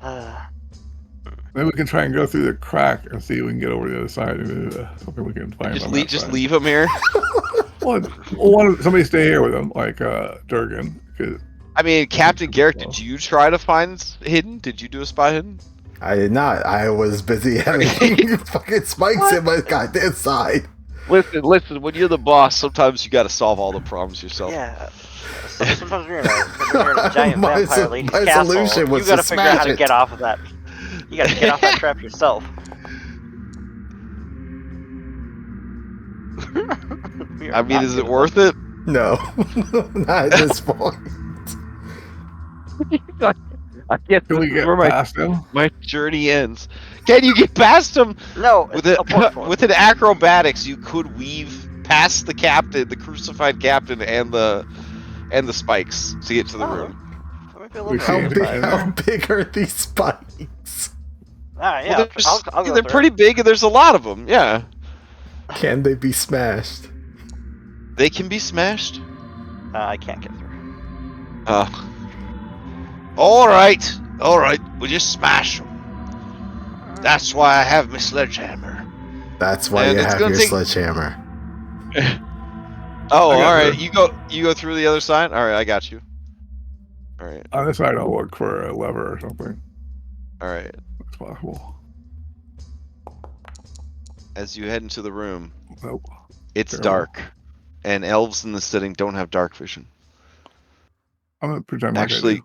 Maybe we can try and go through the crack and see if we can get over the other side. And something we can find. Just leave him here. Somebody stay here with him, like Durgan. I mean, Captain Garrick, did you try to find hidden? Did you do a spot hidden? I did not. I was busy having fucking spikes in my goddamn side. Listen. When you're the boss, sometimes you got to solve all the problems yourself. Yeah. Sometimes when you're in a giant My vampire lady's my castle, solution was you gotta to figure out how smash to it. get off of that. You gotta get off that trap yourself. I mean, is it worth it? No, not at this point. I can't. Can we This is get where past him? my journey ends. Can you get past him? No, With it's a port for with an acrobatics, you could weave past the captain, the crucified captain, and the spikes to get to the room. That might be a We little see bit anything outside. in How there? big are these spikes? Alright, yeah, Well, I'll go they're through. pretty big, and there's a lot of them. Yeah, Can they be smashed? they can be smashed. I can't get through. All right, we'll just smash them. That's why I have my sledgehammer. That's why And you it's have gonna your take- sledgehammer. Oh, I got all right. her. You go through the other side. All right, I got you. All right, On this side, I'll look for a lever or something. all right. It's possible. As you head into the room, Nope. it's Terrible. dark, and elves in the setting don't have dark vision. I'm gonna pretend like Actually,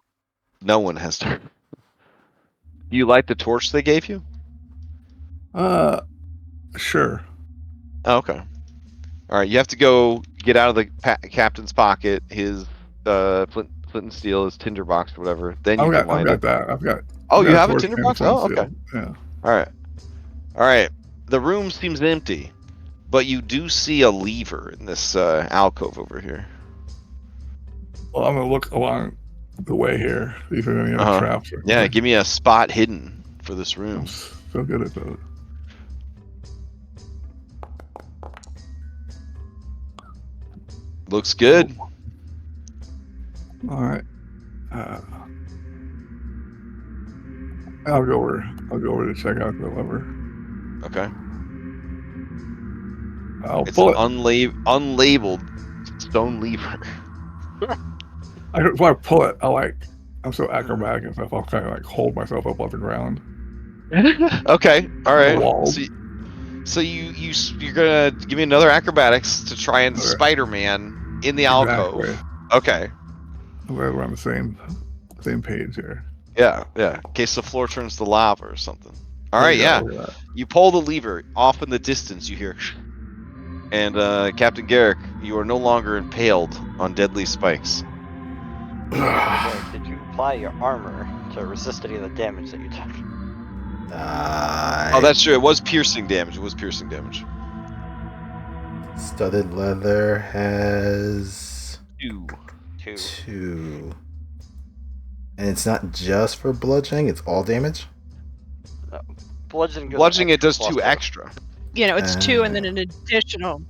no one has dark. Do you like the torch they gave you? I do. Sure. Oh, okay. All right, you have to go get out of the captain's pocket his flint and steel, his tinderbox or whatever. Then you can I've light got it. that. I've got. Oh, I've you got have a torch tinderbox? and Oh, flint okay. steel. Yeah. All right. The room seems empty, but you do see a lever in this alcove over here. Well, I'm gonna look along the way here. See if there's any other Uh-huh. traps. Or Yeah, anything. give me a spot hidden for this I'm room. so good at those. Looks good. All right. I'll go over to check out the lever. Okay. I'll It's pull an it. unlabeled stone lever. If I pull it, I'm so acrobatic and stuff. I'll kind of like hold myself up off the ground. Okay. All right. Wall. So you're gonna give me another acrobatics to try and Okay. Spider-Man in the alcove. Exactly. Okay. I'm glad we're on the same page here. Yeah. In case the floor turns to lava or something. All right. There Yeah. you go, look at You pull the lever. Off in the distance, you hear. And Captain Garrick, you are no longer impaled on deadly spikes. Ah. Did you apply your armor to resist any of the damage that you took? Oh, that's true. It was piercing damage. Studded leather has 2. 2. And it's not just for bludgeoning, it's all damage? Bludgeoning goes Bludgeoning, it does plus 2 4. extra. You know, it's 2 and then an additional.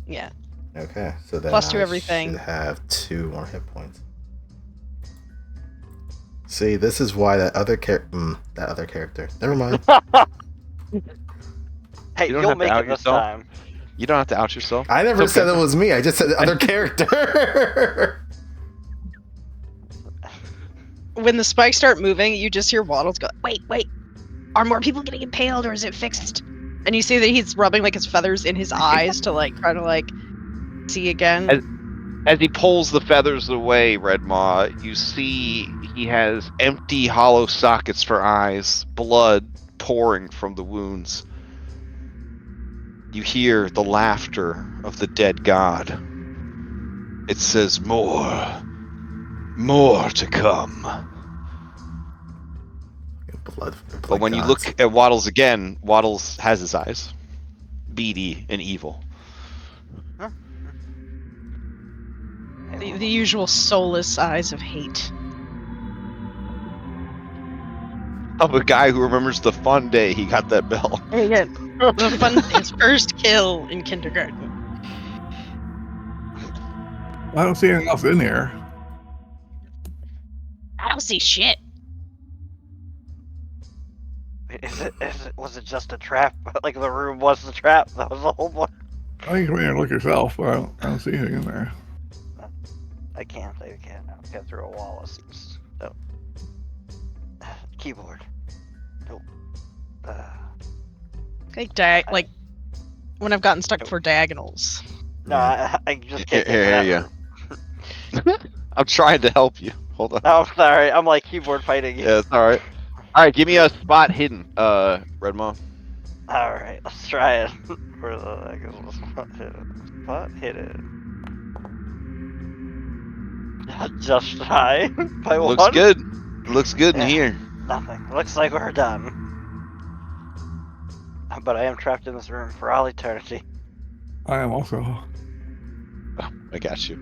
Yeah. Okay, so then Plus 2 I everything. should have 2 more hit points. See, this is why that other character. Never mind. Hey, You don't you'll have to make out it this yourself. time. You don't have to out yourself. I never It's said okay. it was me. I just said the other character. When the spikes start moving, you just hear Waddles go, Wait. Are more people getting impaled or is it fixed? and you see that he's rubbing like his feathers in his eyes to like try to like see again. As he pulls the feathers away, Redmaw, you see he has empty, hollow sockets for eyes, blood pouring from the wounds. You hear the laughter of the dead god. It says, more to come. But when you look at Waddles again, Waddles has his eyes. Beady and evil. The usual soulless eyes of hate. Of a guy who remembers the fun day he got that bell. The fun, his first kill in kindergarten. I don't see anything else in here. I don't see shit. Was it just a trap? Like the room was the trap. That was the whole point. I think you can come in here and look yourself, but I don't see anything in there. I can't get through a wall. No. Keyboard. Nope. Okay, like when I've gotten stuck for diagonals. No, I just can't. Here you go. I'm trying to help you. Hold on. Oh, sorry. I'm like keyboard fighting. Yeah, it's alright. Alright, give me a spot hidden, Redmaw. Alright, let's try it. Where the heck is the spot hidden? Spot hidden. Just shy by Looks one. good. Looks good in Yeah. here. Nothing. Looks like we're done. But I am trapped in this room for all eternity. I am also. Oh, I got you.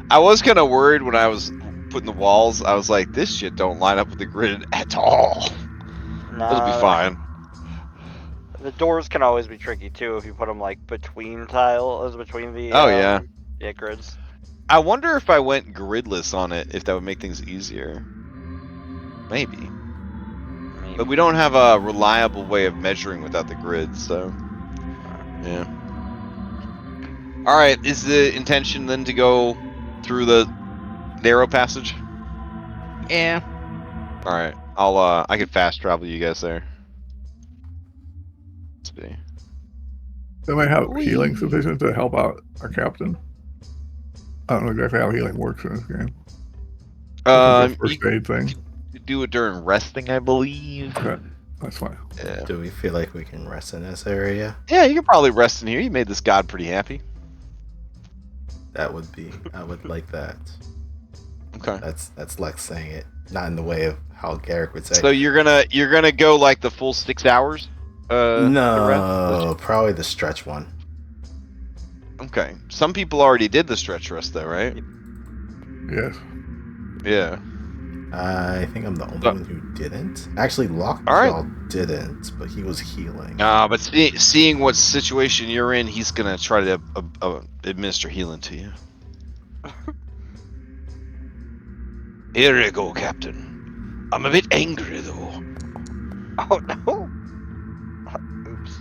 I was kind of worried when I was putting the walls. I was like, this shit don't line up with the grid at all. It'll be fine. The doors can always be tricky too if you put them like between between the Oh, yeah. grids. I wonder if I went gridless on it, if that would make things easier. Maybe. But we don't have a reliable way of measuring without the grid, so yeah. All right, is the intention then to go through the narrow passage? Yeah. All right, I can fast travel you guys there. Let's see. They might have healing sufficient to help out our captain. I don't know exactly how healing works in this game. First aid thing. You do it during resting, I believe. Okay, that's fine. Yeah. Do we feel like we can rest in this area? Yeah, you can probably rest in here. You made this god pretty happy. That would be. I would like that. Okay. That's Lex saying it, not in the way of how Garrick would say. So you're gonna go like the full 6 hours? No, probably the stretch one. Okay. Some people already did the stretch rest though, right? Yes. Yeah. I think I'm the only one who didn't. Actually, Lockjaw didn't, but he was healing. But seeing what situation you're in, he's gonna try to administer healing to you. Here you go, Captain. I'm a bit angry though. Oh no! Oops.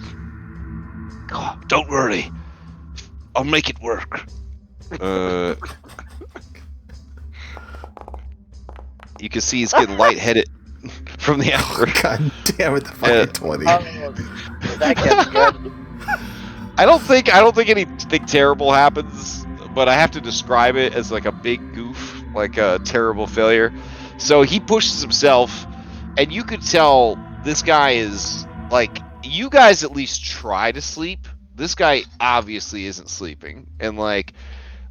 Oh, don't worry. I'll make it work. You can see he's getting lightheaded from the hour. God damn it, the fucking 20. That gets good. I don't think anything terrible happens, but I have to describe it as like a big goof, like a terrible failure. So he pushes himself, and you could tell this guy is like, you guys at least try to sleep. This guy obviously isn't sleeping, and like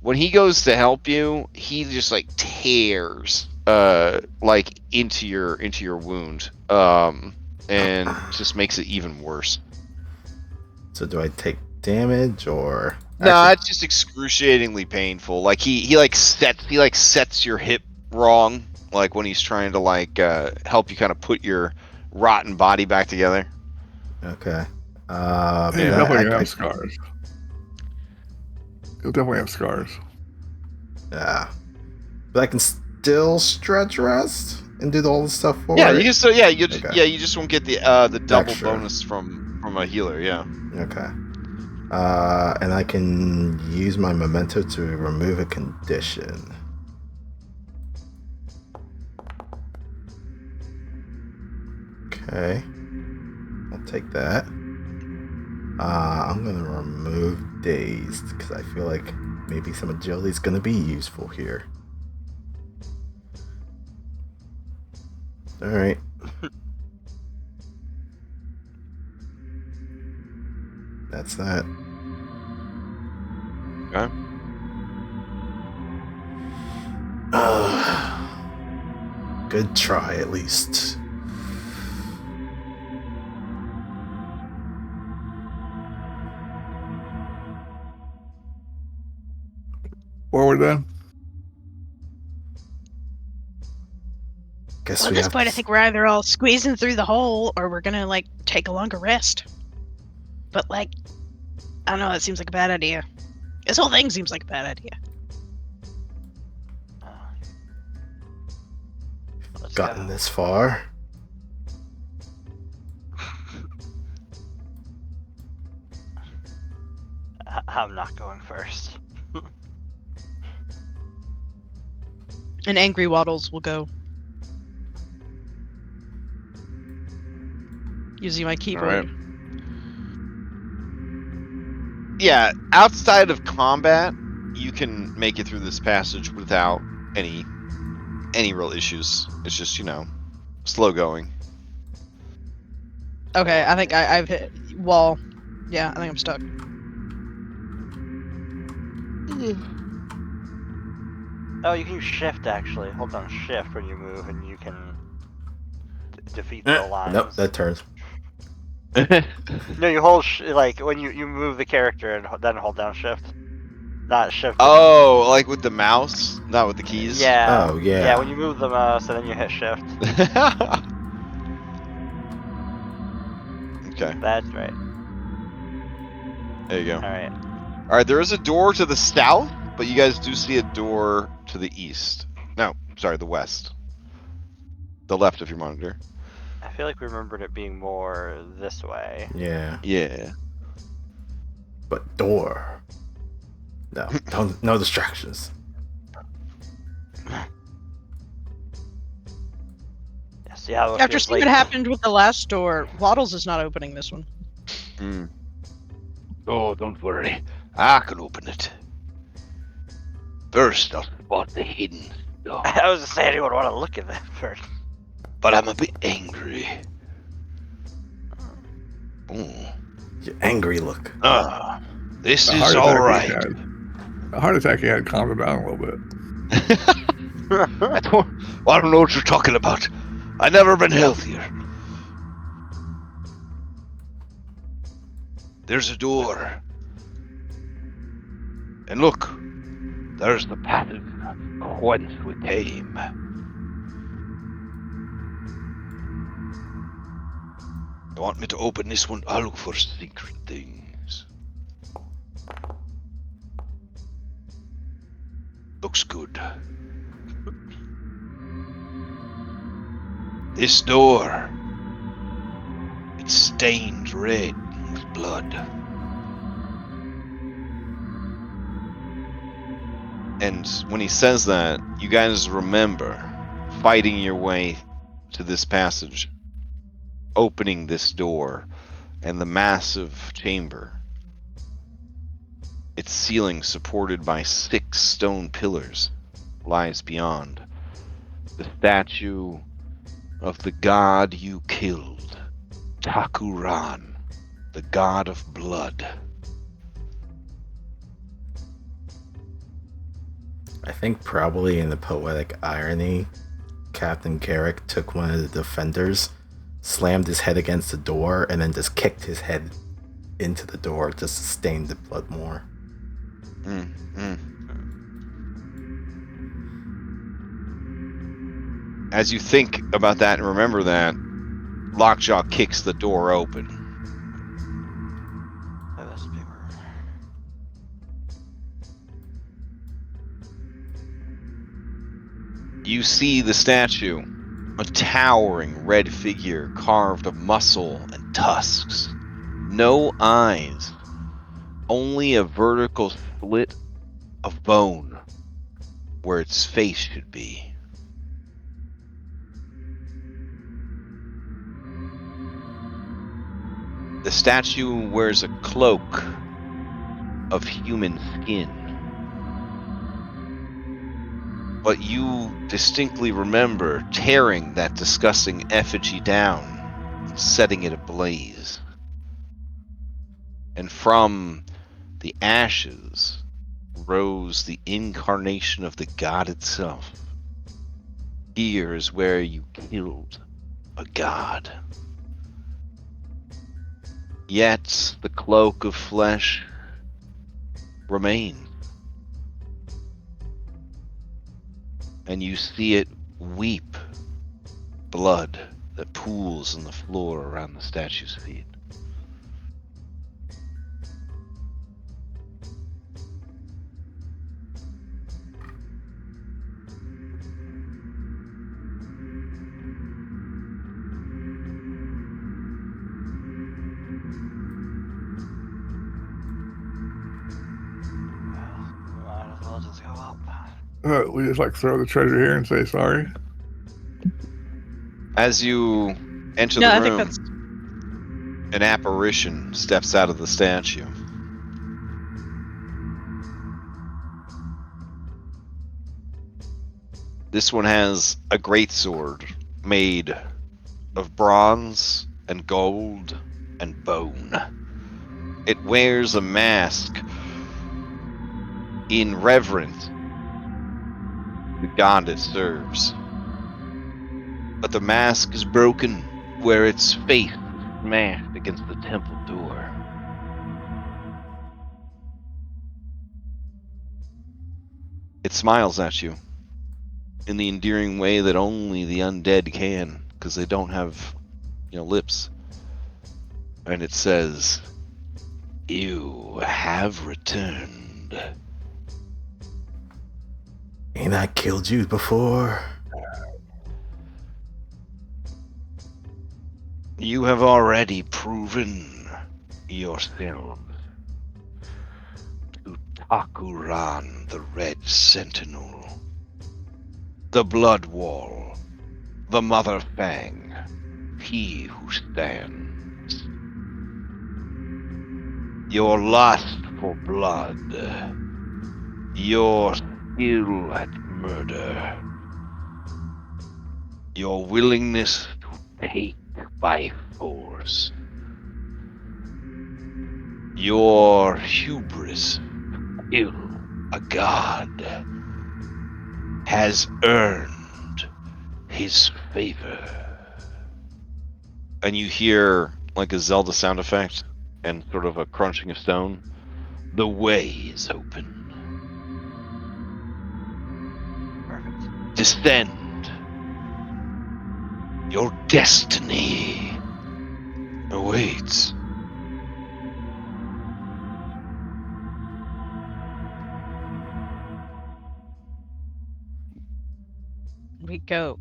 when he goes to help you, he just like tears like into your wound, and just makes it even worse. So do I take damage or? No, it's just excruciatingly painful. Like he sets your hip wrong, like when he's trying to like help you kind of put your rotten body back together. Okay. He'll definitely have scars. He'll definitely have scars. Yeah. But I can still stretch rest and do all the stuff for Yeah, it? you can still you Okay. just won't get the double Extra. bonus from a healer, yeah. Okay. And I can use my memento to remove a condition. Okay. I'll take that. I'm gonna remove dazed because I feel like maybe some agility is gonna be useful here. All right. That's that. Okay. Good try, at least. Forward then. Guess Well, at we this have point, I think we're either all squeezing through the hole or we're gonna, like, take a longer rest. But, like, I don't know, that seems like a bad idea. This whole thing seems like a bad idea. Let's gotten go. this far. I'm not going first. And Angry Waddles will go. Using my keyboard. Alright. Yeah, outside of combat, you can make it through this passage without any real issues. It's just, slow going. Okay, I think I've hit wall. Yeah, I think I'm stuck. Oh, you can use shift actually. Hold down shift when you move, and you can defeat the lines. Nope, that turns. No, you hold like when you move the character and then hold down shift. Not shift. Oh, like with the mouse, not with the keys. Yeah. Oh, yeah. Yeah, when you move the mouse and then you hit shift. Okay, That's right. there you go. All right. All right, there is a door to the south, but you guys do see a door to the east. No, sorry, the west. The left of your monitor. I feel like we remembered it being more this way. Yeah. Yeah. But door. No, no distractions. Yes. Yeah. it After feels seeing like- what happened with the last door, Waddles is not opening this one. Mm. Oh, don't worry. I can open it. First, I'll spot the hidden door. I was just saying, anyone want to look at that first? But I'm a bit angry. Oh. Your angry look. This The is heart attack all he right. had- The heart attack he had calmed him down a little bit. I don't know what you're talking about. I've never been healthier. There's a door. And look, there's the passage whence we came. You want me to open this one? I'll look for secret things. Looks good. This door, it's stained red with blood. And when he says that, you guys remember fighting your way to this passage, opening this door, and the massive chamber. Its ceiling, supported by 6 stone pillars, lies beyond. The statue of the god you killed, Takuran, the god of blood. I think probably in the poetic irony, Captain Carrick took one of the defenders, slammed his head against the door, and then just kicked his head into the door just to stain the blood more. As you think about that and remember that, Lockjaw kicks the door open. Oh, that's paper. You see the statue, a towering red figure carved of muscle and tusks. No eyes, only a vertical slit of bone where its face should be. The statue wears a cloak of human skin. But you distinctly remember tearing that disgusting effigy down, setting it ablaze. And from the ashes rose the incarnation of the god itself. Here is where you killed a god. Yet the cloak of flesh remains. And you see it weep blood that pools on the floor around the statue's feet. Might as well just go up. We just like throw the treasure here and say sorry. As you enter No, the I think room, that's an apparition steps out of the statue. This one has a greatsword made of bronze and gold and bone. It wears a mask in reverence the god it serves. But the mask is broken where its face is smashed against the temple door. It smiles at you in the endearing way that only the undead can, because they don't have, lips. And it says, "You have returned." Ain't I killed you before? You have already proven yourselves to Takuran, the Red Sentinel, the Blood Wall, the Mother Fang, he who stands. Your lust for blood, your skill at murder, your willingness to take by force, your hubris to kill a god has earned his favor. And you hear like a Zelda sound effect and sort of a crunching of stone. The way is open. Perfect. Descend. Your destiny awaits. We go.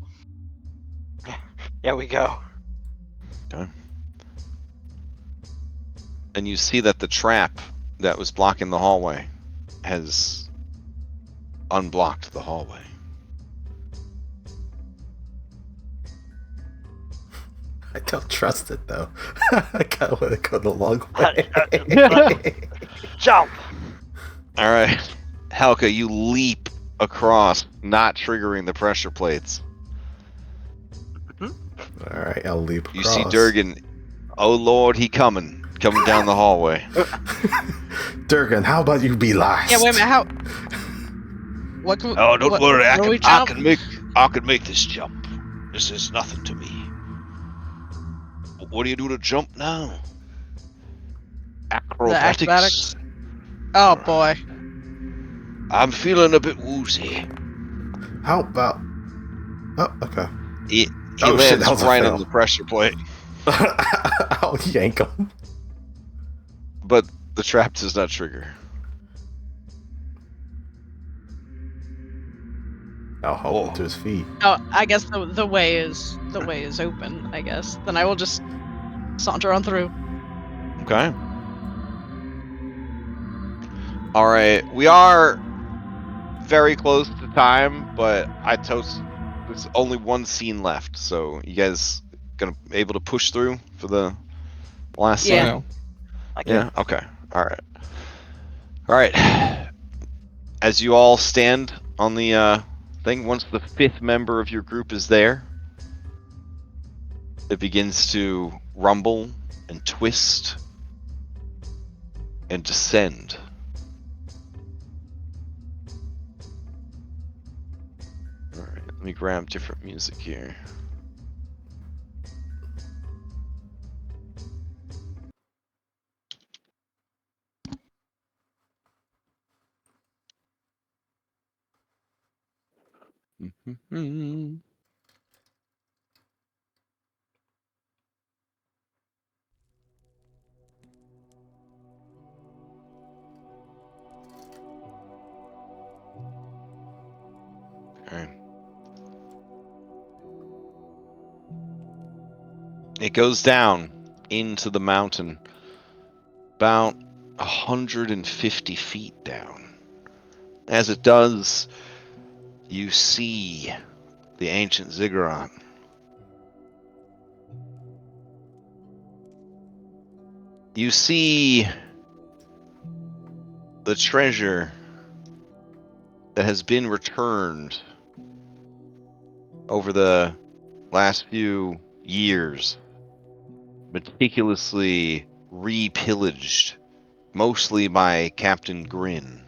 Yeah, we go. Okay. And you see that the trap that was blocking the hallway has unblocked the hallway. I don't trust it though. I kind of want to go the long way. Jump! All right. Helka, you leap across, not triggering the pressure plates. All right, I'll leap You across. see Durgan. Oh Lord, he coming down the hallway. Durgan, how about you be last? Yeah, wait a minute. How? What? Can, Oh, don't what, worry. where do we jump? I can make this jump. This is nothing to me. What do you do to jump now? Acrobatics. The acrobatics. Oh boy. I'm feeling a bit woozy. How about? Oh, okay. He Oh, shit, lands that was a right fail. on the pressure plate, I'll yank him. but the trap does not trigger. I'll help him to his feet. Oh, I guess the way is open. I guess then I will just saunter on through. Okay. All right, we are very close to time, but there's only one scene left, so you guys able to push through for the last scene? Yeah. No. I can. Yeah. Okay. All right. As you all stand on the thing, once the fifth member of your group is there, it begins to rumble and twist and descend. All right. Let me grab different music here. Okay. It goes down into the mountain, about 150 feet down. As it does, you see the ancient ziggurat. You see the treasure that has been returned over the last few years, meticulously repillaged, mostly by Captain Grin,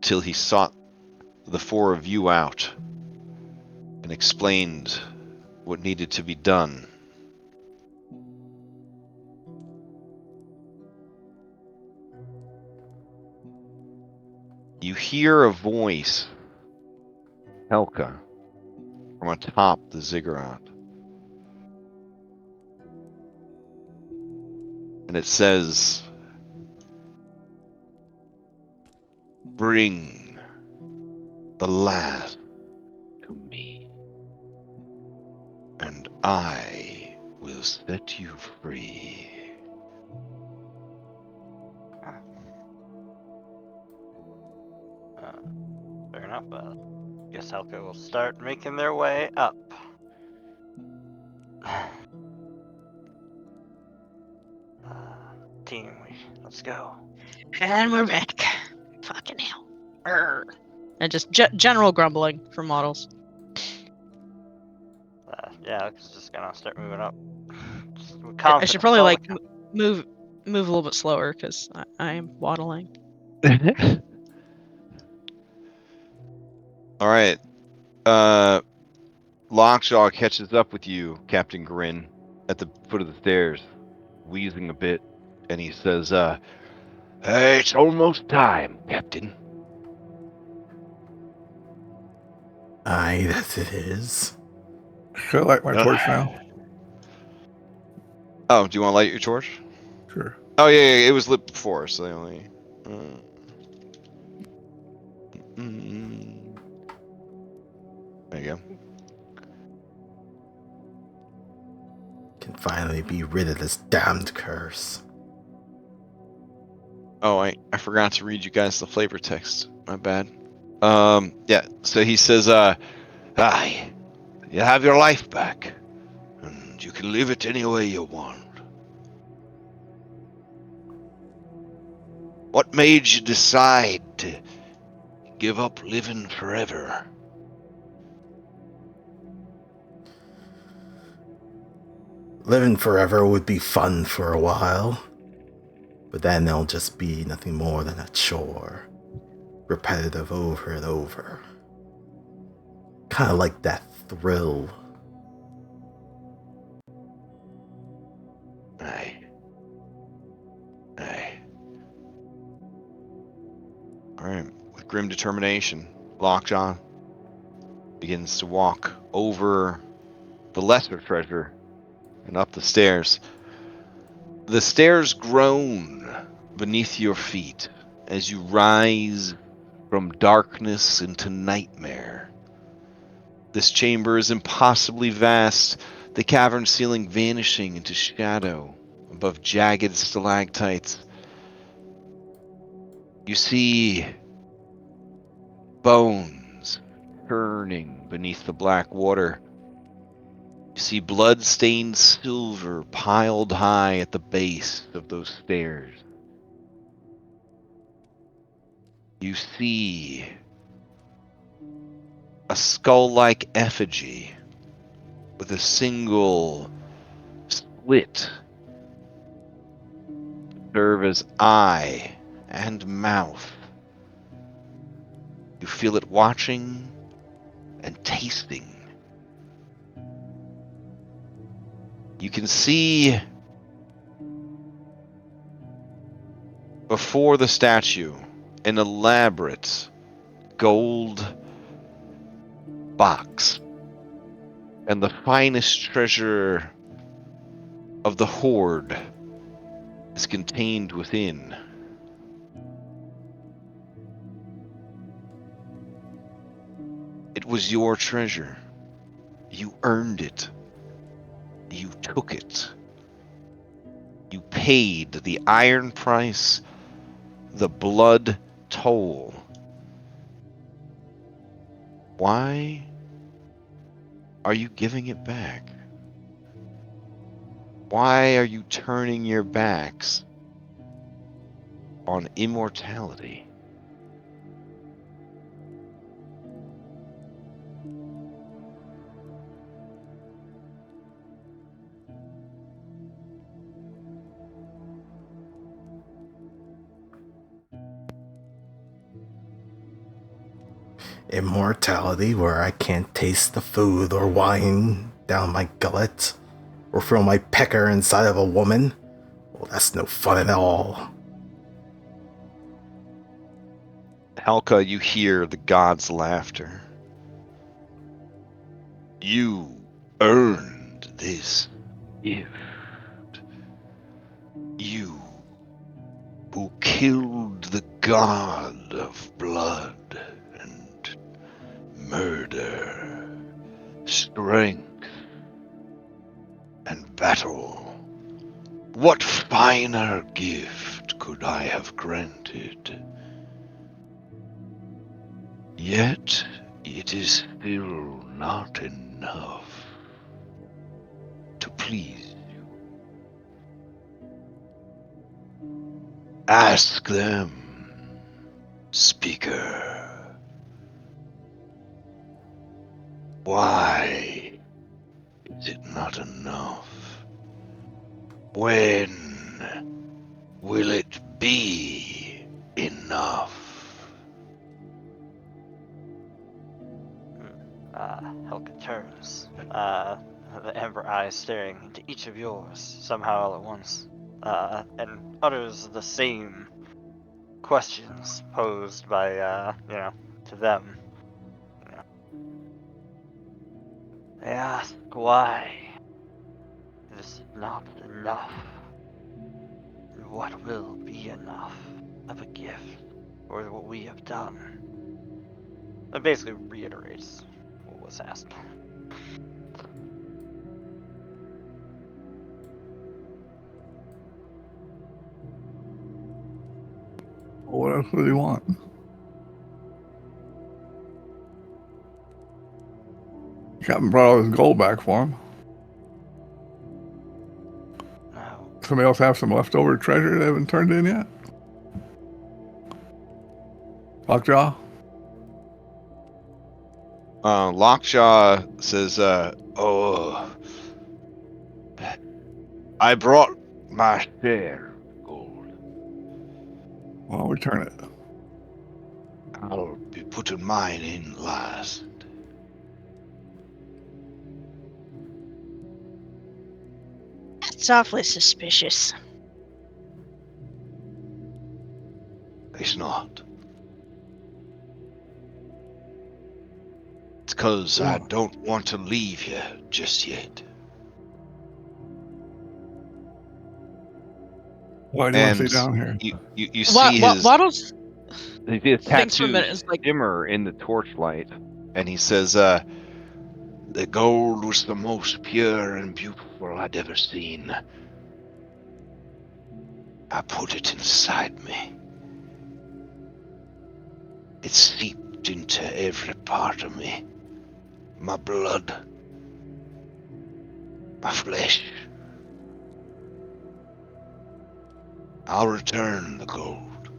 till he sought the four of you out and explained what needed to be done. You hear a voice, Helka, from atop the ziggurat. And it says, "Bring the last to me, and I will set you free." Fair enough. Guess Helka will start making their way up. Team, let's go. And we're back. Fucking hell. Arr. And just general grumbling from models. Yeah, Helka's just gonna start moving up. I should probably like move a little bit slower because I am waddling. All right. Lockjaw catches up with you, Captain Grin, at the foot of the stairs, wheezing a bit, and he says, "Hey, it's almost time, Captain." Aye, that it is. Should I light my torch now? Oh, do you want to light your torch? Sure. Oh, yeah, it was lit before, so they only... There you go. Can finally be rid of this damned curse. Oh, I forgot to read you guys the flavor text. My bad. Yeah, so he says, "Aye, you have your life back, and you can live it any way you want. What made you decide to give up living forever?" Living forever would be fun for a while, but then it'll just be nothing more than a chore. Repetitive over and over. Kind of like that thrill. Aye. Aye. Alright, with grim determination, Lockjaw begins to walk over the lesser treasure and up the stairs. The stairs groan beneath your feet as you rise from darkness into nightmare. This chamber is impossibly vast, the cavern ceiling vanishing into shadow above jagged stalactites. You see bones churning beneath the black water. You see blood-stained silver piled high at the base of those stairs. You see a skull-like effigy with a single slit to serve as eye and mouth. You feel it watching and tasting. You can see before the statue an elaborate gold box and the finest treasure of the hoard is contained within. It was your treasure. You earned it. You took it. You paid the iron price, the blood toll. Why are you giving it back? Why are you turning your backs on immortality? Immortality where I can't taste the food or wine down my gullet, or throw my pecker inside of a woman? Well, that's no fun at all. Helka, you hear the god's laughter. You earned this gift. You who killed the god of blood and murder, strength and battle. What finer gift could I have granted? Yet it is still not enough to please you. Ask them, speaker. Why is it not enough? When will it be enough? Helka turns, the amber eyes staring into each of yours somehow all at once, and utters the same questions posed by, to them. They ask why it is not enough. And what will be enough of a gift for what we have done? It basically reiterates what was asked. What else would he want? Captain brought all his gold back for him. No. Somebody else have some leftover treasure they haven't turned in yet? Lockjaw? Lockjaw says, I brought my share of gold. Well, I'll return it. I'll be putting mine in last. That's awfully suspicious. It's not. It's 'cause I don't want to leave you just yet. Why do you want to And stay down here? you see his Waddles his thinks for a tattoo minute. Is like, shimmer in the torchlight, and he says, "The gold was the most pure and beautiful I'd ever seen. I put it inside me. It seeped into every part of me. My blood, my flesh. I'll return the gold,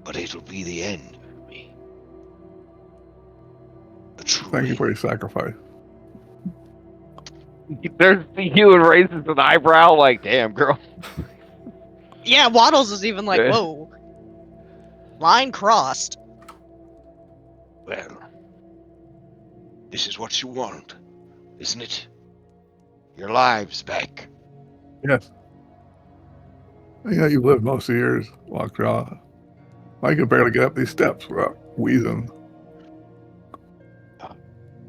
but it'll be the end for me. A true Thank you end." for your sacrifice. There's Ewan raises an eyebrow like, damn, girl. yeah, Waddles is even like, Yeah. whoa, line crossed. Well, this is what you want, isn't it? Your lives back. Yes. You know, you've lived most of yours, Lockjaw. I could barely get up these steps without wheezing.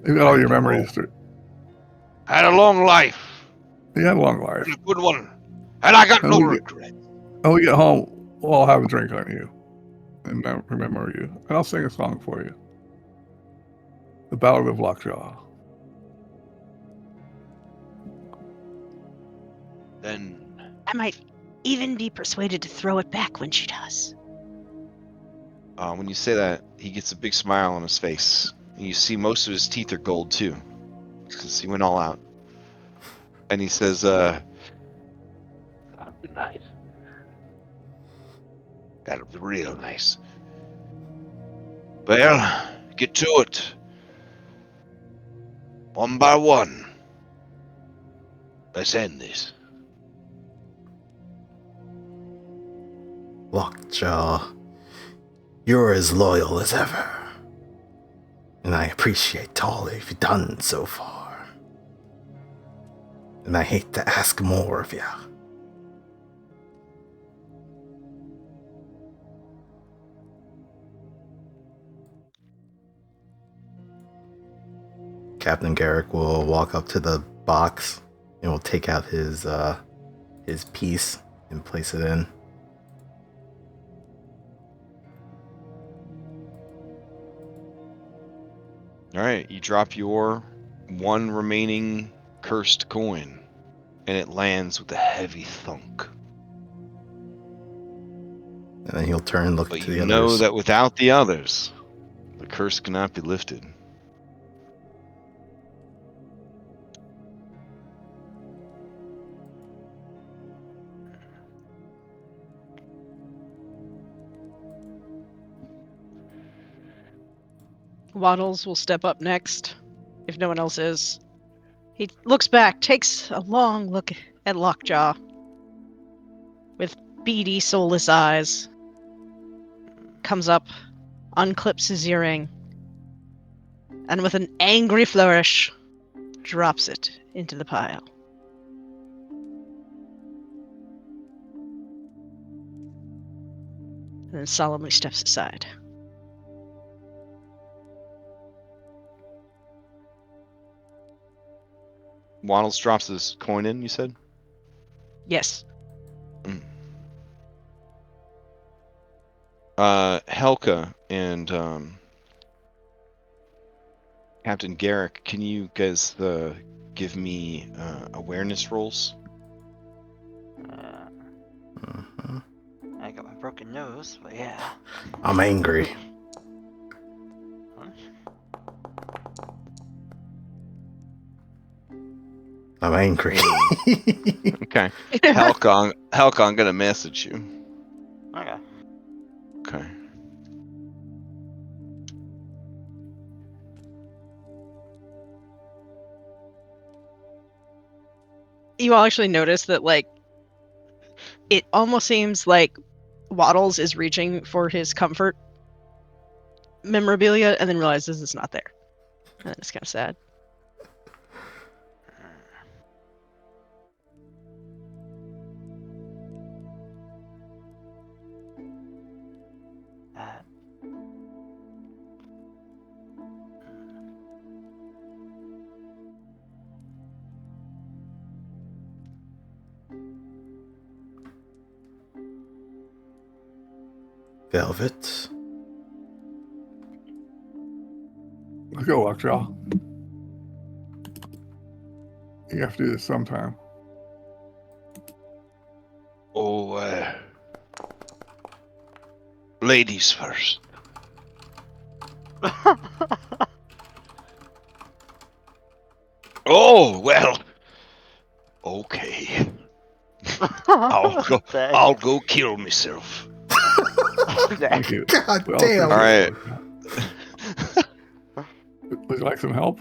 You got all your memories. I had a long life, You had a long life. and a good one, and I got And no we get- regret. When we get home, we'll all have a drink on you and remember you. And I'll sing a song for you. The Ballad of Lockjaw. Then I might even be persuaded to throw it back when she does. when you say that, he gets a big smile on his face. And you see most of his teeth are gold too, because he went all out. And he says, "That'll be nice. That'll be real nice. Well, get to it. One by one. Let's end this." Lockjaw You're as loyal as ever. And I appreciate all you've done so far. And I hate to ask more of you. Captain Garrick will walk up to the box and will take out his piece and place it in. All right, you drop your one remaining cursed coin, and it lands with a heavy thunk. And then he'll turn and look But to the you know others. that without the others, the curse cannot be lifted. Waddles will step up next, if no one else is. He looks back, takes a long look at Lockjaw with beady, soulless eyes. Comes up, unclips his earring, and with an angry flourish, drops it into the pile. And then solemnly steps aside. Waddles drops his coin in, you said? Yes. Helka and Captain Garrick, can you guys give me awareness rolls? Mhm. I got my broken nose, but yeah. I'm angry. I'm angry. Okay. Helka, I'm gonna message you. Okay. Okay. You all actually notice that, like, it almost seems like Waddles is reaching for his comfort memorabilia and then realizes it's not there. And it's kind of sad. Velvet. Let's go, Lockjaw. You have to do this sometime. Oh, ladies first. Oh, well. Okay. I'll go kill myself. Thank you. God We all damn. appreciate All right. it. Would you like some help?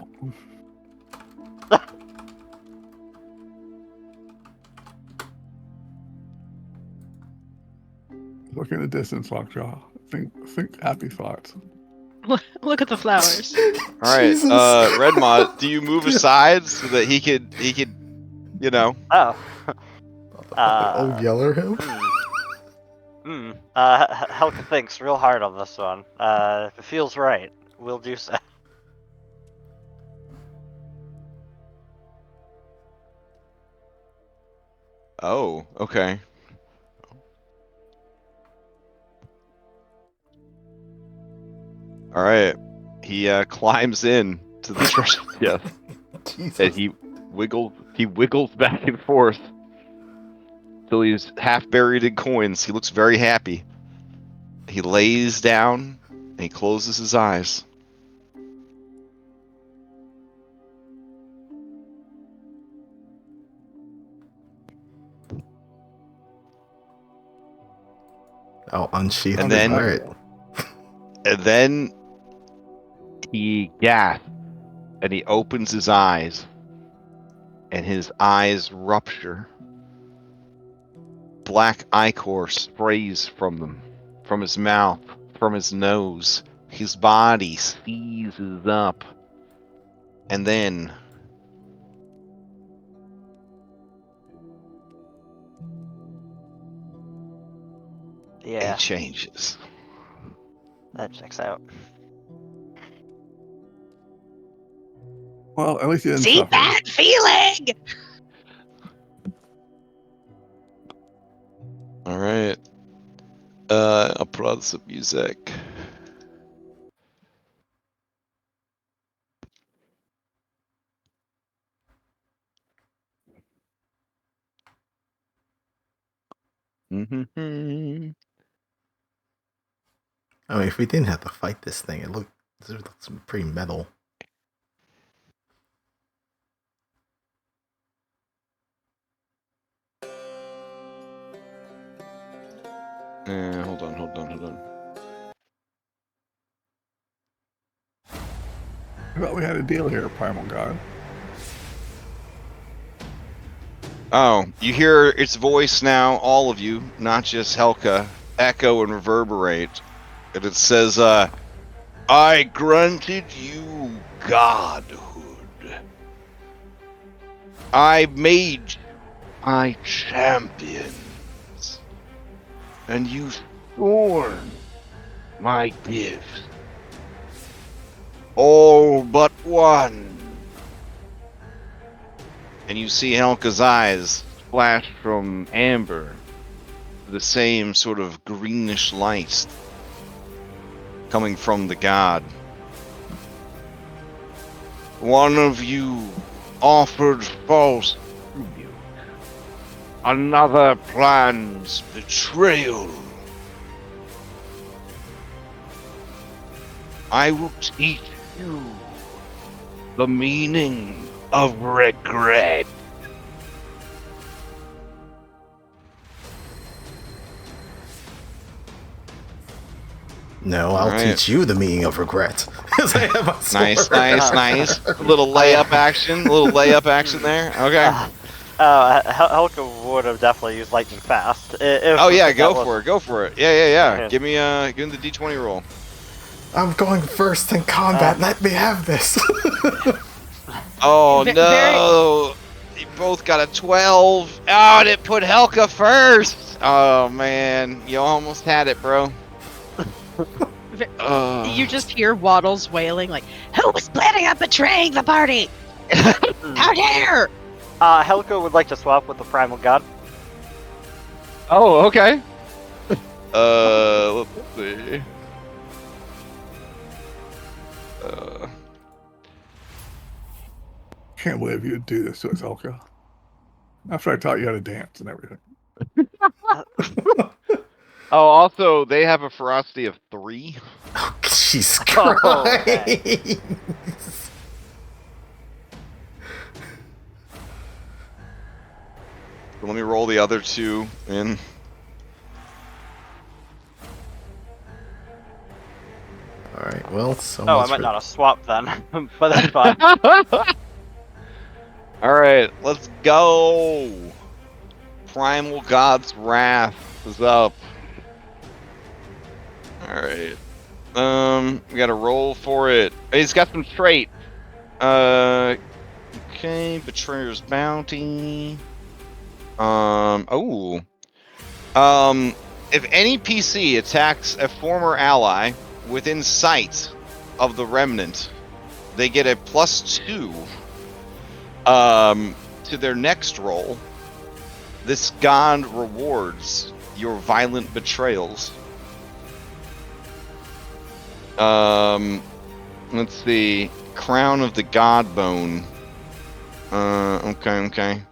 Look in the distance, Lockjaw. Think happy thoughts. Look at the flowers. All right. Jesus. Redmod, do you move aside so that he could, you know? Oh. Oh, yeller him? Helka thinks real hard on this one. If it feels right, we'll do so. Oh, okay. All right. He climbs in to the treasure chest, Jesus. and he wiggles back and forth till he's half buried in coins. He looks very happy. He lays down and he closes his eyes. I'll unsheath And it. then- All right. And then he gasps and he opens his eyes, and his eyes rupture. Black ichor sprays from his mouth from his nose. His body seizes up. And then Yeah, it changes. that checks out. Well, at least you didn't See suffer. that feeling? All right. I'll put on some music. Mm-hmm. I mean, if we didn't have to fight this thing, it looks pretty metal. Hold on. I thought we had a deal here, Primal God. Oh, you hear its voice now, all of you, not just Helka, echo and reverberate. And it says, I granted you godhood. I made my champions. And you scorn my gifts. All but one. And you see Helka's eyes flash from amber to the same sort of greenish light coming from the god. One of you offered false tribute. Another plans betrayal. I will teach you the meaning of regret. No, I'll Alright. teach you the meaning of regret. 'Cause I have a Nice, sword. nice. A little layup action there. Okay. Helka would have definitely used lightning fast. Oh yeah, go for it. Yeah. Okay. Give me the D20 roll. I'm going first in combat. Let me have this. Oh Ve- no! You both got a 12. Oh, and it put Helka first. Oh man, you almost had it, bro. You just hear Waddles wailing like, Who was planning on betraying the party? How dare! Helka would like to swap with the primal god. Oh, okay. let's see. Can't believe you'd do this to us, Elka. After I taught you how to dance and everything. Oh, also they have a ferocity of 3. Oh, Jesus Oh, Christ. okay. So let me roll the other 2 in. Alright, well, so Oh, I much might for- not have swapped then, but that's fine. All right, let's go. Primal God's Wrath is up. All right. We got to roll for it. He's got some trait. Okay, Betrayer's Bounty. If any PC attacks a former ally within sight of the remnant, they get a +2 to their next roll. This god rewards your violent betrayals. Let's see. Crown of the God Bone. Okay.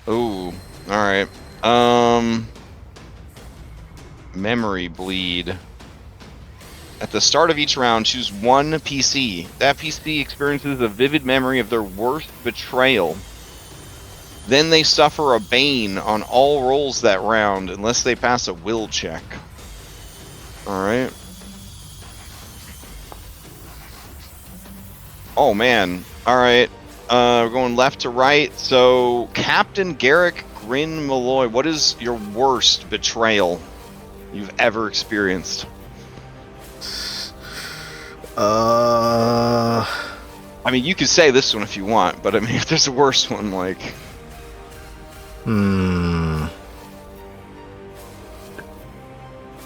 Ooh, alright. Memory Bleed. At the start of each round, choose one PC. That PC experiences a vivid memory of their worst betrayal. Then they suffer a bane on all rolls that round, unless they pass a will check. Alright. Oh man. Alright. We're going left to right. So, Captain Garrick Grin Malloy, what is your worst betrayal you've ever experienced? I mean, you could say this one if you want, but I mean, if there's a worse one, like...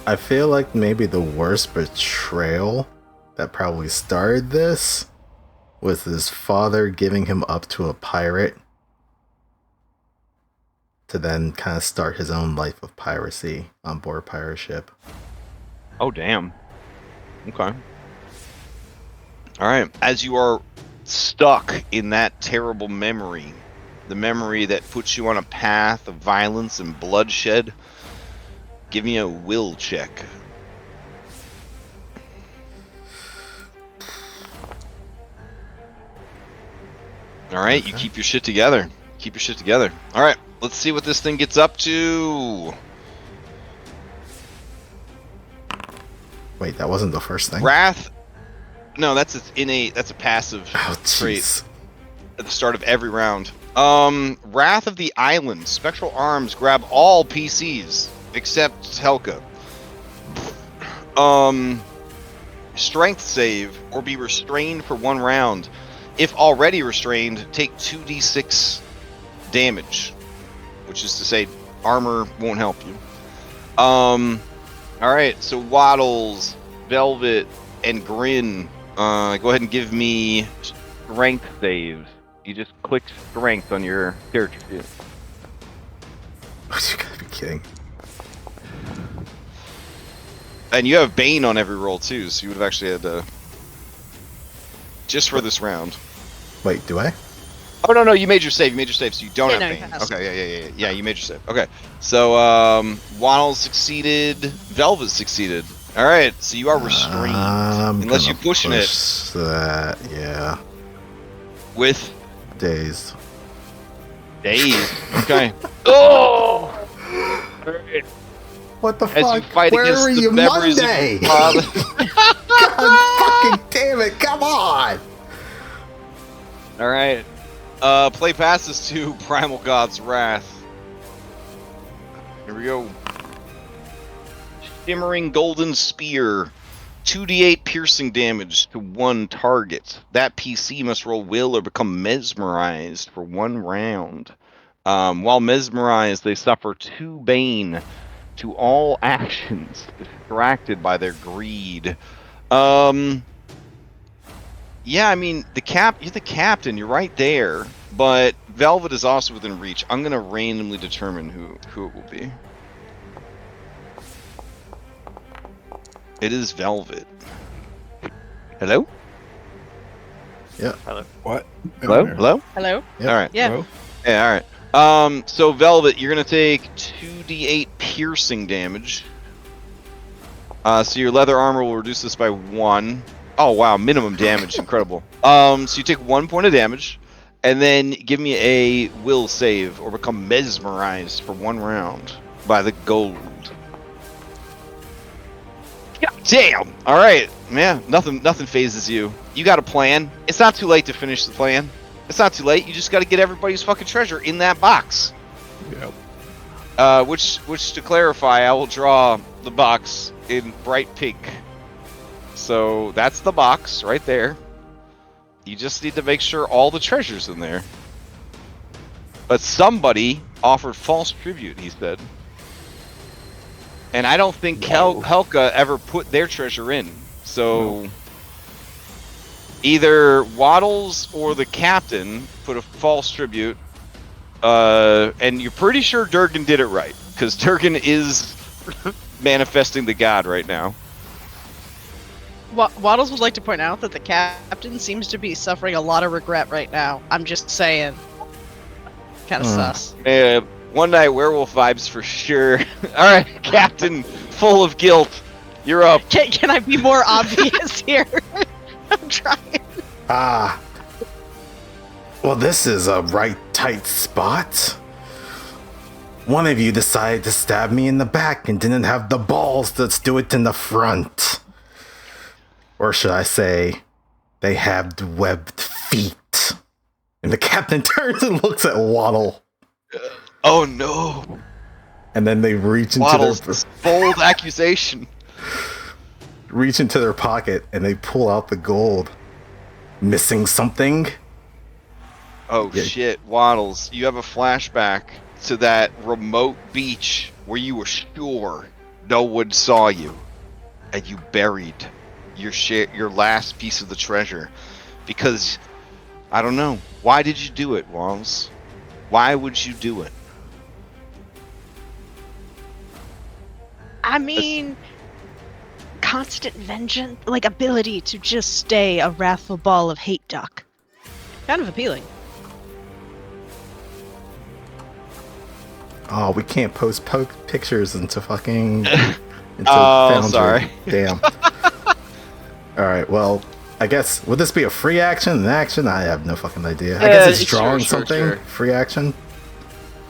I feel like maybe the worst betrayal that probably started this was his father giving him up to a pirate to then kind of start his own life of piracy on board a pirate ship. Oh, damn. Okay. Alright, as you are stuck in that terrible memory, the memory that puts you on a path of violence and bloodshed, give me a will check. Alright, you keep your shit together. Keep your shit together. Alright, let's see what this thing gets up to. Wait, that wasn't the first thing? Wrath. No, that's a passive trait jeez. at the start of every round. Wrath of the Island. Spectral arms grab all PCs except Helka. Strength save or be restrained for 1 round. If already restrained, take 2d6 damage, which is to say, armor won't help you. Alright, so Waddles, Velvet, and Grin, go ahead and give me strength saves. You just click strength on your character sheet. You gotta be kidding. And you have Bane on every roll too, so you would have actually had to... Just for this round. Wait, do I? Oh, no, you made your save. You made your save, so you don't Yeah, have no, you Bane. passed. Okay, yeah, you made your save. Okay, so, Waddles succeeded. Velvet succeeded. Alright, so you are restrained. Unless you're pushing push that, yeah. With Dazed. days. Okay. Oh! Alright. What the As you fuck? fight Where against were the you memories of Monday? your father. God fucking damn it, come on! Alright. Play passes to Primal God's Wrath. Here we go. Shimmering Golden Spear. 2d8 piercing damage to 1 target. That PC must roll will or become mesmerized for 1 round. While mesmerized, they suffer 2 bane to all actions distracted by their greed. Yeah, I mean, you're the captain, you're right there, but Velvet is also within reach. I'm gonna randomly determine who it will be. It is Velvet. Hello? Yeah. What? Hello? Hello? Hello? Yep. Alright. Yeah. Hello? Yeah, alright. So Velvet, you're gonna take 2d8 piercing damage. So your leather armor will reduce this by 1. Oh wow, minimum damage, incredible. So you take 1 point of damage, and then give me a will save or become mesmerized for 1 round by the gold. God damn! Alright, man, nothing phases you. You got a plan. It's not too late to finish the plan. It's not too late, you just gotta get everybody's fucking treasure in that box. Yep. Which to clarify, I will draw the box in bright pink. So that's the box right there. You just need to make sure all the treasure's in there. But somebody offered false tribute, he said. And I don't think Helka ever put their treasure in. So either Waddles or the captain put a false tribute. And you're pretty sure Durgan did it right. Because Durgan is manifesting the god right now. Waddles would like to point out that the captain seems to be suffering a lot of regret right now. I'm just saying. Kind of sus. One night werewolf vibes for sure. Alright, Captain, full of guilt. You're up. Can I be more obvious here? I'm trying. Well, this is a right tight spot. One of you decided to stab me in the back and didn't have the balls to do it in the front. Or should I say, they have webbed feet. And the captain turns and looks at Waddle. Oh no. And then they reach into Waddles, their... this bold accusation. reach into their pocket and they pull out the gold. Missing something? Oh Yeah. shit, Waddles, you have a flashback to that remote beach where you were sure no one saw you, and you buried your last piece of the treasure, because I don't know. Why did you do it, Waddles? Why would you do it? I mean, constant vengeance, like ability to just stay a wrathful ball of hate duck. Kind of appealing. Oh, we can't post pictures into fucking... into Oh, Foundry. sorry. Damn. Alright, well, I guess, would this be a free action, an action? I have no fucking idea. I guess it's drawing something. Sure. Free action?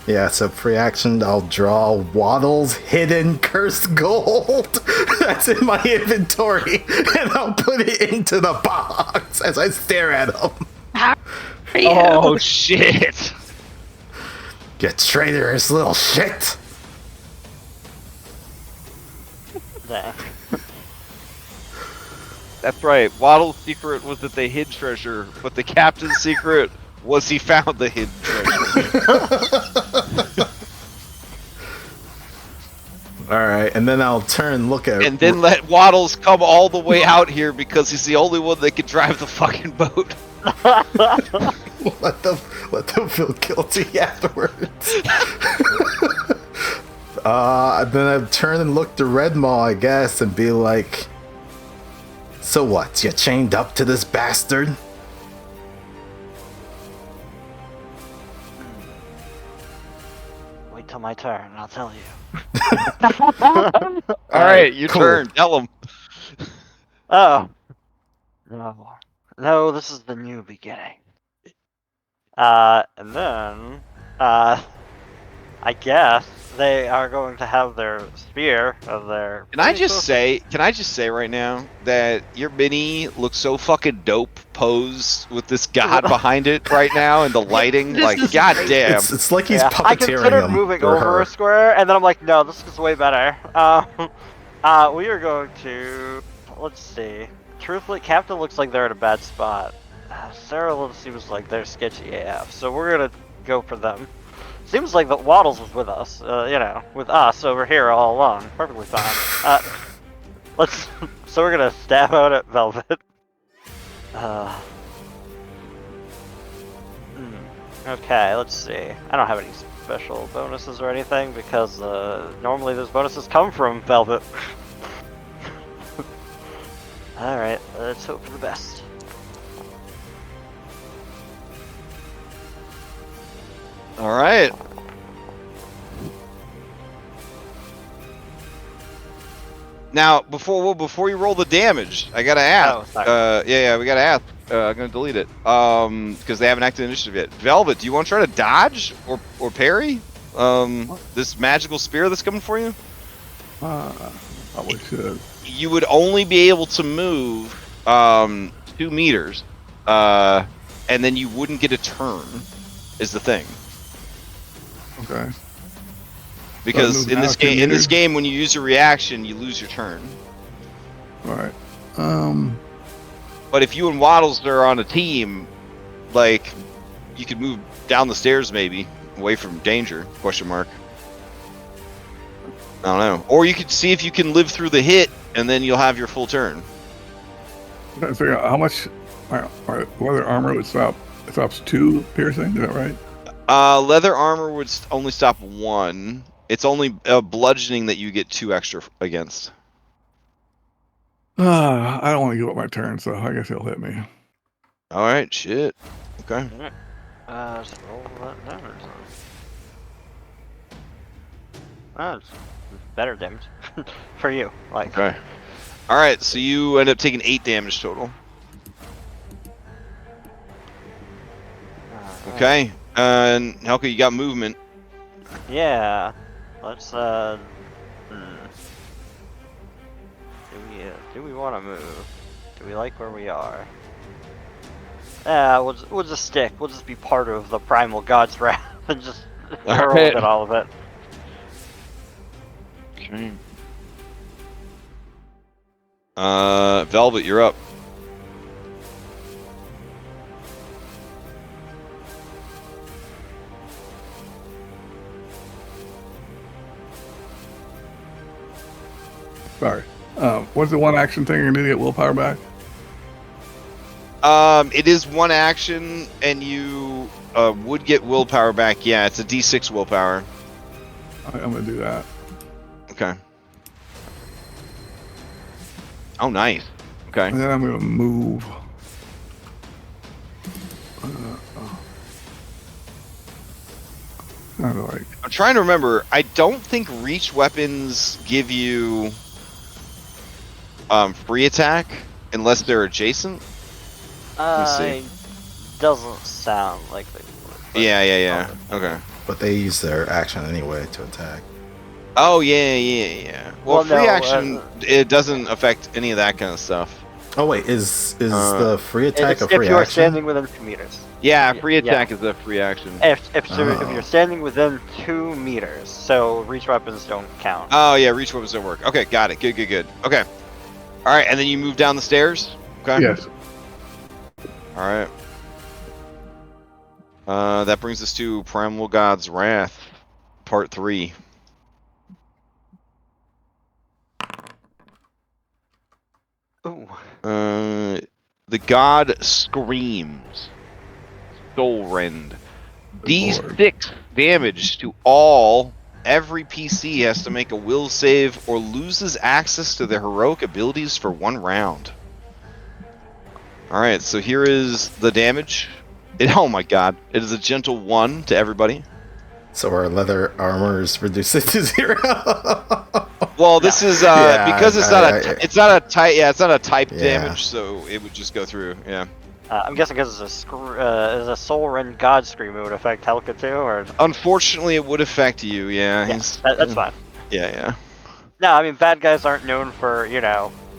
Yeah, so free action, I'll draw Waddle's hidden cursed gold that's in my inventory, and I'll put it into the box as I stare at him. Oh shit! You traitorous little shit! Nah. That's right. Waddle's secret was that they hid treasure, but the captain's secret was he found the hidden treasure. Alright, and then I'll turn and look at... And then let Waddles come all the way out here because he's the only one that can drive the fucking boat. let them feel guilty afterwards. Then I'd turn and look to Red Maw, I guess, and be like, so what, you chained up to this bastard? Wait till my turn, and I'll tell you. Alright, your cool. turn. Tell him. Oh. No, this is the new beginning. And then, I guess they are going to have their spear of their... Can I just say right now that your mini looks so fucking dope posed with this god behind it right now and the lighting? Like, goddamn. It's like he's I puppeteering considered him. moving or over her. a square, and then I'm like, no, this is way better. We are going to... Let's see. Truthfully, Captain looks like they're in a bad spot. Sarah seems like they're sketchy AF, so we're gonna go for them. Seems like the Waddles was with us, with us over here all along. Perfectly fine. So we're gonna stab out at Velvet. Okay, let's see. I don't have any special bonuses or anything because normally those bonuses come from Velvet. Alright, let's hope for the best. Alright. Now, before you roll the damage, I gotta ask. Oh, sorry. We gotta ask. I'm gonna delete it. Because they haven't acted initiative yet. Velvet, do you want to try to dodge or parry this magical spear that's coming for you? Probably should. You would only be able to move 2 meters, and then you wouldn't get a turn. Is the thing. Okay. Because in this game, when you use your reaction, you lose your turn. Alright. But if you and Waddles are on a team, like, you could move down the stairs maybe, away from danger, question mark. I don't know. Or you could see if you can live through the hit, and then you'll have your full turn. Let's figure out how much leather armor would stop. It stops 2 piercing, is that right? Leather armor would only stop 1. It's only bludgeoning that you get 2 extra against. I don't want to give up my turn, so I guess he'll hit me. Alright, shit. Okay. Just roll that damage. That's better damage for you. Like. Okay. Alright, so you end up taking 8 damage total. Okay. And Helka, you got movement. Yeah. Let's do we want to move? Do we like where we are? We'll just stick. We'll just be part of the primal god's wrath and just roll at all of it. Okay. Velvet, you're up. Sorry. What's the one action thing you're gonna do to get willpower back? It is one action, and you would get willpower back. Yeah, it's a D6 willpower. I'm gonna do that. Okay. Oh, nice. Okay. And then I'm gonna move. Kind of like I'm trying to remember. I don't think reach weapons give you free attack unless they're adjacent. see. Doesn't sound like they would. but- Yeah. Okay. But they use their action anyway to attack. Oh yeah. Well, Well, free no, action it doesn't affect any of that kind of stuff. Oh wait, is the free attack It's a free if you are action? standing within 2 meters. Yeah, Yeah, free yeah. attack is a free action. If Oh. you're standing within 2 meters, so reach weapons don't count. Oh yeah, reach weapons don't work. Okay, got it. Good. Okay. All right, and then you move down the stairs. Okay. yes. All right. That brings us to Primal God's Wrath, Part 3. Ooh. The god screams. Soul rend. D6 damage to all. Every PC has to make a will save or loses access to their heroic abilities for 1 round. Alright, so here is the damage. Oh my god. It is a gentle 1 to everybody. So our leather armor is reduced to 0. Well, this is Yeah, because it's not a type Yeah. damage, so it would just go through. Yeah. I'm guessing because it's a soul rend god scream, it would affect Helka too, or Unfortunately, it would affect you. Yeah. yeah, that's fine. Yeah. No, I mean bad guys aren't known for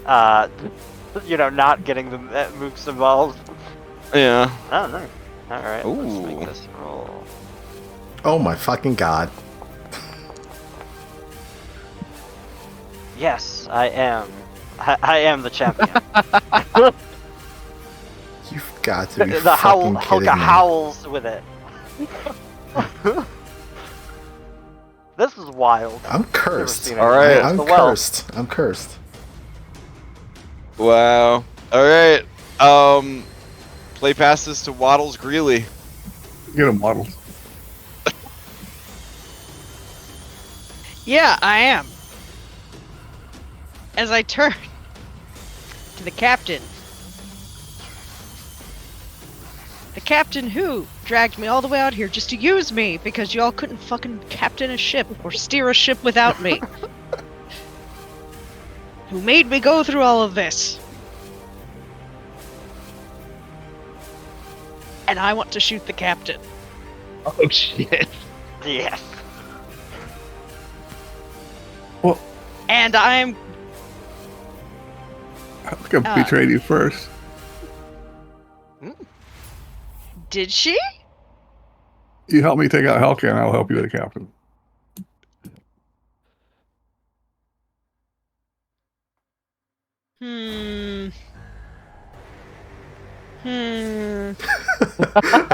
not getting the mooks involved. Yeah. Oh no. All right. Let's Ooh. make this roll. Oh my fucking god. Yes, I am. I am the champion. You've got to be the fucking Helka kidding me. howls with it. This is wild. I'm cursed. Never seen All right. anything I'm so well. cursed. I'm cursed. Wow. All right. Play passes to Waddles Greeley. Get them models. Yeah, I am. As I turn to the captain. The captain who dragged me all the way out here just to use me because y'all couldn't fucking captain a ship or steer a ship without me. Who made me go through all of this. And I want to shoot the captain. Oh shit. Yes. And I'm I think I betrayed you first. Did she? You help me take out Helka, and I'll help you with the captain.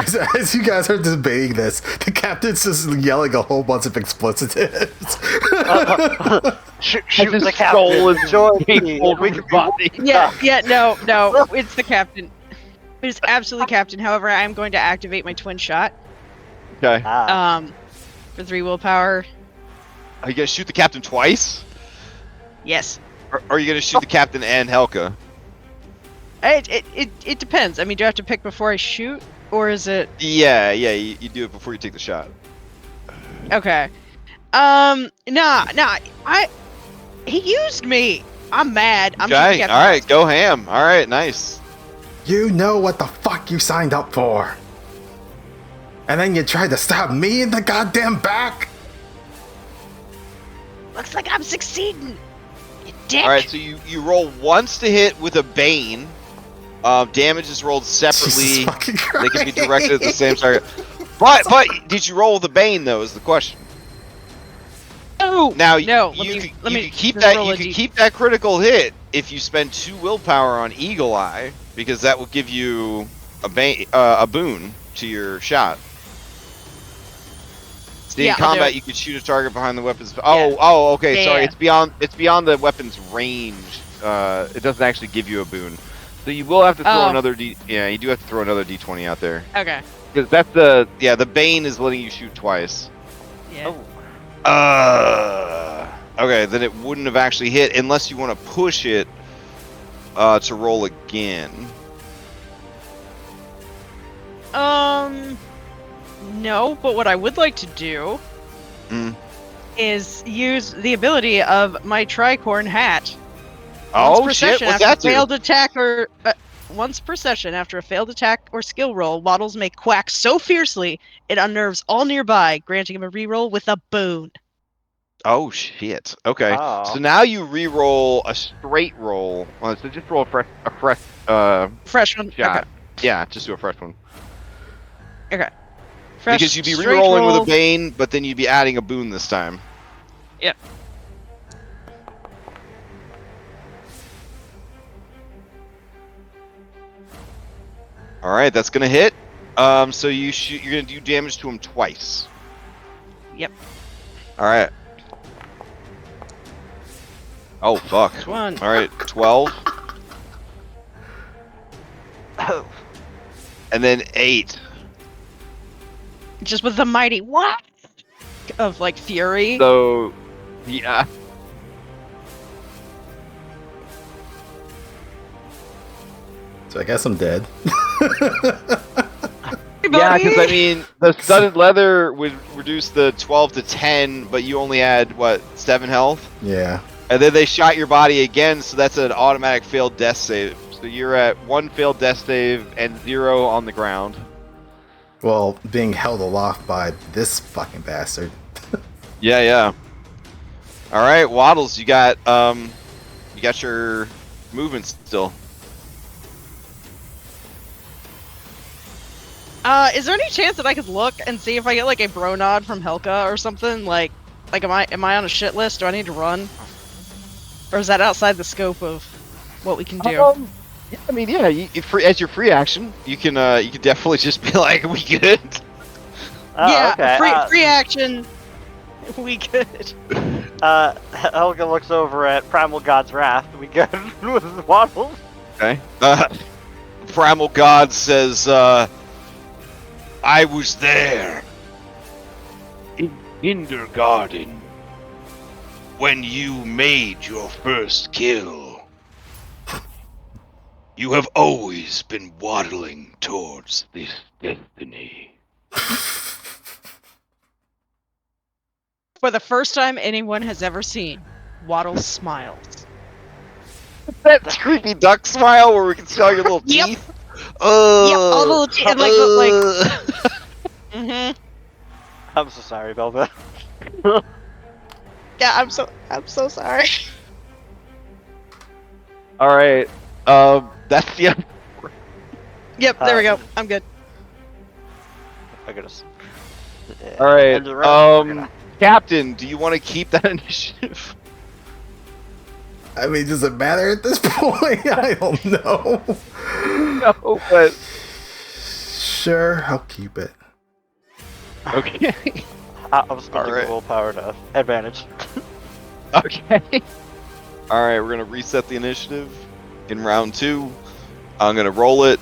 As you guys are debating this, the captain's just yelling a whole bunch of expletives. Shoot just the captain. stole his Join me. people We from can body. No, it's the captain. It is absolutely captain. However, I am going to activate my twin shot. Okay. For 3 willpower. Are you gonna shoot the captain twice? Yes. Or are you gonna shoot the captain and Helka? It depends. I mean, do I have to pick before I shoot, or is it Yeah. You do it before you take the shot. okay? He used me. I'm mad. I'm shooting Okay. Captain All right. Frost. Go ham. All right. Nice. You know what the fuck you signed up for. And then you tried to stab me in the goddamn back? Looks like I'm succeeding. You dick. All right. So you roll once to hit with a bane. Damage is rolled separately. Jesus fucking Christ. They can be directed at the same target. But did you roll with the bane though? Is the question. Oh Now no. you Let me can keep just roll that. You a can D- keep that critical hit if you spend 2 willpower on Eagle Eye, because that will give you a boon to your shot. See, Yeah, in I'll do combat, it. you can shoot a target behind the weapon's. Yeah. Oh, okay. Yeah, Sorry, yeah. it's beyond the weapon's range. It doesn't actually give you a boon, so you will have to throw Oh. another D. Yeah, you do have to throw another D20 out there Okay. because that's the the Bane is letting you shoot twice. Yeah. Oh. Okay, then it wouldn't have actually hit unless you want to push it to roll again. No, but what I would like to do Mm. is use the ability of my tricorn hat. Oh per shit! session What's after that do? failed attack or once per session after a failed attack or skill roll, Waddles may quack so fiercely it unnerves all nearby, granting him a reroll with a boon. Oh shit! Okay, Oh. so now you re-roll a straight roll. So just roll a fresh Fresh one. shot. Yeah, just do a fresh one. Okay. Fresh Because you'd be straight re-rolling roll. with a Bane, but then you'd be adding a boon this time. Yep. All right, that's gonna hit. So you're gonna do damage to him twice. Yep. All right. Oh fuck. Which one? All right, 12, Oh. and then 8. Just with the mighty what of like fury. So, yeah. So I guess I'm dead. Yeah, because I mean, the studded leather would reduce the 12 to 10, but you only had what 7 health, Yeah. and then they shot your body again, so that's an automatic failed death save. So you're at 1 failed death save and 0 on the ground. Well, being held aloft by this fucking bastard. Yeah, yeah. All right, Waddles, you got your movement still. Is there any chance that I could look and see if I get like a bro nod from Helka or something? Like am I on a shit list? Do I need to run? Or is that outside the scope of what we can do? Yeah, I mean, yeah. As your free action, you can definitely just be like, "We good." Oh, yeah, okay. free action. We good. Helga looks over at Primal God's Wrath. We good with Waddles. Okay. Primal God says, "I was there in kindergarten when you made your first kill. You have always been waddling towards this destiny." For the first time anyone has ever seen, Waddle smiles. That creepy duck smile where we can see all your little Yep. teeth. Yep, all the little teeth, and like mm-hmm. I'm so sorry, Velvet. Yeah, I'm so sorry. All right. That's the end. Yep, there we go. I'm good. I gotta. All right. End the round. We're gonna- Captain, do you want to keep that initiative? I mean, does it matter at this point? I don't know. No, but Sure, I'll keep it. okay. I was spending Alright. the willpower to advantage. Okay. All right, we're gonna reset the initiative in round 2. I'm gonna roll it.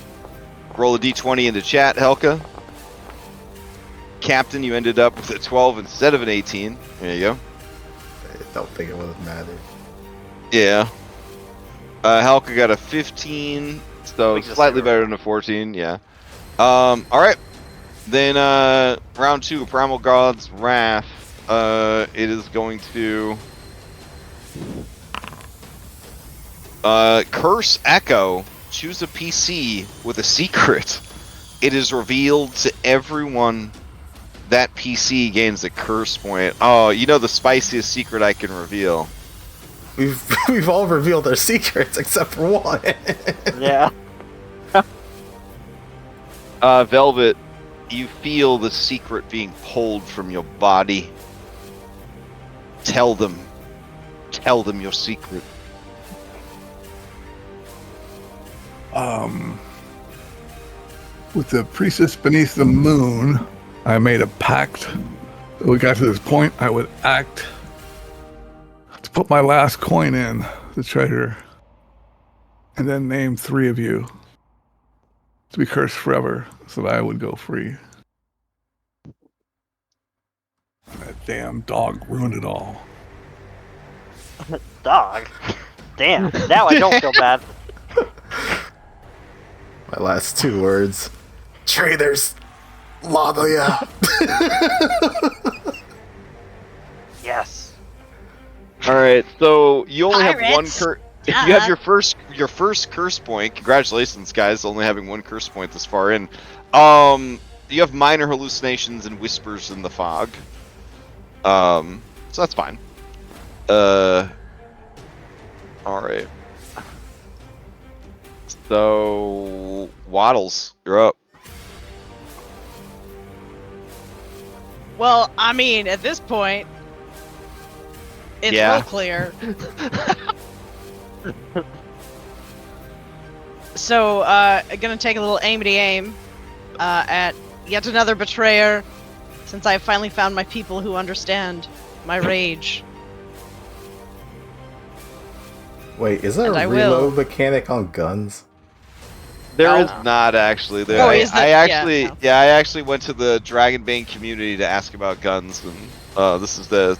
Roll a d20 into chat, Helka. Captain, you ended up with a 12 instead of an 18. There you go. I don't think it would have mattered. Yeah. Helka got a 15, so We just slightly zero. better than a 14. Yeah. All right. Then round 2, Primal God's Wrath. It is going to Curse Echo. Choose a PC with a secret. It is revealed to everyone. That PC gains a curse point. Oh, you know the spiciest secret I can reveal. We've all revealed our secrets except for one. Yeah. Velvet, you feel the secret being pulled from your body. Tell them. Tell them your secret. with the priestess beneath the moon, I made a pact. When we got to this point, I would act to put my last coin in the treasure, and then name 3 of you to be cursed forever, so that I would go free. That damn dog ruined it all. Dog. Damn. Now I don't feel bad. My last 2 words. Traitors! Lava ya! Yes. All right, so you only have one Pirates. curse. If you have your first curse point, congratulations, guys! Only having 1 curse point this far in. You have minor hallucinations and whispers in the fog. So that's fine. All right. So Waddles, you're up. Well, I mean, at this point, it's Yeah. real clear. So, I'm gonna take a little aim at yet another betrayer, since I have finally found my people who understand my rage. Wait, is there And a I will. reload mechanic on guns? There No. is not actually. There, Oh, I, is there? I actually, Yeah, no. yeah, I actually went to the Dragonbane community to ask about guns, and this is the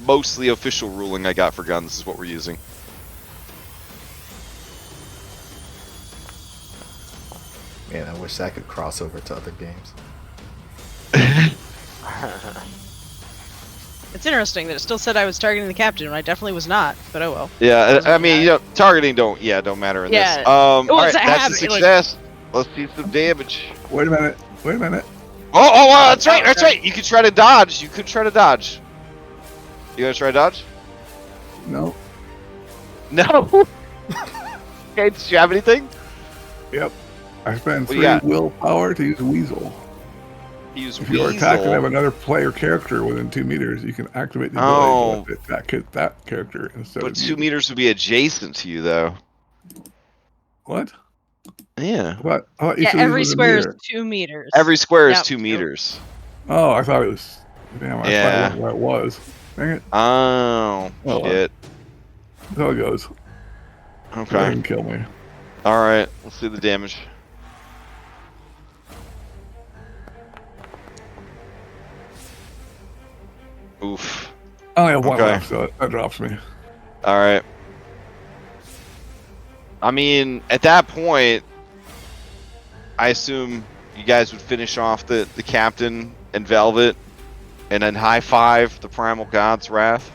mostly official ruling I got for guns. This is what we're using. Man, I wish that could cross over to other games. It's interesting that it still said I was targeting the captain, and I definitely was not. But oh well. Yeah, I mean, you know, targeting don't matter in Yeah. this. All right, it's a that's a habit, like- success. Let's see some damage. Wait a minute. Oh, that's right, that's right. You could try to dodge. You gonna try to dodge? No. No. Okay, did you have anything? Yep. I spend What you 3 got? willpower to use Weasel. Use If you're attacked and have Weasel. another player character within 2 meters, you can activate the Oh. ability to attack that character instead But of 2 you. meters would be adjacent to you, though. What? Yeah. What? I thought you Yeah, said it every was a square is meter. 2 meters. Every square is Yep. 2 meters. Oh, I thought it was. Damn, I Yeah. thought where it was. Dang it. Oh, Well, shit. That's how it goes. Go ahead Okay. and kill me. All right. Let's see the damage. Oof. I only have 1 Okay. left, so that drops me. All right. I mean, at that point, I assume you guys would finish off the captain and Velvet, and then high five the primal god's wrath.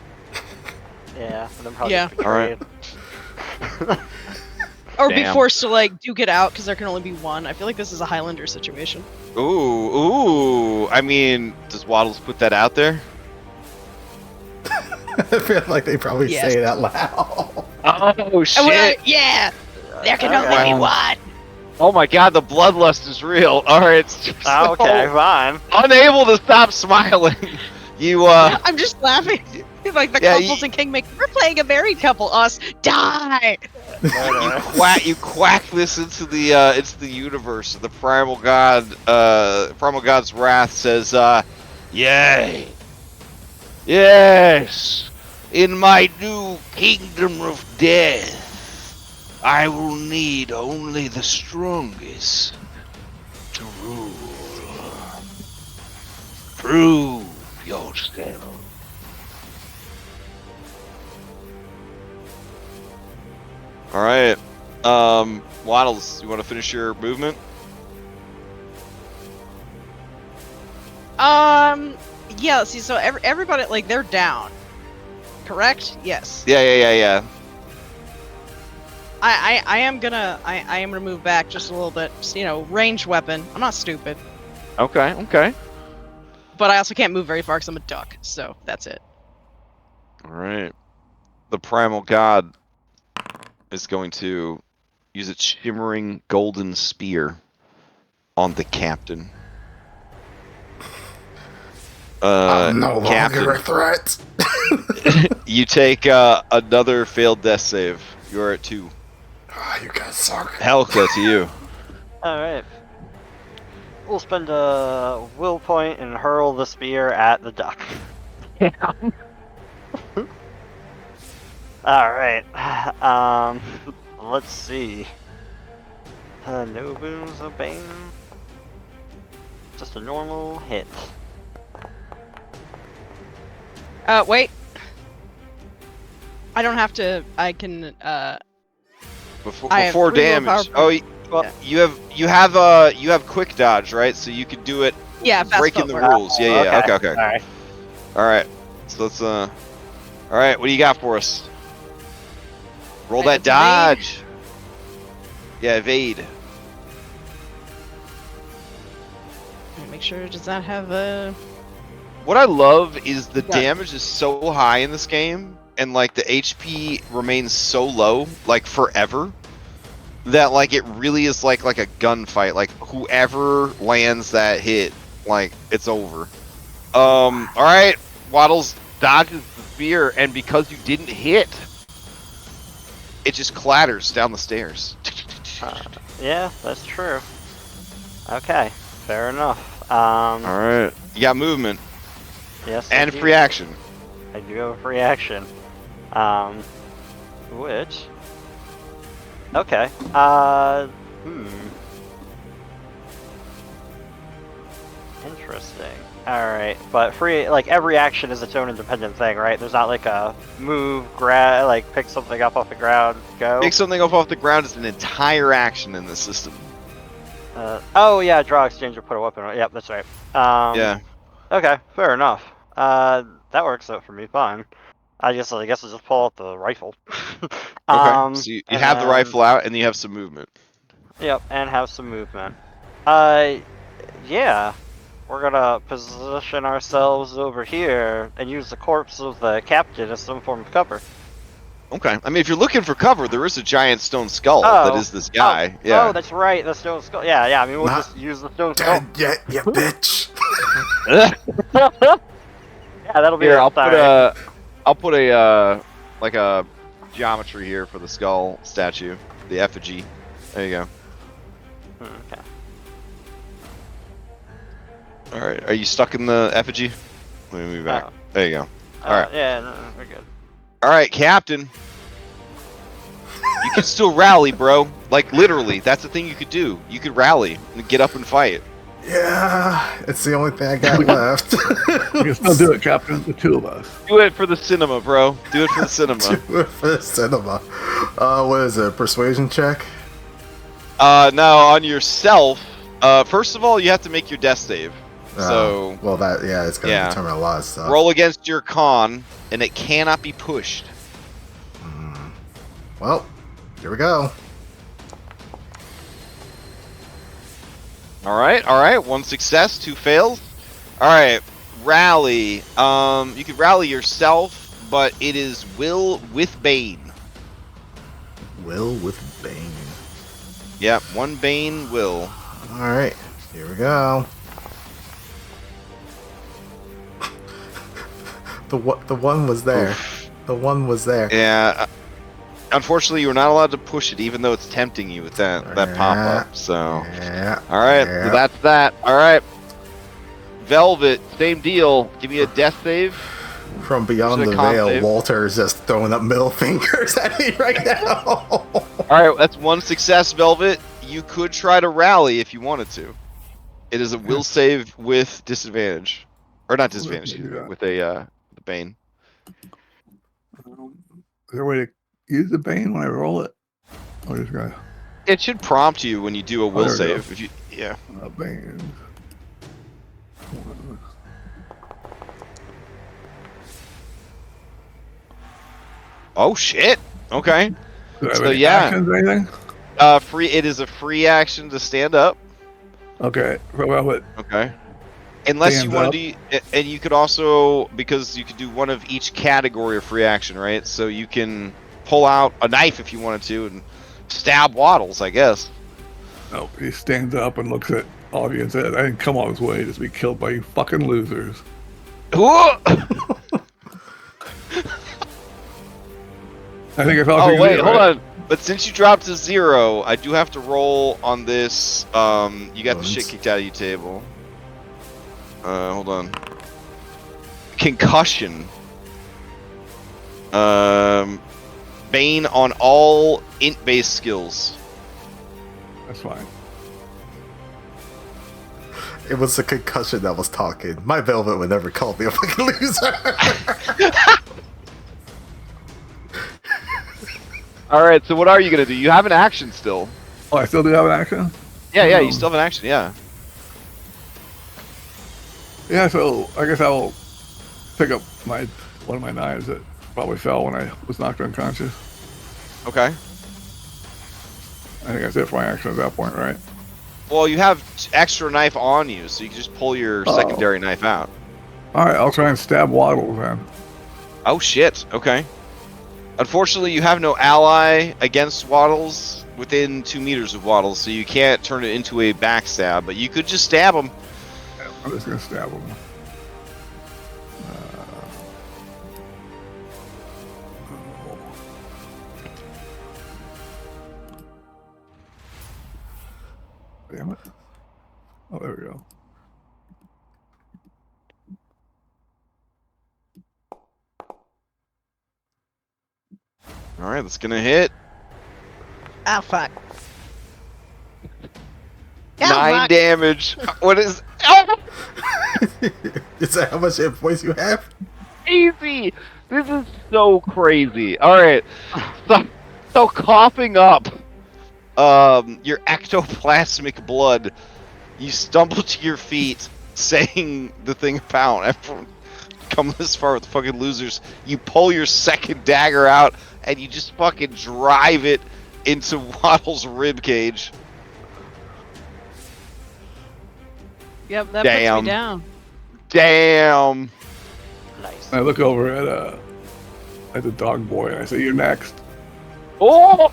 Yeah, and then probably Yeah. get Alright. betrayed. Or be Damn. forced to like duke it out because there can only be one. I feel like this is a Highlander situation. Ooh. I mean, does Waddles put that out there? I feel like they probably Yes. say it out loud. Oh And we're like, yeah, There can Okay. only be one. Oh my god, the bloodlust is real. All right. So, Okay, fine. Unable to stop smiling, you I'm just laughing. Like the Yeah, couples in Kingmaker. We're playing a married couple. Us die. you quack this into the universe. The primal god's wrath says, yay, yes, in my new kingdom of death, I will need only the strongest to rule. Prove yourself. All right, Waddles, you want to finish your movement? Yeah. See, so everybody like they're down. Correct? Yes. Yeah. I am gonna move back just a little bit. Just, you know, ranged weapon. I'm not stupid, Okay. but I also can't move very far because I'm a duck. So that's it. All right. The primal god is going to use its shimmering golden spear on the captain. I'm no Captain, longer a threat. you take another failed death save. You're at 2. Ah, you guys suck. Helka to you. Alright. We'll spend a will point and hurl the spear at the duck. Yeah. Alright. Let's see. No wounds, no bane. Just a normal hit. Wait. I don't have to. I can. I have Before 3 damage. willpower. Oh, Yeah. you have quick dodge, right? So you could do it Yeah, fast breaking the footwork. rules. Yeah. Okay. Alright. All right. So let's All right. What do you got for us? Roll Right, that that's evade. dodge. Yeah, evade. Make sure it does not have a. What I love is the Yeah. damage is so high in this game, and like the HP remains so low, like forever, that like it really is like a gunfight. Like whoever lands that hit, like it's over. All right, Waddles Dodges the spear, and because you didn't hit, it just clatters down the stairs. Yeah, that's true. Okay, fair enough. All right, you got movement Yes. I and do. free action. I do have a free action. Which. Okay. Interesting. Alright, but free, like, every action is its own independent thing, right? There's not like a move, grab, like, pick something up off the ground, go. Pick something up off the ground is an entire action in this system. Oh, yeah, draw, exchange, or put a weapon on. Yep, that's right. Yeah. Okay, fair enough. That works out for me fine. I guess I'll just pull out the rifle. Okay. So you and have the then- rifle out, and you have some movement. Yep, and have some movement. Yeah. We're gonna position ourselves over here and use the corpse of the captain as some form of cover. Okay. I mean, if you're looking for cover, there is a giant stone skull that is this guy. Yeah. Oh, that's right, the stone skull. Yeah, I mean, we'll Not just use the stone skull. Dead yet, you bitch. Yeah, that'll be here it. I'll put a Like a geometry here for the skull statue, the effigy. There you go. Okay. All right. Are you stuck in the effigy? Let me move back. Oh. There you go. Alright. Yeah, no, we're good. All right, Captain. You can still rally, bro. Like literally, that's the thing you could do. You could rally and get up and fight. Yeah, it's the only thing I got left. We can still do it, Captain. The 2 of us. Do it for the cinema, bro. Do it for the cinema. Do it for the cinema. What is it? Persuasion check? No, on yourself. First of all, you have to make your death save. So well, it's gonna yeah. determine a lot of stuff. roll against your con, and it cannot be pushed. Well, here we go. All right. 1 success, 2 fails. All right, rally. You can rally yourself, but it is will with bane. Will with Bane. Yep, 1 bane will. All right, here we go. The one was there. Oof. The one was there. Yeah. Unfortunately, you're not allowed to push it, even though it's tempting you with that pop up. So, Yeah. all right, Yeah. so that's that. All right, Velvet, same deal. Give me a death save. From beyond Is it the a con veil, save? Walter is just throwing up middle fingers at me right now. All right, that's 1 success, Velvet. You could try to rally if you wanted to. It is a will save with disadvantage, or not disadvantage, excuse me, with a the bane. Is there a way to use the Bane when I roll it? Oh, just got It should prompt you when you do a will there we go. save. If you, yeah. Bane. Oh shit. Okay. Do I have So, any yeah. actions or anything? Free. It is a free action to stand up. Okay. Well, but Okay. Unless you Stands want up. to do, and you could also, because you could do one of each category of free action, right? So you can pull out a knife if you wanted to and stab Waddles, I guess. no, he stands up and looks at audience. I didn't come all this way just to be killed by you fucking losers. Whoa! I think I felt. Oh wait, hold on. But since you dropped to 0, I do have to roll on this. You got the Bones. shit kicked out of you table. Hold on. Concussion. Bane on all int-based skills. That's fine. It was the concussion that was talking. My Velvet would never call me a fucking loser. All right. So what are you gonna do? You have an action still. Oh, I still do have an action? Yeah, you still have an action, yeah. Yeah, so I guess I'll pick up one of my knives that probably fell when I was knocked unconscious. Okay. I think that's it for my action at that point, right? Well, you have extra knife on you, so you can just pull your Oh. secondary knife out. Alright, I'll try and stab Waddles then. Oh shit, okay. Unfortunately, you have no ally against Waddles within 2 meters of Waddles, so you can't turn it into a backstab, but you could just stab him. I'm just gonna stab him. Damn it. Oh, there we go. Alright, that's gonna hit. Oh, fuck. 9 damage. What is... Oh! Is that how much hit points you have? Easy. This is so crazy. All right. So coughing up. Your ectoplasmic blood. You stumble to your feet, saying the thing about everyone come this far with fucking losers. You pull your second dagger out, and you just fucking drive it into Waddle's rib cage. Yep, that Damn. puts me down. Damn. Nice. I look over at the dog boy and I say, "You're next. Oh.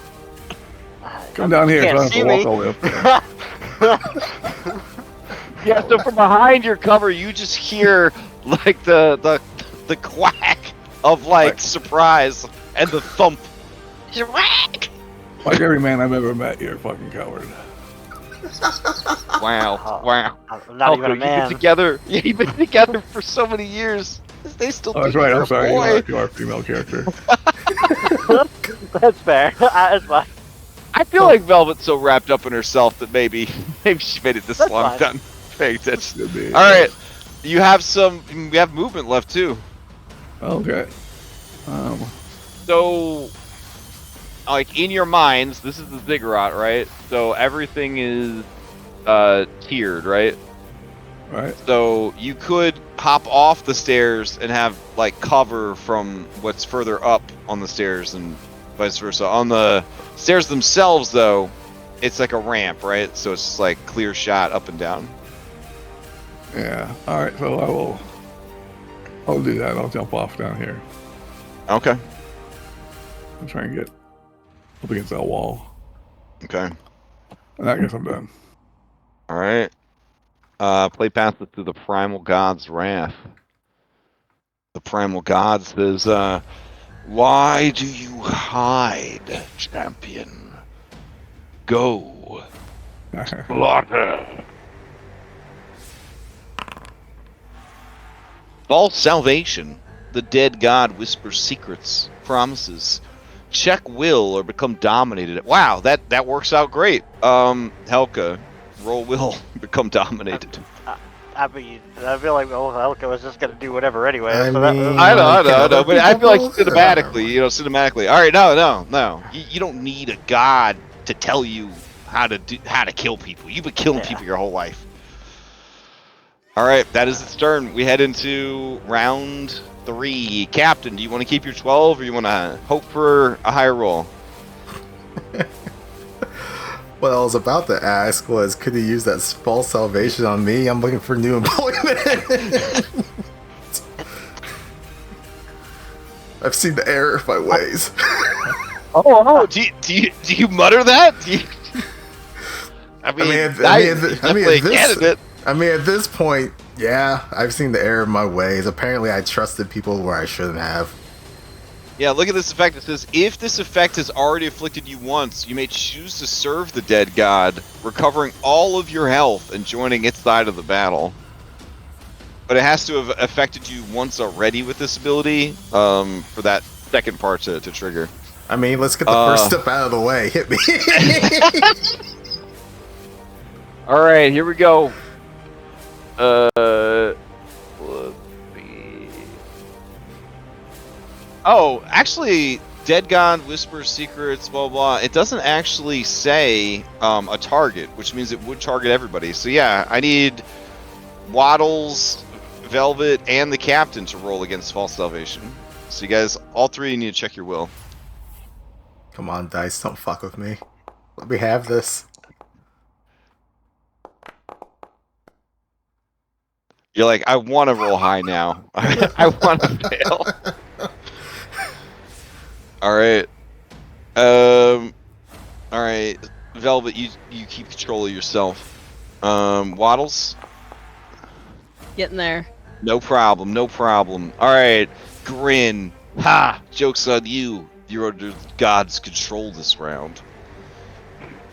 Come down here." Can't So I see have to me. walk all the way up there. Yeah, so from behind your cover, you just hear like the quack of like surprise and the thump. Whack! Like every man I've ever met, you're fucking coward. Wow, Oh. wow. I'm not even a You've been man. together. Yeah, you've been together for so many years. They still Oh, think that's right. you're I'm a sorry. boy. You are a female character. That's fair. That's fine. I feel like Velvet's so wrapped up in herself that maybe she made it this That's long fine. done paying attention. Could be. All right, we have movement left too. Okay. So, like in your minds, this is the ziggurat, right? So everything is tiered, right? Right. So you could hop off the stairs and have like cover from what's further up on the stairs and vice versa. On the stairs themselves, though, it's like a ramp, right? So it's just like clear shot up and down. Yeah. All right. So I'll do that. I'll jump off down here. Okay. I'll try and get up against that wall. Okay. And I guess I'm done. All right. Play passes through the primal god's wrath. The primal god says, "Why do you hide, champion? Go, slaughter." False salvation. The dead god whispers secrets, promises. Check will or become dominated. Wow, that works out great. Helka, roll will become dominated. I feel like Elka was just gonna do whatever anyway. I so that mean- was- I know, other but I feel like people? cinematically. All right, no. You don't need a god to tell you how to kill people. You've been killing people your whole life. All right, that is its turn. We head into round 3. Captain, do you want to keep your 12 or you want to hope for a higher roll? What I was about to ask was, could he use that false salvation on me? I'm looking for new employment. I've seen the error of my ways. Oh, do you mutter that? I mean, definitely a candidate. I mean, at this point, yeah, I've seen the error of my ways. Apparently, I trusted people where I shouldn't have. Yeah, look at this effect. It says, if this effect has already afflicted you once, you may choose to serve the dead god, recovering all of your health and joining its side of the battle. But it has to have affected you once already with this ability for that second part to trigger. I mean, let's get the first step out of the way. Hit me. All right, here we go. Let's see. Oh, actually, Dead God, Whisper Secrets, blah, blah. It doesn't actually say a target, which means it would target everybody. So yeah, I need Waddles, Velvet, and the Captain to roll against False Salvation. So you guys, all three need to check your will. Come on, dice, don't fuck with me. Let me have this. You're like, I want to roll high now. I want to fail. All right. All right. Velvet, you keep control of yourself. Waddles? Getting there. No problem, no problem. All right. Grin. Ha! Joke's on you. You're under God's control this round.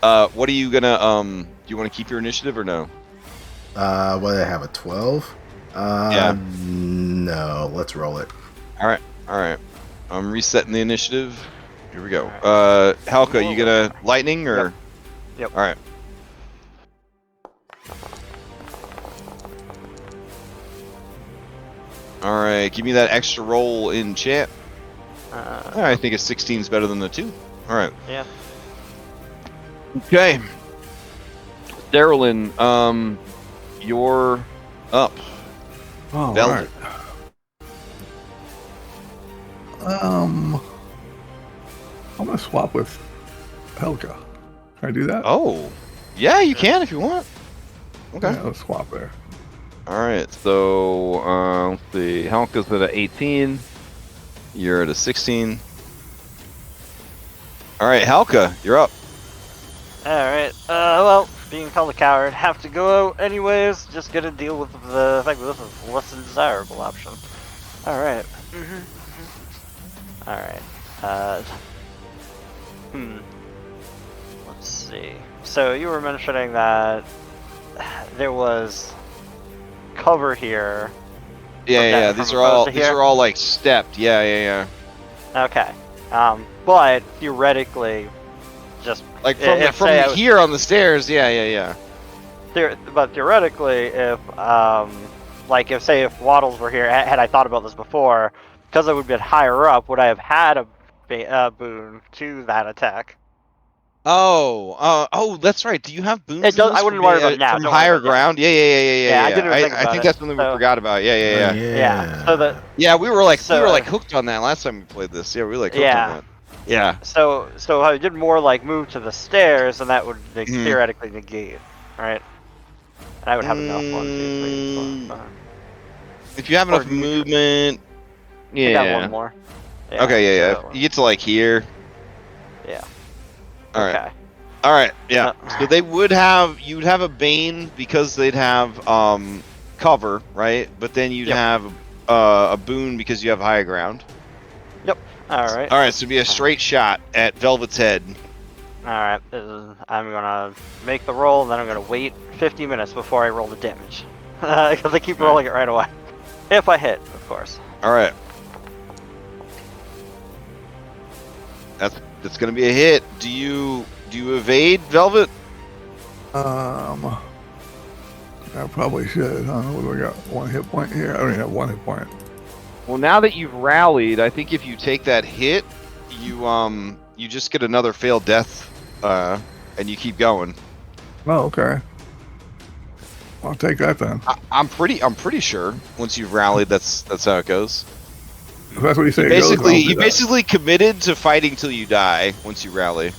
What are you gonna, do you want to keep your initiative or no? What did I have, a 12? Yeah. No, let's roll it. Alright, alright. I'm resetting the initiative. Here we go. Helka, you gonna lightning or? Yep. Alright. Alright, give me that extra roll in chat. I think a 16 is better than the 2. Alright. Yeah. Okay. Darylin, you're up. Oh, Velvet. right. I'm gonna swap with Helka. Can I do that? Oh. Yeah, you can if you want. Okay. Yeah, let's swap there. Alright, so, let's see. Helka's at a 18. You're at a 16. Alright, Helka, you're up. Alright, well, being called a coward, have to go out anyways, just gonna deal with the fact that this is less than desirable option. Alright. Alright, let's see. So you were mentioning that there was cover here. Yeah, these are all like stepped. Yeah. Okay. But theoretically, just Like if, from say I was- here on the stairs. Yeah. But theoretically, if like if Waddles were here, had I thought about this before, because I would have been higher up, would I have had a boon to that attack? Oh, that's right. Do you have boons? It does- in this I wouldn't from worry about it now. From Don't worry higher about it. ground. Yeah. Yeah, I didn't even think I about think it, that's something we so- forgot about. Yeah. Yeah. So that Yeah, we were like So- hooked on that last time we played this. Yeah, we were like hooked Yeah. on that. Yeah. so I did more like move to the stairs, and that would like, Mhm. theoretically negate, right? And I would have enough 1, 2, 3, 4, 5. If you have Or enough do you- movement. I got Yeah. one more. Okay. Yeah. so- You get to like here. Yeah. All right. Okay. All right, yeah. So they would have, you'd have a Bane because they'd have cover, right? But then you'd Yep. have a boon because you have high ground. All right. All right, so it'd be a straight shot at Velvet's head. All right. I'm gonna make the roll, and then I'm gonna wait 50 minutes before I roll the damage, because I keep rolling it right away. If I hit, of course. All right. That's gonna be a hit. Do you evade, Velvet? I probably should. Huh? What do we got? 1 hit point here. I only have 1 hit point. Well, now that you've rallied, I think if you take that hit, you just get another failed death, and you keep going. Oh, okay. I'll take that then. I'm pretty sure once you've rallied, that's how it goes. If that's what you say. it goes, Basically, I'll do you that. basically committed to fighting till you die once you rally.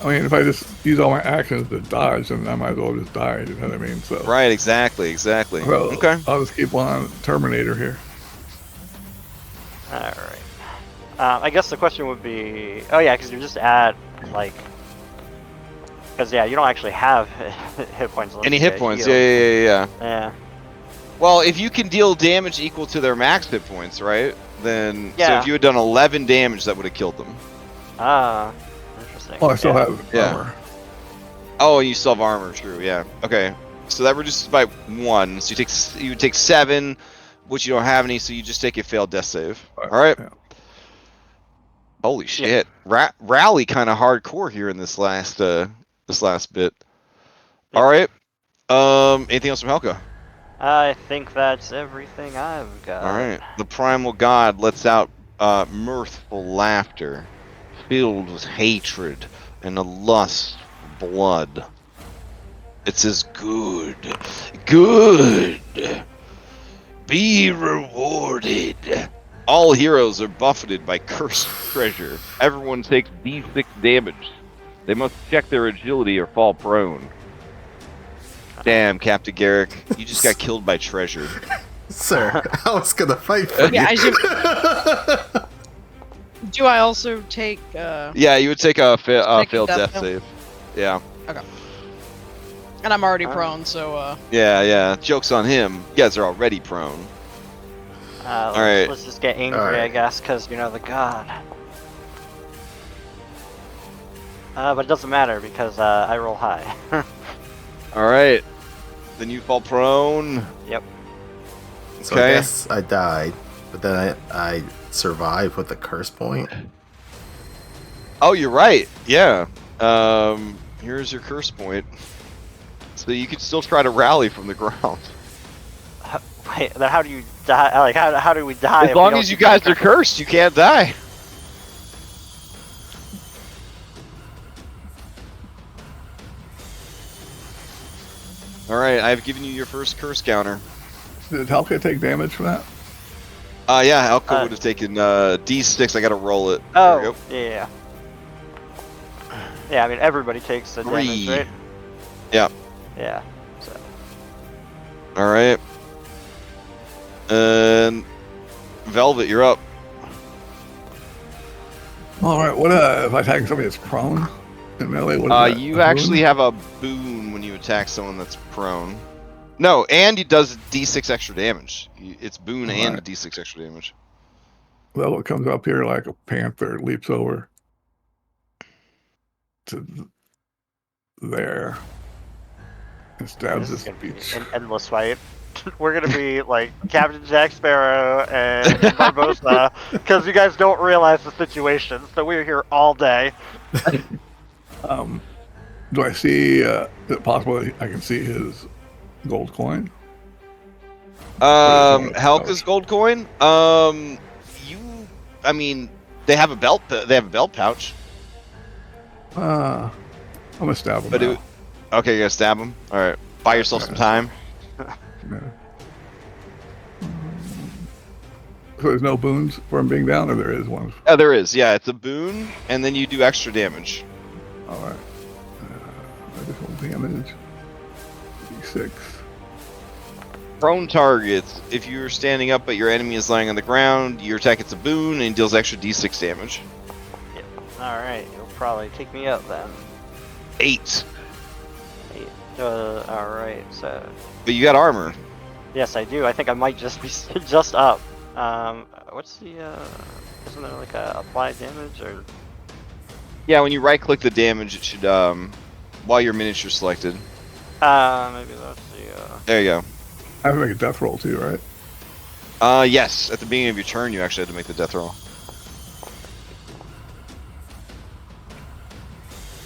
I mean, if I just use all my actions to dodge, then I might as well just die. You know what I mean? So. Right, exactly. Well, Okay. I'll just keep on Terminator here. All right. I guess the question would be, oh yeah, because you're just at like, because yeah, you don't actually have hit points. unless Any you hit get points? healed. Yeah. Yeah. Well, if you can deal damage equal to their max hit points, right? Then so Yeah. if you had done 11 damage, that would have killed them. Ah, interesting. Oh, I still Yeah. have Yeah. armor. Oh, and you still have armor. True. Yeah. Okay. So that reduces by 1. So you would take 7, which you don't have any. So you just take a failed death save. All right. Yeah. Holy shit! Rally kind of hardcore here in this last bit. Yep. All right. Anything else from Helka? I think that's everything I've got. All right. The primal god lets out mirthful laughter, filled with hatred and a lust for blood. It says, "Good, good, be rewarded." All heroes are buffeted by cursed treasure. Everyone takes D6 damage. They must check their agility or fall prone. Damn, Captain Garrick, you just got killed by treasure. Sir, I was gonna fight for Yeah, you. Do I also take? Yeah, you would take a failed death death save. save. Yeah. And I'm already prone, so Yeah. Joke's on him. You guys are already prone. Alright. Let's just get angry, Alright. I guess, because you know the god. But it doesn't matter because I roll high. All right. Then you fall prone. Yep. So Okay. I guess I died, but then I survived with a curse point. Oh, you're right. Yeah. Here's your curse point. So you could still try to rally from the ground. Wait, then how do you die? Like, how do we die? As if we long don't as you use guys the are cursed, you can't die. All right, I've given you your first curse counter. Did Helka take damage from that? Yeah, Elko would have taken D6. I gotta roll it. Oh, There we go. yeah. Yeah, I mean everybody takes the damage, 3. right? Yeah. Yeah. So. All right. And Velvet, you're up. All right. What if I attack somebody that's prone in melee? What is that? You A actually boon? have a boon when you attack someone that's prone. No, and it does D6 extra damage. It's boon and Alright. D6 extra damage. Well, it comes up here like a panther, leaps over to there and stabs This is this gonna be beach. an endless fight. We're gonna be like Captain Jack Sparrow and Barbosa because you guys don't realize the situation. So we're here all day. Do I see? Is it possible that I can see his gold coin? Helka's gold coin. I mean, they have a belt. They have a belt pouch. I'm gonna stab him. But now. okay, you gotta stab him. All right, buy yourself some time. Yeah. So there's no boons for him being down, or there is one? Yeah, there is. Yeah, it's a boon, and then you do extra damage. All right. Additional damage. D6. Prone targets. If you're standing up but your enemy is lying on the ground, your attack gets a boon and deals extra D6 damage. All right, you'll probably take me up then. 8. All right, so But you got armor. yes, I do. I think I might just be just up. What's the? Isn't there like a apply damage or? Yeah, when you right click the damage, it should while your miniature selected. Maybe that's the. There you I have to make a death roll too, right? go. Yes, at the beginning of your turn, you actually had to make the death roll.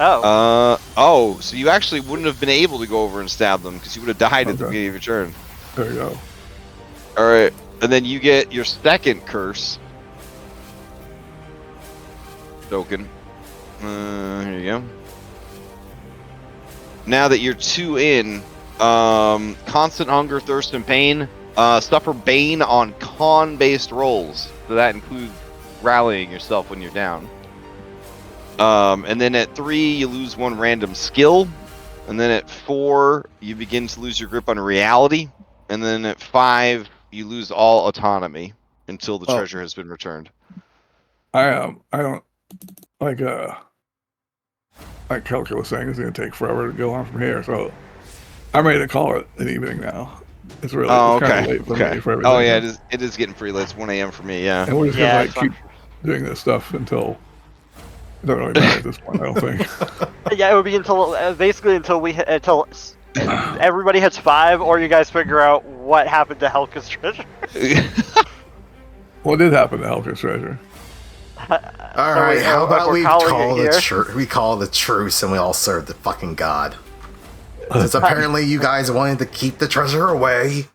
Oh. So you actually wouldn't have been able to go over and stab them because you would have died at the Okay. beginning of your turn. There you go. All right, and then you get your second curse token. Here you go. Now that you're 2 in, constant hunger, thirst, and pain. Suffer bane on con-based rolls. So that includes rallying yourself when you're down. And then at 3, you lose 1 random skill. And then at 4, you begin to lose your grip on reality. And then at 5, you lose all autonomy until the Oh. treasure has been returned. I don't like Kelka was saying, it's gonna take forever to go on from here. So I'm ready to call it an evening now. It's really Oh, it's kind okay. of late for Okay. me for everything. Oh, yeah, it is getting pretty late. It's 1 a.m. for me, yeah. And we're just Yeah, gonna it's keep doing this stuff until it doesn't really matter at this point. I don't think. Yeah, it would be until basically until everybody hits 5, or you guys figure out what happened to Helka's treasure. What did happen to Helka's treasure? All right, how about we call the truce and we all serve the fucking god? Because apparently you guys wanted to keep the treasure away.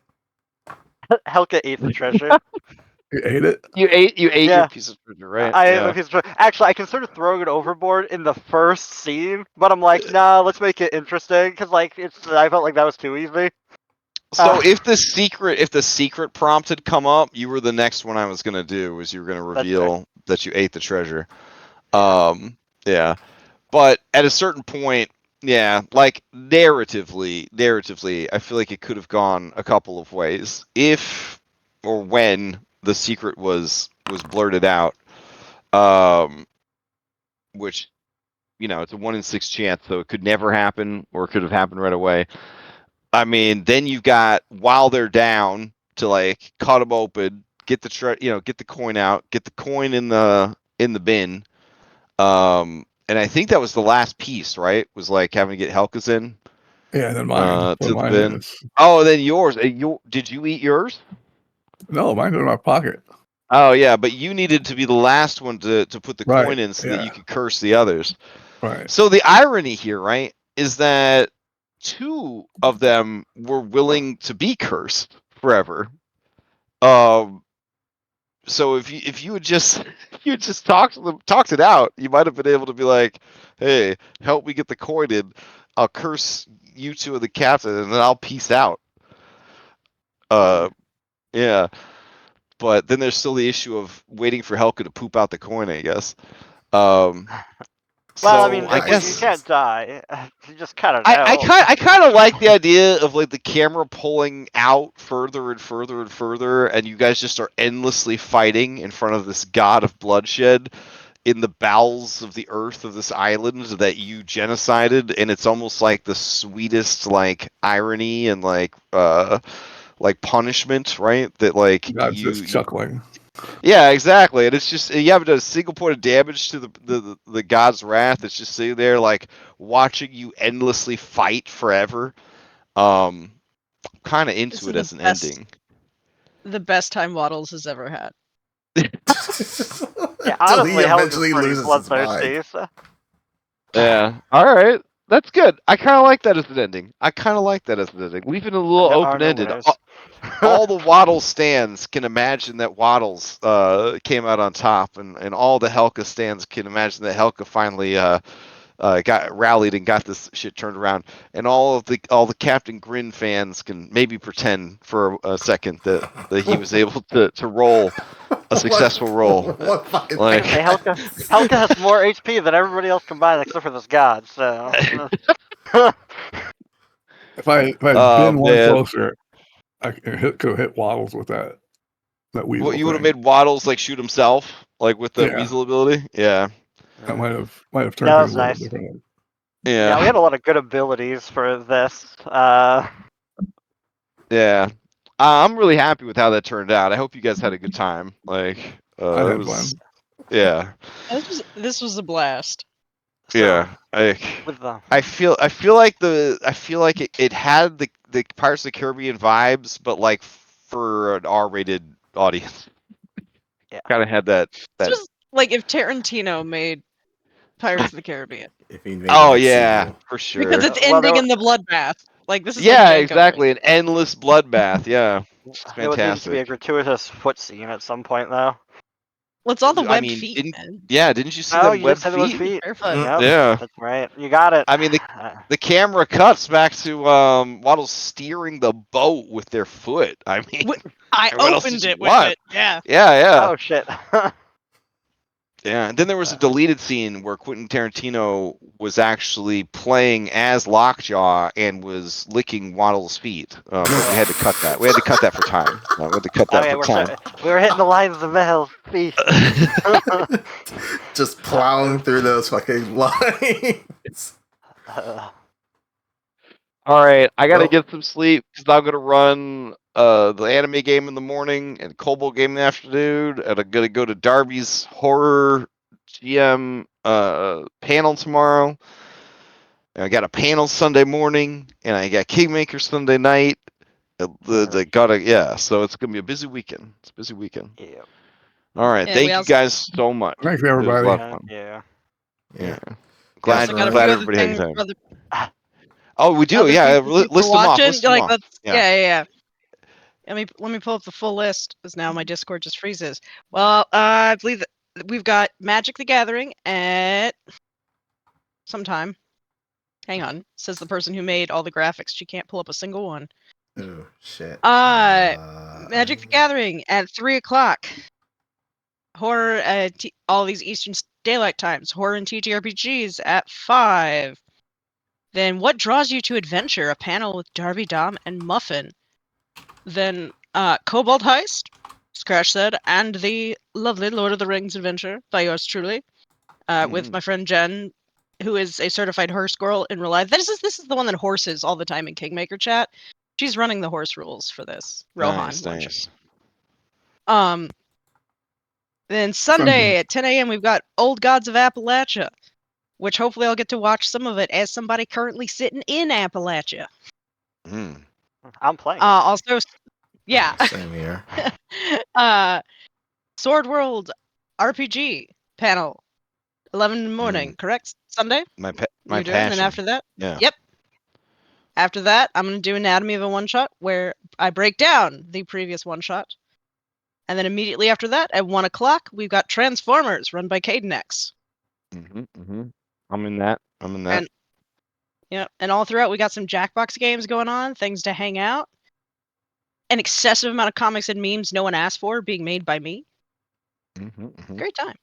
Helka ate the treasure. You ate it? You ate Yeah. your piece of treasure, right? I ate a piece of treasure. Actually, I considered throwing it overboard in the first scene, but I'm like, nah, let's make it interesting because like I felt like that was too easy. So if the secret prompt had come up, you were the next one I was gonna do. Was you were gonna reveal that you ate the treasure? Yeah. But at a certain point, yeah, like narratively, I feel like it could have gone a couple of ways if or when the secret was blurted out. Which, it's a 1 in 6 chance, so it could never happen, or it could have happened right away. I mean, then you've got while they're down to like cut them open, get the get the coin out, get the coin in the bin. And I think that was the last piece, right? Was like having to get Helka's in. Yeah, and then mine. To the Mine bin. is. Oh, then yours. Did you eat yours? No, mine's in my pocket. Oh yeah, but you needed to be the last one to put the Right, coin in so that yeah. you could curse the others. Right. So the irony here, right, is that 2 of them were willing to be cursed forever. So if you had just talked it out, you might have been able to be like, hey, help me get the coin in. I'll curse you 2 of the captain, and then I'll peace out. Yeah. But then there's still the issue of waiting for Helka to poop out the coin, I guess. Well, so I mean, I guess you can't die. You just kind of I kind of like the idea of like the camera pulling out further and further and further, and you guys just are endlessly fighting in front of this god of bloodshed in the bowels of the earth of this island that you genocided, and it's almost like the sweetest like irony and like punishment, right? That like God's just chuckling. Yeah, exactly. And it's just you haven't done a single point of damage to the god's wrath. It's just sitting there like watching you endlessly fight forever. Kind of into it as an ending. The best time Waddles has ever had. Yeah, honestly, he eventually loses his mind. So. Yeah. All right. That's good. I kind of like that as an ending. Leaving it a little open-ended. All the Waddles stands can imagine that Waddles came out on top, and all the Helka stands can imagine that Helka finally got rallied and got this shit turned around. And all the Captain Grin fans can maybe pretend for a second that he was able to roll a successful roll. What fucking Like, Hey, Helka has more HP than everybody else combined except for this god. So. If I had been one closer, I could have hit Waddles with that weasel. What, you would have made Waddles like shoot himself, like with the weasel ability? Yeah. That might have turned That things was a little nice. different. Yeah, we had a lot of good abilities for this. Yeah. I'm really happy with how that turned out. I hope you guys had a good time. Like, I had fun. Yeah. This was a blast. Yeah. I feel like it had the Pirates of the Caribbean vibes, but like for an R-rated audience. Yeah. Kind of had that. This was like if Tarantino made Pirates of the Caribbean. If he made Oh it yeah, sequel. for sure. Because it's ending in the bloodbath. Like this is Yeah, like Janko. exactly. An endless bloodbath. Yeah. It's There would need to be a fantastic. gratuitous foot scene at some point, though. Well, it's all the I webbed mean, feet, man. didn't you see Oh, them you web just said the webbed feet? feet. Barefoot. Yep, Yeah. that's right. You got it. I mean, the camera cuts back to Waddle steering the boat with their foot. I mean, I what else opened did you it with want? it. Yeah. Yeah. Oh shit. Yeah, and then there was a deleted scene where Quentin Tarantino was actually playing as Lockjaw and was licking Waddle's feet. But we had to cut that. We had to cut that for time. We had to cut that for time. We were hitting the lines of Mel's feet. Just plowing through those fucking lines. All right, I gotta Well- get some sleep because I'm gonna run the anime game in the morning and Kobold game in the afternoon, and I'm gonna go to Darby's horror GM panel tomorrow. And I got a panel Sunday morning, and I got Kingmaker Sunday night. So it's gonna be a busy weekend. It's a busy weekend. Yeah. All right, Yeah, we thank you also- guys so much. Thanks, It was a everybody. lot of fun. Yeah. Yeah. We Glad, also got a few glad other everybody had a things good for time. other, Oh, we do. other Yeah, people who list were them off. watching. List them off. Yeah. Let me pull up the full list because now my Discord just freezes. Well, I believe that we've got Magic the Gathering at sometime. Hang on, says the person who made all the graphics. She can't pull up a single one. Oh shit. Magic the Gathering at 3:00. Horror at all these Eastern Daylight Times. Horror and TTRPGs at 5. Then What Draws You to Adventure? A panel with Darby, Dom, and Muffin. Then Cobalt Heist, as Crash said, and the lovely Lord of the Rings adventure by yours truly, with my friend Jen, who is a certified horse girl in real life. This is the one that horses all the time in Kingmaker chat. She's running the horse rules for this. Rohan. Nice. Then Sunday at 10 a.m. we've got Old Gods of Appalachia, which hopefully I'll get to watch some of it as somebody currently sitting in Appalachia. I'm playing. Also, yeah. Same here. Sword World RPG panel, 11 in the morning, correct? Sunday? My You're doing, passion. and after that? Yeah. Yep. After that, I'm going to do Anatomy of a One-Shot, where I break down the previous one-shot. And then immediately after that, at 1 o'clock, we've got Transformers, run by Caden X. I'm in that. And, and all throughout, we got some Jackbox games going on, things to hang out. An excessive amount of comics and memes no one asked for being made by me. Great time.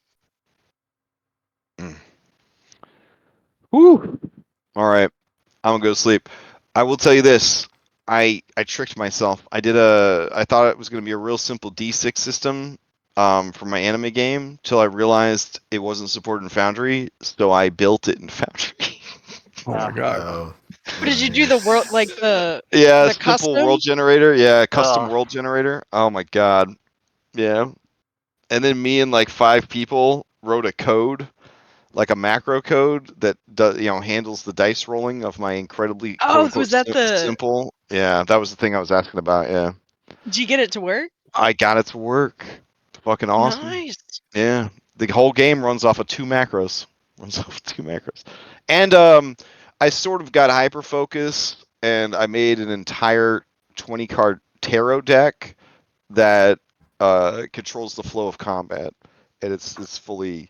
Whew. All right, I'm gonna go to sleep. I will tell you this. I tricked myself. I thought it was gonna be a real simple D6 system for my anime game till I realized it wasn't supported in Foundry, so I built it in Foundry. Oh my god. Oh. But did you do the world, like the Yeah, the simple custom? world generator. Yeah, custom Ugh. world generator. Oh my god. Yeah. And then me and like 5 people wrote a code, like a macro code that does, handles the dice rolling of my incredibly was that the? simple. Yeah, that was the thing I was asking about. Yeah, Did you get it to work? I got it to work. Fucking awesome. Nice. Yeah, the whole game runs off of 2 macros. And I sort of got hyper focused, and I made an entire 20 card tarot deck that controls the flow of combat, and it's fully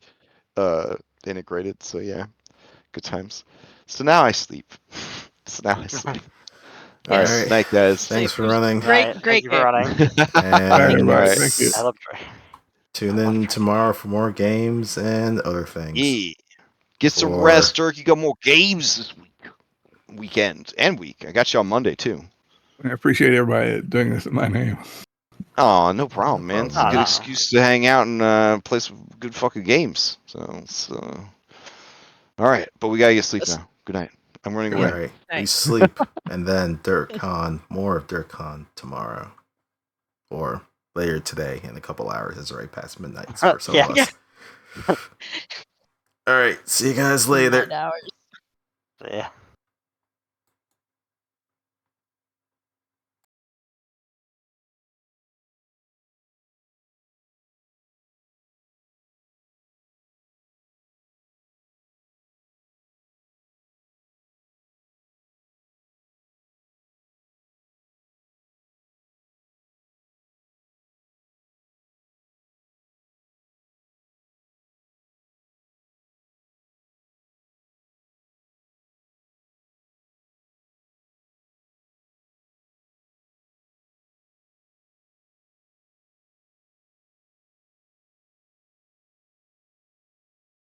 integrated. So yeah, good times. So now I sleep. All Yes. right, night guys. Thanks for running. Great Thank you for game. running. Bye, And everybody. Thank you. I love tune in tomorrow for more games and other things. Yeah. Get some Or- rest, Dirk. You got more games this weekend and week. I got you on Monday too. I appreciate everybody doing this in my name. Oh, no problem, man. It's a problem. good No. excuse to hang out and play some good fucking games. So, all right, but we gotta get sleep now. Good night. I'm running All away. right. We Thanks. sleep, and then DirkCon, more of DirkCon tomorrow. Or later today in a couple hours. It's right past midnight for some Yeah. of us. All right. See you guys later. 9 hours. Yeah.